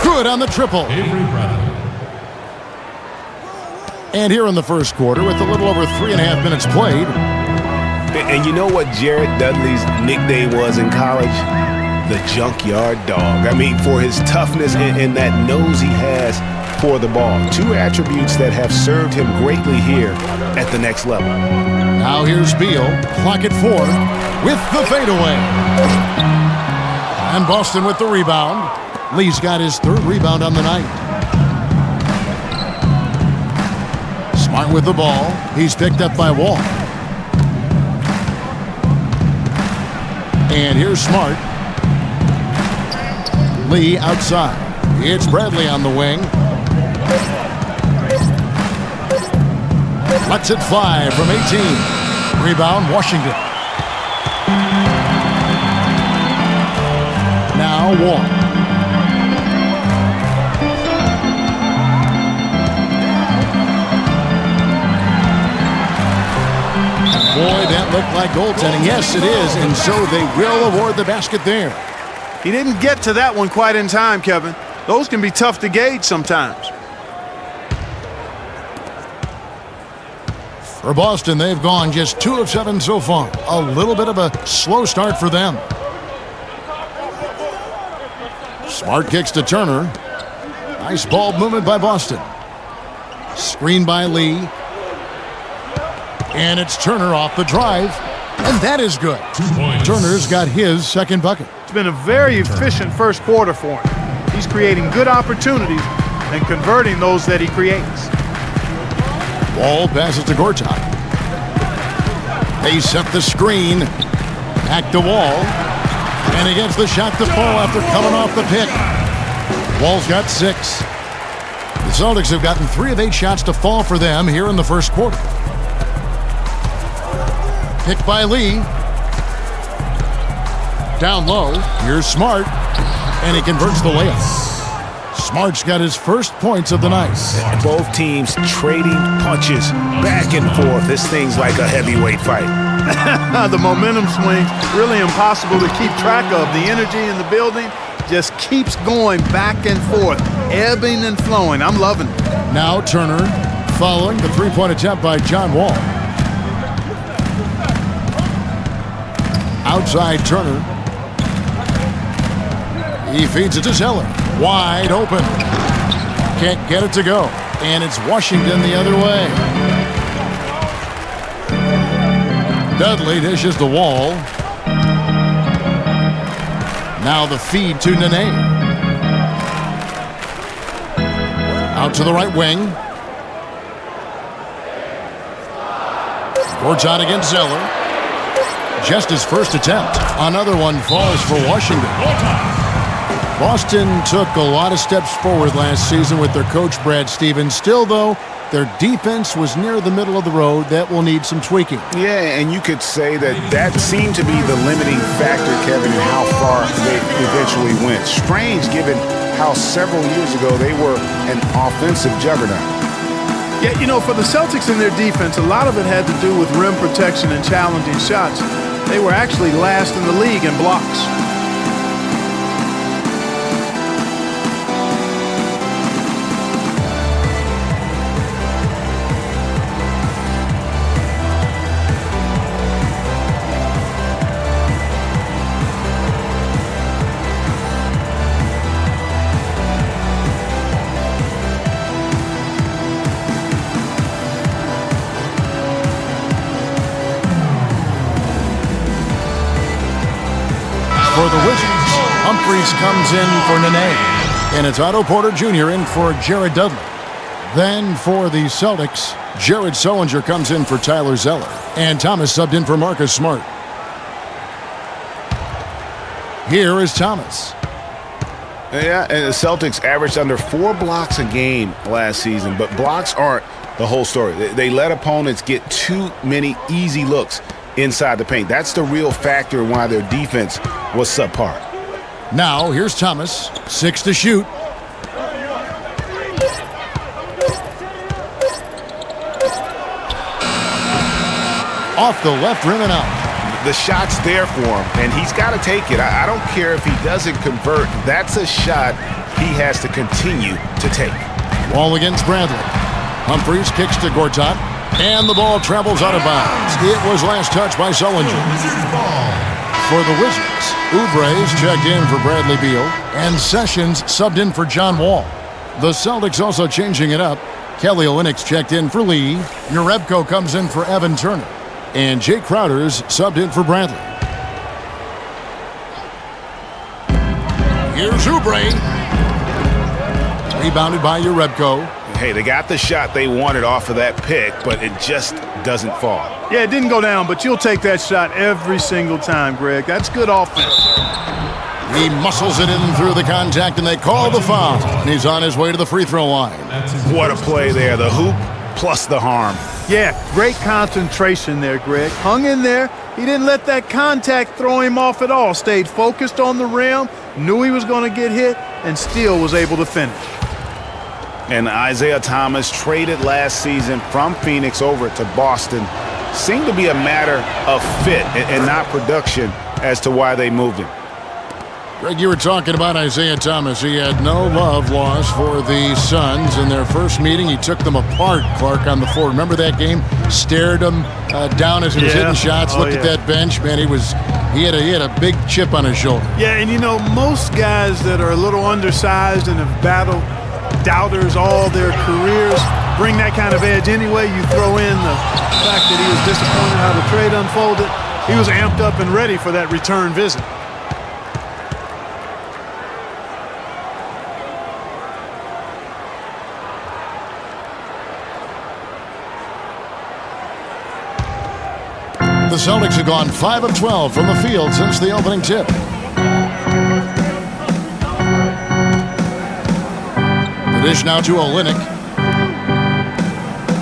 Good on the triple. And here in the first quarter, with a little over 3.5 minutes played. And you know what Jared Dudley's nickname was in college? The Junkyard Dog. I mean, for his toughness and that nose he has for the ball. 2 attributes that have served him greatly here at the next level. Now here's Beal, clock at 4, with the fadeaway. And Boston with the rebound. Lee's got his 3rd rebound on the night. Smart with the ball. He's picked up by Wall. And here's Smart. Lee outside. It's Bradley on the wing. Lets it fly from 18. Rebound, Washington. Now Wall. Boy, that looked like goaltending. Yes, it is, and so they will award the basket there. He didn't get to that one quite in time, Kevin. Those can be tough to gauge sometimes. For Boston, they've gone just 2 of 7 so far. A little bit of a slow start for them. Smart kicks to Turner. Nice ball movement by Boston. Screen by Lee. And it's Turner off the drive. And that is good. Turner's got his 2nd bucket. It's been a very efficient first quarter for him. He's creating good opportunities and converting those that he creates. Wall passes to Gortat. They set the screen. Back to Wall. And he gets the shot to fall after coming off the pick. Wall's got 6. The Celtics have gotten 3 of 8 shots to fall for them here in the first quarter. Picked by Lee. Down low. Here's Smart. And he converts the layup. Smart's got his first points of the night. Both teams trading punches back and forth. This thing's like a heavyweight fight. The momentum swings, really impossible to keep track of. The energy in the building just keeps going back and forth, ebbing and flowing. I'm loving it. Now Turner following the 3-point attempt by John Wall. Outside Turner. He feeds it to Zeller. Wide open. Can't get it to go. And it's Washington the other way. Dudley dishes the Wall. Now the feed to Nene. Out to the right wing. Gortat against Zeller. Just his first attempt. Another one falls for Washington. Boston took a lot of steps forward last season with their coach, Brad Stevens. Still, though, their defense was near the middle of the road. That will need some tweaking. Yeah, and you could say that seemed to be the limiting factor, Kevin, in how far they eventually went. Strange, given how several years ago they were an offensive juggernaut. Yeah, you know, for the Celtics and their defense, a lot of it had to do with rim protection and challenging shots. They were actually last in the league in blocks. For the Wizards, Humphries comes in for Nene. And it's Otto Porter Jr. in for Jared Dudley. Then for the Celtics, Jared Sullinger comes in for Tyler Zeller. And Thomas subbed in for Marcus Smart. Here is Thomas. Yeah, and the Celtics averaged under 4 blocks a game last season, but blocks aren't the whole story. They let opponents get too many easy looks inside the paint. That's the real factor in why their defense was subpar. Now, here's Thomas. 6 to shoot. Off the left rim and out. The shot's there for him, and he's got to take it. I don't care if he doesn't convert. That's a shot he has to continue to take. Ball against Bradley. Humphries kicks to Gortat, and the ball travels out of bounds. It was last touched by Sullinger. For the Wizards, Oubre's checked in for Bradley Beal, and Sessions subbed in for John Wall. The Celtics also changing it up. Kelly Olynyk's checked in for Lee. Jerebko comes in for Evan Turner. And Jay Crowder's subbed in for Bradley. Here's Oubre. Rebounded by Jerebko. Hey, they got the shot they wanted off of that pick, but it just doesn't fall. Yeah, it didn't go down, but you'll take that shot every single time, Greg. That's good offense. He muscles it in through the contact, and they call the foul. And he's on his way to the free throw line. What a play there. The hoop plus the harm. Yeah, great concentration there, Greg. Hung in there. He didn't let that contact throw him off at all. Stayed focused on the rim, knew he was going to get hit, and still was able to finish. And Isaiah Thomas, traded last season from Phoenix over to Boston, seemed to be a matter of fit and not production as to why they moved him. Greg, you were talking about Isaiah Thomas. He had no love lost for the Suns. In their first meeting, he took them apart, Clark, on the floor. Remember that game? Stared him down as he was hitting shots. Looked at that bench. Man, he had a big chip on his shoulder. Yeah, and you know, most guys that are a little undersized and have battled doubters all their careers bring that kind of edge anyway. You throw in the fact that he was disappointed how the trade unfolded. He was amped up and ready for that return visit. The Celtics have gone 5 of 12 from the field since the opening tip. The dish now to Olynyk.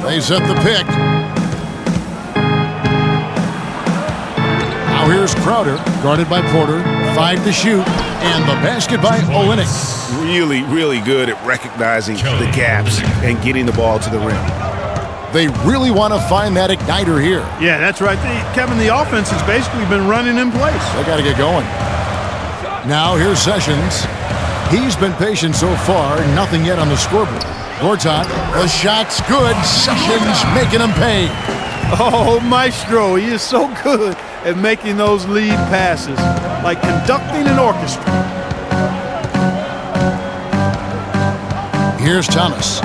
They set the pick. Now here's Crowder, guarded by Porter. 5 to shoot, and the basket by Olynyk. Really, really good at recognizing the gaps and getting the ball to the rim. They really want to find that igniter here. Yeah, that's right. Kevin, the offense has basically been running in place. They got to get going. Now here's Sessions. He's been patient so far. Nothing yet on the scoreboard. Gortat, the shot's good. Sessions making him pay. Oh, Maestro, he is so good at making those lead passes, like conducting an orchestra. Here's Thomas.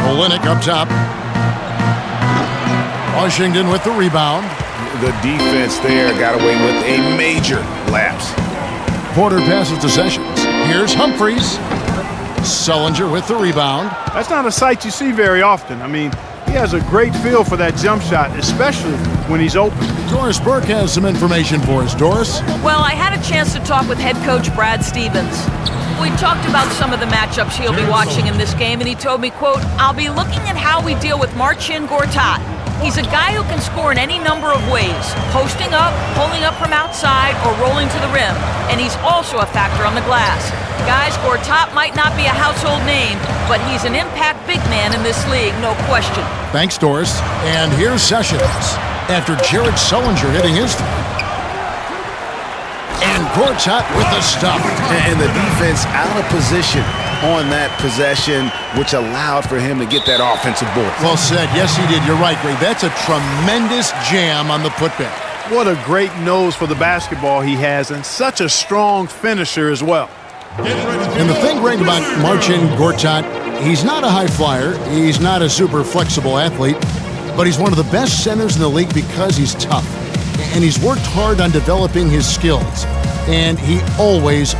Olynyk up top. Washington with the rebound. The defense there got away with a major lapse. Porter passes to Sessions. Here's Humphries. Sullinger with the rebound. That's not a sight you see very often. I mean, he has a great feel for that jump shot, especially when he's open. Doris Burke has some information for us. Doris? Well, I had a chance to talk with head coach Brad Stevens. We talked about some of the matchups he'll be watching in this game, and he told me, quote, "I'll be looking at how we deal with Marcin Gortat. He's a guy who can score in any number of ways, posting up, pulling up from outside, or rolling to the rim. And he's also a factor on the glass. Guys, Gortat might not be a household name, but he's an impact big man in this league, no question." Thanks, Doris. And here's Sessions after Jared Sullinger hitting his three. And Gortat with the stop. And the defense out of position on that possession, which allowed for him to get that offensive board. Well said. Yes, he did. You're right, Greg. That's a tremendous jam on the putback. What a great nose for the basketball he has, and such a strong finisher as well. And the thing, Greg, about Marcin Gortat, he's not a high flyer. He's not a super flexible athlete, but he's one of the best centers in the league because he's tough. And he's worked hard on developing his skills. And he always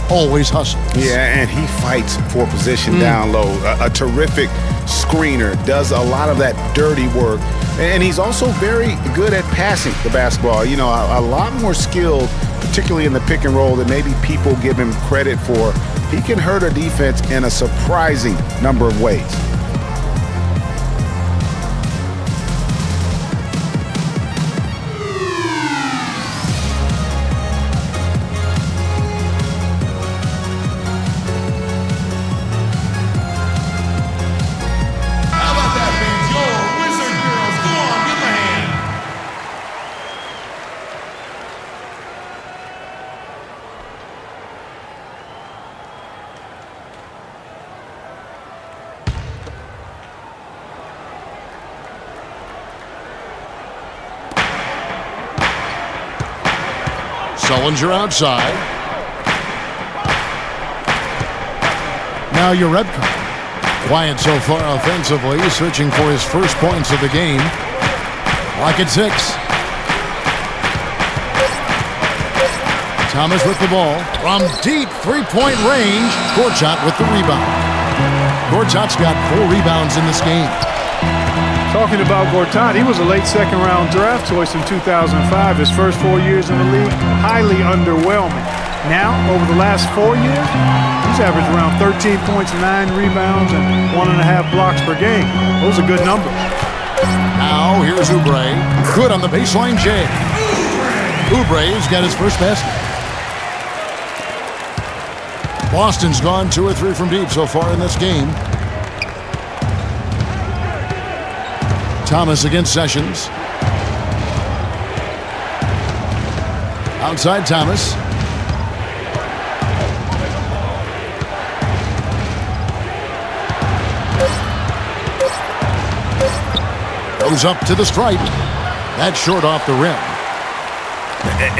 hustles. Yeah, and he fights for position down low. A terrific screener, does a lot of that dirty work. And he's also very good at passing the basketball. You know, a lot more skilled particularly in the pick and roll, that maybe people give him credit for. He can hurt a defense in a surprising number of ways. Sullinger outside. Now Urebka. Quiet so far offensively, searching for his first points of the game. Lock at 6. Thomas with the ball. From deep three-point range, Gortat with the rebound. Gortat's got 4 rebounds in this game. Talking about Gortat, he was a late second-round draft choice in 2005. His first 4 years in the league, highly underwhelming. Now, over the last 4 years, he's averaged around 13 points, 9 rebounds, and 1.5 blocks per game. Those are good numbers. Now, here's Oubre. Good on the baseline, Jay. Oubre's got his first basket. Boston's gone 2 or 3 from deep so far in this game. Thomas against Sessions. Outside Thomas. Goes up to the stripe. That's short off the rim.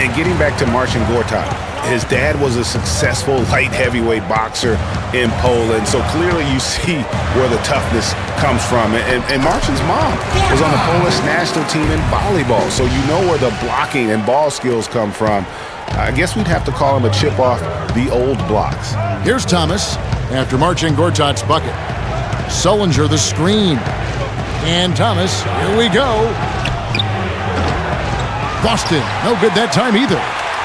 And getting back to Marcin Gortat, his dad was a successful light heavyweight boxer in Poland, so clearly you see where the toughness comes from. And Marcin's mom was on the Polish national team in volleyball, so you know where the blocking and ball skills come from. I guess we'd have to call him a chip off the old blocks. Here's Thomas after Marcin Gortat's bucket. Sullinger the screen. And Thomas, here we go. Boston, no good that time either.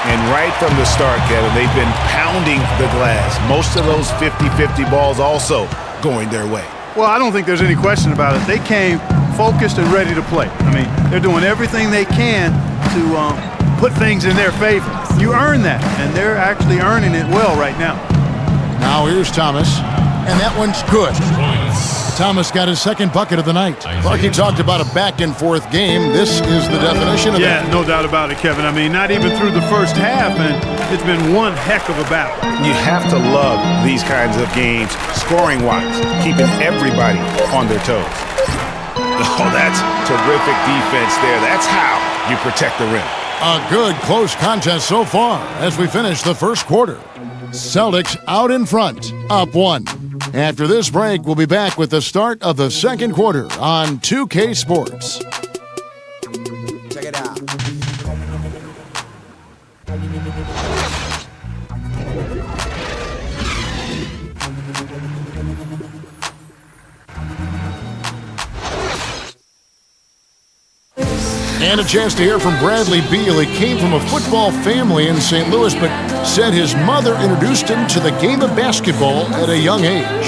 And right from the start, Kevin, they've been pounding the glass. Most of those 50-50 balls also going their way. Well, I don't think there's any question about it. They came focused and ready to play. I mean, they're doing everything they can to put things in their favor. You earn that, and they're actually earning it well right now. Now here's Thomas, and that one's good. Thomas got his second bucket of the night. Clarky talked about a back-and-forth game. This is the definition of that. Yeah, no doubt about it, Kevin. I mean, not even through the first half, and it's been one heck of a battle. You have to love these kinds of games, scoring-wise, keeping everybody on their toes. Oh, that's terrific defense there. That's how you protect the rim. A good close contest so far as we finish the first quarter. Celtics out in front, up 1. After this break, we'll be back with the start of the second quarter on 2K Sports. Check it out. And a chance to hear from Bradley Beal. He came from a football family in St. Louis, but said his mother introduced him to the game of basketball at a young age.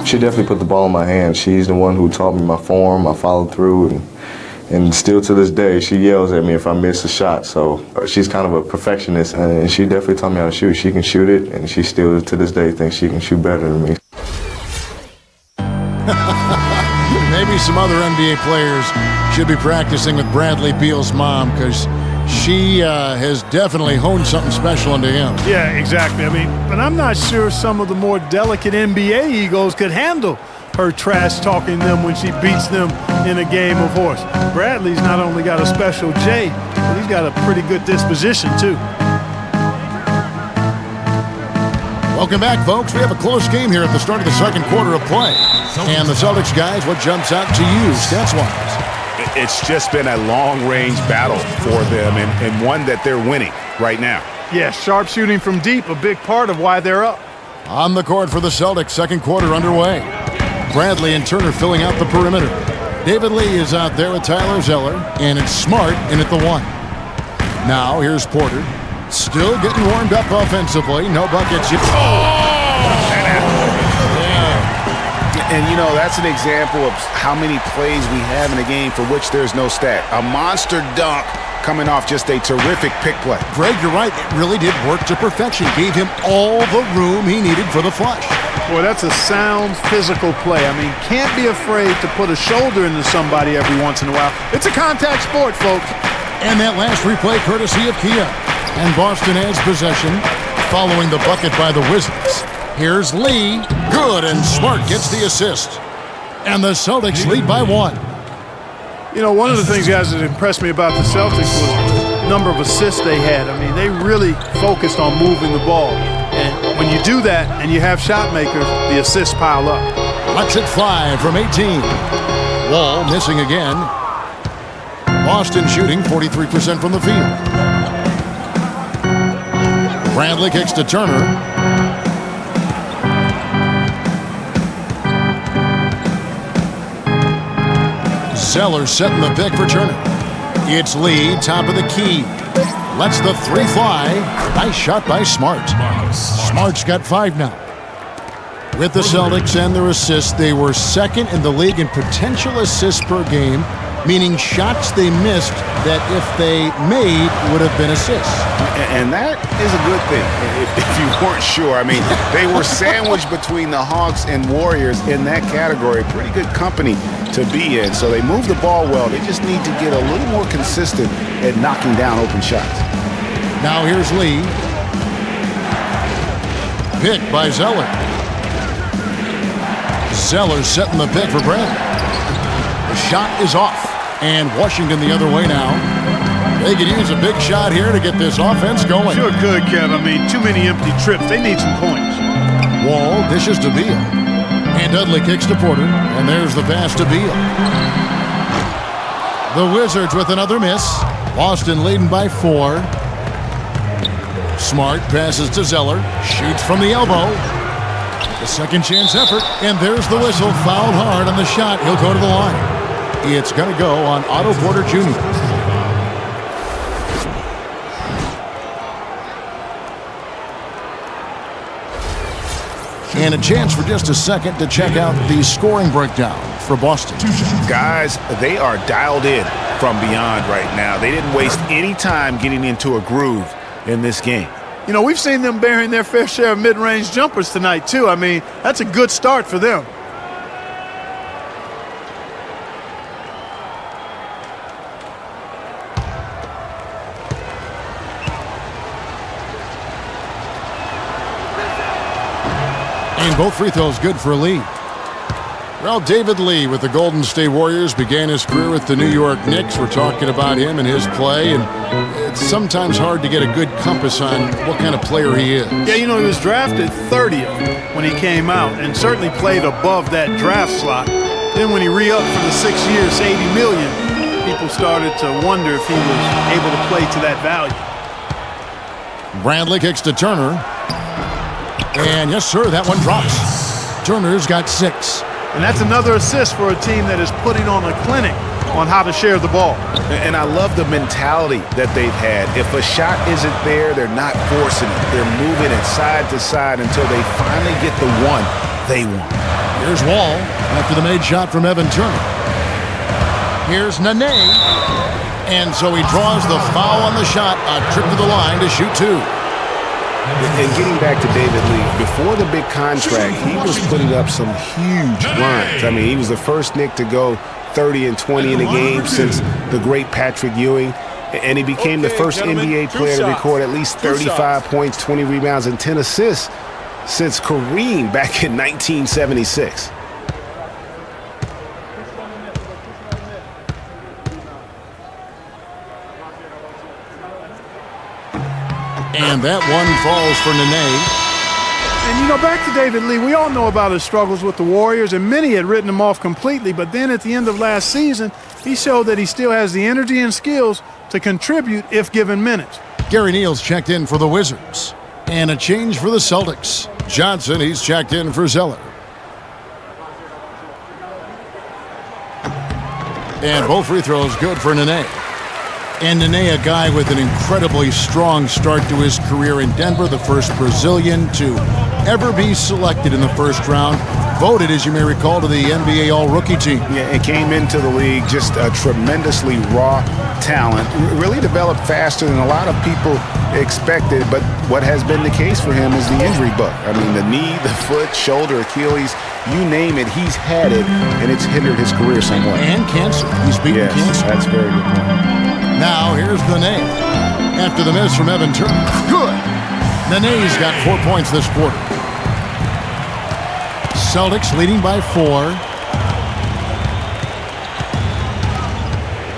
She definitely put the ball in my hand. She's the one who taught me my form. I followed through, and still to this day, she yells at me if I miss a shot. So she's kind of a perfectionist, and she definitely taught me how to shoot. She can shoot it, and she still to this day thinks she can shoot better than me. Maybe some other NBA players should be practicing with Bradley Beal's mom, because she has definitely honed something special into him. Yeah, exactly. I mean, but I'm not sure some of the more delicate NBA egos could handle her trash talking them when she beats them in a game of horse. Bradley's not only got a special J, but he's got a pretty good disposition too. Welcome back, folks. We have a close game here at the start of the second quarter of play. And the Celtics guys, what jumps out to you stats-wise? It's just been a long-range battle for them, and one that they're winning right now. Yeah, sharp shooting from deep, a big part of why they're up. On the court for the Celtics, second quarter underway. Bradley and Turner filling out the perimeter. David Lee is out there with Tyler Zeller, and it's Smart in at the 1. Now here's Porter. Still getting warmed up offensively. No buckets yet. And, you know, that's an example of how many plays we have in a game for which there's no stat. A monster dunk coming off just a terrific pick play. Greg, you're right. It really did work to perfection. Gave him all the room he needed for the flush. Boy, that's a sound physical play. I mean, can't be afraid to put a shoulder into somebody every once in a while. It's a contact sport, folks. And that last replay courtesy of Kia. And Boston has possession following the bucket by the Wizards. Here's Lee. Good, and Smart gets the assist. And the Celtics lead by 1. You know, one of the things, guys, that impressed me about the Celtics was the number of assists they had. I mean, they really focused on moving the ball. And when you do that and you have shot makers, the assists pile up. Lets it fly from 18. Wall missing again. Boston shooting 43% from the field. Bradley kicks to Turner. Zeller setting the pick for Turner. It's Lee, top of the key. Lets the 3 fly. Nice shot by Smart. Smart's got 5 now. With the Celtics and their assists, they were second in the league in potential assists per game, meaning shots they missed that if they made would have been assists. And that is a good thing, if you weren't sure. I mean, they were sandwiched between the Hawks and Warriors in that category. Pretty good company to be in. So they move the ball well. They just need to get a little more consistent at knocking down open shots. Now here's Lee. Pick by Zeller. Zeller setting the pick for Brad. The shot is off. And Washington the other way now. They could use a big shot here to get this offense going. Sure could, Kev. I mean, too many empty trips. They need some points. Wall dishes to Beal. And Dudley kicks to Porter. And there's the pass to Beal. The Wizards with another miss. Boston leading by 4. Smart passes to Zeller. Shoots from the elbow. The second chance effort. And there's the whistle. Fouled hard on the shot. He'll go to the line. It's going to go on Otto Porter Jr. And a chance for just a second to check out the scoring breakdown for Boston. Guys, they are dialed in from beyond right now. They didn't waste any time getting into a groove in this game. You know, we've seen them bearing their fair share of mid-range jumpers tonight, too. I mean, that's a good start for them. And both free throws good for Lee. Well, David Lee with the Golden State Warriors began his career with the New York Knicks. We're talking about him and his play, and it's sometimes hard to get a good compass on what kind of player he is. Yeah, you know, he was drafted 30th when he came out and certainly played above that draft slot. Then when he re-upped for the 6 years, $80 million, people started to wonder if he was able to play to that value. Bradley kicks to Turner. And yes, sir, that one drops. Turner's got 6. And that's another assist for a team that is putting on a clinic on how to share the ball. And I love the mentality that they've had. If a shot isn't there, they're not forcing it. They're moving it side to side until they finally get the one they want. Here's Wall after the made shot from Evan Turner. Here's Nene. And so he draws the foul on the shot. A trip to the line to shoot 2. And getting back to David Lee, before the big contract, he was putting up some huge runs. I mean, he was the first Knick to go 30 and 20 in a game since the great Patrick Ewing. And he became the first NBA player to record at least 35 points, 20 rebounds, and 10 assists since Kareem back in 1976. And that one falls for Nene. And, you know, back to David Lee, we all know about his struggles with the Warriors, and many had written him off completely. But then at the end of last season, he showed that he still has the energy and skills to contribute if given minutes. Gary Neal's checked in for the Wizards. And a change for the Celtics. Johnson, he's checked in for Zeller. And both free throws good for Nene. And Nene, a guy with an incredibly strong start to his career in Denver, the first Brazilian to ever be selected in the first round. Voted, as you may recall, to the NBA All-Rookie team. Yeah, and came into the league just a tremendously raw talent. Really developed faster than a lot of people expected, but what has been the case for him is the injury bug. I mean, the knee, the foot, shoulder, Achilles, you name it, he's had it, and it's hindered his career somewhat. And cancer. He's beaten cancer. That's a very good point. Now, here's Nene. After the miss from Evan Turner. Good. Nene's got 4 points this quarter. Celtics leading by 4.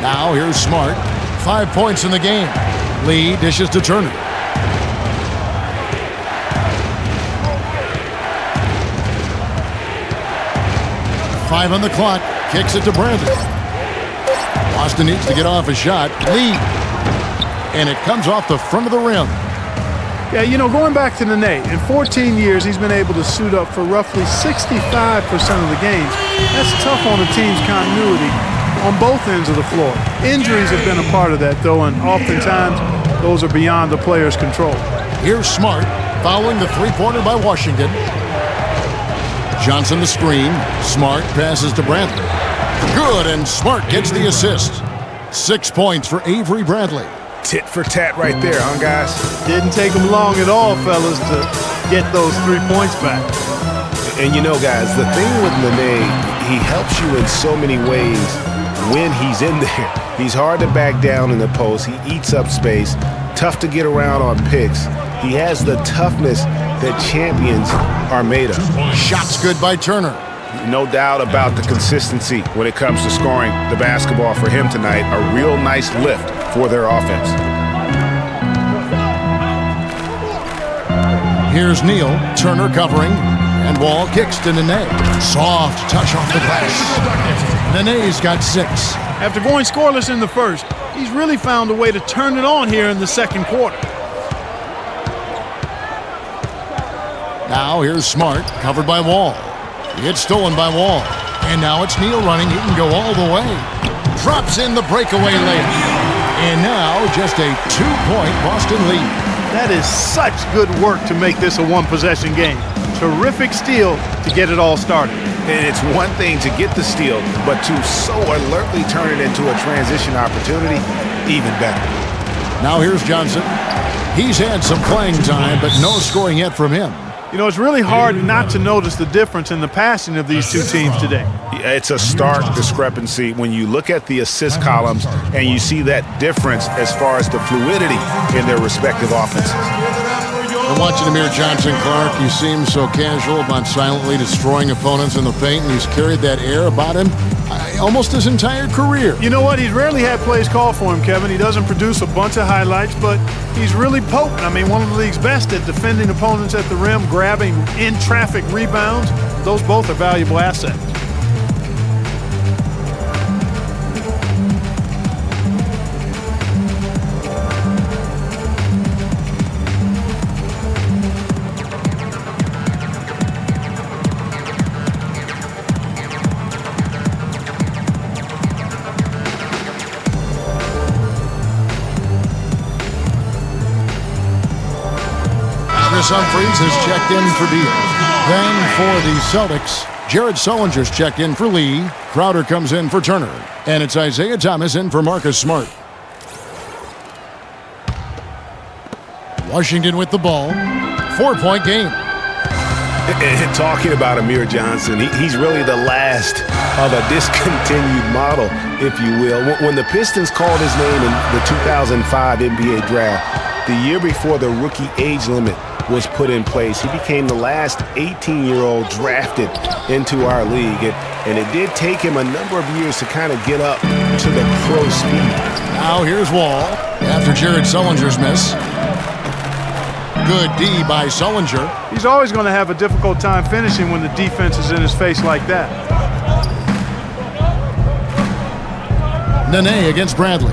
Now, here's Smart. 5 points in the game. Lee dishes to Turner. Five on the clock. Kicks it to Bradley. Boston needs to get off a shot. Lee. And it comes off the front of the rim. Yeah, you know, going back to Nene, in 14 years, he's been able to suit up for roughly 65% of the games. That's tough on a team's continuity on both ends of the floor. Injuries have been a part of that, though, and oftentimes those are beyond the player's control. Here's Smart, following the three-pointer by Washington. Johnson the screen. Smart passes to Bradley. Good, and Smart gets the assist. 6 points for Avery Bradley. Tit for tat right there, huh, guys? Didn't take him long at all, fellas, to get those 3 points back. And you know, guys, the thing with Nene, he helps you in so many ways when he's in there. He's hard to back down in the post. He eats up space. Tough to get around on picks. He has the toughness that champions are made of. Shots good by Turner. No doubt about the consistency when it comes to scoring the basketball for him tonight. A real nice lift for their offense. Here's Neal. Turner covering. And Wall kicks to Nene. Soft touch off the glass. Nene's got 6. After going scoreless in the first, he's really found a way to turn it on here in the second quarter. Now here's Smart, covered by Wall. It's stolen by Wall. And now it's Neal running. He can go all the way. Drops in the breakaway layup. And now just a 2-point Boston lead. That is such good work to make this a one-possession game. Terrific steal to get it all started. And it's one thing to get the steal, but to so alertly turn it into a transition opportunity, even better. Now here's Johnson. He's had some playing time, but no scoring yet from him. You know, it's really hard not to notice the difference in the passing of these two teams today. It's a stark discrepancy when you look at the assist columns and you see that difference as far as the fluidity in their respective offenses. And watching Amir Johnson, Clark, he seems so casual about silently destroying opponents in the paint, and he's carried that air about him almost his entire career. You know what? He's rarely had plays called for him, Kevin. He doesn't produce a bunch of highlights, but he's really potent. I mean, one of the league's best at defending opponents at the rim, grabbing in-traffic rebounds. Those both are valuable assets. Humphries has checked in for Beal. Then for the Celtics, Jared Sullinger's checked in for Lee. Crowder comes in for Turner. And it's Isaiah Thomas in for Marcus Smart. Washington with the ball. 4-point game. And talking about Amir Johnson, he's really the last of a discontinued model, if you will. When the Pistons called his name in the 2005 NBA draft, the year before the rookie age limit was put in place, he became the last 18-year-old drafted into our league. And it did take him a number of years to kind of get up to the pro speed. Now here's Wall after Jared Sullinger's miss. Good D by Sullinger. He's always going to have a difficult time finishing when the defense is in his face like that. Nene against Bradley.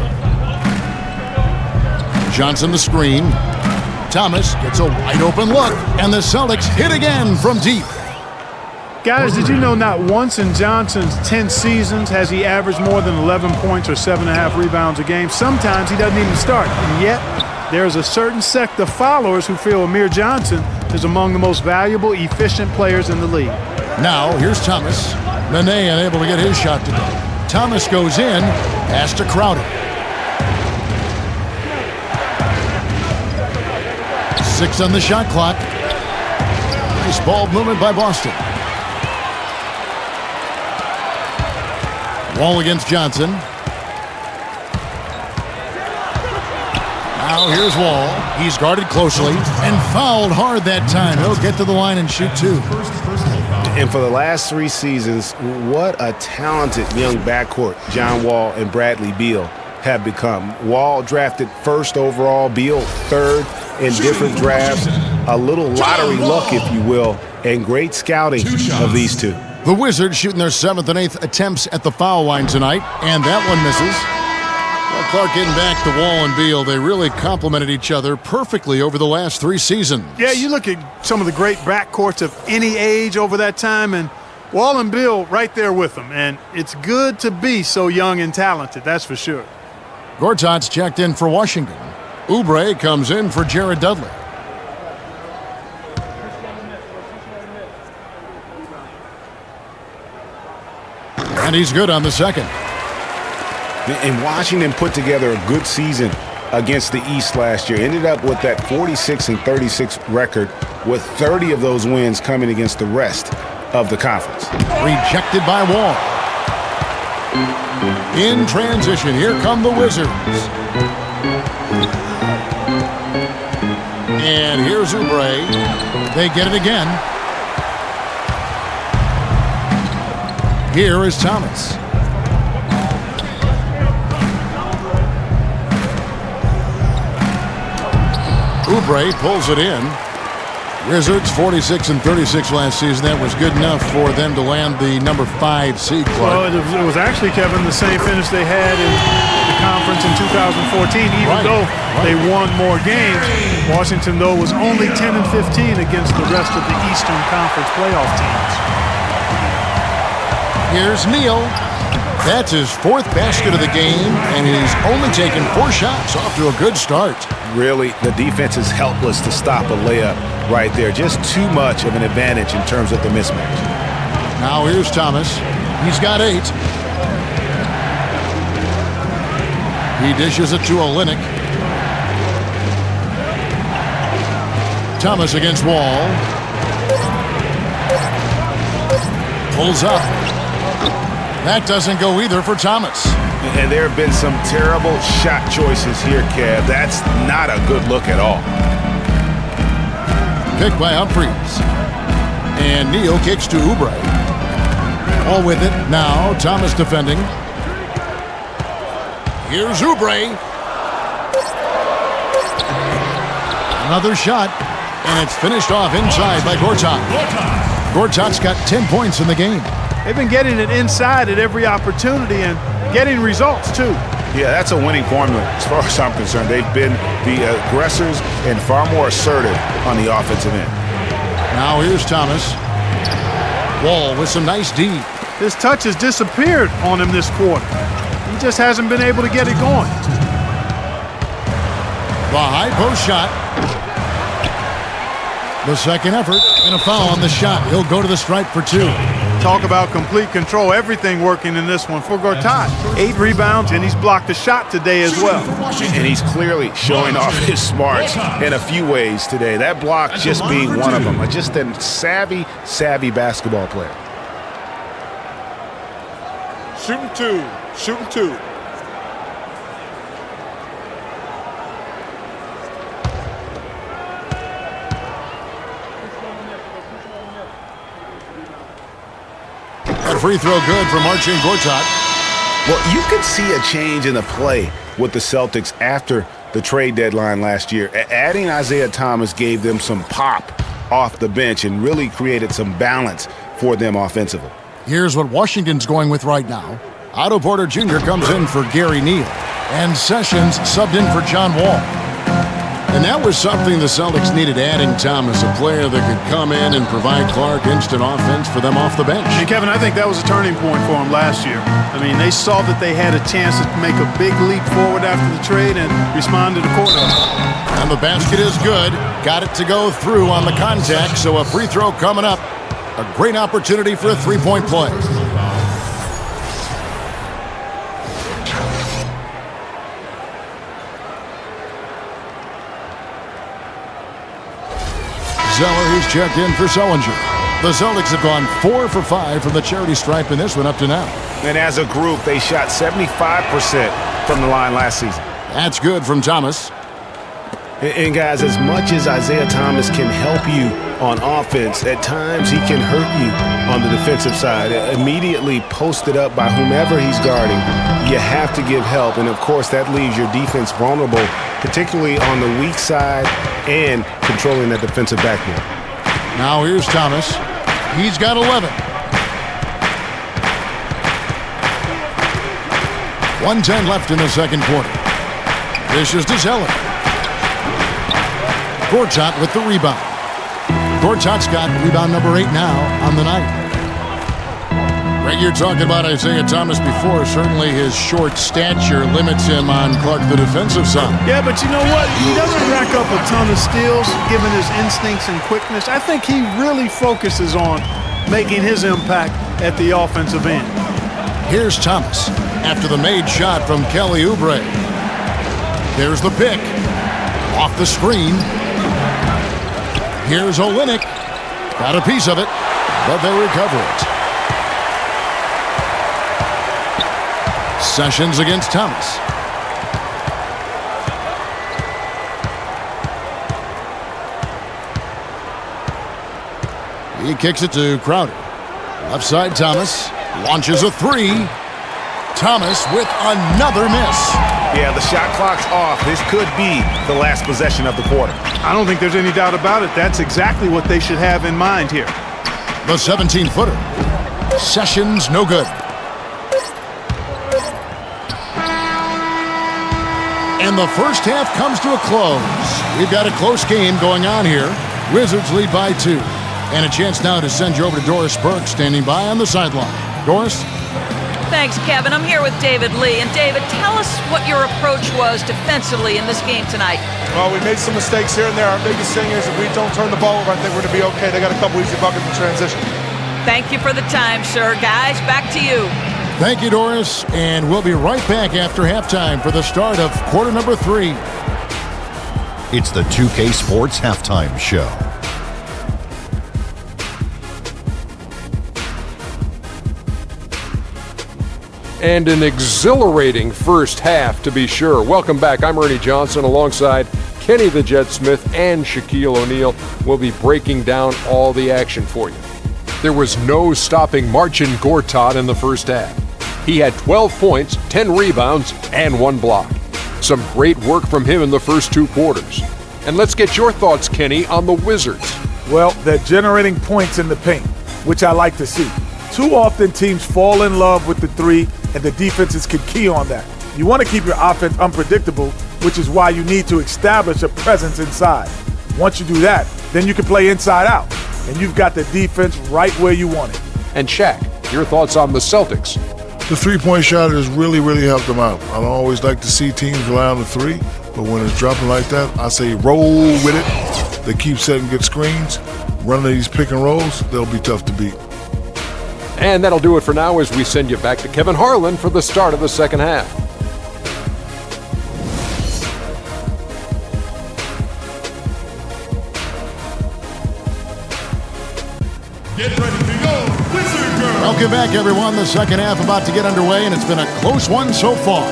Johnson the screen. Thomas gets a wide open look, and the Celtics hit again from deep. Guys, did you know not once in Johnson's 10 seasons has he averaged more than 11 points or 7.5 rebounds a game? Sometimes he doesn't even start. And yet, there's a certain sect of followers who feel Amir Johnson is among the most valuable, efficient players in the league. Now, here's Thomas. Nene unable to get his shot to go. Thomas goes in, pass to Crowder. 6 on the shot clock. Nice ball movement by Boston. Wall against Johnson. Now here's Wall. He's guarded closely and fouled hard that time. He'll get to the line and shoot 2. And for the last 3 seasons, what a talented young backcourt John Wall and Bradley Beal have become. Wall drafted 1st overall, Beal 3rd in different drafts. A little lottery luck, if you will, and great scouting of these two. The Wizards shooting their 7th and 8th attempts at the foul line tonight, and that one misses. Well, Clark getting back to Wall and Beal. They really complemented each other perfectly over the last 3 seasons. Yeah, you look at some of the great backcourts of any age over that time, and Wall and Beal right there with them. And it's good to be so young and talented, that's for sure. Gortat's checked in for Washington. Oubre comes in for Jared Dudley. And he's good on the second. And Washington put together a good season against the East last year. Ended up with that 46-36 record, with 30 of those wins coming against the rest of the conference. Rejected by Wall. In transition, here come the Wizards. And here's Oubre. They get it again. Here is Thomas. Oubre pulls it in. Wizards 46-36 last season. That was good enough for them to land the number 5 seed. Well, it was actually, Kevin, the same finish they had in the conference in 2014. Even though they won more games, Washington, though, was only 10-15 against the rest of the Eastern Conference playoff teams. Here's Neal. That's his 4th basket of the game, and he's only taken 4 shots. Off to a good start. Really, the defense is helpless to stop a layup right there. Just too much of an advantage in terms of the mismatch. Now here's Thomas. He's got 8. He dishes it to Olynyk. Thomas against Wall. Pulls up. That doesn't go either for Thomas. And there have been some terrible shot choices here, Kev. That's not a good look at all. Picked by Humphries. And Neal kicks to Oubre. All with it. Now Thomas defending. Here's Oubre. Another shot. And it's finished off inside by Gortat. Gortat's got 10 points in the game. They've been getting it inside at every opportunity and getting results, too. Yeah, that's a winning formula as far as I'm concerned. They've been the aggressors and far more assertive on the offensive end. Now here's Thomas. Wall with some nice D. His touch has disappeared on him this quarter. He just hasn't been able to get it going. The high post shot. The second effort and a foul on the shot. He'll go to the stripe for 2. Talk about complete control. Everything working in this one for Gortat. 8 rebounds, and he's blocked a shot today as well. And he's clearly showing off his smarts in a few ways today. That block just being one of them. Just a savvy basketball player. Shooting 2. Shooting 2. That free throw good for Marcin Gortat. Well, you could see a change in the play with the Celtics after the trade deadline last year. Adding Isaiah Thomas gave them some pop off the bench and really created some balance for them offensively. Here's what Washington's going with right now. Otto Porter Jr. comes in for Gary Neal. And Sessions subbed in for John Wall. And that was something the Celtics needed, adding Thomas, a player that could come in and provide Clark instant offense for them off the bench. And Kevin, I think that was a turning point for them last year. I mean, they saw that they had a chance to make a big leap forward after the trade and responded accordingly. And the basket is good. Got it to go through on the contact, so a free throw coming up. A great opportunity for a three-point play. Zeller, who's checked in for Sullinger. The Celtics have gone 4 for 5 from the charity stripe in this one up to now. And as a group, they shot 75% from the line last season. That's good from Thomas. And guys, as much as Isaiah Thomas can help you on offense, at times he can hurt you on the defensive side. Immediately posted up by whomever he's guarding, you have to give help. And, of course, that leaves your defense vulnerable, particularly on the weak side and controlling that defensive backboard. Now here's Thomas. He's got 11. 1:10 left in the second quarter. Dishes to Zeller. Gortat with the rebound. Gortat's got rebound number 8 now on the night. Greg, you're talking about Isaiah Thomas before. Certainly his short stature limits him on Clark, the defensive side. Yeah, but you know what? He doesn't rack up a ton of steals, given his instincts and quickness. I think he really focuses on making his impact at the offensive end. Here's Thomas after the made shot from Kelly Oubre. There's the pick. Off the screen. Here's Olynyk. Got a piece of it, but they recover it. Sessions against Thomas. He kicks it to Crowder. Left side, Thomas. Launches a three. Thomas with another miss. Yeah, the shot clock's off. This could be the last possession of the quarter. I don't think there's any doubt about it. That's exactly what they should have in mind here. The 17-footer. Sessions, no good. And the first half comes to a close. We've got a close game going on here. Wizards lead by 2. And a chance now to send you over to Doris Burke, standing by on the sideline. Doris? Thanks, Kevin. I'm here with David Lee. And David, tell us what your approach was defensively in this game tonight. Well, we made some mistakes here and there. Our biggest thing is if we don't turn the ball over, I think we're going to be okay. They got a couple easy buckets in transition. Thank you for the time, sir. Guys, back to you. Thank you, Doris. And we'll be right back after halftime for the start of quarter number 3. It's the 2K Sports Halftime Show. And an exhilarating first half, to be sure. Welcome back. I'm Ernie Johnson alongside Kenny the Jet Smith and Shaquille O'Neal. We'll be breaking down all the action for you. There was no stopping Marcin Gortat in the first half. He had 12 points, 10 rebounds, and 1 block. Some great work from him in the first 2 quarters. And let's get your thoughts, Kenny, on the Wizards. Well, they're generating points in the paint, which I like to see. Too often teams fall in love with the three, and the defenses can key on that. You want to keep your offense unpredictable, which is why you need to establish a presence inside. Once you do that, then you can play inside out, and you've got the defense right where you want it. And Shaq, your thoughts on the Celtics? The three-point shot has really, really helped them out. I don't always like to see teams rely on the three, but when it's dropping like that, I say roll with it. They keep setting good screens. Running these pick and rolls, they'll be tough to beat. And that'll do it for now as we send you back to Kevin Harlan for the start of the second half. Get ready to go, Wizard Girl! Welcome back, everyone. The second half about to get underway, and it's been a close one so far.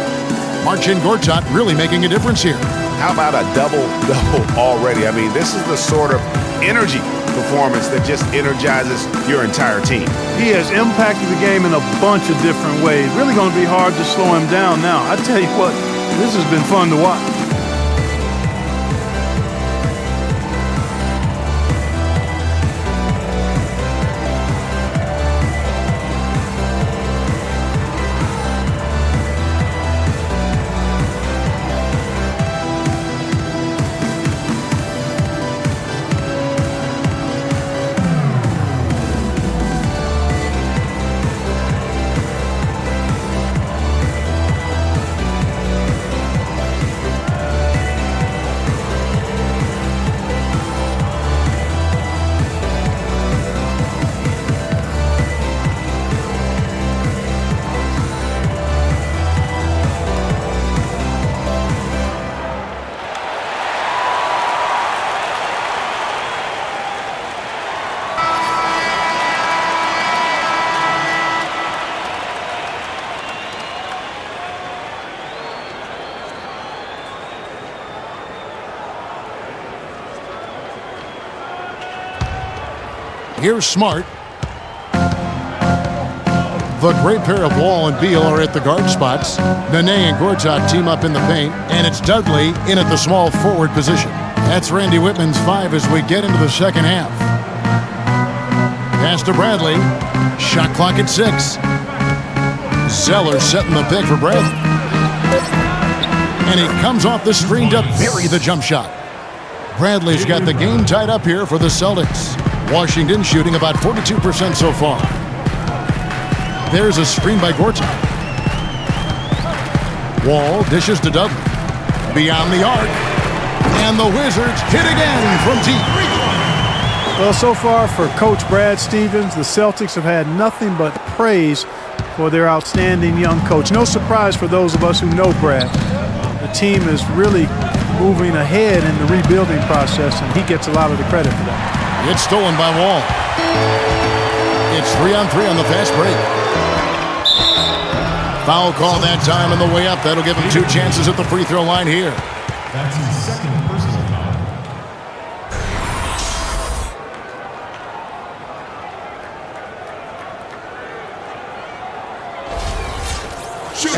Marcin Gortat really making a difference here. How about a double-double already? I mean, this is the sort of energy performance that just energizes your entire team. He has impacted the game in a bunch of different ways. Really going to be hard to slow him down now. I tell you what, this has been fun to watch. Here's Smart. The great pair of Wall and Beal are at the guard spots. Nene and Gortat team up in the paint, and it's Dudley in at the small forward position. That's Randy Whitman's 5 as we get into the second half. Pass to Bradley. Shot clock at 6. Zeller setting the pick for Bradley. And he comes off the screen to bury the jump shot. Bradley's got the game tied up here for the Celtics. Washington shooting about 42% so far. There's a screen by Gortat. Wall dishes to Dudley. Beyond the arc. And the Wizards hit again from deep. Well, so far for Coach Brad Stevens, the Celtics have had nothing but praise for their outstanding young coach. No surprise for those of us who know Brad. The team is really moving ahead in the rebuilding process, and he gets a lot of the credit for that. It's stolen by Wall. It's 3-on-3 on the fast break. Foul call that time on the way up. That'll give him 2 chances at the free throw line here. That's his second personal foul.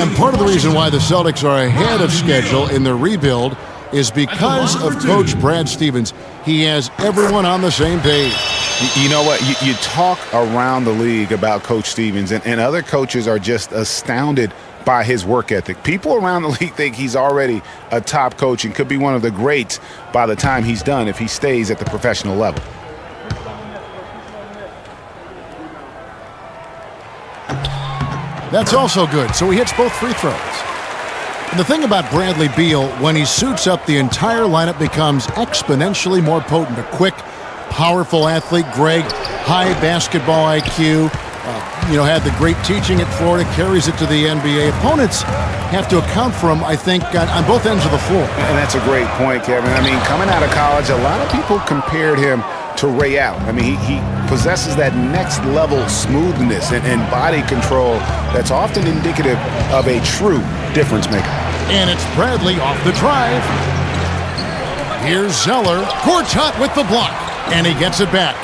And part of the reason why the Celtics are ahead of schedule in their rebuild is because of Coach Brad Stevens. He has everyone on the same page. You know what? You talk around the league about Coach Stevens, and other coaches are just astounded by his work ethic. People around the league think he's already a top coach and could be one of the greats by the time he's done if he stays at the professional level. That's also good. So he hits both free throws. And the thing about Bradley Beal, when he suits up, the entire lineup becomes exponentially more potent. A quick, powerful athlete. Greg, high basketball IQ. Had the great teaching at Florida, carries it to the NBA. Opponents have to account for him, I think, on both ends of the floor. And that's a great point, Kevin. I mean, coming out of college, a lot of people compared him to Ray Allen. I mean, he possesses that next level smoothness and body control that's often indicative of a true difference maker. And it's Bradley off the drive. Here's Zeller. Gortat with the block. And he gets it back.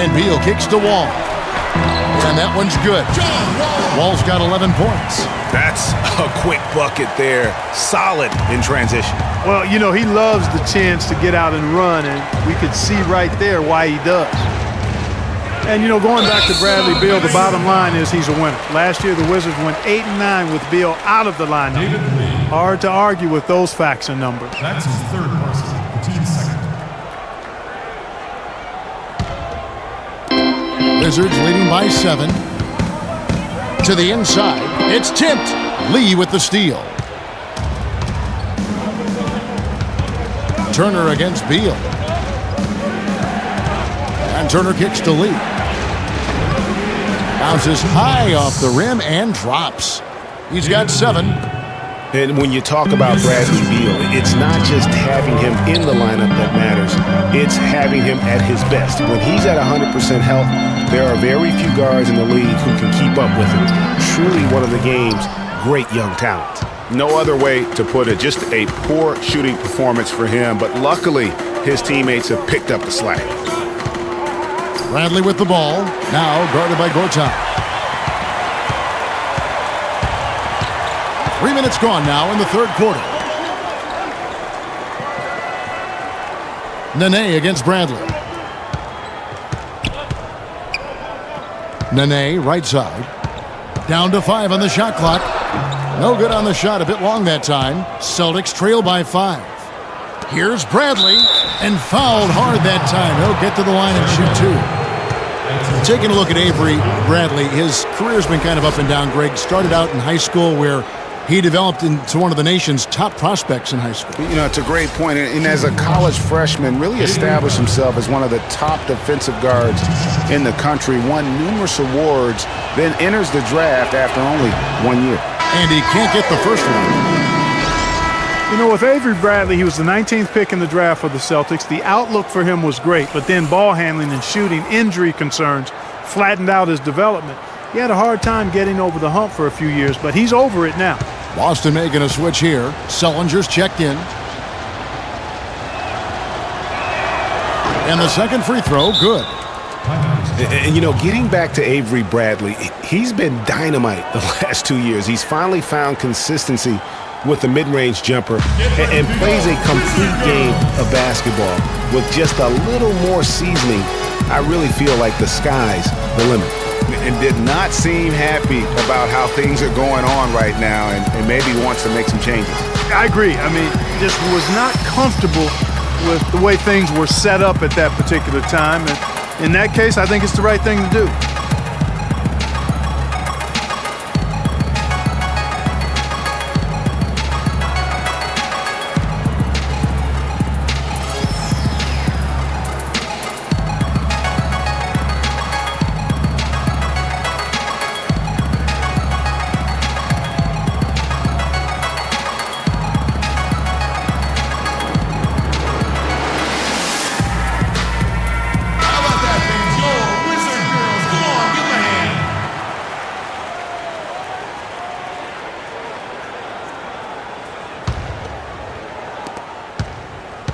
And Beal kicks to Wall. And that one's good. Wall's got 11 points. That's a quick bucket there. Solid in transition. Well, he loves the chance to get out and run, and we could see right there why he does. And, going back to Bradley Beal, the bottom line is he's a winner. Last year, the Wizards went 8-9 with Beal out of the lineup. Hard to argue with those facts and numbers. That's his third varsity, the team's second. Wizards leading by 7. To the inside. It's tipped. Lee with the steal. Turner against Beal. And Turner kicks to Lee. Bounces high off the rim and drops. He's got 7. And when you talk about Bradley Beal, it's not just having him in the lineup that matters. It's having him at his best. When he's at 100% health, there are very few guards in the league who can keep up with him. Truly one of the game's great young talent. No other way to put it. Just a poor shooting performance for him, but luckily his teammates have picked up the slack. Bradley with the ball, now guarded by Gortat. 3 minutes gone now in the third quarter. Nene against Bradley. Nene, right side. Down to 5 on the shot clock. No good on the shot, a bit long that time. Celtics trail by 5. Here's Bradley, and fouled hard that time. He'll get to the line and shoot 2. Taking a look at Avery Bradley, his career's been kind of up and down, Greg. Started out in high school where he developed into one of the nation's top prospects in high school. It's a great point. And as a college freshman, really established himself as one of the top defensive guards in the country, won numerous awards, then enters the draft after only 1 year. And he can't get the first one. With Avery Bradley, he was the 19th pick in the draft for the Celtics. The outlook for him was great, but then ball handling and shooting injury concerns flattened out his development. He had a hard time getting over the hump for a few years, but he's over it now. Boston making a switch here. Sellinger's checked in. And the second free throw, good. And, you know, getting back to Avery Bradley, he's been dynamite the last 2 years. He's finally found consistency with the mid-range jumper and plays a complete game of basketball. With just a little more seasoning, I really feel like the sky's the limit. And did not seem happy about how things are going on right now and maybe wants to make some changes. I agree. I mean, just was not comfortable with the way things were set up at that particular time. And in that case, I think it's the right thing to do.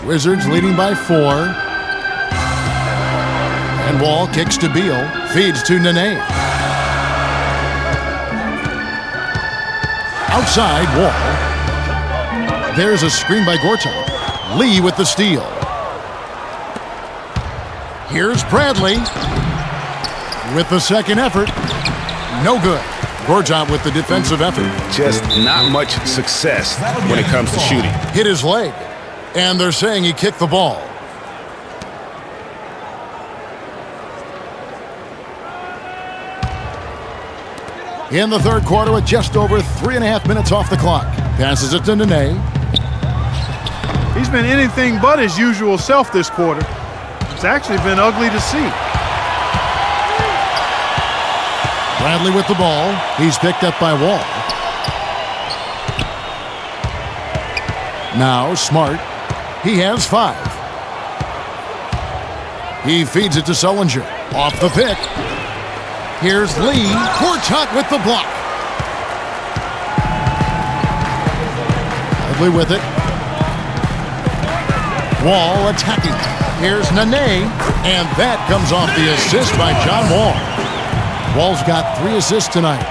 Wizards leading by 4. And Wall kicks to Beal, feeds to Nene. Outside, Wall. There's a screen by Gortat. Lee with the steal. Here's Bradley with the second effort. No good. Gortat with the defensive effort. Just not much success when it comes to shooting. Hit his leg. And they're saying he kicked the ball. In the third quarter with just over 3.5 minutes off the clock. Passes it to Nene. He's been anything but his usual self this quarter. It's actually been ugly to see. Bradley with the ball. He's picked up by Wall. Now Smart. He has 5. He feeds it to Sullinger. Off the pick. Here's Lee. Gortat with the block. Bradley with it. Wall attacking. Here's Nene. And that comes off the assist by John Wall. Wall's got 3 assists tonight.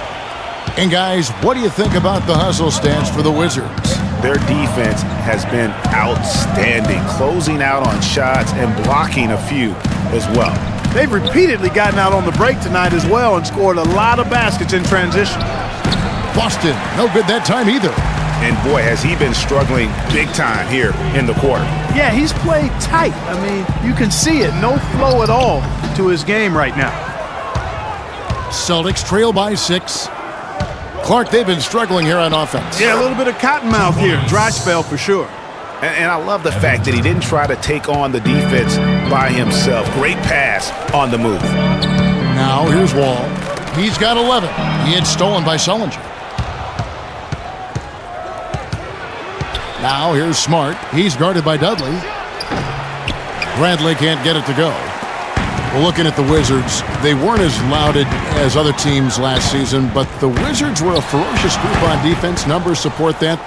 And guys, what do you think about the hustle stats for the Wizards? Their defense has been outstanding, closing out on shots and blocking a few as well. They've repeatedly gotten out on the break tonight as well and scored a lot of baskets in transition. Boston, no good that time either. And boy, has he been struggling big time here in the quarter. Yeah, he's played tight. I mean, you can see it. No flow at all to his game right now. Celtics trail by 6. Clark, they've been struggling here on offense. Yeah, a little bit of cottonmouth here. Dry spell for sure. And I love the fact that he didn't try to take on the defense by himself. Great pass on the move. Now here's Wall. He's got 11. He had stolen by Sullinger. Now here's Smart. He's guarded by Dudley. Bradley can't get it to go. Well, looking at the Wizards, they weren't as lauded as other teams last season, but the Wizards were a ferocious group on defense. Numbers support that.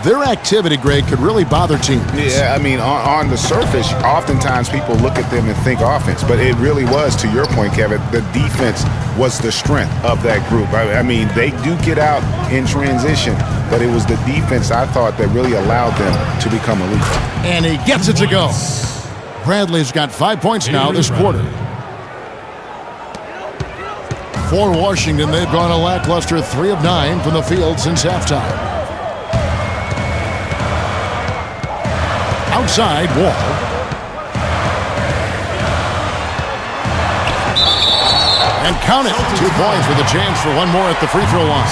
Their activity, Greg, could really bother teams. Yeah, I mean, on the surface, oftentimes people look at them and think offense, but it really was, to your point, Kevin, the defense was the strength of that group. I mean, they do get out in transition, but it was the defense, I thought, that really allowed them to become elite. And he gets it to go. Bradley's got 5 points now this quarter. For Washington, they've gone a lackluster 3 of 9 from the field since halftime. Outside, Wall. And count it. 2 points with a chance for one more at the free throw line.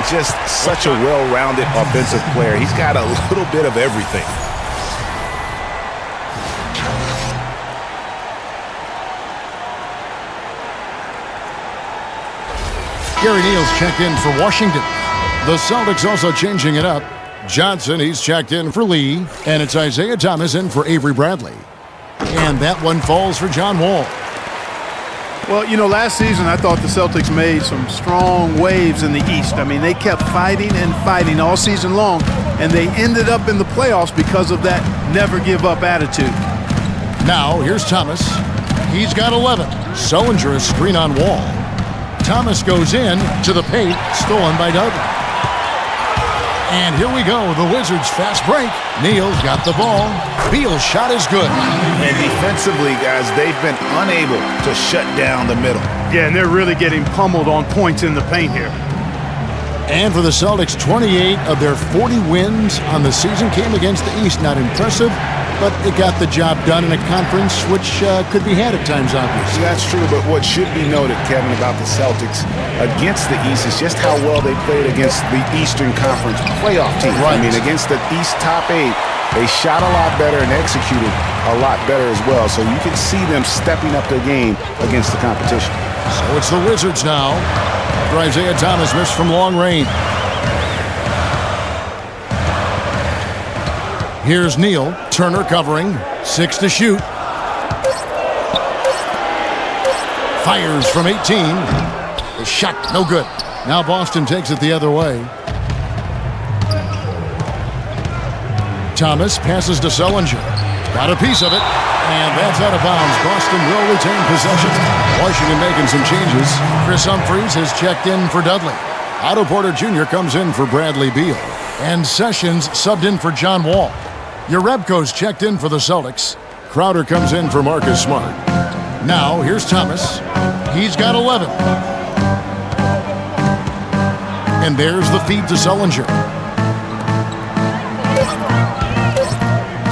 Just such a well-rounded offensive player. He's got a little bit of everything. Gary Neal's checked in for Washington. The Celtics also changing it up. Johnson, he's checked in for Lee. And it's Isaiah Thomas in for Avery Bradley. And that one falls for John Wall. Well, you know, last season I thought the Celtics made some strong waves in the East. I mean, they kept fighting and fighting all season long, and they ended up in the playoffs because of that never-give-up attitude. Now, here's Thomas. He's got 11. Sullinger is screen on Wall. Thomas goes in to the paint, stolen by Dudley. And here we go, the Wizards fast break. Neal's got the ball. Beal's shot is good. And defensively, guys, they've been unable to shut down the middle. Yeah, and they're really getting pummeled on points in the paint here. And for the Celtics, 28 of their 40 wins on the season came against the East. Not impressive, but it got the job done in a conference which could be had at times, obviously. That's true, but what should be noted, Kevin, about the Celtics against the East is just how well they played against the Eastern Conference playoff team. Right. I mean, against the East top 8, they shot a lot better and executed a lot better as well. So you can see them stepping up their game against the competition. So it's the Wizards now. After Isaiah Thomas missed from long range. Here's Neal. Turner covering. 6 to shoot. Fires from 18. The shot no good. Now Boston takes it the other way. Thomas passes to Sullinger. Got a piece of it. And that's out of bounds. Boston will retain possession. Washington making some changes. Chris Humphries has checked in for Dudley. Otto Porter Jr. comes in for Bradley Beal. And Sessions subbed in for John Wall. Jerebko's checked in for the Celtics. Crowder comes in for Marcus Smart. Now, here's Thomas. He's got 11. And there's the feed to Sullinger.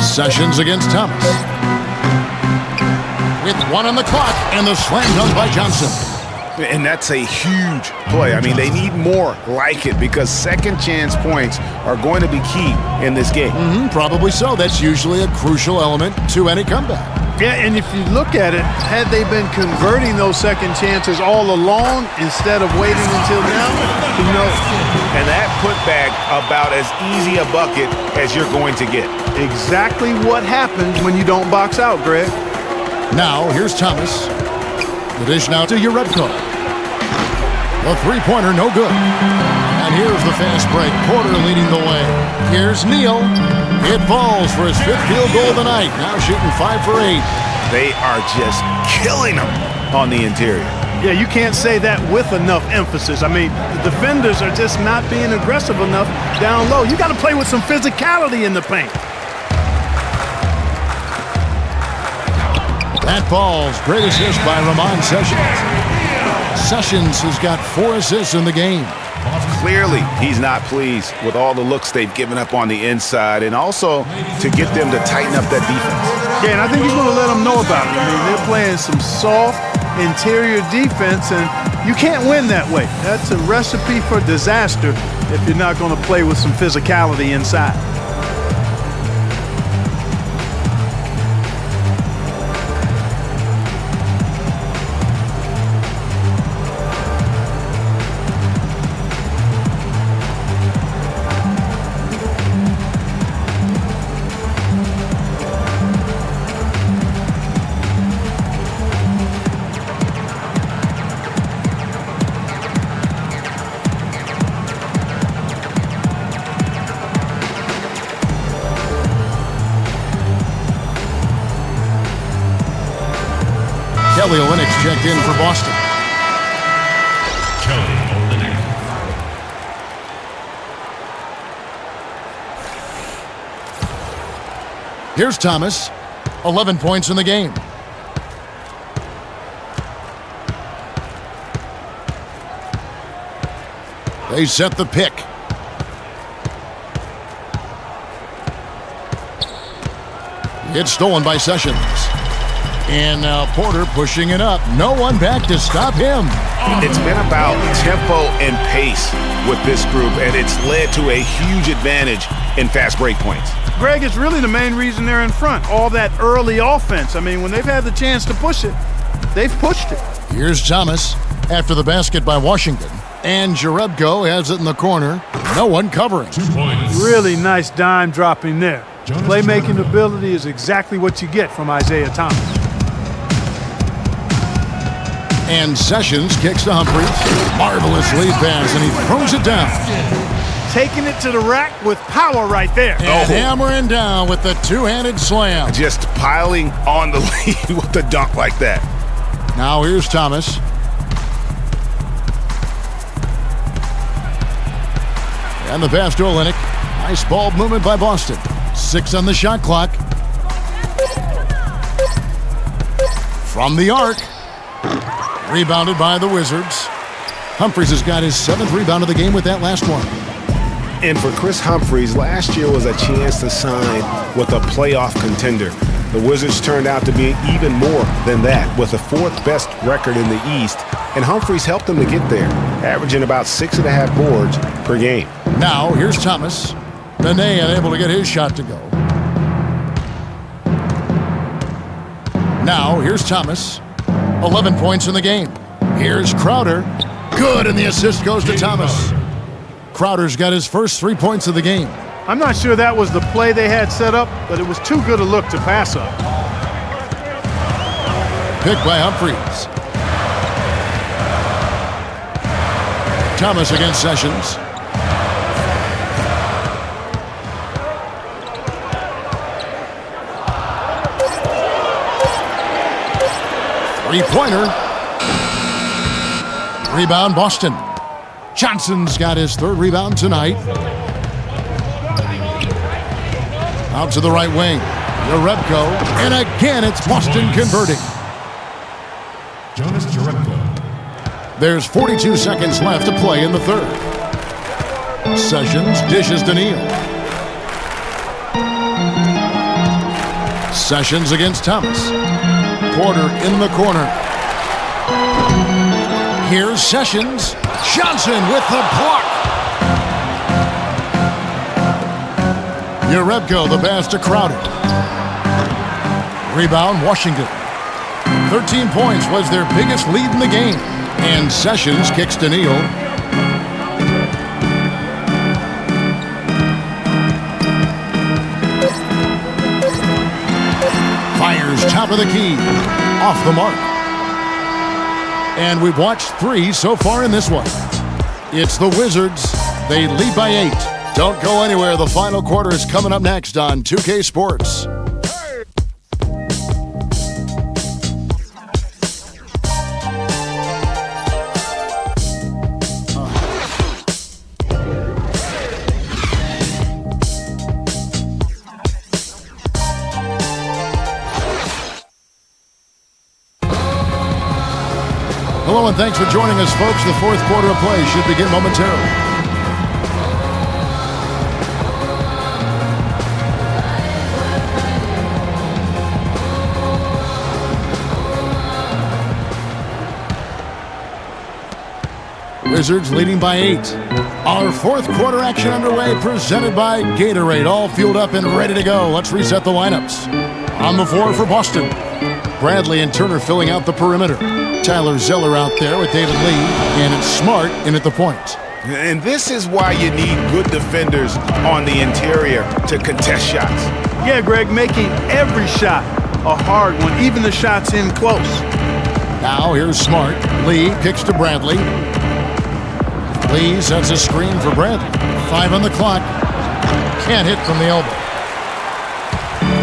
Sessions against Thomas. With 1 on the clock, and the slam dunk by Johnson. And that's a huge play. I mean, they need more like it because second chance points are going to be key in this game. Probably so. That's usually a crucial element to any comeback. Yeah, and if you look at it, had they been converting those second chances all along instead of waiting until now, who knows? And that putback about as easy a bucket as you're going to get. Exactly what happens when you don't box out, Greg. Now, here's Thomas. The dish now to Jerebko. The three-pointer, no good. And here's the fast break. Porter leading the way. Here's Neal. It falls for his 5th field goal of the night. Now shooting 5 for 8. They are just killing them on the interior. Yeah, you can't say that with enough emphasis. I mean, the defenders are just not being aggressive enough down low. You got to play with some physicality in the paint. That falls. Great assist by Ramon Sessions. Sessions has got 4 assists in the game. Clearly, he's not pleased with all the looks they've given up on the inside and also to get them to tighten up that defense. Yeah, and I think he's going to let them know about it. I mean, they're playing some soft interior defense, and you can't win that way. That's a recipe for disaster if you're not going to play with some physicality inside. Kelly Olynyk checked in for Boston. Kelly Olynyk. Here's Thomas. 11 points in the game. They set the pick. It's stolen by Sessions. And now Porter pushing it up. No one back to stop him. It's been about tempo and pace with this group, and it's led to a huge advantage in fast break points. Greg, it's really the main reason they're in front. All that early offense. I mean, when they've had the chance to push it, they've pushed it. Here's Thomas after the basket by Washington. And Jerebko has it in the corner. No one covering. 2 points. Really nice dime dropping there. Playmaking ability is exactly what you get from Isaiah Thomas. And Sessions kicks to Humphries. Marvelous lead pass, and he throws it down. taking it to the rack with power right there. And hammering down with the two-handed slam. Just piling on the lead with the dunk like that. Now here's Thomas. And the pass to Olynyk. Nice ball movement by Boston. 6 on the shot clock. From the arc. Rebounded by the Wizards. Humphries has got his 7th rebound of the game with that last one. And for Chris Humphries, last year was a chance to sign with a playoff contender. The Wizards turned out to be even more than that, with the 4th best record in the East, and Humphries helped them to get there, averaging about 6.5 boards per game. Now, here's Thomas. Benet unable to get his shot to go. Now, here's Thomas. 11 points in the game. Here's Crowder. Good, and the assist goes to Thomas. Crowder's got his first 3 points of the game. I'm not sure that was the play they had set up, but it was too good a look to pass up. Picked by Humphries. Thomas against Sessions. Three-pointer. Rebound, Boston. Johnson's got his 3rd rebound tonight. Out to the right wing. Jerebko. And again, it's Boston converting. Jonas Jerebko. There's 42 seconds left to play in the 3rd. Sessions dishes to Neal. Sessions against Thomas. Porter in the corner. Here's Sessions. Johnson with the block. Jerebko, the pass to Crowder. Rebound, Washington. 13 points was their biggest lead in the game. And Sessions kicks to Neal. Fires top of the key. Off the mark. And we've watched 3 so far in this one. It's the Wizards. They lead by 8. Don't go anywhere. The final quarter is coming up next on 2K Sports. Hello and thanks for joining us, folks. The 4th quarter of play should begin momentarily. Wizards leading by 8. Our 4th quarter action underway, presented by Gatorade. All fueled up and ready to go. Let's reset the lineups. On the floor for Boston, Bradley and Turner filling out the perimeter. Tyler Zeller out there with David Lee, and it's Smart in at the point. And this is why you need good defenders on the interior to contest shots. Yeah, Greg, making every shot a hard one, even the shots in close. Now here's Smart. Lee kicks to Bradley. Lee sets a screen for Bradley. 5 on the clock. Can't hit from the elbow.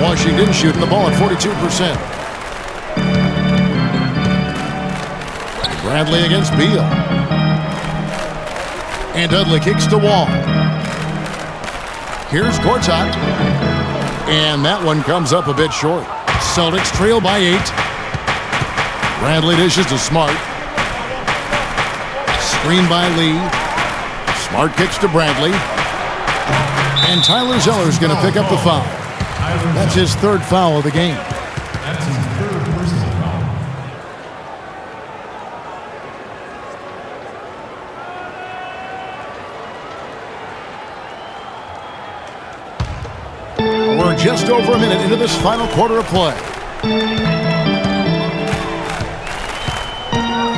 Washington shooting the ball at 42%. Bradley against Beal. And Dudley kicks to Wall. Here's Gortat. And that one comes up a bit short. Celtics trail by 8. Bradley dishes to Smart. Screen by Lee. Smart kicks to Bradley. And Tyler Zeller's going to pick up the foul. That's his 3rd foul of the game. That's his 3rd personal foul. We're just over a minute into this final quarter of play.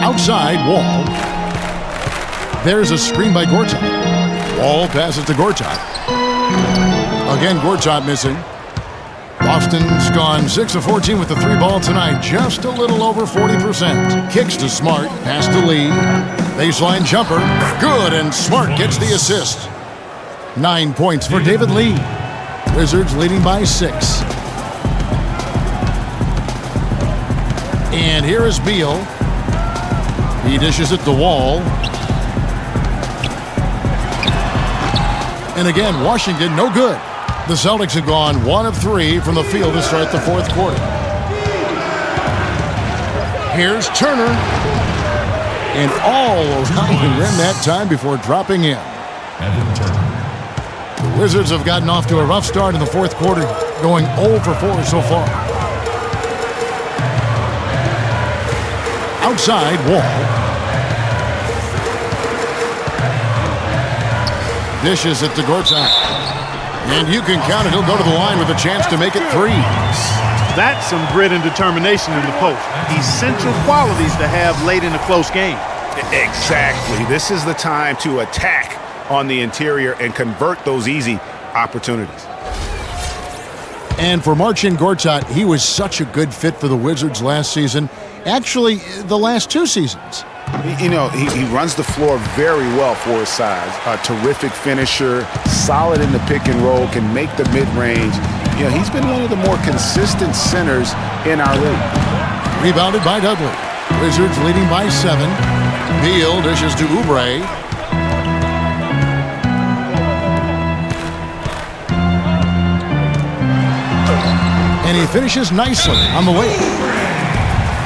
Outside, Wall. There's a screen by Gortat. Wall passes to Gortat. Again, Gortat missing. Boston's gone 6 of 14 with the 3 ball tonight. Just a little over 40%. Kicks to Smart. Pass to Lee. Baseline jumper. Good, and Smart gets the assist. 9 points for David Lee. Wizards leading by 6. And here is Beal. He dishes it to Wall. And again, Washington, no good. The Celtics have gone 1 of 3 from the field to start the fourth quarter. Here's Turner. And all around the rim that time before dropping in. The Wizards have gotten off to a rough start in the fourth quarter, going 0 for 4 so far. Outside, Wall. Dishes it to Gortat. And you can count it. He'll go to the line with a chance to make it 3. That's some grit and determination in the post. Essential qualities to have late in a close game. Exactly. This is the time to attack on the interior and convert those easy opportunities. And for Marcin Gortat, he was such a good fit for the Wizards last season. Actually, the last 2 seasons. You know, he runs the floor very well for his size. A terrific finisher, solid in the pick and roll, can make the mid-range. You know, he's been one of the more consistent centers in our league. Rebounded by Dudley. Wizards leading by 7. Beal dishes to Oubre. And he finishes nicely on the way.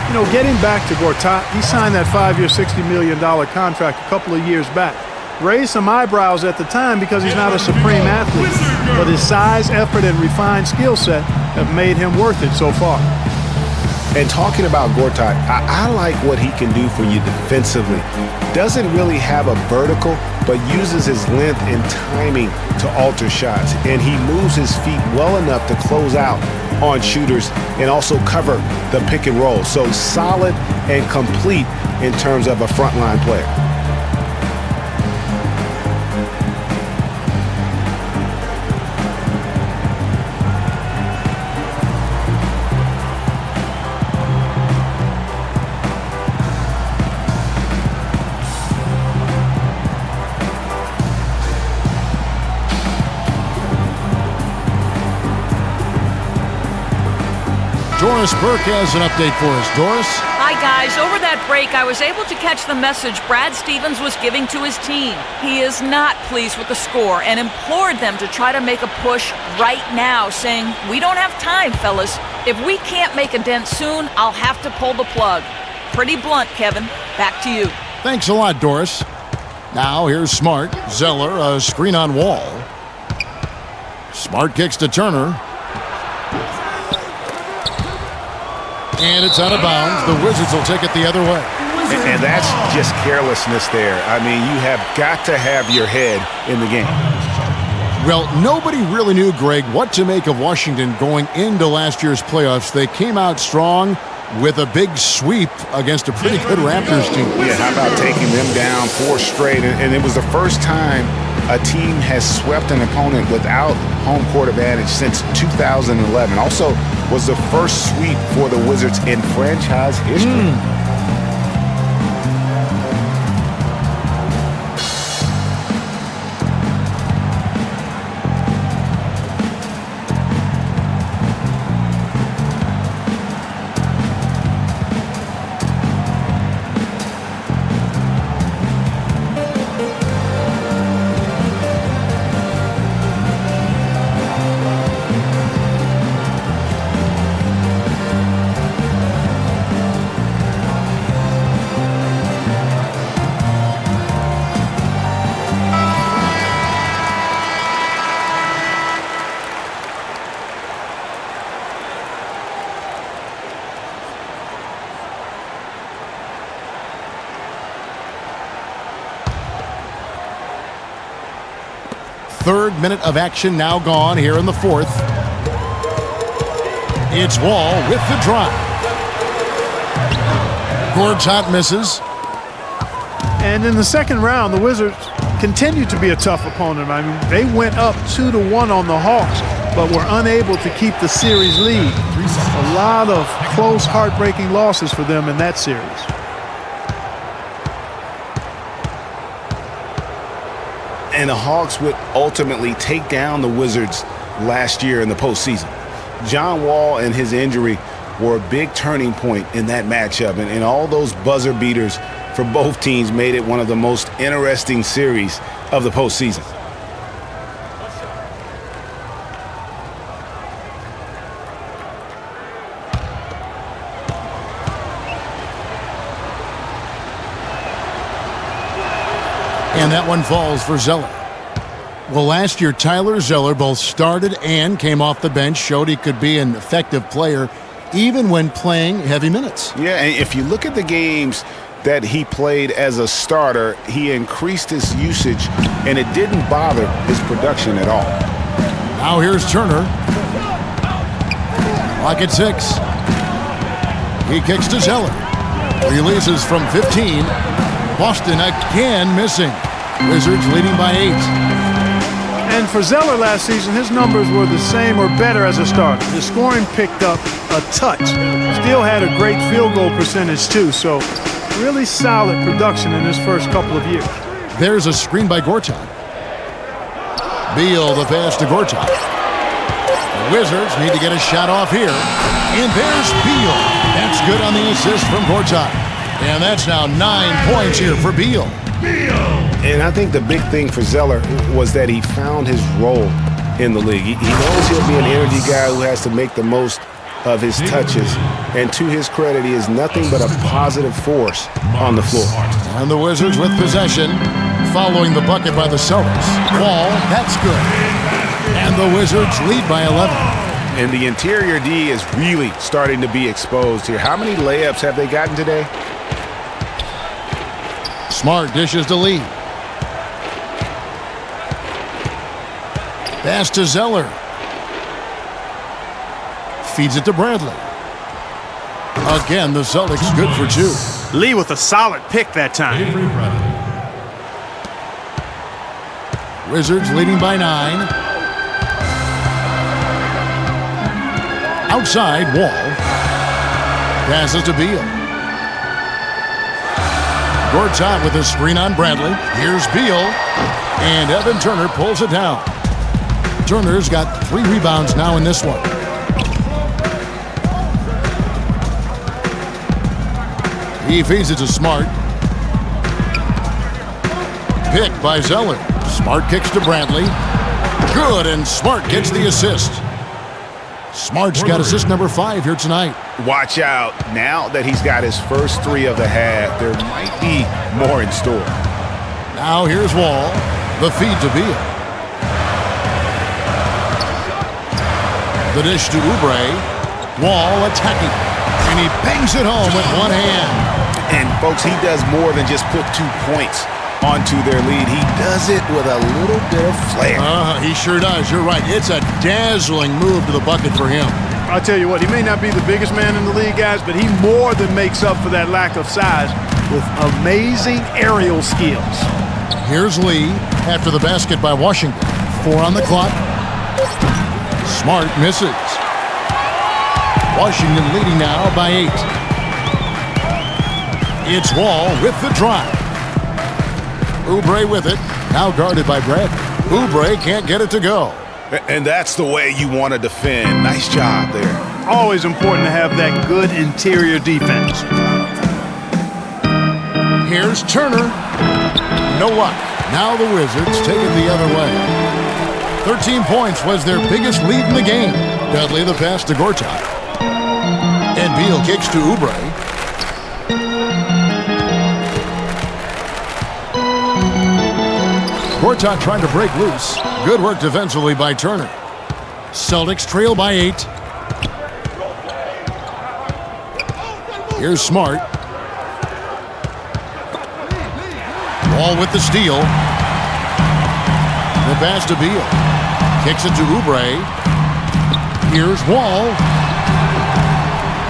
You know, getting back to Gortat, he signed that 5-year, $60 million contract a couple of years back. Raised some eyebrows at the time because he's not a supreme athlete, but his size, effort, and refined skill set have made him worth it so far. And talking about Gortat, I like what he can do for you defensively. Doesn't really have a vertical, but uses his length and timing to alter shots. And he moves his feet well enough to close out on shooters and also cover the pick and roll. So solid and complete in terms of a frontline player. Doris Burke has an update for us. Doris? Hi, guys. Over that break, I was able to catch the message Brad Stevens was giving to his team. He is not pleased with the score and implored them to try to make a push right now, saying, "We don't have time, fellas. If we can't make a dent soon, I'll have to pull the plug." Pretty blunt, Kevin. Back to you. Thanks a lot, Doris. Now here's Smart. Zeller, a screen on Wall. Smart kicks to Turner. And it's out of bounds. The Wizards will take it the other way. And that's just carelessness there. I mean, you have got to have your head in the game. Well, nobody really knew, Greg, what to make of Washington going into last year's playoffs. They came out strong with a big sweep against a pretty good Raptors team. Yeah, how about taking them down 4 straight? And it was the first time a team has swept an opponent without home court advantage since 2011. Also was the first sweep for the Wizards in franchise history. Third minute of action now gone here in the fourth. It's Wall with the drive. Gortat misses. And in the second round, the Wizards continued to be a tough opponent. I mean, they went up 2-1 on the Hawks, but were unable to keep the series lead. A lot of close, heartbreaking losses for them in that series. And the Hawks would ultimately take down the Wizards last year in the postseason. John Wall and his injury were a big turning point in that matchup, and all those buzzer beaters for both teams made it one of the most interesting series of the postseason. And that one falls for Zeller. Well, last year, Tyler Zeller both started and came off the bench, showed he could be an effective player even when playing heavy minutes. Yeah, and if you look at the games that he played as a starter, he increased his usage, and it didn't bother his production at all. Now here's Turner. Clock at 6. He kicks to Zeller. Releases from 15. Boston again missing. Wizards leading by 8. And for Zeller last season, his numbers were the same or better as a starter. His scoring picked up a touch. Still had a great field goal percentage too, so really solid production in his first couple of years. There's a screen by Gortat. Beal the pass to Gortat. The Wizards need to get a shot off here. And there's Beal. That's good on the assist from Gortat. And that's now 9 points here for Beal. And I think the big thing for Zeller was that he found his role in the league. He knows he'll be an energy guy who has to make the most of his touches. And to his credit, he is nothing but a positive force on the floor. And the Wizards with possession, following the bucket by the Celtics. Wall, that's good. And the Wizards lead by 11. And the interior D is really starting to be exposed here. How many layups have they gotten today? Smart dishes to Lee. Pass to Zeller. Feeds it to Bradley. Again, the Celtics good for 2. Lee with a solid pick that time. Wizards leading by 9. Outside, Wall. Passes to Beal. Gortat with a screen on Bradley. Here's Beal. And Evan Turner pulls it down. Turner's got 3 rebounds now in this one. He feeds it to Smart. Picked by Zeller. Smart kicks to Bradley. Good, and Smart gets the assist. Smart's got assist number 5 here tonight. Watch out. Now that he's got his first 3 of the half, there might be more in store. Now here's Wall. The feed to Beal. The dish to Oubre. Wall attacking. And he bangs it home with one hand. And, folks, he does more than just put 2 points onto their lead. He does it with a little bit of flair. He sure does. You're right. It's a dazzling move to the bucket for him. I'll tell you what, he may not be the biggest man in the league, guys, but he more than makes up for that lack of size with amazing aerial skills. Here's Lee after the basket by Washington. 4 on the clock. Smart misses. Washington leading now by 8. It's Wall with the drive. Oubre with it. Now guarded by Brad. Oubre can't get it to go. And that's the way you want to defend. Nice job there. Always important to have that good interior defense. Here's Turner. No luck. Now the Wizards take it the other way. 13 points was their biggest lead in the game. Dudley the pass to Gortat. And Beal kicks to Oubre. Gortat trying to break loose. Good work defensively by Turner. Celtics trail by 8. Here's Smart. Wall with the steal. The pass to Beal. Kicks it to Oubre. Here's Wall.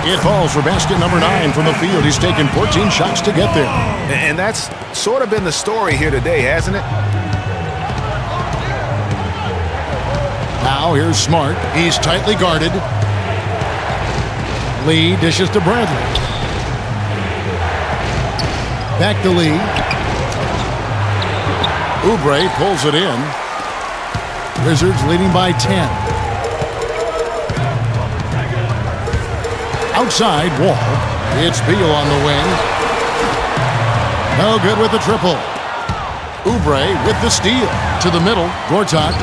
It falls for basket number 9 from the field. He's taken 14 shots to get there. And that's sort of been the story here today, hasn't it? Now here's Smart. He's tightly guarded. Lee dishes to Bradley. Back to Lee. Oubre pulls it in. Wizards leading by 10. Outside, Wall. It's Beal on the wing. No good with the triple. Oubre with the steal. To the middle, Gortat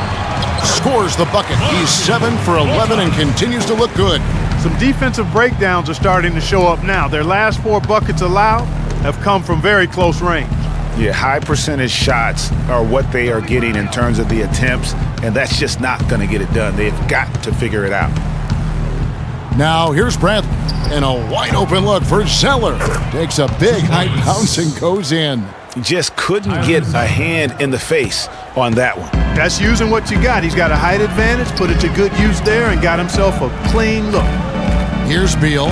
scores the bucket. He's 7 for 11 and continues to look good. Some defensive breakdowns are starting to show up now. Their last 4 buckets allowed have come from very close range. Yeah, high percentage shots are what they are getting in terms of the attempts, and that's just not going to get it done. They've got to figure it out. Now here's Bradley, and a wide open look for Zeller. Takes a big high bounce and goes in. Just couldn't get a hand in the face on that one. That's using what you got. He's got a height advantage, put it to good use there, and got himself a clean look. Here's Beal.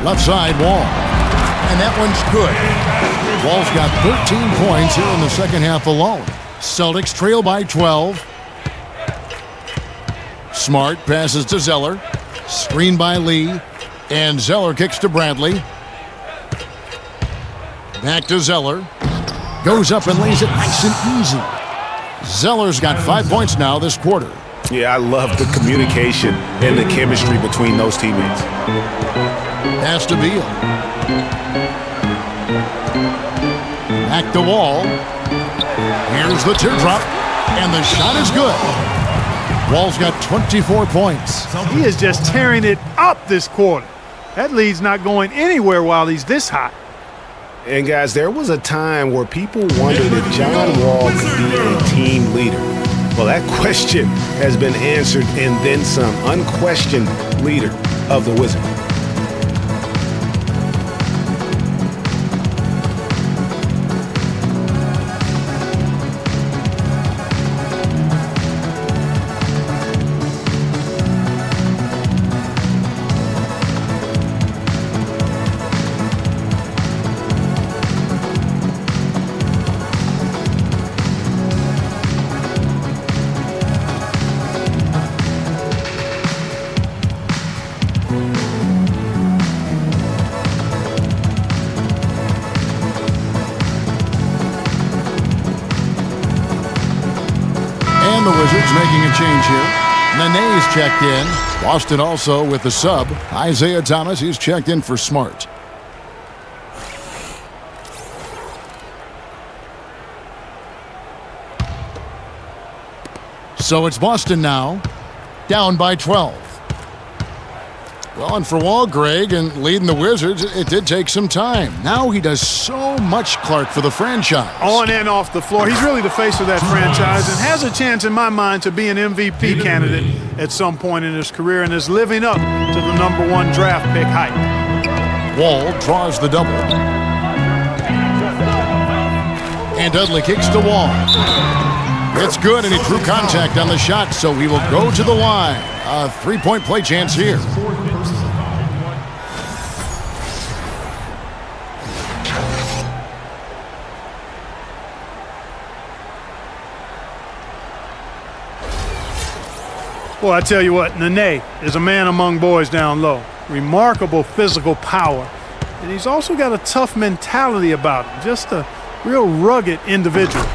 Left side, Wall. And that one's good. Wall's got 13 points here in the second half alone. Celtics trail by 12. Smart passes to Zeller. Screen by Lee. And Zeller kicks to Bradley. Back to Zeller. Goes up and lays it nice and easy. Zeller's got 5 points now this quarter. Yeah, I love the communication and the chemistry between those teammates. Pass to Beal. Back to Wall. Here's the teardrop. And the shot is good. Wall's got 24 points. He is just tearing it up this quarter. That lead's not going anywhere while he's this hot. And guys, there was a time where people wondered if John Wall could be a team leader. Well, that question has been answered and then some. Unquestioned leader of the Wizards. The Wizards making a change here. Nene's checked in. Boston also with the sub. Isaiah Thomas, he's checked in for Smart. So it's Boston now, down by 12. Well, and for Wall, Greg, and leading the Wizards, it did take some time. Now he does so much, Clark, for the franchise. On and off the floor. He's really the face of that franchise and has a chance, in my mind, to be an MVP candidate at some point in his career and is living up to the #1 draft pick hype. Wall draws the double. And Dudley kicks to Wall. It's good, and he drew contact on the shot, so he will go to the line. A three-point play chance here. Well, I tell you what, Nene is a man among boys down low. Remarkable physical power. And he's also got a tough mentality about him. Just a real rugged individual.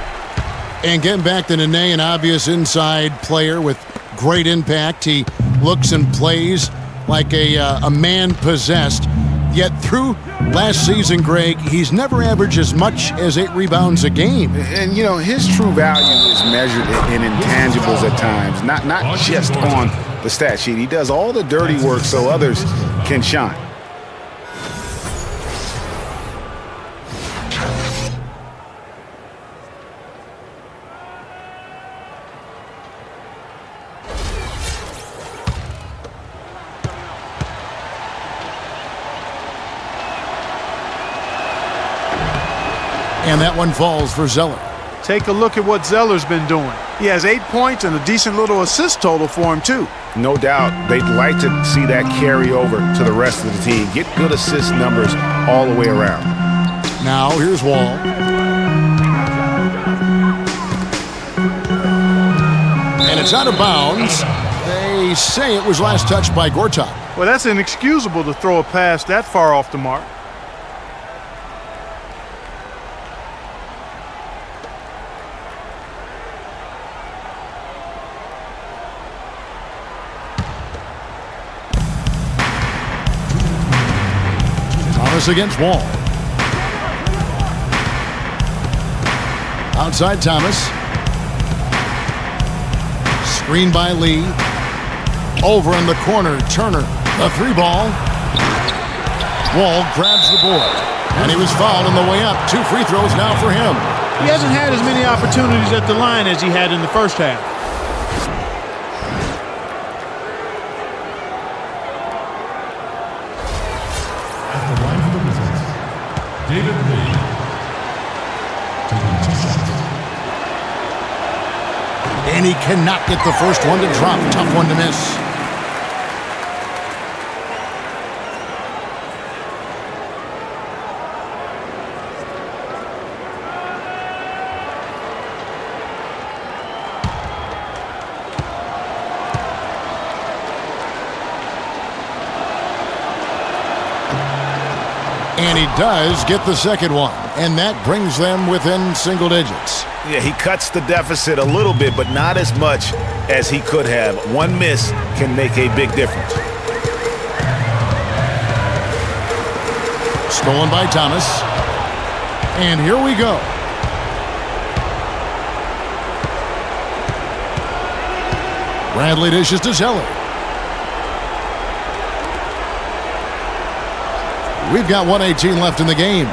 And getting back to Nene, an obvious inside player with great impact. He looks and plays like a man possessed. Yet through last season, Greg, he's never averaged as much as 8 rebounds a game. And, you know, his true value is measured in intangibles at times, not just on the stat sheet. He does all the dirty work so others can shine. And that one falls for Zeller. Take a look at what Zeller's been doing. He has 8 points and a decent little assist total for him, too. No doubt they'd like to see that carry over to the rest of the team. Get good assist numbers all the way around. Now here's Wall. And it's out of bounds. They say it was last touched by Gortat. Well, that's inexcusable to throw a pass that far off the mark. Thomas against Wall. Outside Thomas. Screen by Lee. Over in the corner, Turner. The 3-ball. Wall grabs the board. And he was fouled on the way up. 2 free throws now for him. He hasn't had as many opportunities at the line as he had in the first half. At the line for the Wizards, David Lee. Taking 2 shots. And he cannot get the first one to drop. Tough one to miss. And he does get the second one, and that brings them within single digits. Yeah, he cuts the deficit a little bit, but not as much as he could have. One miss can make a big difference. Stolen by Thomas. And here we go. Bradley dishes to Zeller. We've got 1:18 left in the game.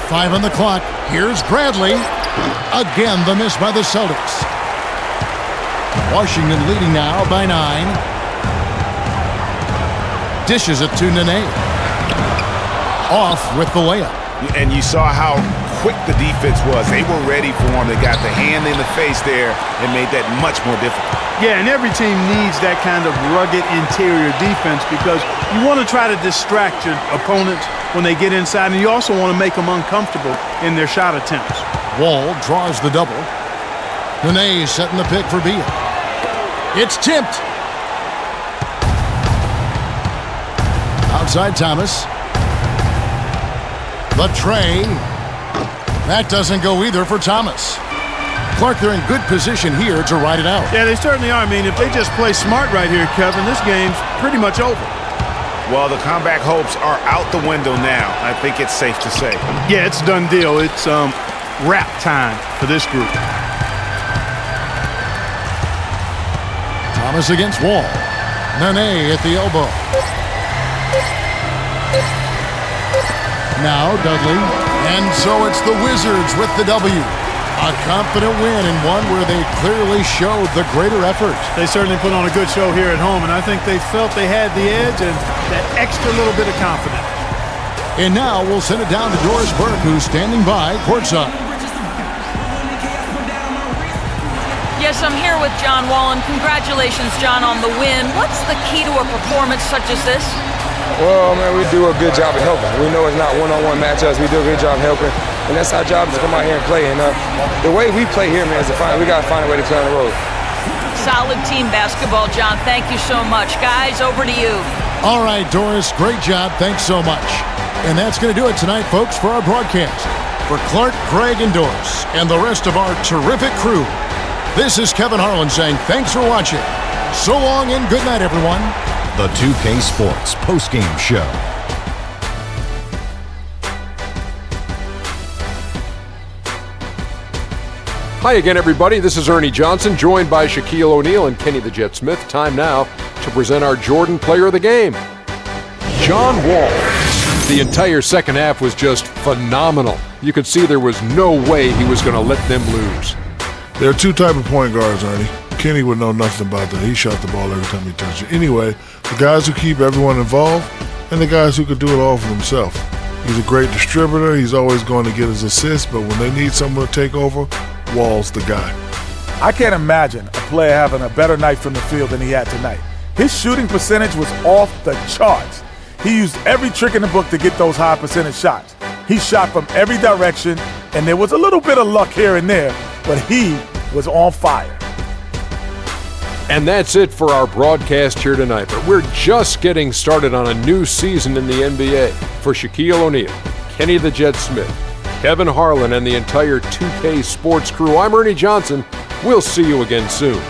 5 on the clock. Here's Bradley. Again, the miss by the Celtics. Washington leading now by 9. Dishes it to Nene. Off with the layup. And you saw how quick the defense was. They were ready for him. They got the hand in the face there and made that much more difficult. Yeah, and every team needs that kind of rugged interior defense because you want to try to distract your opponents when they get inside, and you also want to make them uncomfortable in their shot attempts. Wall draws the double. Nene setting the pick for Beal. It's tipped. Outside Thomas. The tray. That doesn't go either for Thomas. Clark, they're in good position here to ride it out. Yeah, they certainly are. I mean, if they just play smart right here, Kevin, this game's pretty much over. Well, the comeback hopes are out the window now. I think it's safe to say. Yeah, it's a done deal. It's wrap time for this group. Thomas against Wall. Nene at the elbow. Now Dudley. And so it's the Wizards with the W. A confident win and one where they clearly showed the greater effort. They certainly put on a good show here at home, and I think they felt they had the edge and that extra little bit of confidence. And now we'll send it down to Doris Burke, who's standing by courtside. Yes, I'm here with John Wall, and congratulations, John, on the win. What's the key to a performance such as this? Well, man, we do a good job of helping. We know it's not one-on-one matchups. We do a good job of helping, and that's our job is to come out here and play. And the way we play here, man, is we got to find a way to play on the road. Solid team basketball, John. Thank you so much. Guys, over to you. All right, Doris, great job. Thanks so much. And that's going to do it tonight, folks, for our broadcast. For Clark, Greg, and Doris, and the rest of our terrific crew, this is Kevin Harlan saying thanks for watching. So long and good night, everyone. The 2K Sports postgame show. Hi again, everybody. This is Ernie Johnson, joined by Shaquille O'Neal and Kenny the Jet Smith. Time now to present our Jordan Player of the Game, John Wall. The entire second half was just phenomenal. You could see there was no way he was going to let them lose. There are two types of point guards, Ernie. Kenny would know nothing about that. He shot the ball every time he touched it. Anyway, the guys who keep everyone involved and the guys who could do it all for themselves. He's a great distributor. He's always going to get his assists, but when they need someone to take over, Wall's the guy. I can't imagine a player having a better night from the field than he had tonight. His shooting percentage was off the charts. He used every trick in the book to get those high percentage shots. He shot from every direction, and there was a little bit of luck here and there, but he was on fire. And that's it for our broadcast here tonight. But we're just getting started on a new season in the NBA. For Shaquille O'Neal, Kenny the Jet Smith, Kevin Harlan, and the entire 2K Sports crew, I'm Ernie Johnson. We'll see you again soon.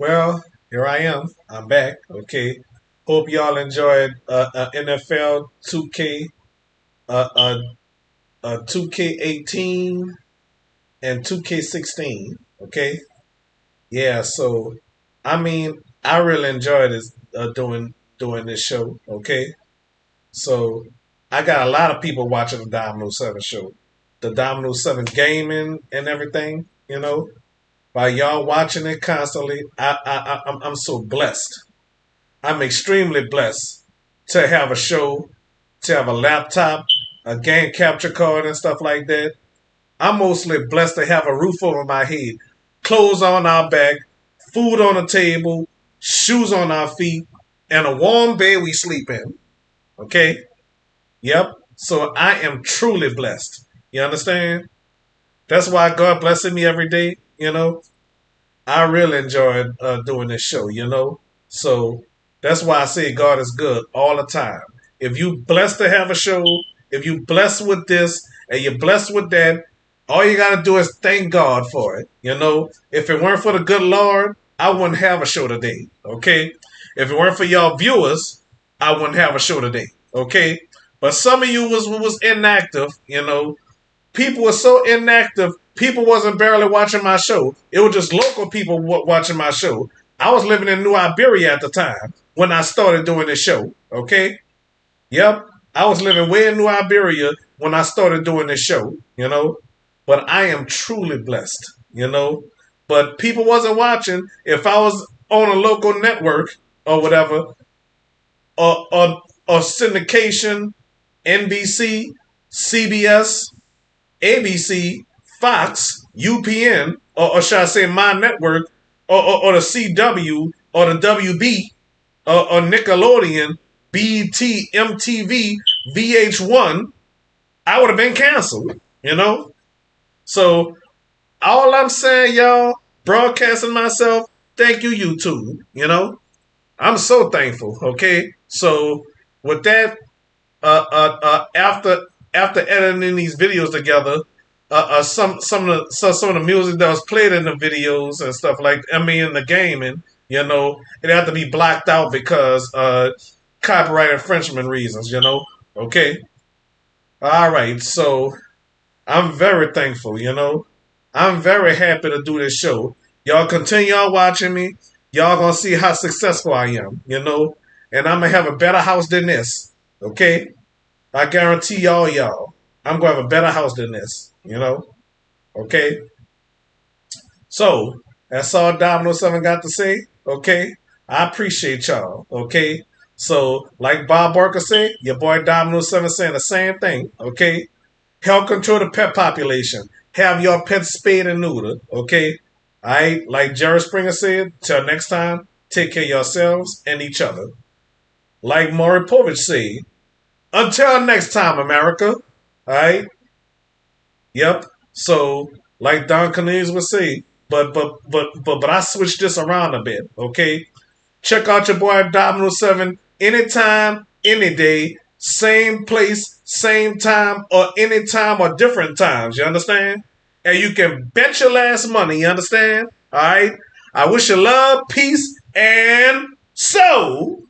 Well, here I am. I'm back. Okay. Hope y'all enjoyed NFL 2K, 2K18 and 2K16. Okay. Yeah. So, I mean, I really enjoyed this doing this show. Okay. So, I got a lot of people watching the Domino 7 show, the Domino 7 gaming and everything. By y'all watching it constantly, I'm so blessed. I'm extremely blessed to have a show, to have a laptop, a game capture card, and stuff like that. I'm mostly blessed to have a roof over my head, clothes on our back, food on the table, shoes on our feet, and a warm bed we sleep in. Okay? Yep. So I am truly blessed. You understand? That's why God blesses me every day. I really enjoyed doing this show. So that's why I say God is good all the time. If you blessed to have a show, if you blessed with this and you're blessed with that, all you got to do is thank God for it. If it weren't for the good Lord, I wouldn't have a show today. Okay. If it weren't for y'all viewers, I wouldn't have a show today. Okay. But some of you was inactive. People were so inactive. People wasn't barely watching my show. It was just local people watching my show. I was living in New Iberia at the time when I started doing this show. Okay. Yep. I was living way in New Iberia when I started doing this show. But I am truly blessed. But people wasn't watching. If I was on a local network or whatever, or syndication, NBC, CBS, ABC, Fox, UPN, or should I say my network, or the CW, or the WB, or Nickelodeon, BET, MTV, VH1, I would have been canceled. So all I'm saying, y'all, broadcasting myself, thank you, YouTube. I'm so thankful. Okay, so with that, after editing these videos together, some of the music that was played in the videos and stuff in the gaming, it had to be blocked out because copyright infringement reasons. Okay, all right. So I'm very thankful. I'm very happy to do this show. Y'all continue on watching me. Y'all gonna see how successful I am. And I'm gonna have a better house than this. Okay. I guarantee y'all, I'm going to have a better house than this. Okay? So, that's all Domino 7 got to say. Okay? I appreciate y'all. Okay? So, like Bob Barker said, your boy Domino 7 saying the same thing. Okay? Help control the pet population. Have your pets spayed and neutered. Okay? Alright? Like Jerry Springer said, till next time, take care of yourselves and each other. Like Maury Povich said, until next time, America. All right. Yep. So, like Don Cornelius would say, but I switched this around a bit. Okay. Check out your boy Domino 7 anytime, any day, same place, same time, or anytime or different times. You understand? And you can bet your last money. You understand? All right. I wish you love, peace, and so.